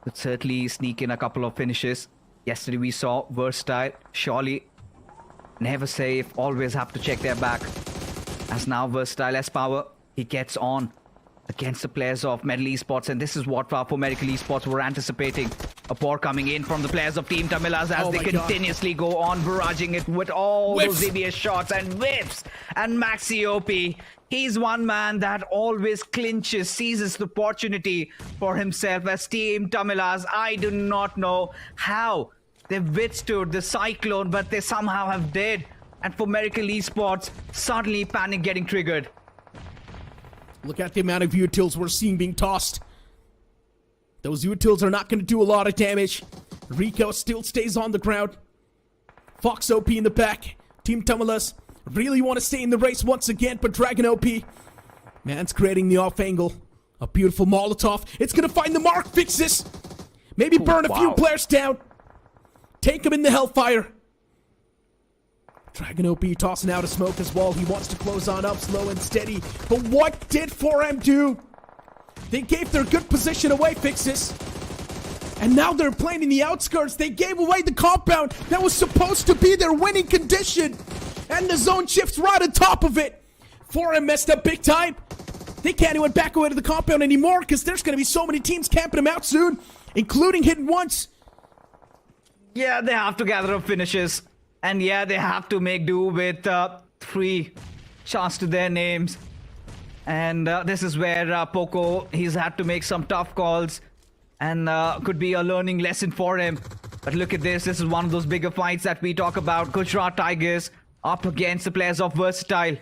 Could certainly sneak in a couple of finishes. Yesterday we saw Versatile, surely never safe, always have to check their back. As now Versatile has power, he gets on against the players of Metal Esports, and this is what for Miracle Esports were anticipating. A pour coming in from the players of Team Tamilas as they continuously go on barraging it with all those ZBS shots and whips. And Maxi OP, he's one man that always clinches, seizes the opportunity for himself as Team Tamilas. I do not know how they've withstood the cyclone, but they somehow have did. And for Miracle Esports, suddenly panic getting triggered. Look at the amount of utils we're seeing being tossed. Those utils are not going to do a lot of damage. Rico still stays on the ground. Fox OP in the back. Team Tamilas really want to stay in the race once again, but Dragon OP, man's creating the off angle. A beautiful Molotov. It's going to find the mark. Fix this. Maybe burn a few players down. Take him in the Hellfire. Dragon OP tossing out a smoke as well. He wants to close on up slow and steady. But what did 4M do? They gave their good position away, Fixes. And now they're playing in the outskirts. They gave away the compound that was supposed to be their winning condition. And the zone shifts right on top of it. 4M messed up big time. They can't even back away to the compound anymore because there's going to be so many teams camping them out soon, including Hidden Ones. Yeah, they have to gather up finishes. And yeah, they have to make do with 3 shots to their names. And this is where Poco, he's had to make some tough calls. And could be a learning lesson for him. But look at this. This is one of those bigger fights that we talk about. Gujarat Tigers up against the players of Versatile.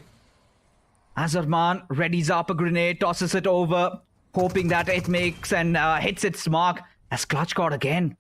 Azarman readies up a grenade, tosses it over, hoping that it makes and hits its mark. As Clutch caught again,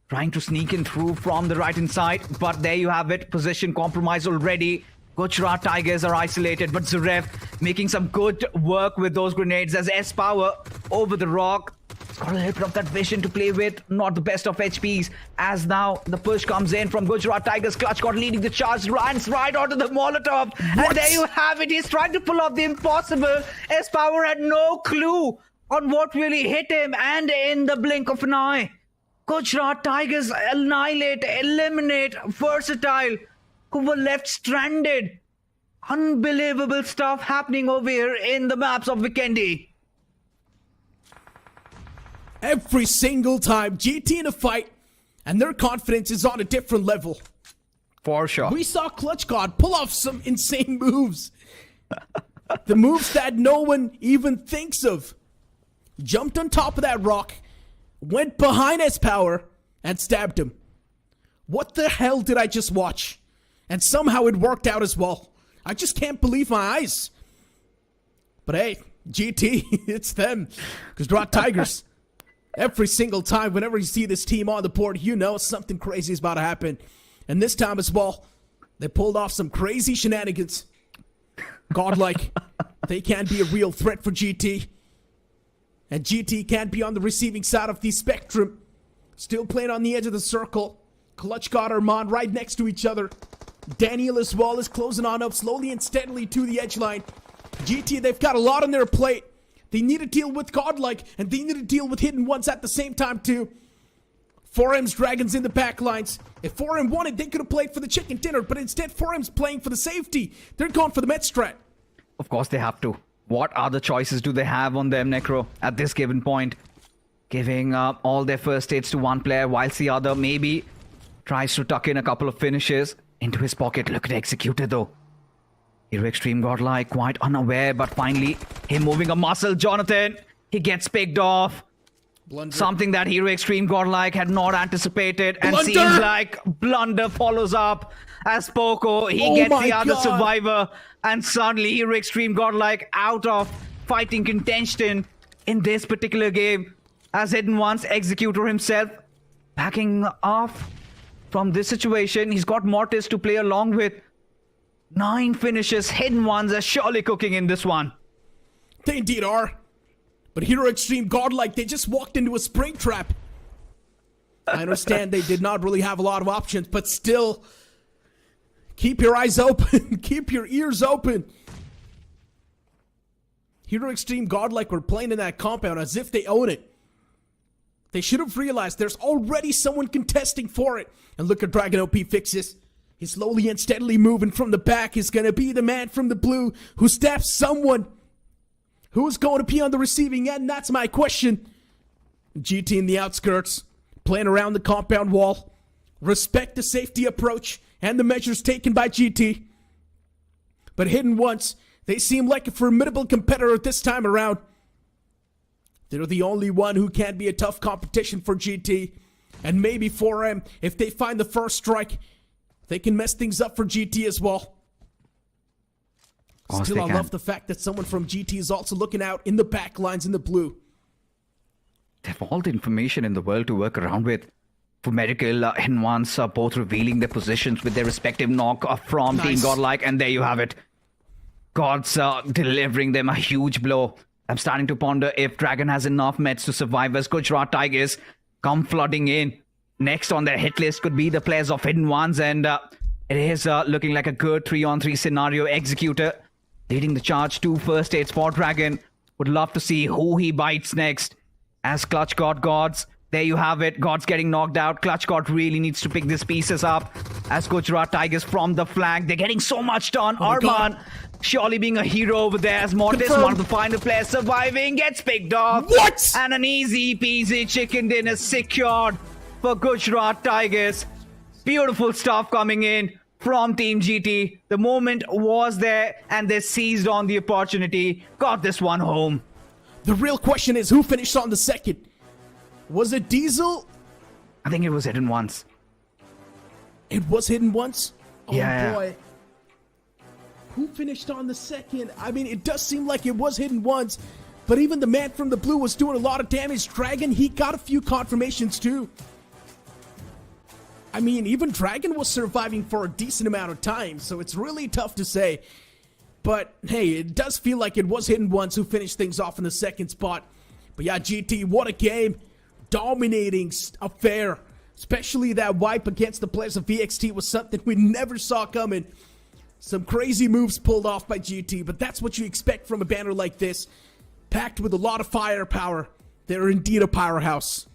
trying to sneak in through from the right-hand side. But there you have it. Position compromised already. Gujarat Tigers are isolated, but Zarev making some good work with those grenades as S-Power over the rock. He's got a little bit of that vision to play with. Not the best of HPs. As now the push comes in from Gujarat Tigers. Clutch got leading the charge, runs right onto the Molotov. And there you have it. He's trying to pull off the impossible. S-Power had no clue on what really hit him. And in the blink of an eye, Gujarat Tigers eliminate Versatile, who were left stranded. Unbelievable stuff happening over here in the maps of Vikendi. Every single time, GT in a fight, and their confidence is on a different level. For sure. We saw Clutch God pull off some insane moves. The moves that no one even thinks of. Jumped on top of that rock, went behind S-Power, and stabbed him. What the hell did I just watch? And somehow it worked out as well. I just can't believe my eyes. But hey, GT, it's them. Gujarat Tigers. Every single time, whenever you see this team on the board, you know something crazy is about to happen. And this time as well, they pulled off some crazy shenanigans. Godlike, they can't be a real threat for GT. And GT can't be on the receiving side of the spectrum. Still playing on the edge of the circle. Clutch got Armand right next to each other. Daniel as well is closing on up slowly and steadily to the edge line. GT, they've got a lot on their plate. They need to deal with Godlike, and they need to deal with Hidden Ones at the same time too. 4M's Dragons in the back lines. If 4M wanted, they could have played for the chicken dinner, but instead 4M's playing for the safety. They're going for the med strat. Of course they have to. What other choices do they have on them, Necro, at this given point? Giving all their first aids to one player, whilst the other maybe tries to tuck in a couple of finishes into his pocket. Look at Executor though. Hero Extreme Godlike quite unaware, but finally him moving a muscle. Jonathan, he gets picked off. Blunder. Something that Hero Extreme Godlike had not anticipated. And Blunder. seems like Blunder follows up as Poco. He gets the other survivor. And suddenly Hero Extreme Godlike out of fighting contention in this particular game. As Hidden Ones, Executor himself backing off from this situation. He's got Mortis to play along with. 9 finishes. Hidden Ones are surely cooking in this one. They indeed are. But Hero Extreme Godlike, they just walked into a spring trap. I understand they did not really have a lot of options, but still, keep your eyes open. Keep your ears open. Hero Extreme Godlike were playing in that compound as if they own it. They should have realized there's already someone contesting for it. And look at Dragon OP fixes. He's slowly and steadily moving from the back. He's going to be the man from the blue who stabs someone. Who's going to be on the receiving end? That's my question. GT in the outskirts, playing around the compound wall. Respect the safety approach and the measures taken by GT. But Hidden Ones, they seem like a formidable competitor this time around. They're the only one who can be a tough competition for GT. And maybe 4M, if they find the first strike, they can mess things up for GT as well. Still, I love the fact that someone from GT is also looking out in the back lines in the blue. They have all the information in the world to work around with. For Medical, Hidden Ones are both revealing their positions with their respective knock from Team Godlike. And there you have it. Gods delivering them a huge blow. I'm starting to ponder if Dragon has enough meds to survive as Gujarat Tigers come flooding in. Next on their hit list could be the players of Hidden Ones, and it is looking like a good 3-on-3 scenario. Executor leading the charge to first aids for Dragon. Would love to see who he bites next as Clutch God Gods there you have it. God's getting knocked out. Clutch God really needs to pick these pieces up. As Gujarat Tigers from the flank, they're getting so much done. Arman surely being a hero over there as Mortis, one of the final players surviving, gets picked off. What? And an easy peasy chicken dinner secured for Gujarat Tigers. Beautiful stuff coming in from Team GT. The moment was there and they seized on the opportunity. Got this one home. The real question is, who finished on the second? Was it Diesel? I think it was hidden once. It was hidden once? Oh Yeah. boy. Who finished on the second? I mean, it does seem like it was hidden once, but even the man from the blue was doing a lot of damage. Dragon, he got a few confirmations too. I mean, even Dragon was surviving for a decent amount of time, so it's really tough to say. But hey, it does feel like it was hidden once who finished things off in the second spot. But yeah, GT, what a game. Dominating affair. Especially that wipe against the players of VXT was something we never saw coming. Some crazy moves pulled off by GT, but that's what you expect from a banner like this. Packed with a lot of firepower. They're indeed a powerhouse.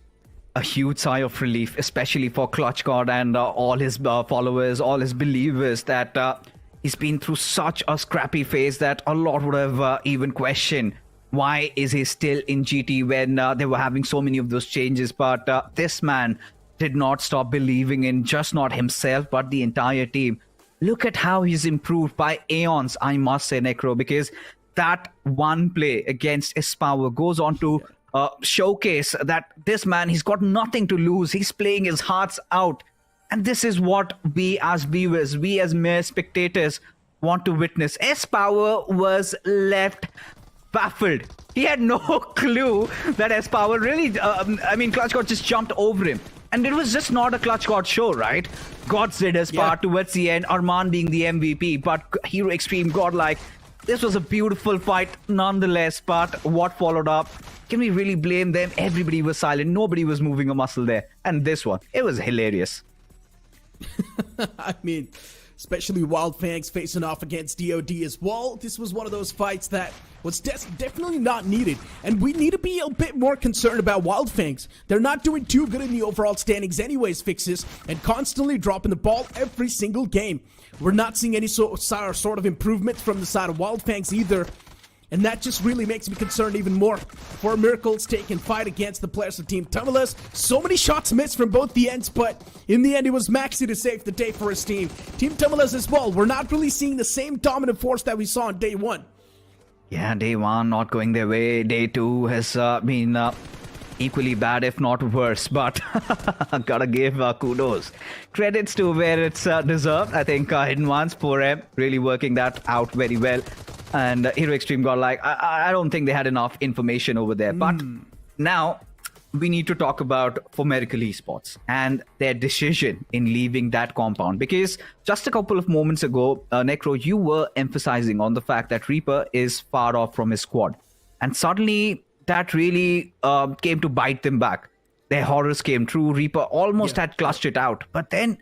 A huge sigh of relief, especially for Clutch God and all his followers, all his believers, that he's been through such a scrappy phase that a lot would have even questioned why is he still in GT when they were having so many of those changes. But this man did not stop believing in just not himself, but the entire team. Look at how he's improved by aeons, I must say, Necro, because that one play against Ispower goes on to showcase that this man, he's got nothing to lose. He's playing his hearts out. And this is what we as viewers, we as mere spectators want to witness. Ispower was left baffled. He had no clue that Ispower really, Clutch God just jumped over him. And it was just not a Clutch God show, right? God did his part towards the end, Arman being the MVP, but Hero Extreme Godlike. This was a beautiful fight nonetheless, but what followed up, can we really blame them? Everybody was silent, nobody was moving a muscle there. And this one, it was hilarious. I mean, especially Wild Fangs facing off against DOD as well. This was one of those fights that was definitely not needed. And we need to be a bit more concerned about Wild Fangs. They're not doing too good in the overall standings anyways, Fixes, and constantly dropping the ball every single game. We're not seeing any sort of improvement from the side of Wild Fangs either. And that just really makes me concerned even more for Miracle's taking fight against the players of Team Tumulus. So many shots missed from both the ends, but in the end, it was Maxi to save the day for his team. Team Tumulus as well. We're not really seeing the same dominant force that we saw on day one. Yeah, day one not going their way. Day two has been equally bad, if not worse. But gotta give kudos. Credits to where it's deserved. I think Hidden Ones, 4M, really working that out very well. And Hero Extreme Godlike, I don't think they had enough information over there. But now we need to talk about For Miracle Esports and their decision in leaving that compound. Because just a couple of moments ago, Necro, you were emphasizing on the fact that Reaper is far off from his squad. And suddenly that really came to bite them back. Their horrors came true. Reaper almost had clutched it out. But then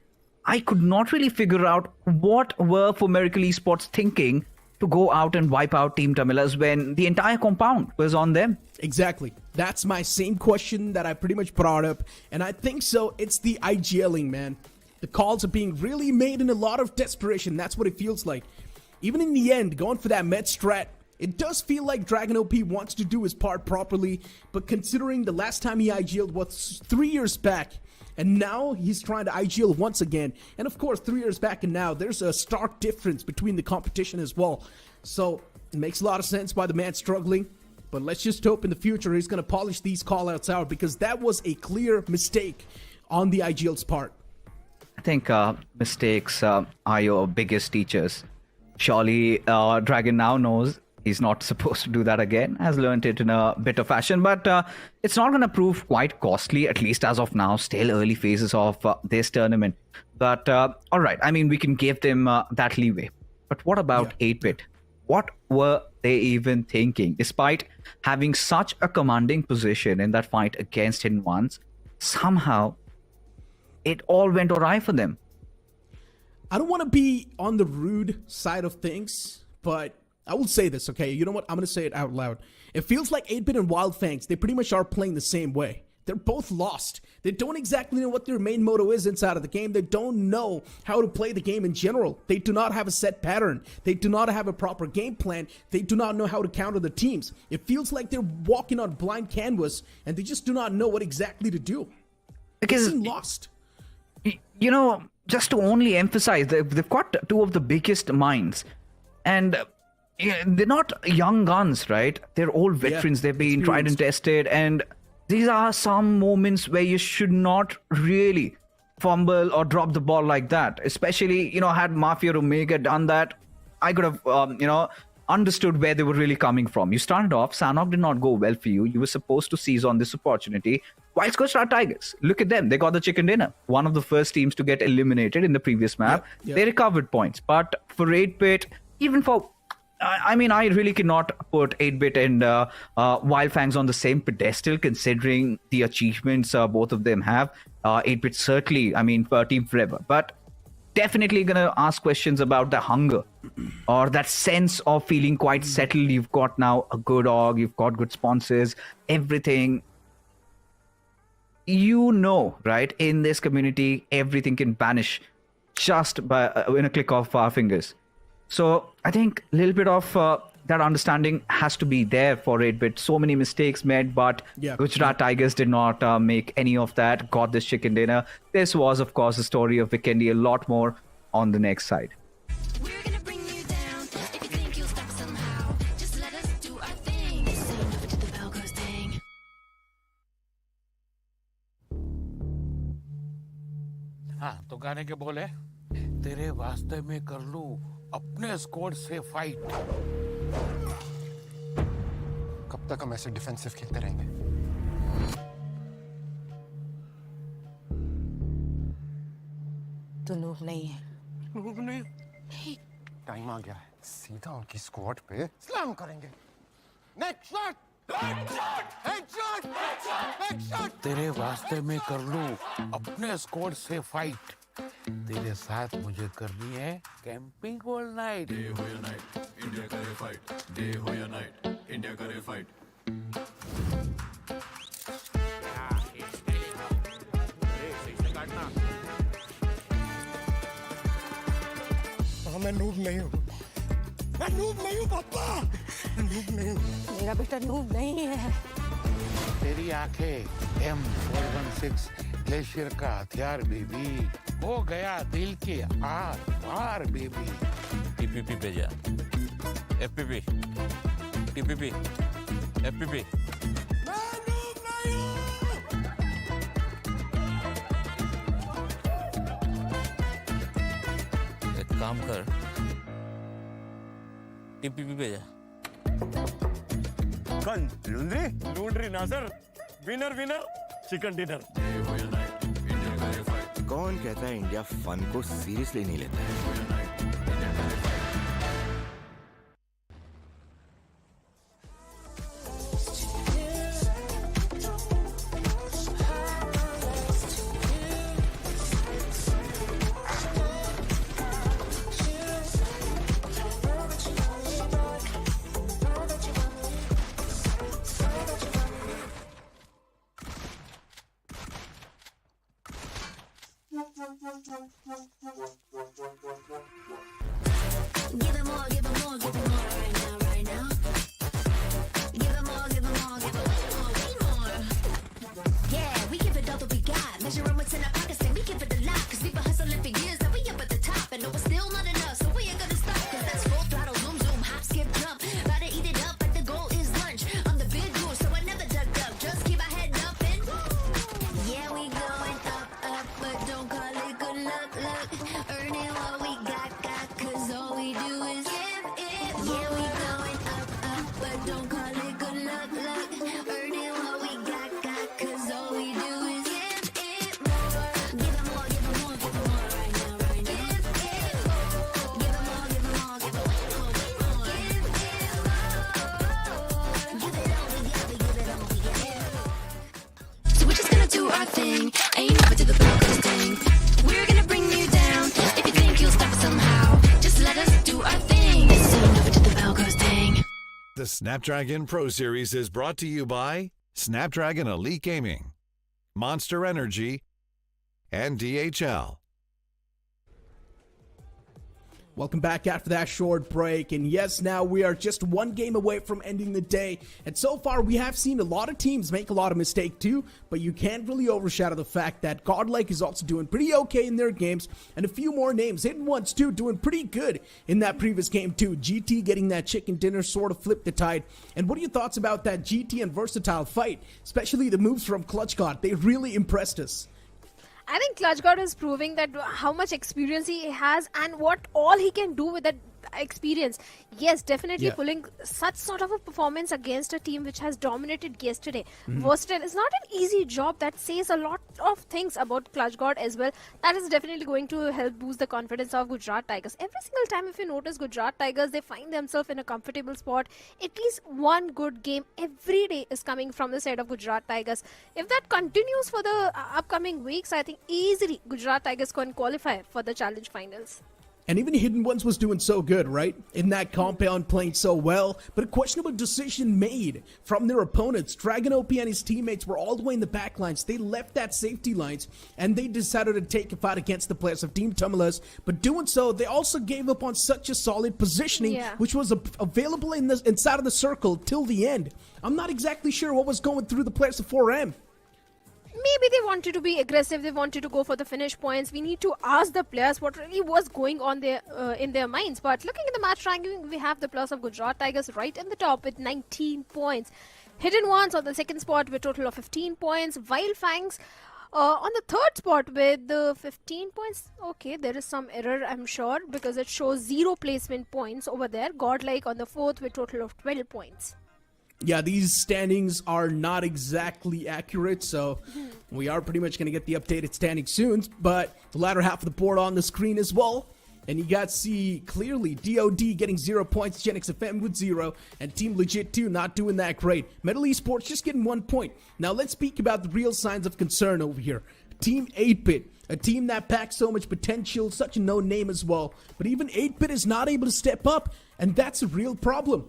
I could not really figure out what were For Miracle Esports thinking to go out and wipe out Team Tamilas when the entire compound was on them. Exactly. That's my same question that I pretty much brought up. And I think so. It's the IGLing, man. The calls are being really made in a lot of desperation. That's what it feels like. Even in the end, going for that med strat, it does feel like Dragon OP wants to do his part properly. But considering the last time he IGL'd was 3 years back, and now he's trying to IGL once again. And of course, 3 years back and now, there's a stark difference between the competition as well. So it makes a lot of sense why the man's struggling. But let's just hope in the future he's going to polish these callouts out, because that was a clear mistake on the IGL's part. I think mistakes are your biggest teachers. Surely Dragon now knows he's not supposed to do that again, has learned it in a bit of fashion, but it's not going to prove quite costly, at least as of now, still early phases of this tournament. But all right, I mean, we can give them that leeway. But what about 8-Bit? What were they even thinking? Despite having such a commanding position in that fight against Hidden Ones, somehow it all went awry for them. I don't want to be on the rude side of things, but I will say this, okay? You know what? I'm going to say it out loud. It feels like 8-Bit and Wild Fangs, they pretty much are playing the same way. They're both lost. They don't exactly know what their main motto is inside of the game. They don't know how to play the game in general. They do not have a set pattern. They do not have a proper game plan. They do not know how to counter the teams. It feels like they're walking on blind canvas and they just do not know what exactly to do. Because they seem lost. You know, just to only emphasize, they've got two of the biggest minds. And they're not young guns, right? They're all veterans. They've been tried and tested. And these are some moments where you should not really fumble or drop the ball like that. Especially, had Mafia Omega done that, I could have, understood where they were really coming from. You started off, Sanhok did not go well for you. You were supposed to seize on this opportunity. Wild Star Tigers, look at them. They got the chicken dinner. One of the first teams to get eliminated in the previous map. They recovered points. But for 8-bit, even for... I really cannot put 8-bit and Wild Fangs on the same pedestal considering the achievements both of them have. 8-bit certainly, for Team Forever. But definitely going to ask questions about the hunger or that sense of feeling quite settled. You've got now a good org, you've got good sponsors, everything. Right? In this community, everything can vanish just by in a click of our fingers. So I think a little bit of that understanding has to be there for 8-bit. So many mistakes made, but Gujarat Tigers did not make any of that, got this chicken dinner. This was, of course, the story of Vikendi. A lot more on the next side. हाँ तो गाने के बोले तेरे वास्ते में कर लूं अपने स्क्वाड से फाइट। कब तक हम ऐसे डिफेंसिव खेलते रहेंगे? तो नूब नहीं है। नूब नहीं? टाइम आ गया है, सीधा उनकी स्क्वाड पे स्लैम करेंगे। Next shot! हेडशॉट! हेडशॉट! तेरे वास्ते में कर लूं अपने स्क्वाड से फाइट। तेरे साथ मुझे करनी है कैंपिंग ऑल नाइट। डे हो या नाइट, इंडिया करे फाइट। डे हो या नाइट, इंडिया करे फाइट। मैं नूब नहीं हूँ। मैं नूब नहीं हूँ पापा। नूब नहीं हूँ। मेरा बेटा नूब नहीं है। तेरी आंखें M416 ग्लेशियर का हथियार बेबी, हो गया दिल के आर पार बेबी। टीपीपी पे जा। FPP, TPP, FPP. एक काम कर, टीपीपी पे जा। कौन? लूंड्री ना सर। Winner chicken dinner. कौन कहता है इंडिया फन को सीरियसली नहीं लेता है? The Snapdragon Pro Series is brought to you by Snapdragon Elite Gaming. Monster Energy, and DHL. Welcome back after that short break, and yes, now we are just one game away from ending the day, and so far we have seen a lot of teams make a lot of mistakes too, but you can't really overshadow the fact that Godlike is also doing pretty okay in their games, and a few more names, Hidden Ones too, doing pretty good in that previous game too. GT getting that chicken dinner sort of flipped the tide, and what are your thoughts about that GT and Versatile fight, especially the moves from Clutch God? They really impressed us. I think Clutch God is proving that how much experience he has and what all he can do with that experience. Yes, definitely pulling such sort of a performance against a team which has dominated yesterday. Versatile is not an easy job. That says a lot of things about Clutch God as well. That is definitely going to help boost the confidence of Gujarat Tigers. Every single time if you notice Gujarat Tigers, they find themselves in a comfortable spot. At least one good game every day is coming from the side of Gujarat Tigers. If that continues for the upcoming weeks, I think easily Gujarat Tigers can qualify for the challenge finals. And even Hidden Ones was doing so good, right? In that compound, playing so well. But a questionable decision made from their opponents. Dragon OP and his teammates were all the way in the back lines. They left that safety lines, and they decided to take a fight against the players of Team Tumulus. But doing so, they also gave up on such a solid positioning, which was available inside of the circle till the end. I'm not exactly sure what was going through the players of 4M. Maybe they wanted to be aggressive, they wanted to go for the finish points. We need to ask the players what really was going on there in their minds. But looking at the match ranking, we have the plus of Gujarat Tigers right in the top with 19 points. Hidden Ones on the second spot with a total of 15 points. Wild Fangs on the third spot with 15 points. Okay, there is some error, I'm sure, because it shows 0 placement points over there. Godlike on the fourth with a total of 12 points. Yeah, these standings are not exactly accurate, so we are pretty much going to get the updated standings soon. But the latter half of the board on the screen as well. And you got to see clearly DOD getting 0 points, Gen X FM with 0, and Team Legit 2 not doing that great. Metal Esports just getting 1 point. Now let's speak about the real signs of concern over here. Team 8-Bit, a team that packs so much potential, such a known name as well. But even 8-Bit is not able to step up, and that's a real problem.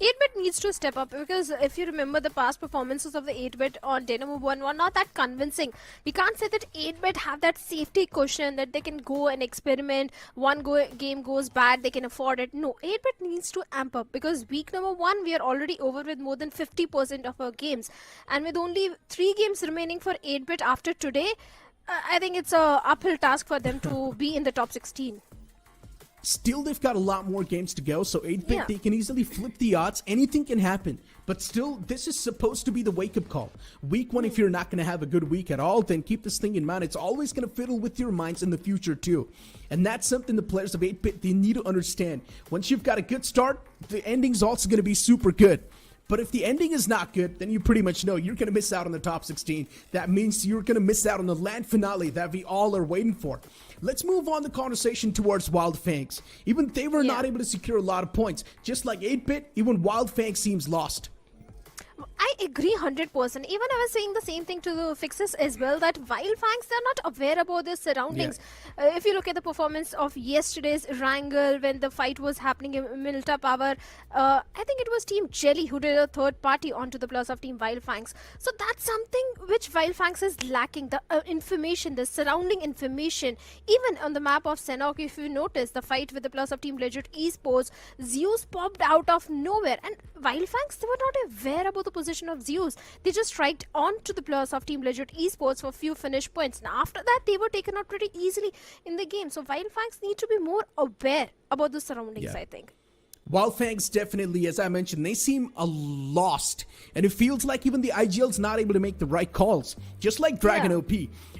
8-Bit needs to step up, because if you remember the past performances of the 8-Bit on Dynamo 1 were not that convincing. We can't say that 8-Bit have that safety cushion that they can go and experiment. One game goes bad, they can afford it. No, 8-Bit needs to amp up, because week number 1 we are already over with more than 50% of our games. And with only 3 games remaining for 8-Bit after today, I think it's a uphill task for them to be in the top 16. Still, they've got a lot more games to go, so 8-Bit, they can easily flip the odds. Anything can happen. But still, this is supposed to be the wake-up call. Week 1, if you're not going to have a good week at all, then keep this thing in mind. It's always going to fiddle with your minds in the future, too. And that's something the players of 8-Bit, they need to understand. Once you've got a good start, the ending's also going to be super good. But if the ending is not good, then you pretty much know you're going to miss out on the top 16. That means you're going to miss out on the land finale that we all are waiting for. Let's move on the conversation towards Wild Fangs. Even they were not able to secure a lot of points. Just like 8-Bit, even Wild Fangs seems lost. I agree 100%. Even I was saying the same thing to the Fixes as well, that Wild Fangs, they're not aware about their surroundings. If you look at the performance of yesterday's Erangel when the fight was happening in Milta Power, I think it was Team Jelly who did a third party onto the plus of Team Wild Fangs. So that's something which Wild Fangs is lacking, the information, the surrounding information. Even on the map of Sanhok, if you notice the fight with the plus of Team Legit Esports, Zeus popped out of nowhere, and Wild Fangs, they were not aware about the position of Zeus. They just right on to the plus of Team Legit Esports for a few finish points. Now after that, they were taken out pretty easily in the game. So Wild Fangs need to be more aware about the surroundings, I think. Wild Fangs definitely, as I mentioned, they seem lost. And it feels like even the IGL's not able to make the right calls. Just like Dragon OP.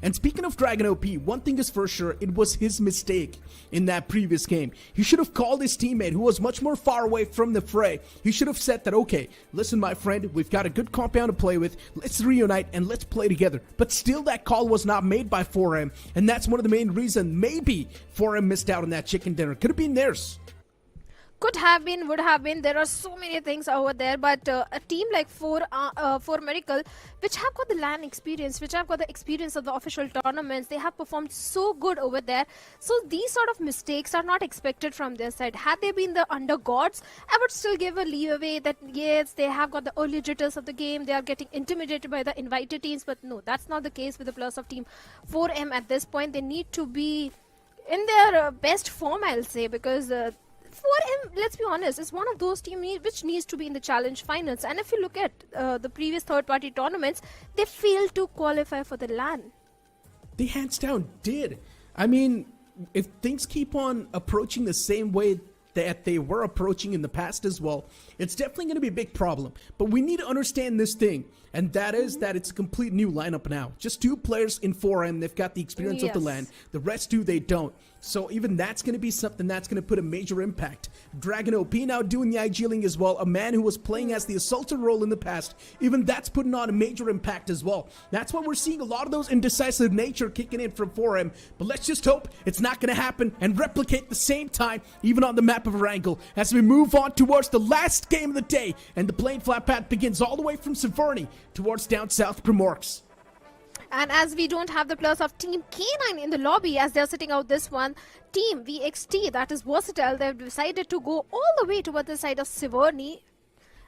And speaking of Dragon OP, one thing is for sure, it was his mistake in that previous game. He should have called his teammate who was much more far away from the fray. He should have said that, okay, listen my friend, we've got a good compound to play with. Let's reunite and let's play together. But still that call was not made by 4M. And that's one of the main reasons maybe 4M missed out on that chicken dinner. Could have been theirs. Could have been, would have been. There are so many things over there, but a team like for Miracle, which have got the LAN experience, which have got the experience of the official tournaments, they have performed so good over there. So these sort of mistakes are not expected from their side. Had they been the under gods, I would still give a leeway that yes, they have got the early jitters of the game, they are getting intimidated by the invited teams, but no, that's not the case with the plus of Team 4M at this point. They need to be in their best form, I'll say, because 4M, let's be honest, is one of those teams which needs to be in the challenge finals. And if you look at the previous third-party tournaments, they failed to qualify for the LAN. They hands down did. I mean, if things keep on approaching the same way that they were approaching in the past as well, it's definitely going to be a big problem. But we need to understand this thing, and that is that it's a complete new lineup now. Just 2 players in 4M, they've got the experience of the LAN. The rest do, they don't. So even that's going to be something that's going to put a major impact. Dragon OP now doing the IGling as well, a man who was playing as the assaulter role in the past. Even that's putting on a major impact as well. That's why we're seeing a lot of those indecisive nature kicking in from 4M. But let's just hope it's not going to happen and replicate the same time, even on the map of Erangel, as we move on towards the last game of the day. And the plane flat path begins all the way from Severny towards down south Primorx. And as we don't have the plus of Team K9 in the lobby as they're sitting out this one, Team VXT, that is Versatile, they've decided to go all the way toward the side of Severny.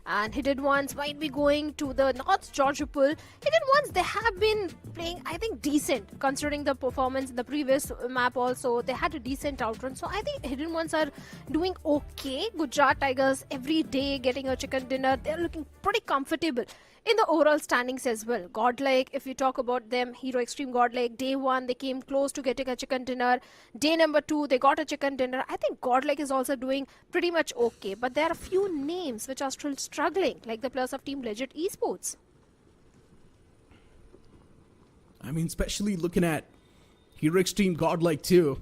And Hidden Ones might be going to the North Georgia Pool. Hidden Ones, they have been playing, I think, decent, considering the performance in the previous map also. They had a decent outrun. So I think Hidden Ones are doing okay. Gujarat Tigers every day getting a chicken dinner. They're looking pretty comfortable in the overall standings as well. Godlike, if you talk about them, Hero Extreme Godlike, day 1, they came close to getting a chicken dinner. Day number 2, they got a chicken dinner. I think Godlike is also doing pretty much okay. But there are a few names which are still struggling, like the plus of Team Legit Esports. I mean, especially looking at Hero Extreme Godlike 2,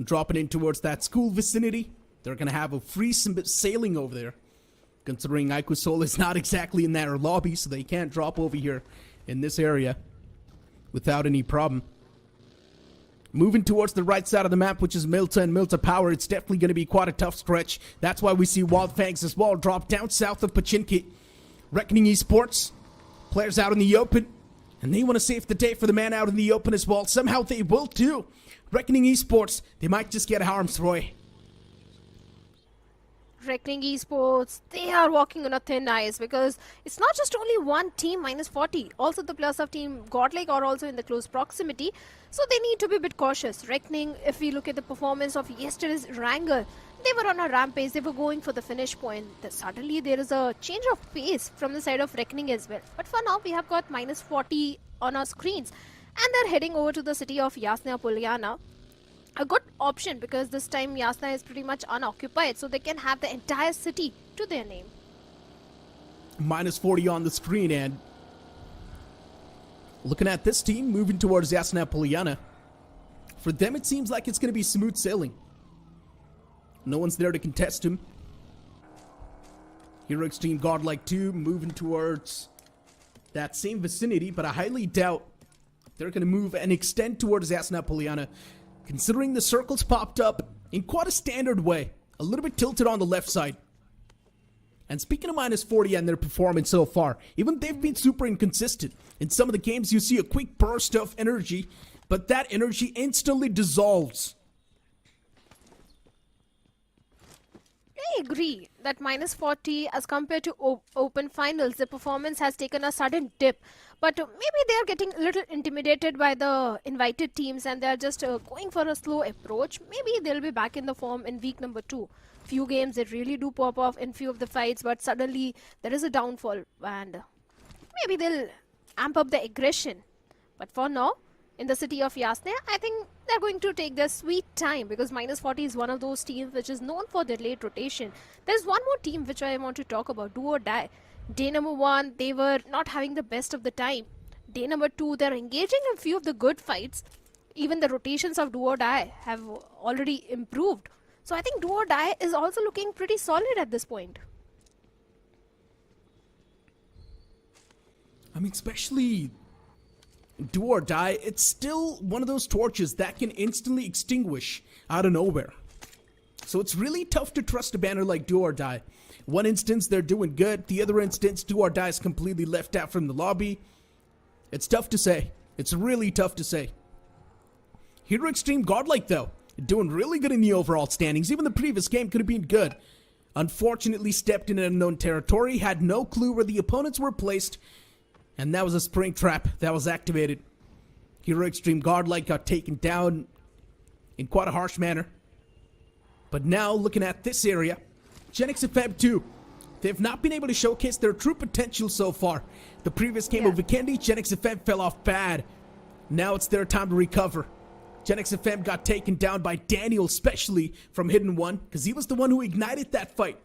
dropping in towards that school vicinity. They're going to have a free sailing over there, considering IQ is not exactly in their lobby, so they can't drop over here in this area without any problem. Moving towards the right side of the map, which is Milta and Milta Power, it's definitely going to be quite a tough stretch. That's why we see Wild Fangs as well drop down south of Pachinki. Reckoning Esports, players out in the open, and they want to save the day for the man out in the open as well. Somehow they will too. Reckoning Esports, they might just get harm's way. Reckoning Esports, they are walking on a thin ice because it's not just only one team minus 40. Also the plus of Team Godlike are also in the close proximity. So they need to be a bit cautious. Reckoning, if we look at the performance of yesterday's Erangel, they were on a rampage. They were going for the finish point. Suddenly there is a change of pace from the side of Reckoning as well. But for now, we have got minus 40 on our screens. And they're heading over to the city of Yasna Polyana. A good option because this time Yasna is pretty much unoccupied, so they can have the entire city to their name. Minus 40 on the screen, and looking at this team moving towards Yasna Polyana, for them it seems like it's going to be smooth sailing. No one's there to contest him. Hero Extreme Godlike 2 moving towards that same vicinity, but I highly doubt they're going to move and extend towards Yasna Polyana, considering the circles popped up in quite a standard way, a little bit tilted on the left side. And speaking of minus 40 and their performance so far, even they've been super inconsistent. In some of the games you see a quick burst of energy, but that energy instantly dissolves. I agree that minus 40 as compared to open finals, the performance has taken a sudden dip. But maybe they are getting a little intimidated by the invited teams and they are just going for a slow approach. Maybe they'll be back in the form in week number 2. Few games they really do pop off in few of the fights, but suddenly there is a downfall and maybe they'll amp up the aggression. But for now, in the city of Yasna, I think they're going to take their sweet time because minus 40 is one of those teams which is known for their late rotation. There's one more team which I want to talk about, Do or Die. Day number 1, they were not having the best of the time. Day number 2, they're engaging in few of the good fights. Even the rotations of Do or Die have already improved. So I think Do or Die is also looking pretty solid at this point. I mean, especially Do or Die, it's still one of those torches that can instantly extinguish out of nowhere. So it's really tough to trust a banner like Do or Die. One instance, they're doing good. The other instance, Do or Die is completely left out from the lobby. It's tough to say. It's really tough to say. Hero Extreme Godlike, though, doing really good in the overall standings. Even the previous game could have been good. Unfortunately, stepped in unknown territory, had no clue where the opponents were placed, and that was a spring trap that was activated. Hero Extreme Godlike got taken down in quite a harsh manner. But now, looking at this area, Genix FM 2, they've not been able to showcase their true potential so far. The previous game of Vikendi, Genix FM fell off bad. Now it's their time to recover. Genix FM got taken down by Daniel, especially from Hidden One, because he was the one who ignited that fight.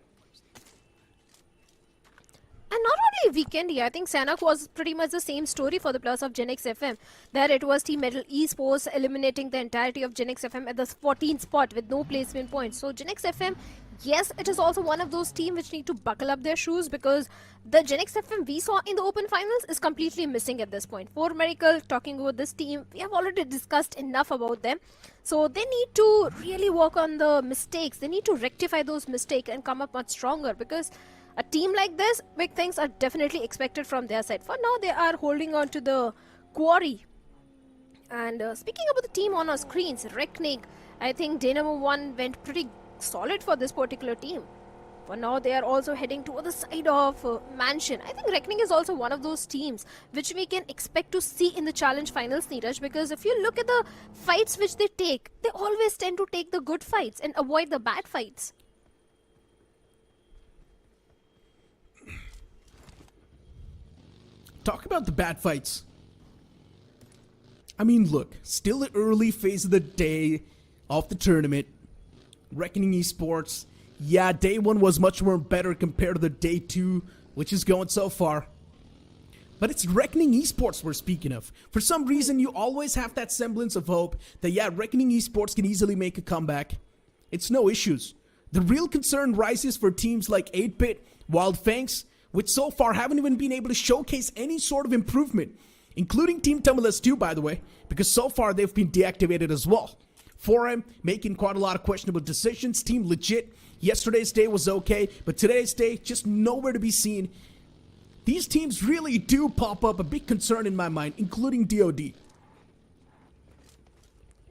And not only Vikendi, I think Sanhok was pretty much the same story for the players of Genix FM. There it was Team Metal Esports eliminating the entirety of Genix FM at the 14th spot with no placement points. So Genix FM, yes, it is also one of those teams which need to buckle up their shoes, because the Genix FM we saw in the open finals is completely missing at this point. For Miracle, talking about this team, we have already discussed enough about them. So they need to really work on the mistakes. They need to rectify those mistakes and come up much stronger, because a team like this, big things are definitely expected from their side. For now, they are holding on to the quarry. And speaking about the team on our screens, Reckoning, I think Dynamo 1 went pretty solid for this particular team. For now, they are also heading to the side of Mansion. I think Reckoning is also one of those teams which we can expect to see in the challenge finals, Neeraj, because if you look at the fights which they take, they always tend to take the good fights and avoid the bad fights. Talk about the bad fights. I mean, look, still the early phase of the day of the tournament. Reckoning Esports, yeah, day one was much more better compared to the day two, which is going so far. But it's Reckoning Esports we're speaking of. For some reason, you always have that semblance of hope that, yeah, Reckoning Esports can easily make a comeback. It's no issues. The real concern rises for teams like 8-Bit, Wild Fangs, which so far haven't even been able to showcase any sort of improvement, including Team Tumulus too, by the way, because so far they've been deactivated as well. 4M making quite a lot of questionable decisions. Team Legit, yesterday's day was okay, but today's day just nowhere to be seen. These teams really do pop up a big concern in my mind, including DOD.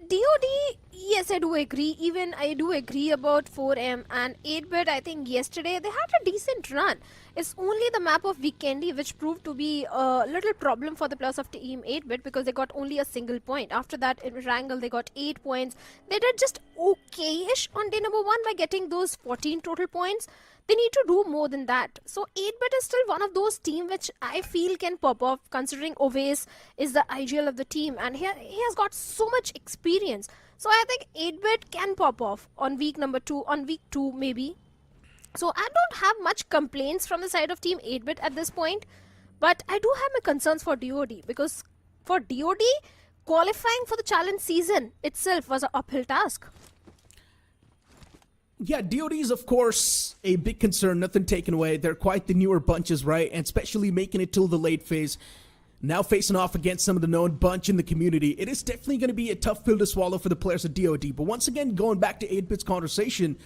DOD, yes, I do agree. Even I do agree about 4M and 8-Bit. I think yesterday they had a decent run. It's only the map of Vikendi which proved to be a little problem for the players of Team 8-Bit, because they got only a single point. After that, in Erangel, they got 8 points. They did just okay-ish on day number 1 by getting those 14 total points. They need to do more than that. So 8-Bit is still one of those teams which I feel can pop off, considering Oves is the IGL of the team and he has got so much experience. So I think 8-Bit can pop off on week number 2, on week 2 maybe. So I don't have much complaints from the side of Team 8-Bit at this point. But I do have my concerns for DOD, because for DOD, qualifying for the challenge season itself was an uphill task. Yeah, DOD is, of course, a big concern, nothing taken away. They're quite the newer bunches, right? And especially making it till the late phase. Now facing off against some of the known bunch in the community. It is definitely going to be a tough pill to swallow for the players of DOD. But once again, going back to 8-Bit's conversation,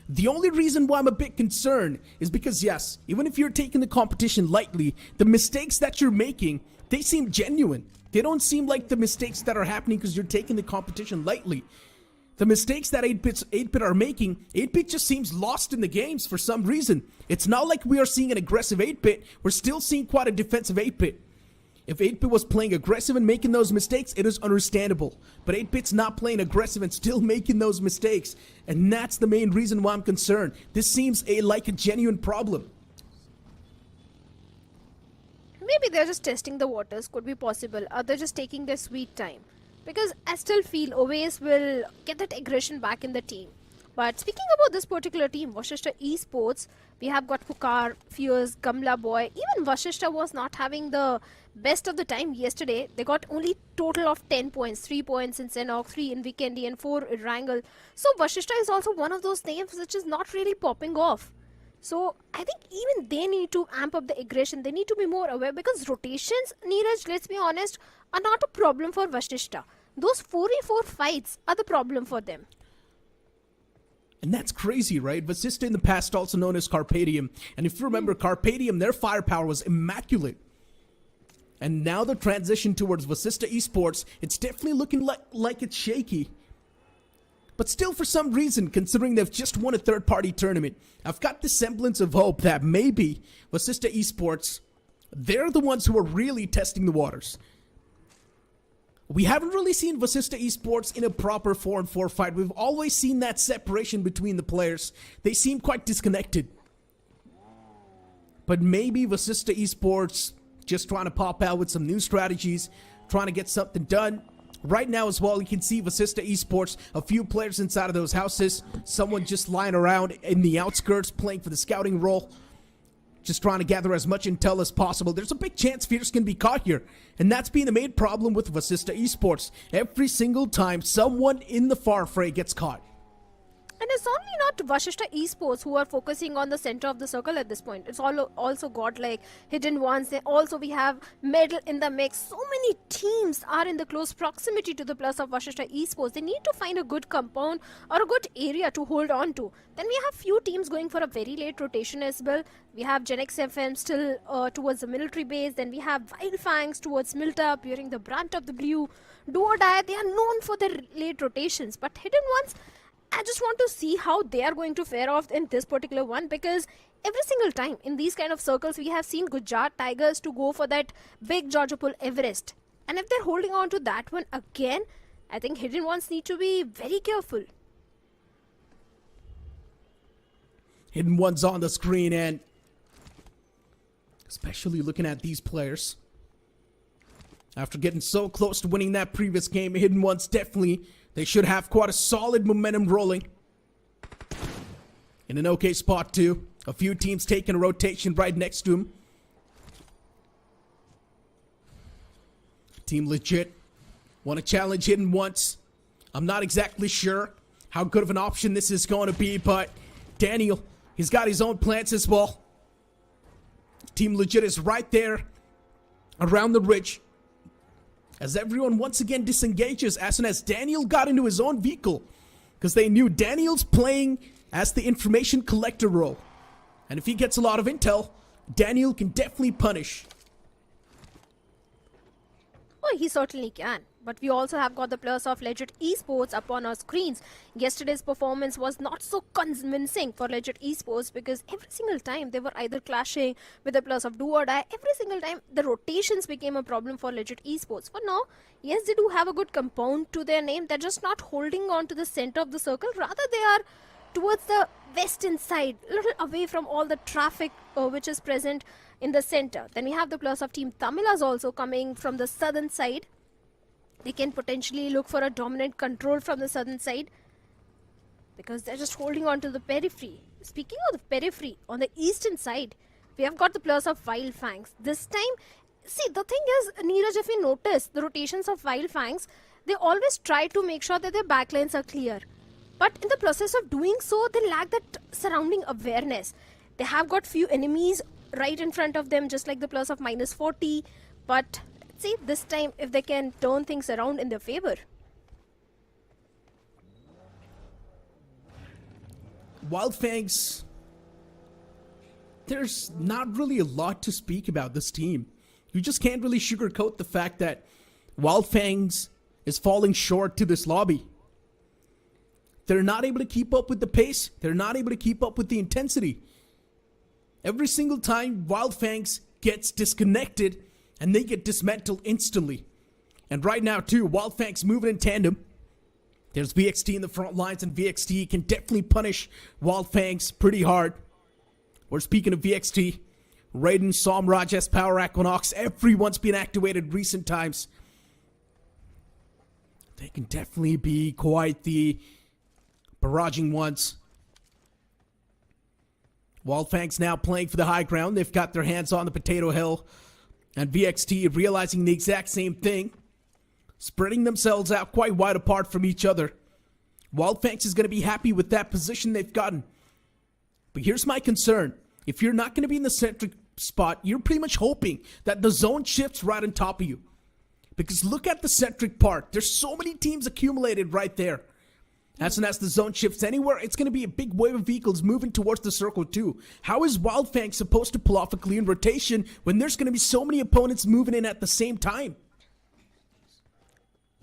the only reason why I'm a bit concerned is because, yes, even if you're taking the competition lightly, the mistakes that you're making, they seem genuine. They don't seem like the mistakes that are happening because you're taking the competition lightly. The mistakes that 8-Bit are making, 8-Bit just seems lost in the games for some reason. It's not like we are seeing an aggressive 8-Bit. We're still seeing quite a defensive 8-Bit. If 8-Bit was playing aggressive and making those mistakes, it is understandable. But 8-Bit's not playing aggressive and still making those mistakes. And that's the main reason why I'm concerned. This seems like a genuine problem. Maybe they're just testing the waters, could be possible. Or they're just taking their sweet time. Because I still feel Oves will get that aggression back in the team. But speaking about this particular team, Vashishta Esports, we have got Pukar, Fierce, Gamla Boy. Even Vashishta was not having the best of the time yesterday. They got only total of 10 points. 3 points in Sanhok, 3 in Vikendi and 4 in Erangel. So Vashishta is also one of those names which is not really popping off. So I think even they need to amp up the aggression. They need to be more aware, because rotations, Neeraj, let's be honest, are not a problem for Vashishta. Those 4v4 fights are the problem for them. And that's crazy, right? Vasista in the past, also known as Carpadium. And if you remember, Carpadium, their firepower was immaculate. And now the transition towards Vasista Esports, it's definitely looking like it's shaky. But still, for some reason, considering they've just won a third-party tournament, I've got the semblance of hope that maybe Vasista Esports, they're the ones who are really testing the waters. We haven't really seen Vasista Esports in a proper 4-on-4 fight. We've always seen that separation between the players. They seem quite disconnected. But maybe Vasista Esports just trying to pop out with some new strategies, trying to get something done. Right now as well, you can see Vasista Esports, a few players inside of those houses, someone just lying around in the outskirts playing for the scouting role, just trying to gather as much intel as possible. There's a big chance Fierce can be caught here, and that's been the main problem with Vasista Esports. Every single time someone in the far fray gets caught. And it's only not Vasista Esports who are focusing on the center of the circle at this point. It's also got like Hidden Ones. Also we have Medal in the mix. So many teams are in the close proximity to the plus of Vasista Esports. They need to find a good compound or a good area to hold on to. Then we have few teams going for a very late rotation as well. We have Gen X FM still towards the military base. Then we have Wild Fangs towards Miltup, bearing the brunt of the blue. Do or Die, they are known for their late rotations. But Hidden Ones, I just want to see how they are going to fare off in this particular one, because every single time in these kind of circles we have seen Gujarat Tigers to go for that big Georgopol Everest, and if they're holding on to that one again, I think Hidden Ones need to be very careful. Hidden Ones on the screen, and especially looking at these players after getting so close to winning that previous game, Hidden Ones definitely, they should have quite a solid momentum rolling. In an okay spot too. A few teams taking a rotation right next to him. Team Legit want to challenge Hidden Ones. I'm not exactly sure how good of an option this is going to be, but Daniel, he's got his own plans as well. Team Legit is right there around the ridge, as everyone once again disengages as soon as Daniel got into his own vehicle, because they knew Daniel's playing as the information collector role, and if he gets a lot of intel, Daniel can definitely punish. Oh, he certainly can. But we also have got the plus of Legit Esports upon our screens. Yesterday's performance was not so convincing for Legit Esports, because every single time they were either clashing with the plus of Do or Die. Every single time the rotations became a problem for Legit Esports. For now, yes, they do have a good compound to their name. They're just not holding on to the center of the circle. Rather, they are towards the western side, a little away from all the traffic which is present in the center. Then we have the plus of Team Tamilas also coming from the southern side. They can potentially look for a dominant control from the southern side, because they're just holding on to the periphery. Speaking of the periphery, on the eastern side, we have got the plus of Wild Fangs. This time, see, the thing is, Neeraj, if you notice the rotations of Wild Fangs, they always try to make sure that their backlines are clear. But in the process of doing so, they lack that surrounding awareness. They have got few enemies right in front of them, just like the plus of -40. But see, this time if they can turn things around in their favor. Wild Fangs, there's not really a lot to speak about this team. You just can't really sugarcoat the fact that Wild Fangs is falling short to this lobby. They're not able to keep up with the pace. They're not able to keep up with the intensity. Every single time Wild Fangs gets disconnected, and they get dismantled instantly. And right now too, Wild Fangs moving in tandem. There's VXT in the front lines, and VXT can definitely punish Wild Fangs pretty hard. We're speaking of VXT, Raiden, Somraj, S-Power, Equinox, everyone's been activated recent times. They can definitely be quite the barraging ones. Wild Fangs now playing for the high ground. They've got their hands on the potato hill. And VXT realizing the exact same thing, spreading themselves out quite wide apart from each other. Wild Fangs is going to be happy with that position they've gotten. But here's my concern. If you're not going to be in the centric spot, you're pretty much hoping that the zone shifts right on top of you. Because look at the centric part. There's so many teams accumulated right there. As soon as the zone shifts anywhere, it's going to be a big wave of vehicles moving towards the circle too. How is Wildfang supposed to pull off a clean rotation when there's going to be so many opponents moving in at the same time?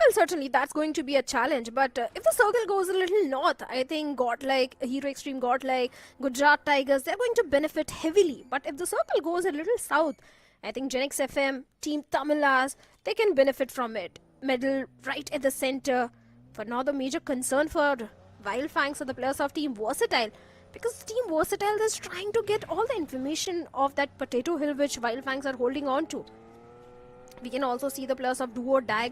Well, certainly that's going to be a challenge, but if the circle goes a little north, I think Godlike, Hero Extreme Godlike, Gujarat Tigers, they're going to benefit heavily. But if the circle goes a little south, I think Genix FM, Team Tamilas, they can benefit from it. Medal right at the center. For now, the major concern for Wildfangs are the players of Team Versatile, because Team Versatile is trying to get all the information of that potato hill which Wildfangs are holding on to. We can also see the players of Do or Die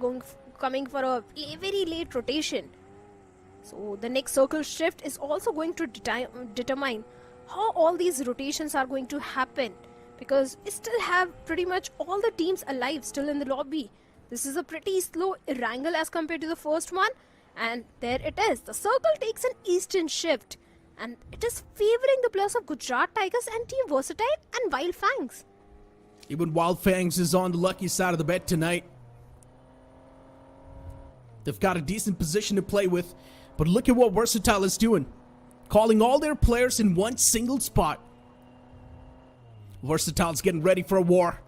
coming for a very late rotation. So the next circle shift is also going to determine how all these rotations are going to happen, because we still have pretty much all the teams alive still in the lobby. This is a pretty slow Erangel as compared to the first one. And there it is. The circle takes an eastern shift. And it is favoring the players of Gujarat Tigers and Team Versatile and Wildfangs. Even Wildfangs is on the lucky side of the bet tonight. They've got a decent position to play with. But look at what Versatile is doing. Calling all their players in one single spot. Versatile's getting ready for a war.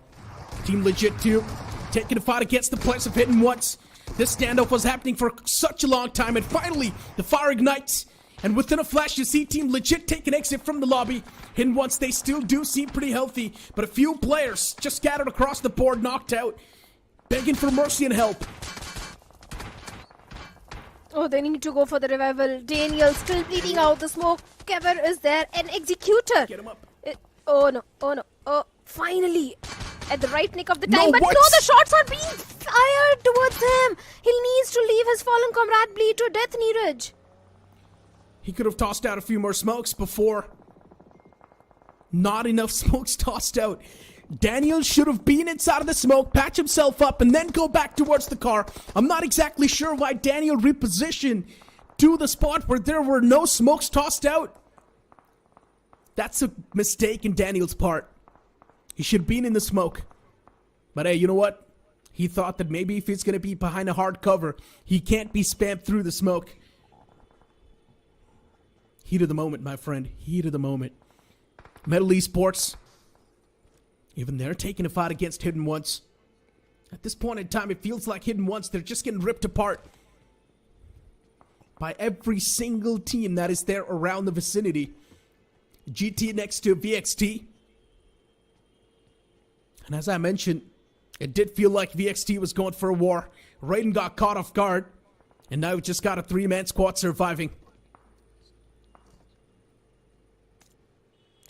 Team Legit too. Taking a fight against the players of Hidden Ones. This standoff was happening for such a long time, and finally, the fire ignites. And within a flash, you see Team Legit take an exit from the lobby. Hidden Ones, they still do seem pretty healthy, but a few players just scattered across the board, knocked out, begging for mercy and help. Oh, they need to go for the revival. Daniel still bleeding out. The smoke cover is there. An executor. Get him up. Oh no, oh no. Oh, finally. At the right nick of the time, No, but what? no, the shots are being fired towards him. He needs to leave his fallen comrade bleed to death, Neeraj. He could have tossed out a few more smokes before. Not enough smokes tossed out. Daniel should have been inside of the smoke, patch himself up, and then go back towards the car. I'm not exactly sure why Daniel repositioned to the spot where there were no smokes tossed out. That's a mistake in Daniel's part. He should have been in the smoke. But hey, you know what? He thought that maybe if he's going to be behind a hard cover, he can't be spammed through the smoke. Heat of the moment, my friend. Heat of the moment. Metal Esports. Even they're taking a fight against Hidden Ones. At this point in time, it feels like Hidden Ones, they're just getting ripped apart by every single team that is there around the vicinity. GT next to VXT. And as I mentioned, it did feel like VXT was going for a war. Raiden got caught off guard. And now we've just got a 3-man squad surviving.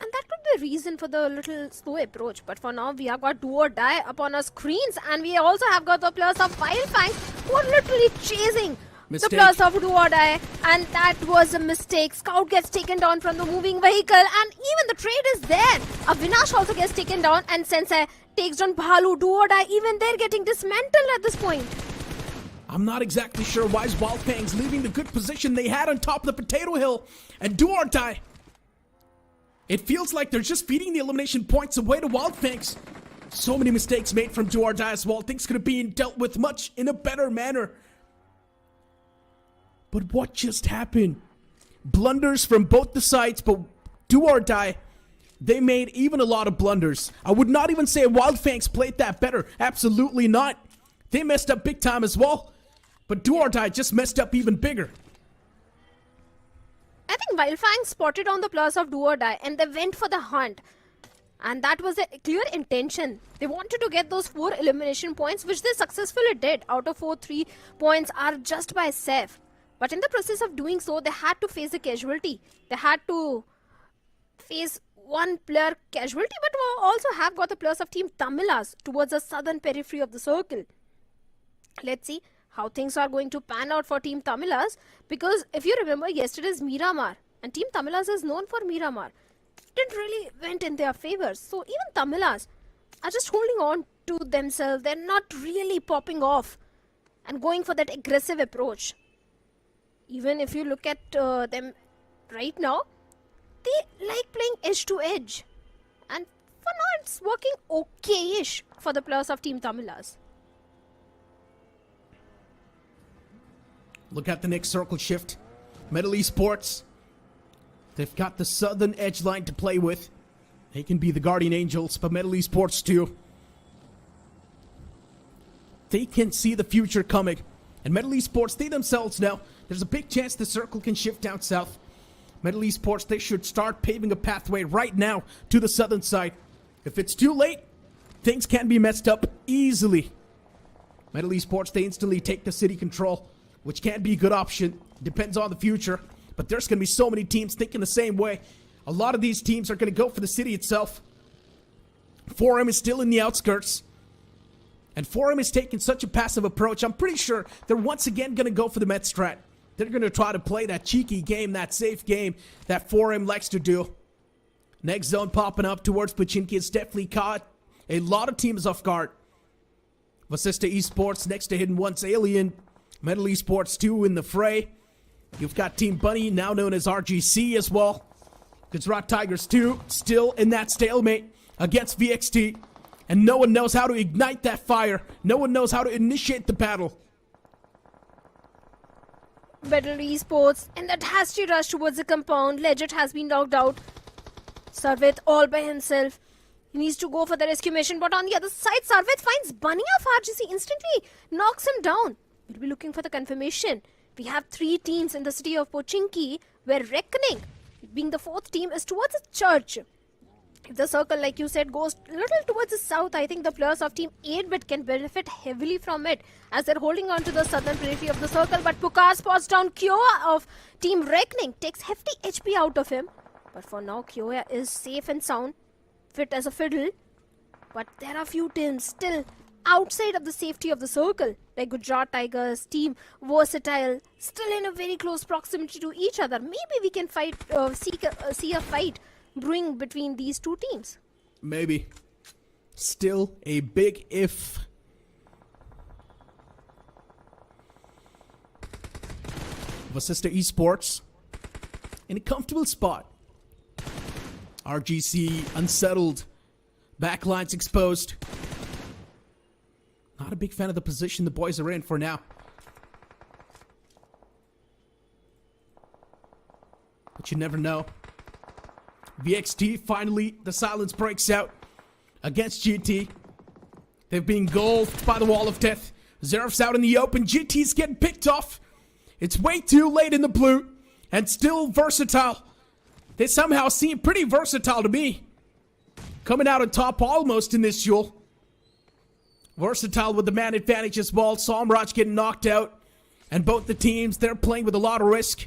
And that could be a reason for the little slow approach. But for now, we have got Do or Die upon our screens. And we also have got the players of Wildfang who are literally chasing the players of Do or Die. And that was a mistake. Scout gets taken down from the moving vehicle. And even the trade is there. Avinash also gets taken down. And Sensei takes down Bhalu. Do or Die. Even they're getting dismantled at this point. I'm not exactly sure why Wildfang's leaving the good position they had on top of the potato hill. And Do or Die. It feels like they're just feeding the elimination points away to Wildfangs. So many mistakes made from Do or Die as well. Things could have been dealt with much in a better manner. But what just happened? Blunders from both the sides, but Do or Die, they made even a lot of blunders. I would not even say Wildfangs played that better. Absolutely not. They messed up big time as well. But Do or Die just messed up even bigger. I think Wildfang spotted on the players of Do or Die and they went for the hunt. And that was a clear intention. They wanted to get those 4 elimination points, which they successfully did. Out of 4, 3 points are just by Seth. But in the process of doing so, they had to face a casualty. They had to face one player casualty, but we also have got the players of Team Tamilas towards the southern periphery of the circle. Let's see how things are going to pan out for Team Tamilas, because if you remember yesterday's Miramar, and Team Tamilas is known for Miramar, didn't really went in their favor. So even Tamilas are just holding on to themselves. They're not really popping off and going for that aggressive approach. Even if you look at them right now, they like playing edge to edge. And for now it's working okay-ish for the players of Team Tamilas. Look at the next circle shift. Metal Esports, they've got the southern edge line to play with. They can be the Guardian Angels, but Metal Esports too. They can see the future coming. And Metal Esports, they themselves know there's a big chance the circle can shift down south. Metal Esports, they should start paving a pathway right now to the southern side. If it's too late, things can be messed up easily. Metal Esports, they instantly take the city control, which can be a good option. Depends on the future. But there's going to be so many teams thinking the same way. A lot of these teams are going to go for the city itself. 4M is still in the outskirts. And 4M is taking such a passive approach. I'm pretty sure they're once again going to go for the Met strat. They're going to try to play that cheeky game, that safe game that 4M likes to do. Next zone popping up towards Pochinki is definitely caught a lot of teams off guard. Vasista Esports next to Hidden One's Alien. Metal Esports 2 in the fray. You've got Team Bunny, now known as RGC as well. Gujarat Tigers 2 still in that stalemate against VXT. And no one knows how to ignite that fire. No one knows how to initiate the battle. Metal Esports, and that has to rush towards the compound. Legit has been knocked out. Sarvit all by himself. He needs to go for the rescue mission, but on the other side, Sarvit finds Bunny of RGC, instantly knocks him down. We'll be looking for the confirmation. We have 3 teams in the city of Pochinki, where Reckoning, being the 4th team, is towards the church. If the circle, like you said, goes a little towards the south, I think the players of Team 8-Bit can benefit heavily from it, as they're holding on to the southern periphery of the circle. But Pukar spots down Kyoa of Team Reckoning, takes hefty HP out of him. But for now, Kyoa is safe and sound, fit as a fiddle. But there are few teams still outside of the safety of the circle, like Gujarat Tigers, Team Versatile, still in a very close proximity to each other. Maybe we can fight, see a fight brewing between these two teams. Maybe. Still a big if. Vasista Esports in a comfortable spot. RGC unsettled. Backlines exposed. Not a big fan of the position the boys are in for now. But you never know. VXT, finally, the silence breaks out against GT. They've been engulfed by the wall of death. Zerf's out in the open. GT's getting picked off. It's way too late in the blue. And still Versatile. They somehow seem pretty versatile to me. Coming out on top almost in this duel. Versatile with the man advantage as well. Somraj getting knocked out. And both the teams, they're playing with a lot of risk.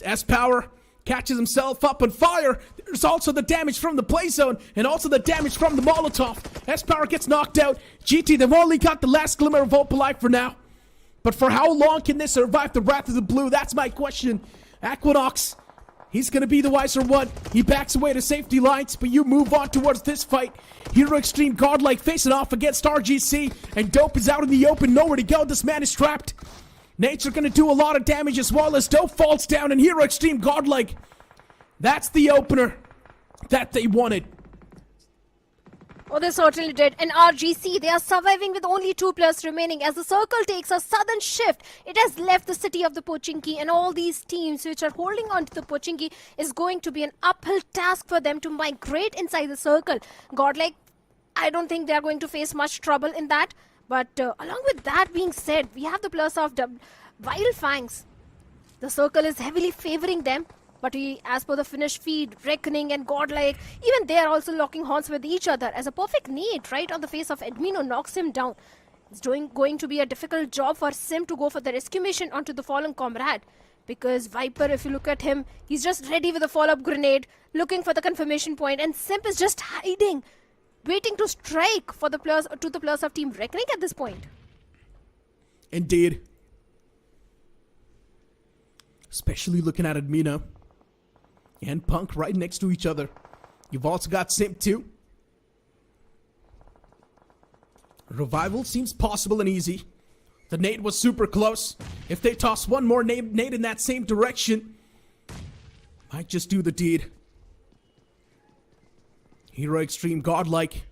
S-Power catches himself up on fire. There's also the damage from the play zone and also the damage from the Molotov. S-Power gets knocked out. GT, they've only got the last glimmer of hope alive for now. But for how long can they survive the Wrath of the Blue? That's my question. Aquinox, he's going to be the wiser one. He backs away to safety lines, but you move on towards this fight. Hero Extreme Godlike facing off against RGC, and Dope is out in the open, nowhere to go. This man is trapped. Nate's going to do a lot of damage as well as Dope falls down, and Hero Extreme Godlike. That's the opener that they wanted. Oh, they certainly did. And RGC, they are surviving with only 2 players remaining. As the circle takes a southern shift, it has left the city of the Pochinki, and all these teams which are holding on to the Pochinki is going to be an uphill task for them to migrate inside the circle. Godlike, I don't think they are going to face much trouble in that. But along with that being said, we have the players of Wild Fangs. The circle is heavily favoring them. But as per the Finnish feed, Reckoning and Godlike, even they are also locking horns with each other. As a perfect nade right on the face of Edmino knocks him down. It's going to be a difficult job for Sim to go for the rescue mission onto the fallen comrade. Because Viper, if you look at him, he's just ready with a follow-up grenade, looking for the confirmation point, and Simp is just hiding, waiting to strike for the players of Team Reckoning at this point. Indeed. Especially looking at Edmino and Punk right next to each other. You've also got Simp too. Revival seems possible and easy. The nade was super close. If they toss one more nade in that same direction, might just do the deed. Hero Extreme Godlike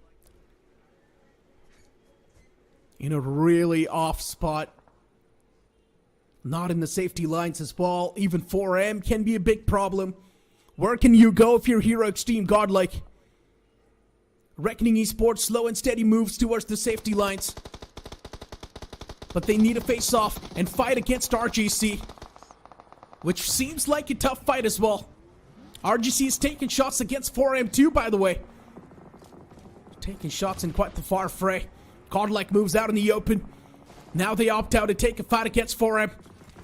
in a really off spot. Not in the safety lines as well. Even 4M can be a big problem. Where can you go if you're Hero Extreme Godlike? Reckoning Esports slow and steady moves towards the safety lines. But they need to face off and fight against RGC, which seems like a tough fight as well. RGC is taking shots against 4M too, by the way. Taking shots in quite the far fray. Godlike moves out in the open. Now they opt out to take a fight against 4M.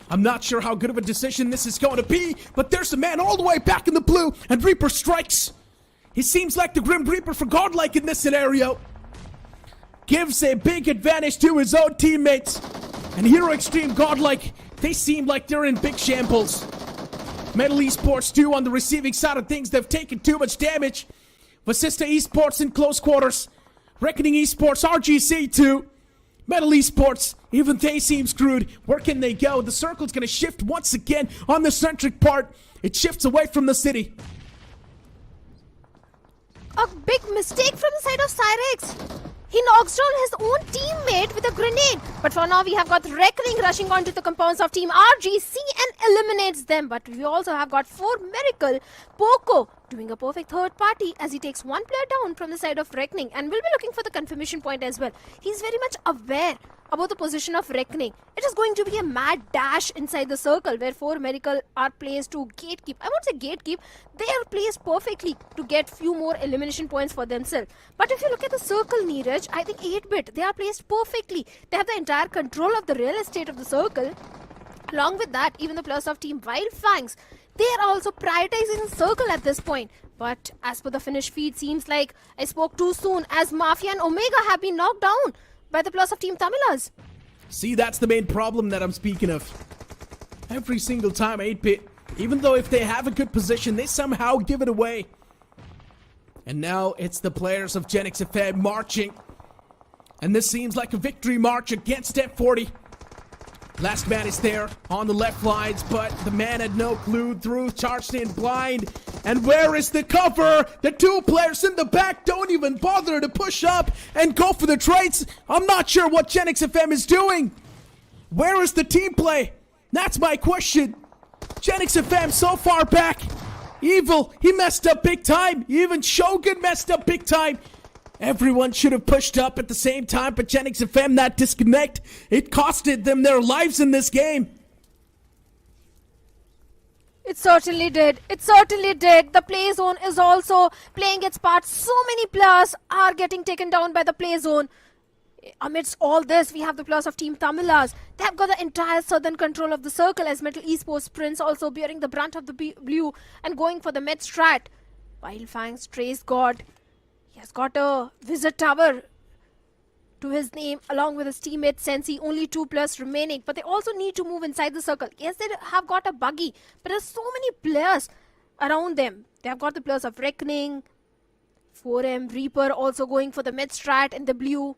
I'm not sure how good of a decision this is going to be, but there's a man all the way back in the blue, and Reaper strikes. He seems like the Grim Reaper for Godlike in this scenario. Gives a big advantage to his own teammates. And Hero Extreme Godlike, they seem like they're in big shambles. Metal Esports too on the receiving side of things. They've taken too much damage. Vasista Esports in close quarters. Reckoning Esports, RGC too. Metal Esports, even they seem screwed. Where can they go? The circle's going to shift once again on the centric part. It shifts away from the city. A big mistake from the side of Cyrex. He knocks down his own teammate with a grenade. But for now, we have got Reckoning rushing onto the compounds of Team RGC and eliminates them. But we also have got 4 Miracle. Poco doing a perfect third party as he takes one player down from the side of Reckoning. And will be looking for the confirmation point as well. He's very much aware about the position of Reckoning. It is going to be a mad dash inside the circle where 4 Miracle are placed to gatekeep. I won't say gatekeep, they are placed perfectly to get few more elimination points for themselves. But if you look at the circle, Neeraj, I think 8-bit, they are placed perfectly. They have the entire control of the real estate of the circle. Along with that, even the players of Team Wild Fangs, they are also prioritizing the circle at this point. But as per the finish feed, seems like I spoke too soon as Mafia and Omega have been knocked down by the players of Team Tamilas. See, that's the main problem that I'm speaking of. Every single time 8-bit, even though if they have a good position, they somehow give it away. And now it's the players of Genix FM marching. And this seems like a victory march against F40. Last man is there on the left lines, but the man had no clue. Through charged in blind. And where is the cover? The 2 players in the back don't even bother to push up and go for the trades. I'm not sure what Genix FM is doing. Where is the team play? That's my question. Genix FM so far back. Evil, he messed up big time. Even Shogun messed up big time. Everyone should have pushed up at the same time, but Genix FM, that disconnect, it costed them their lives in this game. It certainly did. It certainly did. The play zone is also playing its part. So many players are getting taken down by the play zone. Amidst all this, we have the players of Team Tamilas. They have got the entire southern control of the circle as Metal Esports Prince also bearing the brunt of the blue and going for the mid strat. Wild Fangs, Trace God. He has got a Wizard Tower to his name along with his teammate Sensi. Only 2 players remaining, but they also need to move inside the circle. Yes, they have got a buggy, but there's so many players around them. They have got the players of Reckoning, 4M, Reaper also going for the mid strat in the blue.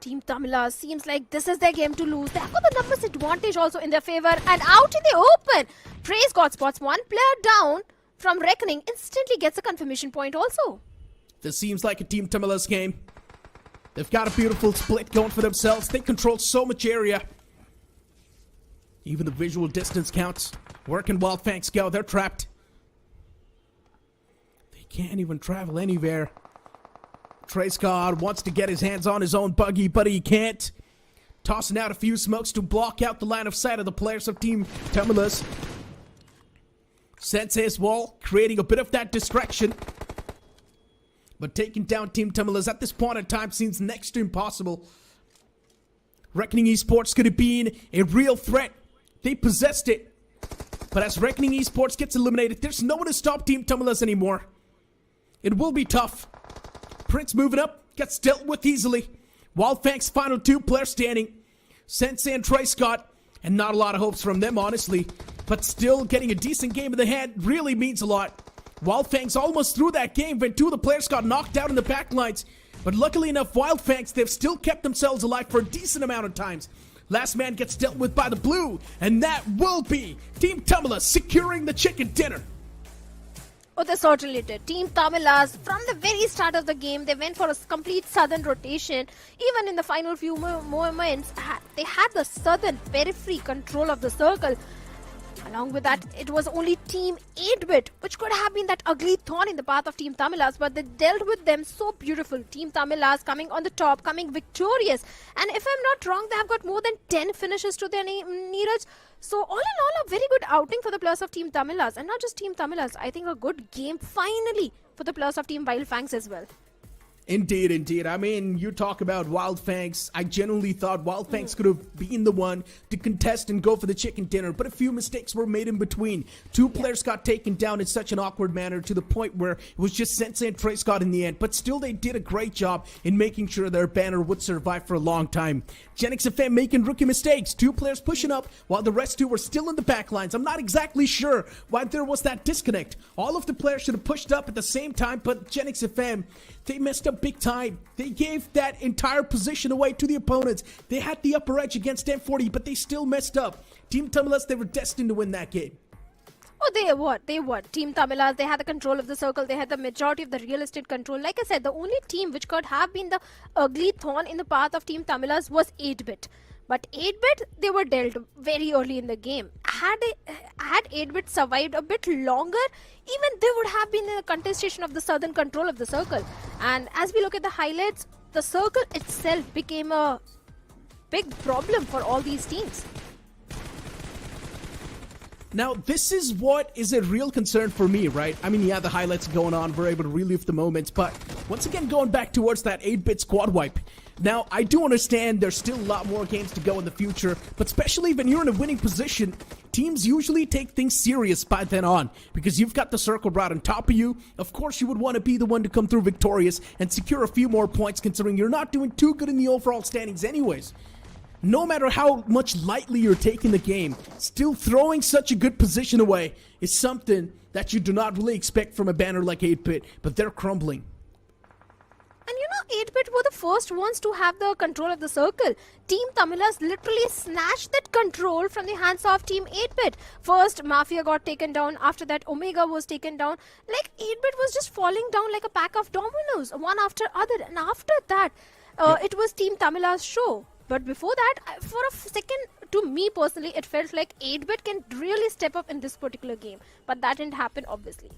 Team Tamilas seems like this is their game to lose. They have got the numbers advantage also in their favor, and out in the open, Trace God spots one player down from Reckoning, instantly gets a confirmation point also. This seems like a Team Tamilas game. They've got a beautiful split going for themselves. They control so much area. Even the visual distance counts. Where can Wild Fangs go? They're trapped. They can't even travel anywhere. Trace God wants to get his hands on his own buggy, but he can't. Tossing out a few smokes to block out the line of sight of the players of Team Tamilas. Sensei's wall, creating a bit of that distraction. But taking down Team Tamilas at this point in time seems next to impossible. Reckoning Esports could have been a real threat. They possessed it. But as Reckoning Esports gets eliminated, there's no one to stop Team Tamilas anymore. It will be tough. Prince moving up, gets dealt with easily. Wild Fang's final 2 players standing. Sensei and Trey Scott, and not a lot of hopes from them, honestly. But still, getting a decent game in the hand really means a lot. Wild Fangs almost threw that game when 2 of the players got knocked out in the back lines. But luckily enough, Wild Fangs, they've still kept themselves alive for a decent amount of times. Last man gets dealt with by the blue, and that will be Team Tamilas securing the chicken dinner. Oh, they certainly did. Team Tamilas, from the very start of the game, they went for a complete southern rotation. Even in the final few moments, they had the southern periphery control of the circle. Along with that, it was only Team 8-bit, which could have been that ugly thorn in the path of Team Tamilas, but they dealt with them so beautiful. Team Tamilas coming on the top, coming victorious. And if I'm not wrong, they have got more than 10 finishes to their name, Neeraj. So all in all, a very good outing for the players of Team Tamilas. And not just Team Tamilas, I think a good game finally for the players of Team Wild Fangs as well. Indeed, indeed. I mean, you talk about Wild Fangs. I genuinely thought Wild Fangs could have been the one to contest and go for the chicken dinner, but a few mistakes were made in between. Two players got taken down in such an awkward manner to the point where it was just Sensei and Trey Scott in the end, but still they did a great job in making sure their banner would survive for a long time. Genix FM making rookie mistakes. Two players pushing up while the rest two were still in the back lines. I'm not exactly sure why there was that disconnect. All of the players should have pushed up at the same time, but Genix FM, they messed up big time. They gave that entire position away to the opponents. They had the upper edge against M40, but they still messed up. Team Tamilas, they were destined to win that game. Oh, they were. Team Tamilas, they had the control of the circle. They had the majority of the real estate control. Like I said, the only team which could have been the ugly thorn in the path of Team Tamilas was 8-bit. But 8-bit, they were dealt very early in the game. Had 8-bit survived a bit longer, even they would have been in the contestation of the southern control of the circle. And as we look at the highlights, the circle itself became a big problem for all these teams. Now, this is what is a real concern for me, right? I mean, yeah, the highlights going on, we're able to relive the moments, but once again, going back towards that 8-bit squad wipe. Now, I do understand there's still a lot more games to go in the future, but especially when you're in a winning position, teams usually take things serious by then on, because you've got the circle right on top of you. Of course, you would want to be the one to come through victorious and secure a few more points, considering you're not doing too good in the overall standings anyways. No matter how much lightly you're taking the game, still throwing such a good position away is something that you do not really expect from a banner like 8-bit, but they're crumbling. And you know, 8-bit were the first ones to have the control of the circle. Team Tamilas literally snatched that control from the hands of Team 8-bit. First, Mafia got taken down. After that, Omega was taken down. Like, 8-bit was just falling down like a pack of dominoes, one after other. And after that, it was Team Tamilas' show. But before that, for a second, to me personally, it felt like 8-bit can really step up in this particular game. But that didn't happen, obviously.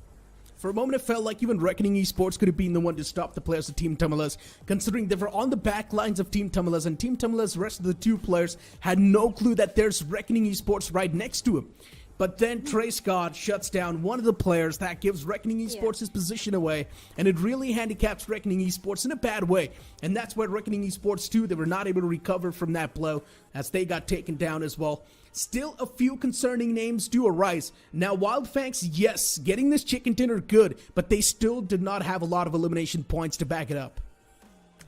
For a moment, it felt like even Reckoning Esports could have been the one to stop the players of Team Tamilas, considering they were on the back lines of Team Tamilas, and Team Tamilas, the rest of the two players, had no clue that there's Reckoning Esports right next to him. But then Trey Scott shuts down one of the players. That gives Reckoning Esports his position away, and it really handicaps Reckoning Esports in a bad way. And that's why Reckoning Esports 2, they were not able to recover from that blow as they got taken down as well. Still, a few concerning names do arise. Now, Wild Fangs, yes, getting this chicken dinner good, but they still did not have a lot of elimination points to back it up.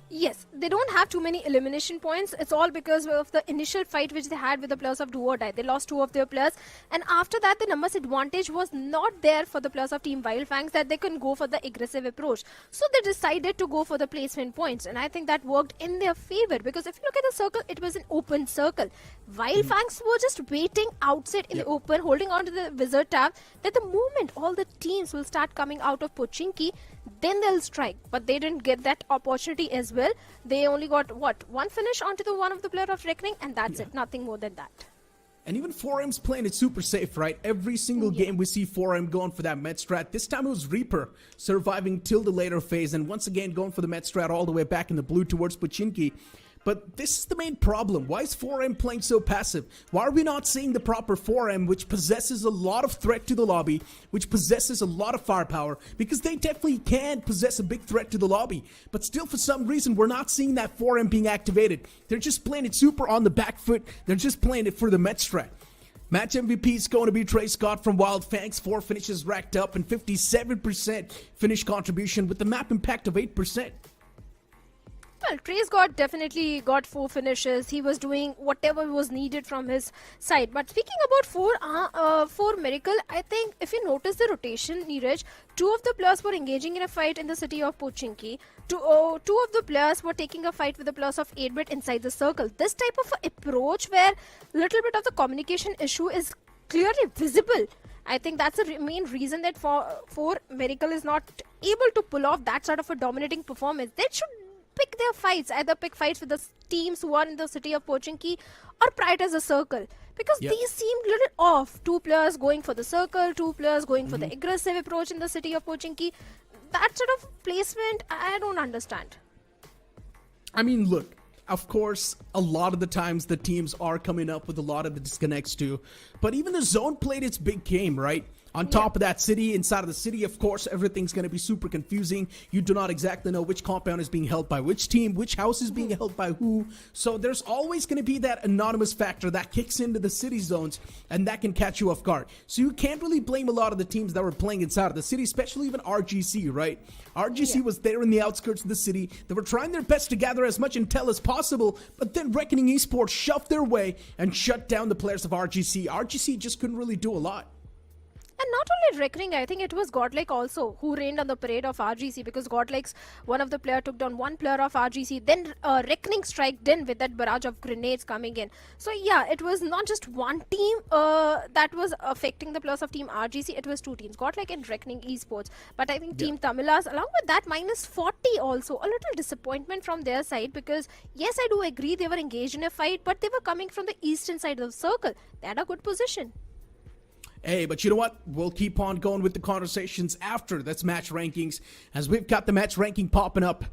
Yes, they don't have too many elimination points. It's all because of the initial fight which they had with the players of Do or Die. They lost two of their players, and after that the numbers advantage was not there for the players of Team Wild Fangs that they can go for the aggressive approach. So they decided to go for the placement points, and I think that worked in their favor, because if you look at the circle, it was an open circle. Wild Fangs were just waiting outside in the open, holding on to the wizard tab, that the moment all the teams will start coming out of Pochinki, then they'll strike. But they didn't get that opportunity as well. They only got, one finish onto the one of the player of Reckoning, and that's it. Nothing more than that. And even 4M's playing it super safe, right? Every single game we see 4M going for that med strat. This time it was Reaper surviving till the later phase, and once again going for the med strat all the way back in the blue towards Pochinki. But this is the main problem. Why is 4M playing so passive? Why are we not seeing the proper 4M, which possesses a lot of threat to the lobby, which possesses a lot of firepower? Because they definitely can possess a big threat to the lobby. But still, for some reason, we're not seeing that 4M being activated. They're just playing it super on the back foot. They're just playing it for the med strat. Match MVP is going to be Trey Scott from Wild Fangs. 4 finishes racked up and 57% finish contribution with the map impact of 8%. Well, Trey Scott definitely got 4 finishes. He was doing whatever was needed from his side. But speaking about 4 Miracle, I think if you notice the rotation, Neeraj, 2 of the players were engaging in a fight in the city of Pochinki. 2 of the players were taking a fight with the players of 8-bit inside the circle. This type of approach where little bit of the communication issue is clearly visible, I think that's the main reason that for Miracle is not able to pull off that sort of a dominating performance. They should pick their fights, either pick fights with the teams who are in the city of Pochinki or prioritize the circle. Because these seemed a little off. 2 players going for the circle, 2 players going for the aggressive approach in the city of Pochinki. That sort of placement, I don't understand. I mean, look, of course, a lot of the times the teams are coming up with a lot of the disconnects too. But even the zone played its big game, right? On top of that city, inside of the city, of course, everything's going to be super confusing. You do not exactly know which compound is being held by which team, which house is being held by who. So there's always going to be that anonymous factor that kicks into the city zones, and that can catch you off guard. So you can't really blame a lot of the teams that were playing inside of the city, especially even RGC, right? RGC was there in the outskirts of the city. They were trying their best to gather as much intel as possible, but then Reckoning Esports shoved their way and shut down the players of RGC. RGC just couldn't really do a lot. And not only Reckoning, I think it was Godlike also who reigned on the parade of RGC, because Godlike's one of the player took down one player of RGC. Then Reckoning striked in with that barrage of grenades coming in. So yeah, it was not just one team that was affecting the players of Team RGC. It was 2 teams, Godlike and Reckoning Esports. But I think Team Tamilas, along with that, minus 40 also. A little disappointment from their side, because yes, I do agree they were engaged in a fight, but they were coming from the eastern side of the circle. They had a good position. Hey, but you know what? We'll keep on going with the conversations after this match rankings, as we've got the match ranking popping up.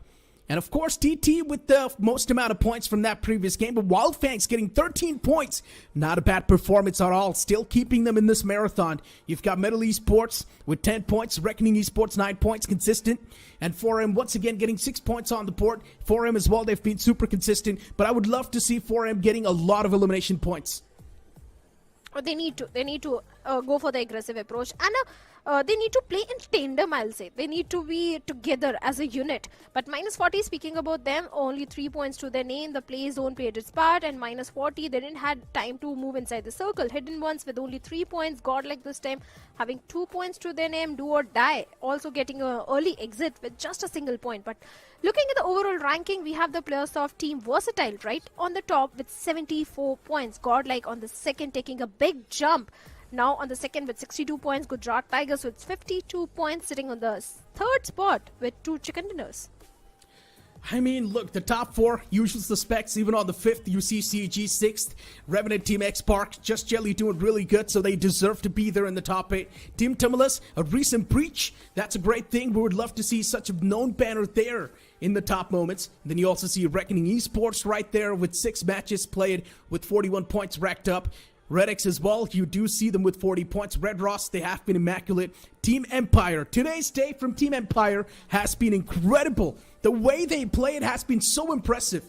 And of course, TT with the most amount of points from that previous game, but Wildfangs getting 13 points. Not a bad performance at all, still keeping them in this marathon. You've got Metal Esports with 10 points, Reckoning Esports 9 points, consistent. And 4M once again getting 6 points on the board. 4M as well, they've been super consistent, but I would love to see 4M getting a lot of elimination points. They need to go for the aggressive approach, and they need to play in tandem, I'll say. They need to be together as a unit. But minus 40, speaking about them, only 3 points to their name. The play zone played its part, and minus 40, they didn't have time to move inside the circle. Hidden Ones with only 3 points. Godlike this time having 2 points to their name. Do or Die also getting an early exit with just a single point. But looking at the overall ranking, we have the players of Team Versatile right on the top with 74 points. Godlike on the second taking a big jump. Now on the second with 62 points. Gujarat Tigers with 52 points, sitting on the third spot with 2 chicken dinners. I mean, look, the top 4 usual suspects. Even on the 5th, you see CG 6th. Revenant Team X Park, Just Jelly doing really good, so they deserve to be there in the top 8. Team Timilis, a recent breach. That's a great thing. We would love to see such a known banner there in the top moments. And then you also see Reckoning Esports right there with 6 matches played with 41 points racked up. Red X as well, you do see them with 40 points. Red Ross, they have been immaculate. Team Empire, today's day from Team Empire has been incredible. The way they play it has been so impressive.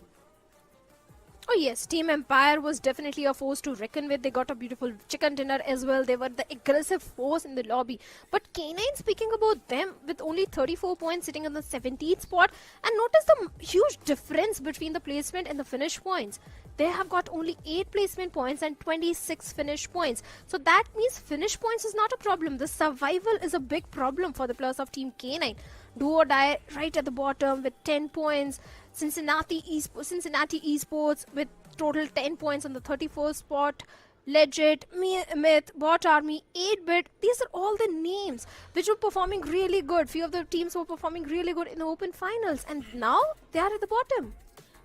Oh yes, Team Empire was definitely a force to reckon with. They got a beautiful chicken dinner as well. They were the aggressive force in the lobby. But K9, speaking about them, with only 34 points sitting on the 17th spot. And notice the huge difference between the placement and the finish points. They have got only 8 placement points and 26 finish points. So that means finish points is not a problem. The survival is a big problem for the players of Team K9. Do or Die right at the bottom with 10 points. Cincinnati Esports with total 10 points on the 34th spot. Legit, Myth, Bot Army, 8-Bit. These are all the names which were performing really good. Few of the teams were performing really good in the open finals. And now they are at the bottom.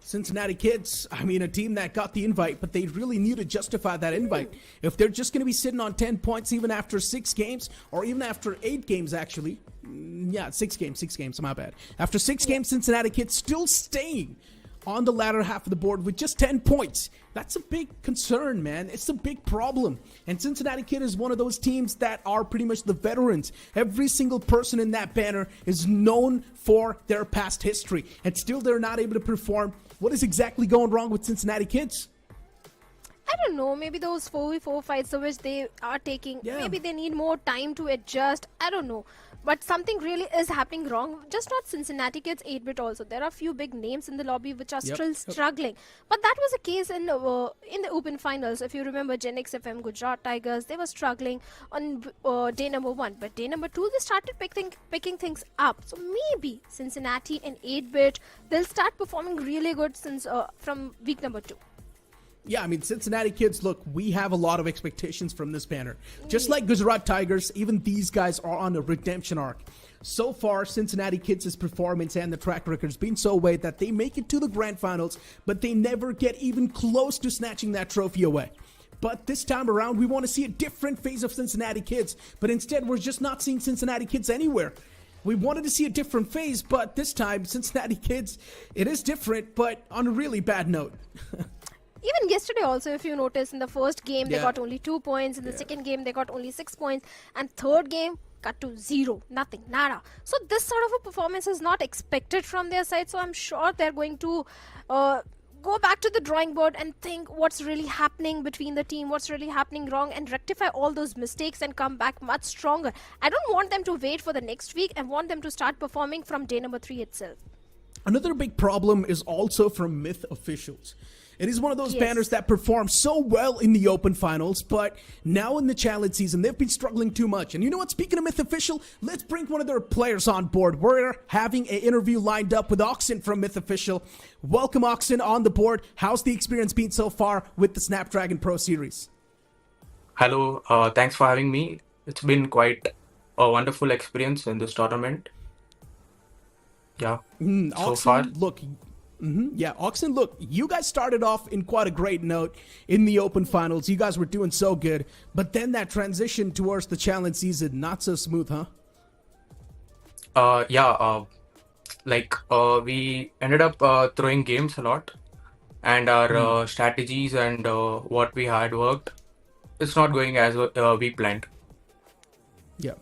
Cincinnati Kids, I mean, a team that got the invite, but they really need to justify that invite. If they're just going to be sitting on 10 points even after 6 games, or even after 8 games, actually. Yeah, 6 games, my bad. After 6 games, Cincinnati Kids still staying on the latter half of the board with just 10 points. That's a big concern, man. It's a big problem. And Cincinnati Kid is one of those teams that are pretty much the veterans. Every single person in that banner is known for their past history. And still they're not able to perform. What is exactly going wrong with Cincinnati Kids? I don't know, maybe those 4v4 fights which they are taking, maybe they need more time to adjust. I don't know. But something really is happening wrong. Just not Cincinnati Kids, 8-Bit also. There are a few big names in the lobby which are still struggling. But that was the case in the open finals. If you remember Gen X FM, Gujarat Tigers, they were struggling on day number 1. But day number 2, they started picking things up. So maybe Cincinnati and 8-Bit, they'll start performing really good since from week number 2. Yeah, I mean, Cincinnati Kids, look, we have a lot of expectations from this banner. Just like Gujarat Tigers, even these guys are on a redemption arc. So far, Cincinnati Kids' performance and the track record has been so way that they make it to the grand finals, but they never get even close to snatching that trophy away. But this time around, we want to see a different phase of Cincinnati Kids, but instead we're just not seeing Cincinnati Kids anywhere. We wanted to see a different phase, but this time, Cincinnati Kids, it is different, but on a really bad note. Even yesterday also, if you notice, in the first game, they Yeah. got only 2 points. In the second game, they got only 6 points. And third game, cut to 0. Nothing. Nada. So this sort of a performance is not expected from their side. So I'm sure they're going to go back to the drawing board and think what's really happening between the team, what's really happening wrong, and rectify all those mistakes and come back much stronger. I don't want them to wait for the next week. I want them to start performing from day number 3 itself. Another big problem is also from Myth officials. It is one of those Yes. banners that perform so well in the open finals, but now in the challenge season, they've been struggling too much. And you know what? Speaking of Myth Official, let's bring one of their players on board. We're having an interview lined up with Oxen from Myth Official. Welcome, Oxen, on the board. How's the experience been so far with the Snapdragon Pro Series? Hello, thanks for having me. It's been quite a wonderful experience in this tournament. Yeah, so far. Oxen, look, Oxen, look, you guys started off in quite a great note in the open finals. You guys were doing so good, but then that transition towards the challenge season, not so smooth, huh? We ended up throwing games a lot, and our strategies and what we had worked, it's not going as we planned. Yeah.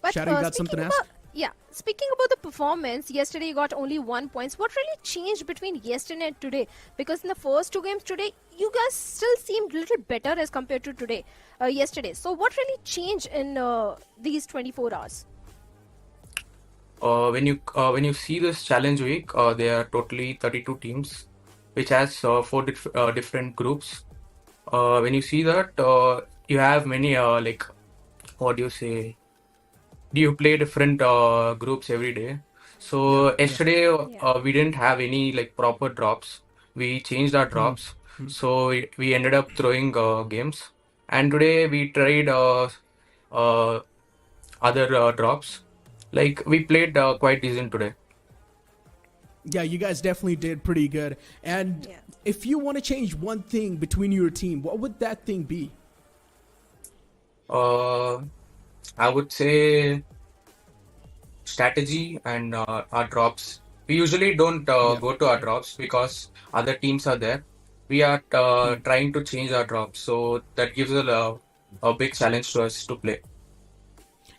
But Shadow, you got something to ask? Yeah, speaking about the performance, yesterday you got only 1 point. What really changed between yesterday and today? Because in the first 2 games today, you guys still seemed a little better as compared to today, yesterday. So what really changed in these 24 hours? When you see this challenge week, there are totally 32 teams, which has 4 different groups. When you see that, you have many what do you say? You play different groups every day. So yesterday we didn't have any proper drops. We changed our drops, so we ended up throwing games. And today we tried other drops. We played quite decent today. Yeah, you guys definitely did pretty good. And if you want to change one thing between your team, what would that thing be? I would say strategy and our drops. We usually don't go to our drops because other teams are there. We are trying to change our drops, so that gives a big challenge to us to play.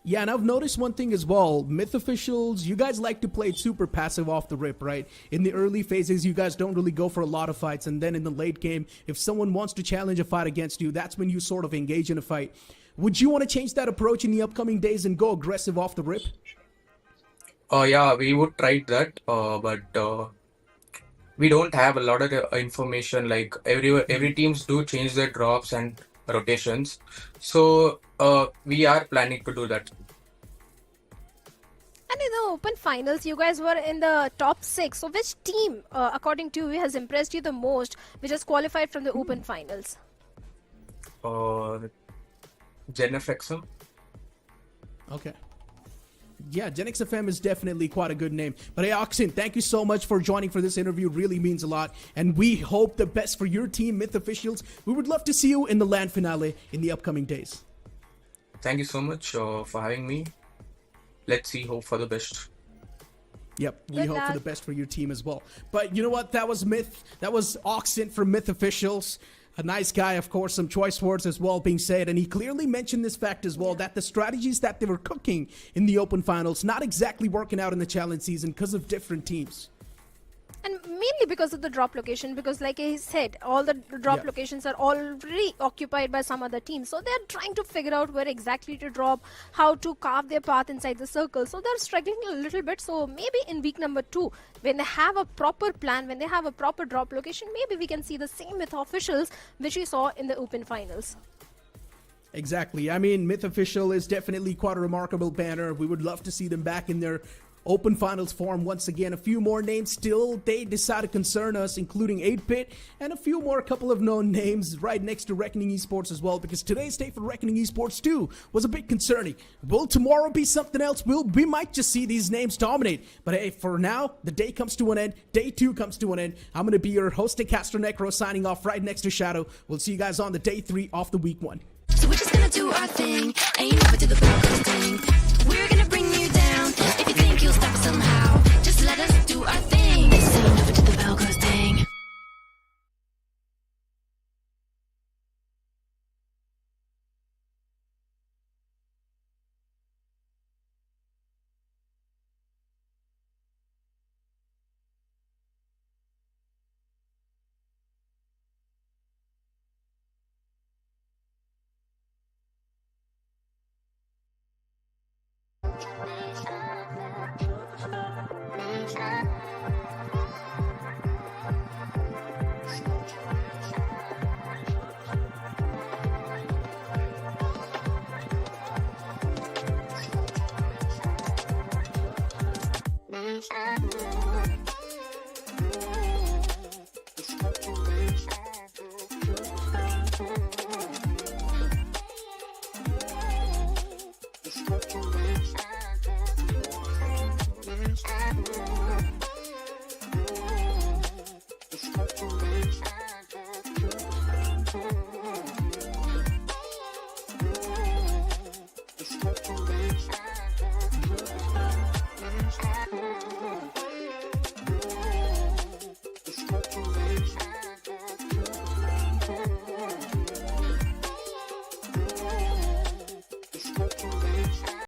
Yeah, and I've noticed one thing as well. Myth officials, you guys like to play super passive off the rip, right? In the early phases, you guys don't really go for a lot of fights. And then in the late game, if someone wants to challenge a fight against you, that's when you sort of engage in a fight. Would you want to change that approach in the upcoming days and go aggressive off the rip? Yeah, we would try that, but we don't have a lot of information. Like every teams do change their drops and rotations, so we are planning to do that. And in the open finals, you guys were in the top 6. So which team, according to you, has impressed you the most, which has qualified from the open finals? GenFXM. Okay. Yeah, Gen XFM is definitely quite a good name. But hey, Oxen, thank you so much for joining for this interview. Really means a lot. And we hope the best for your team, Myth Officials. We would love to see you in the LAN finale in the upcoming days. Thank you so much for having me. Let's see, hope for the best. Yep, we Good hope for luck. the best for your team as well. But you know what? That was Myth. That was Oxen from Myth Officials. A nice guy, of course, some choice words as well being said. And he clearly mentioned this fact as well, that the strategies that they were cooking in the open finals not exactly working out in the challenge season because of different teams. And mainly because of the drop location, because like I said, all the drop locations are already occupied by some other teams. So they're trying to figure out where exactly to drop, how to carve their path inside the circle. So they're struggling a little bit. So maybe in week number 2, when they have a proper plan, when they have a proper drop location, maybe we can see the same with officials which we saw in the open finals. Exactly. I mean, Myth Official is definitely quite a remarkable banner. We would love to see them back in their Open finals form once again. A few more names still, they decide to concern us, including 8-Bit and a few more couple of known names right next to Reckoning Esports as well, because today's day for Reckoning Esports too was a bit concerning. Will tomorrow be something else? We might just see these names dominate. But hey, for now, the day comes to an end. Day 2 comes to an end. I'm going to be your host, Castro Necro, signing off right next to Shadow. We'll see you guys on the day 3 of the week 1. So we're just gonna do our thing. Ain't never to the bell goes ding. We're gonna bring you down. If you think you'll stop us somehow, just let us do our thing. Ain't never to the bell goes ding. It's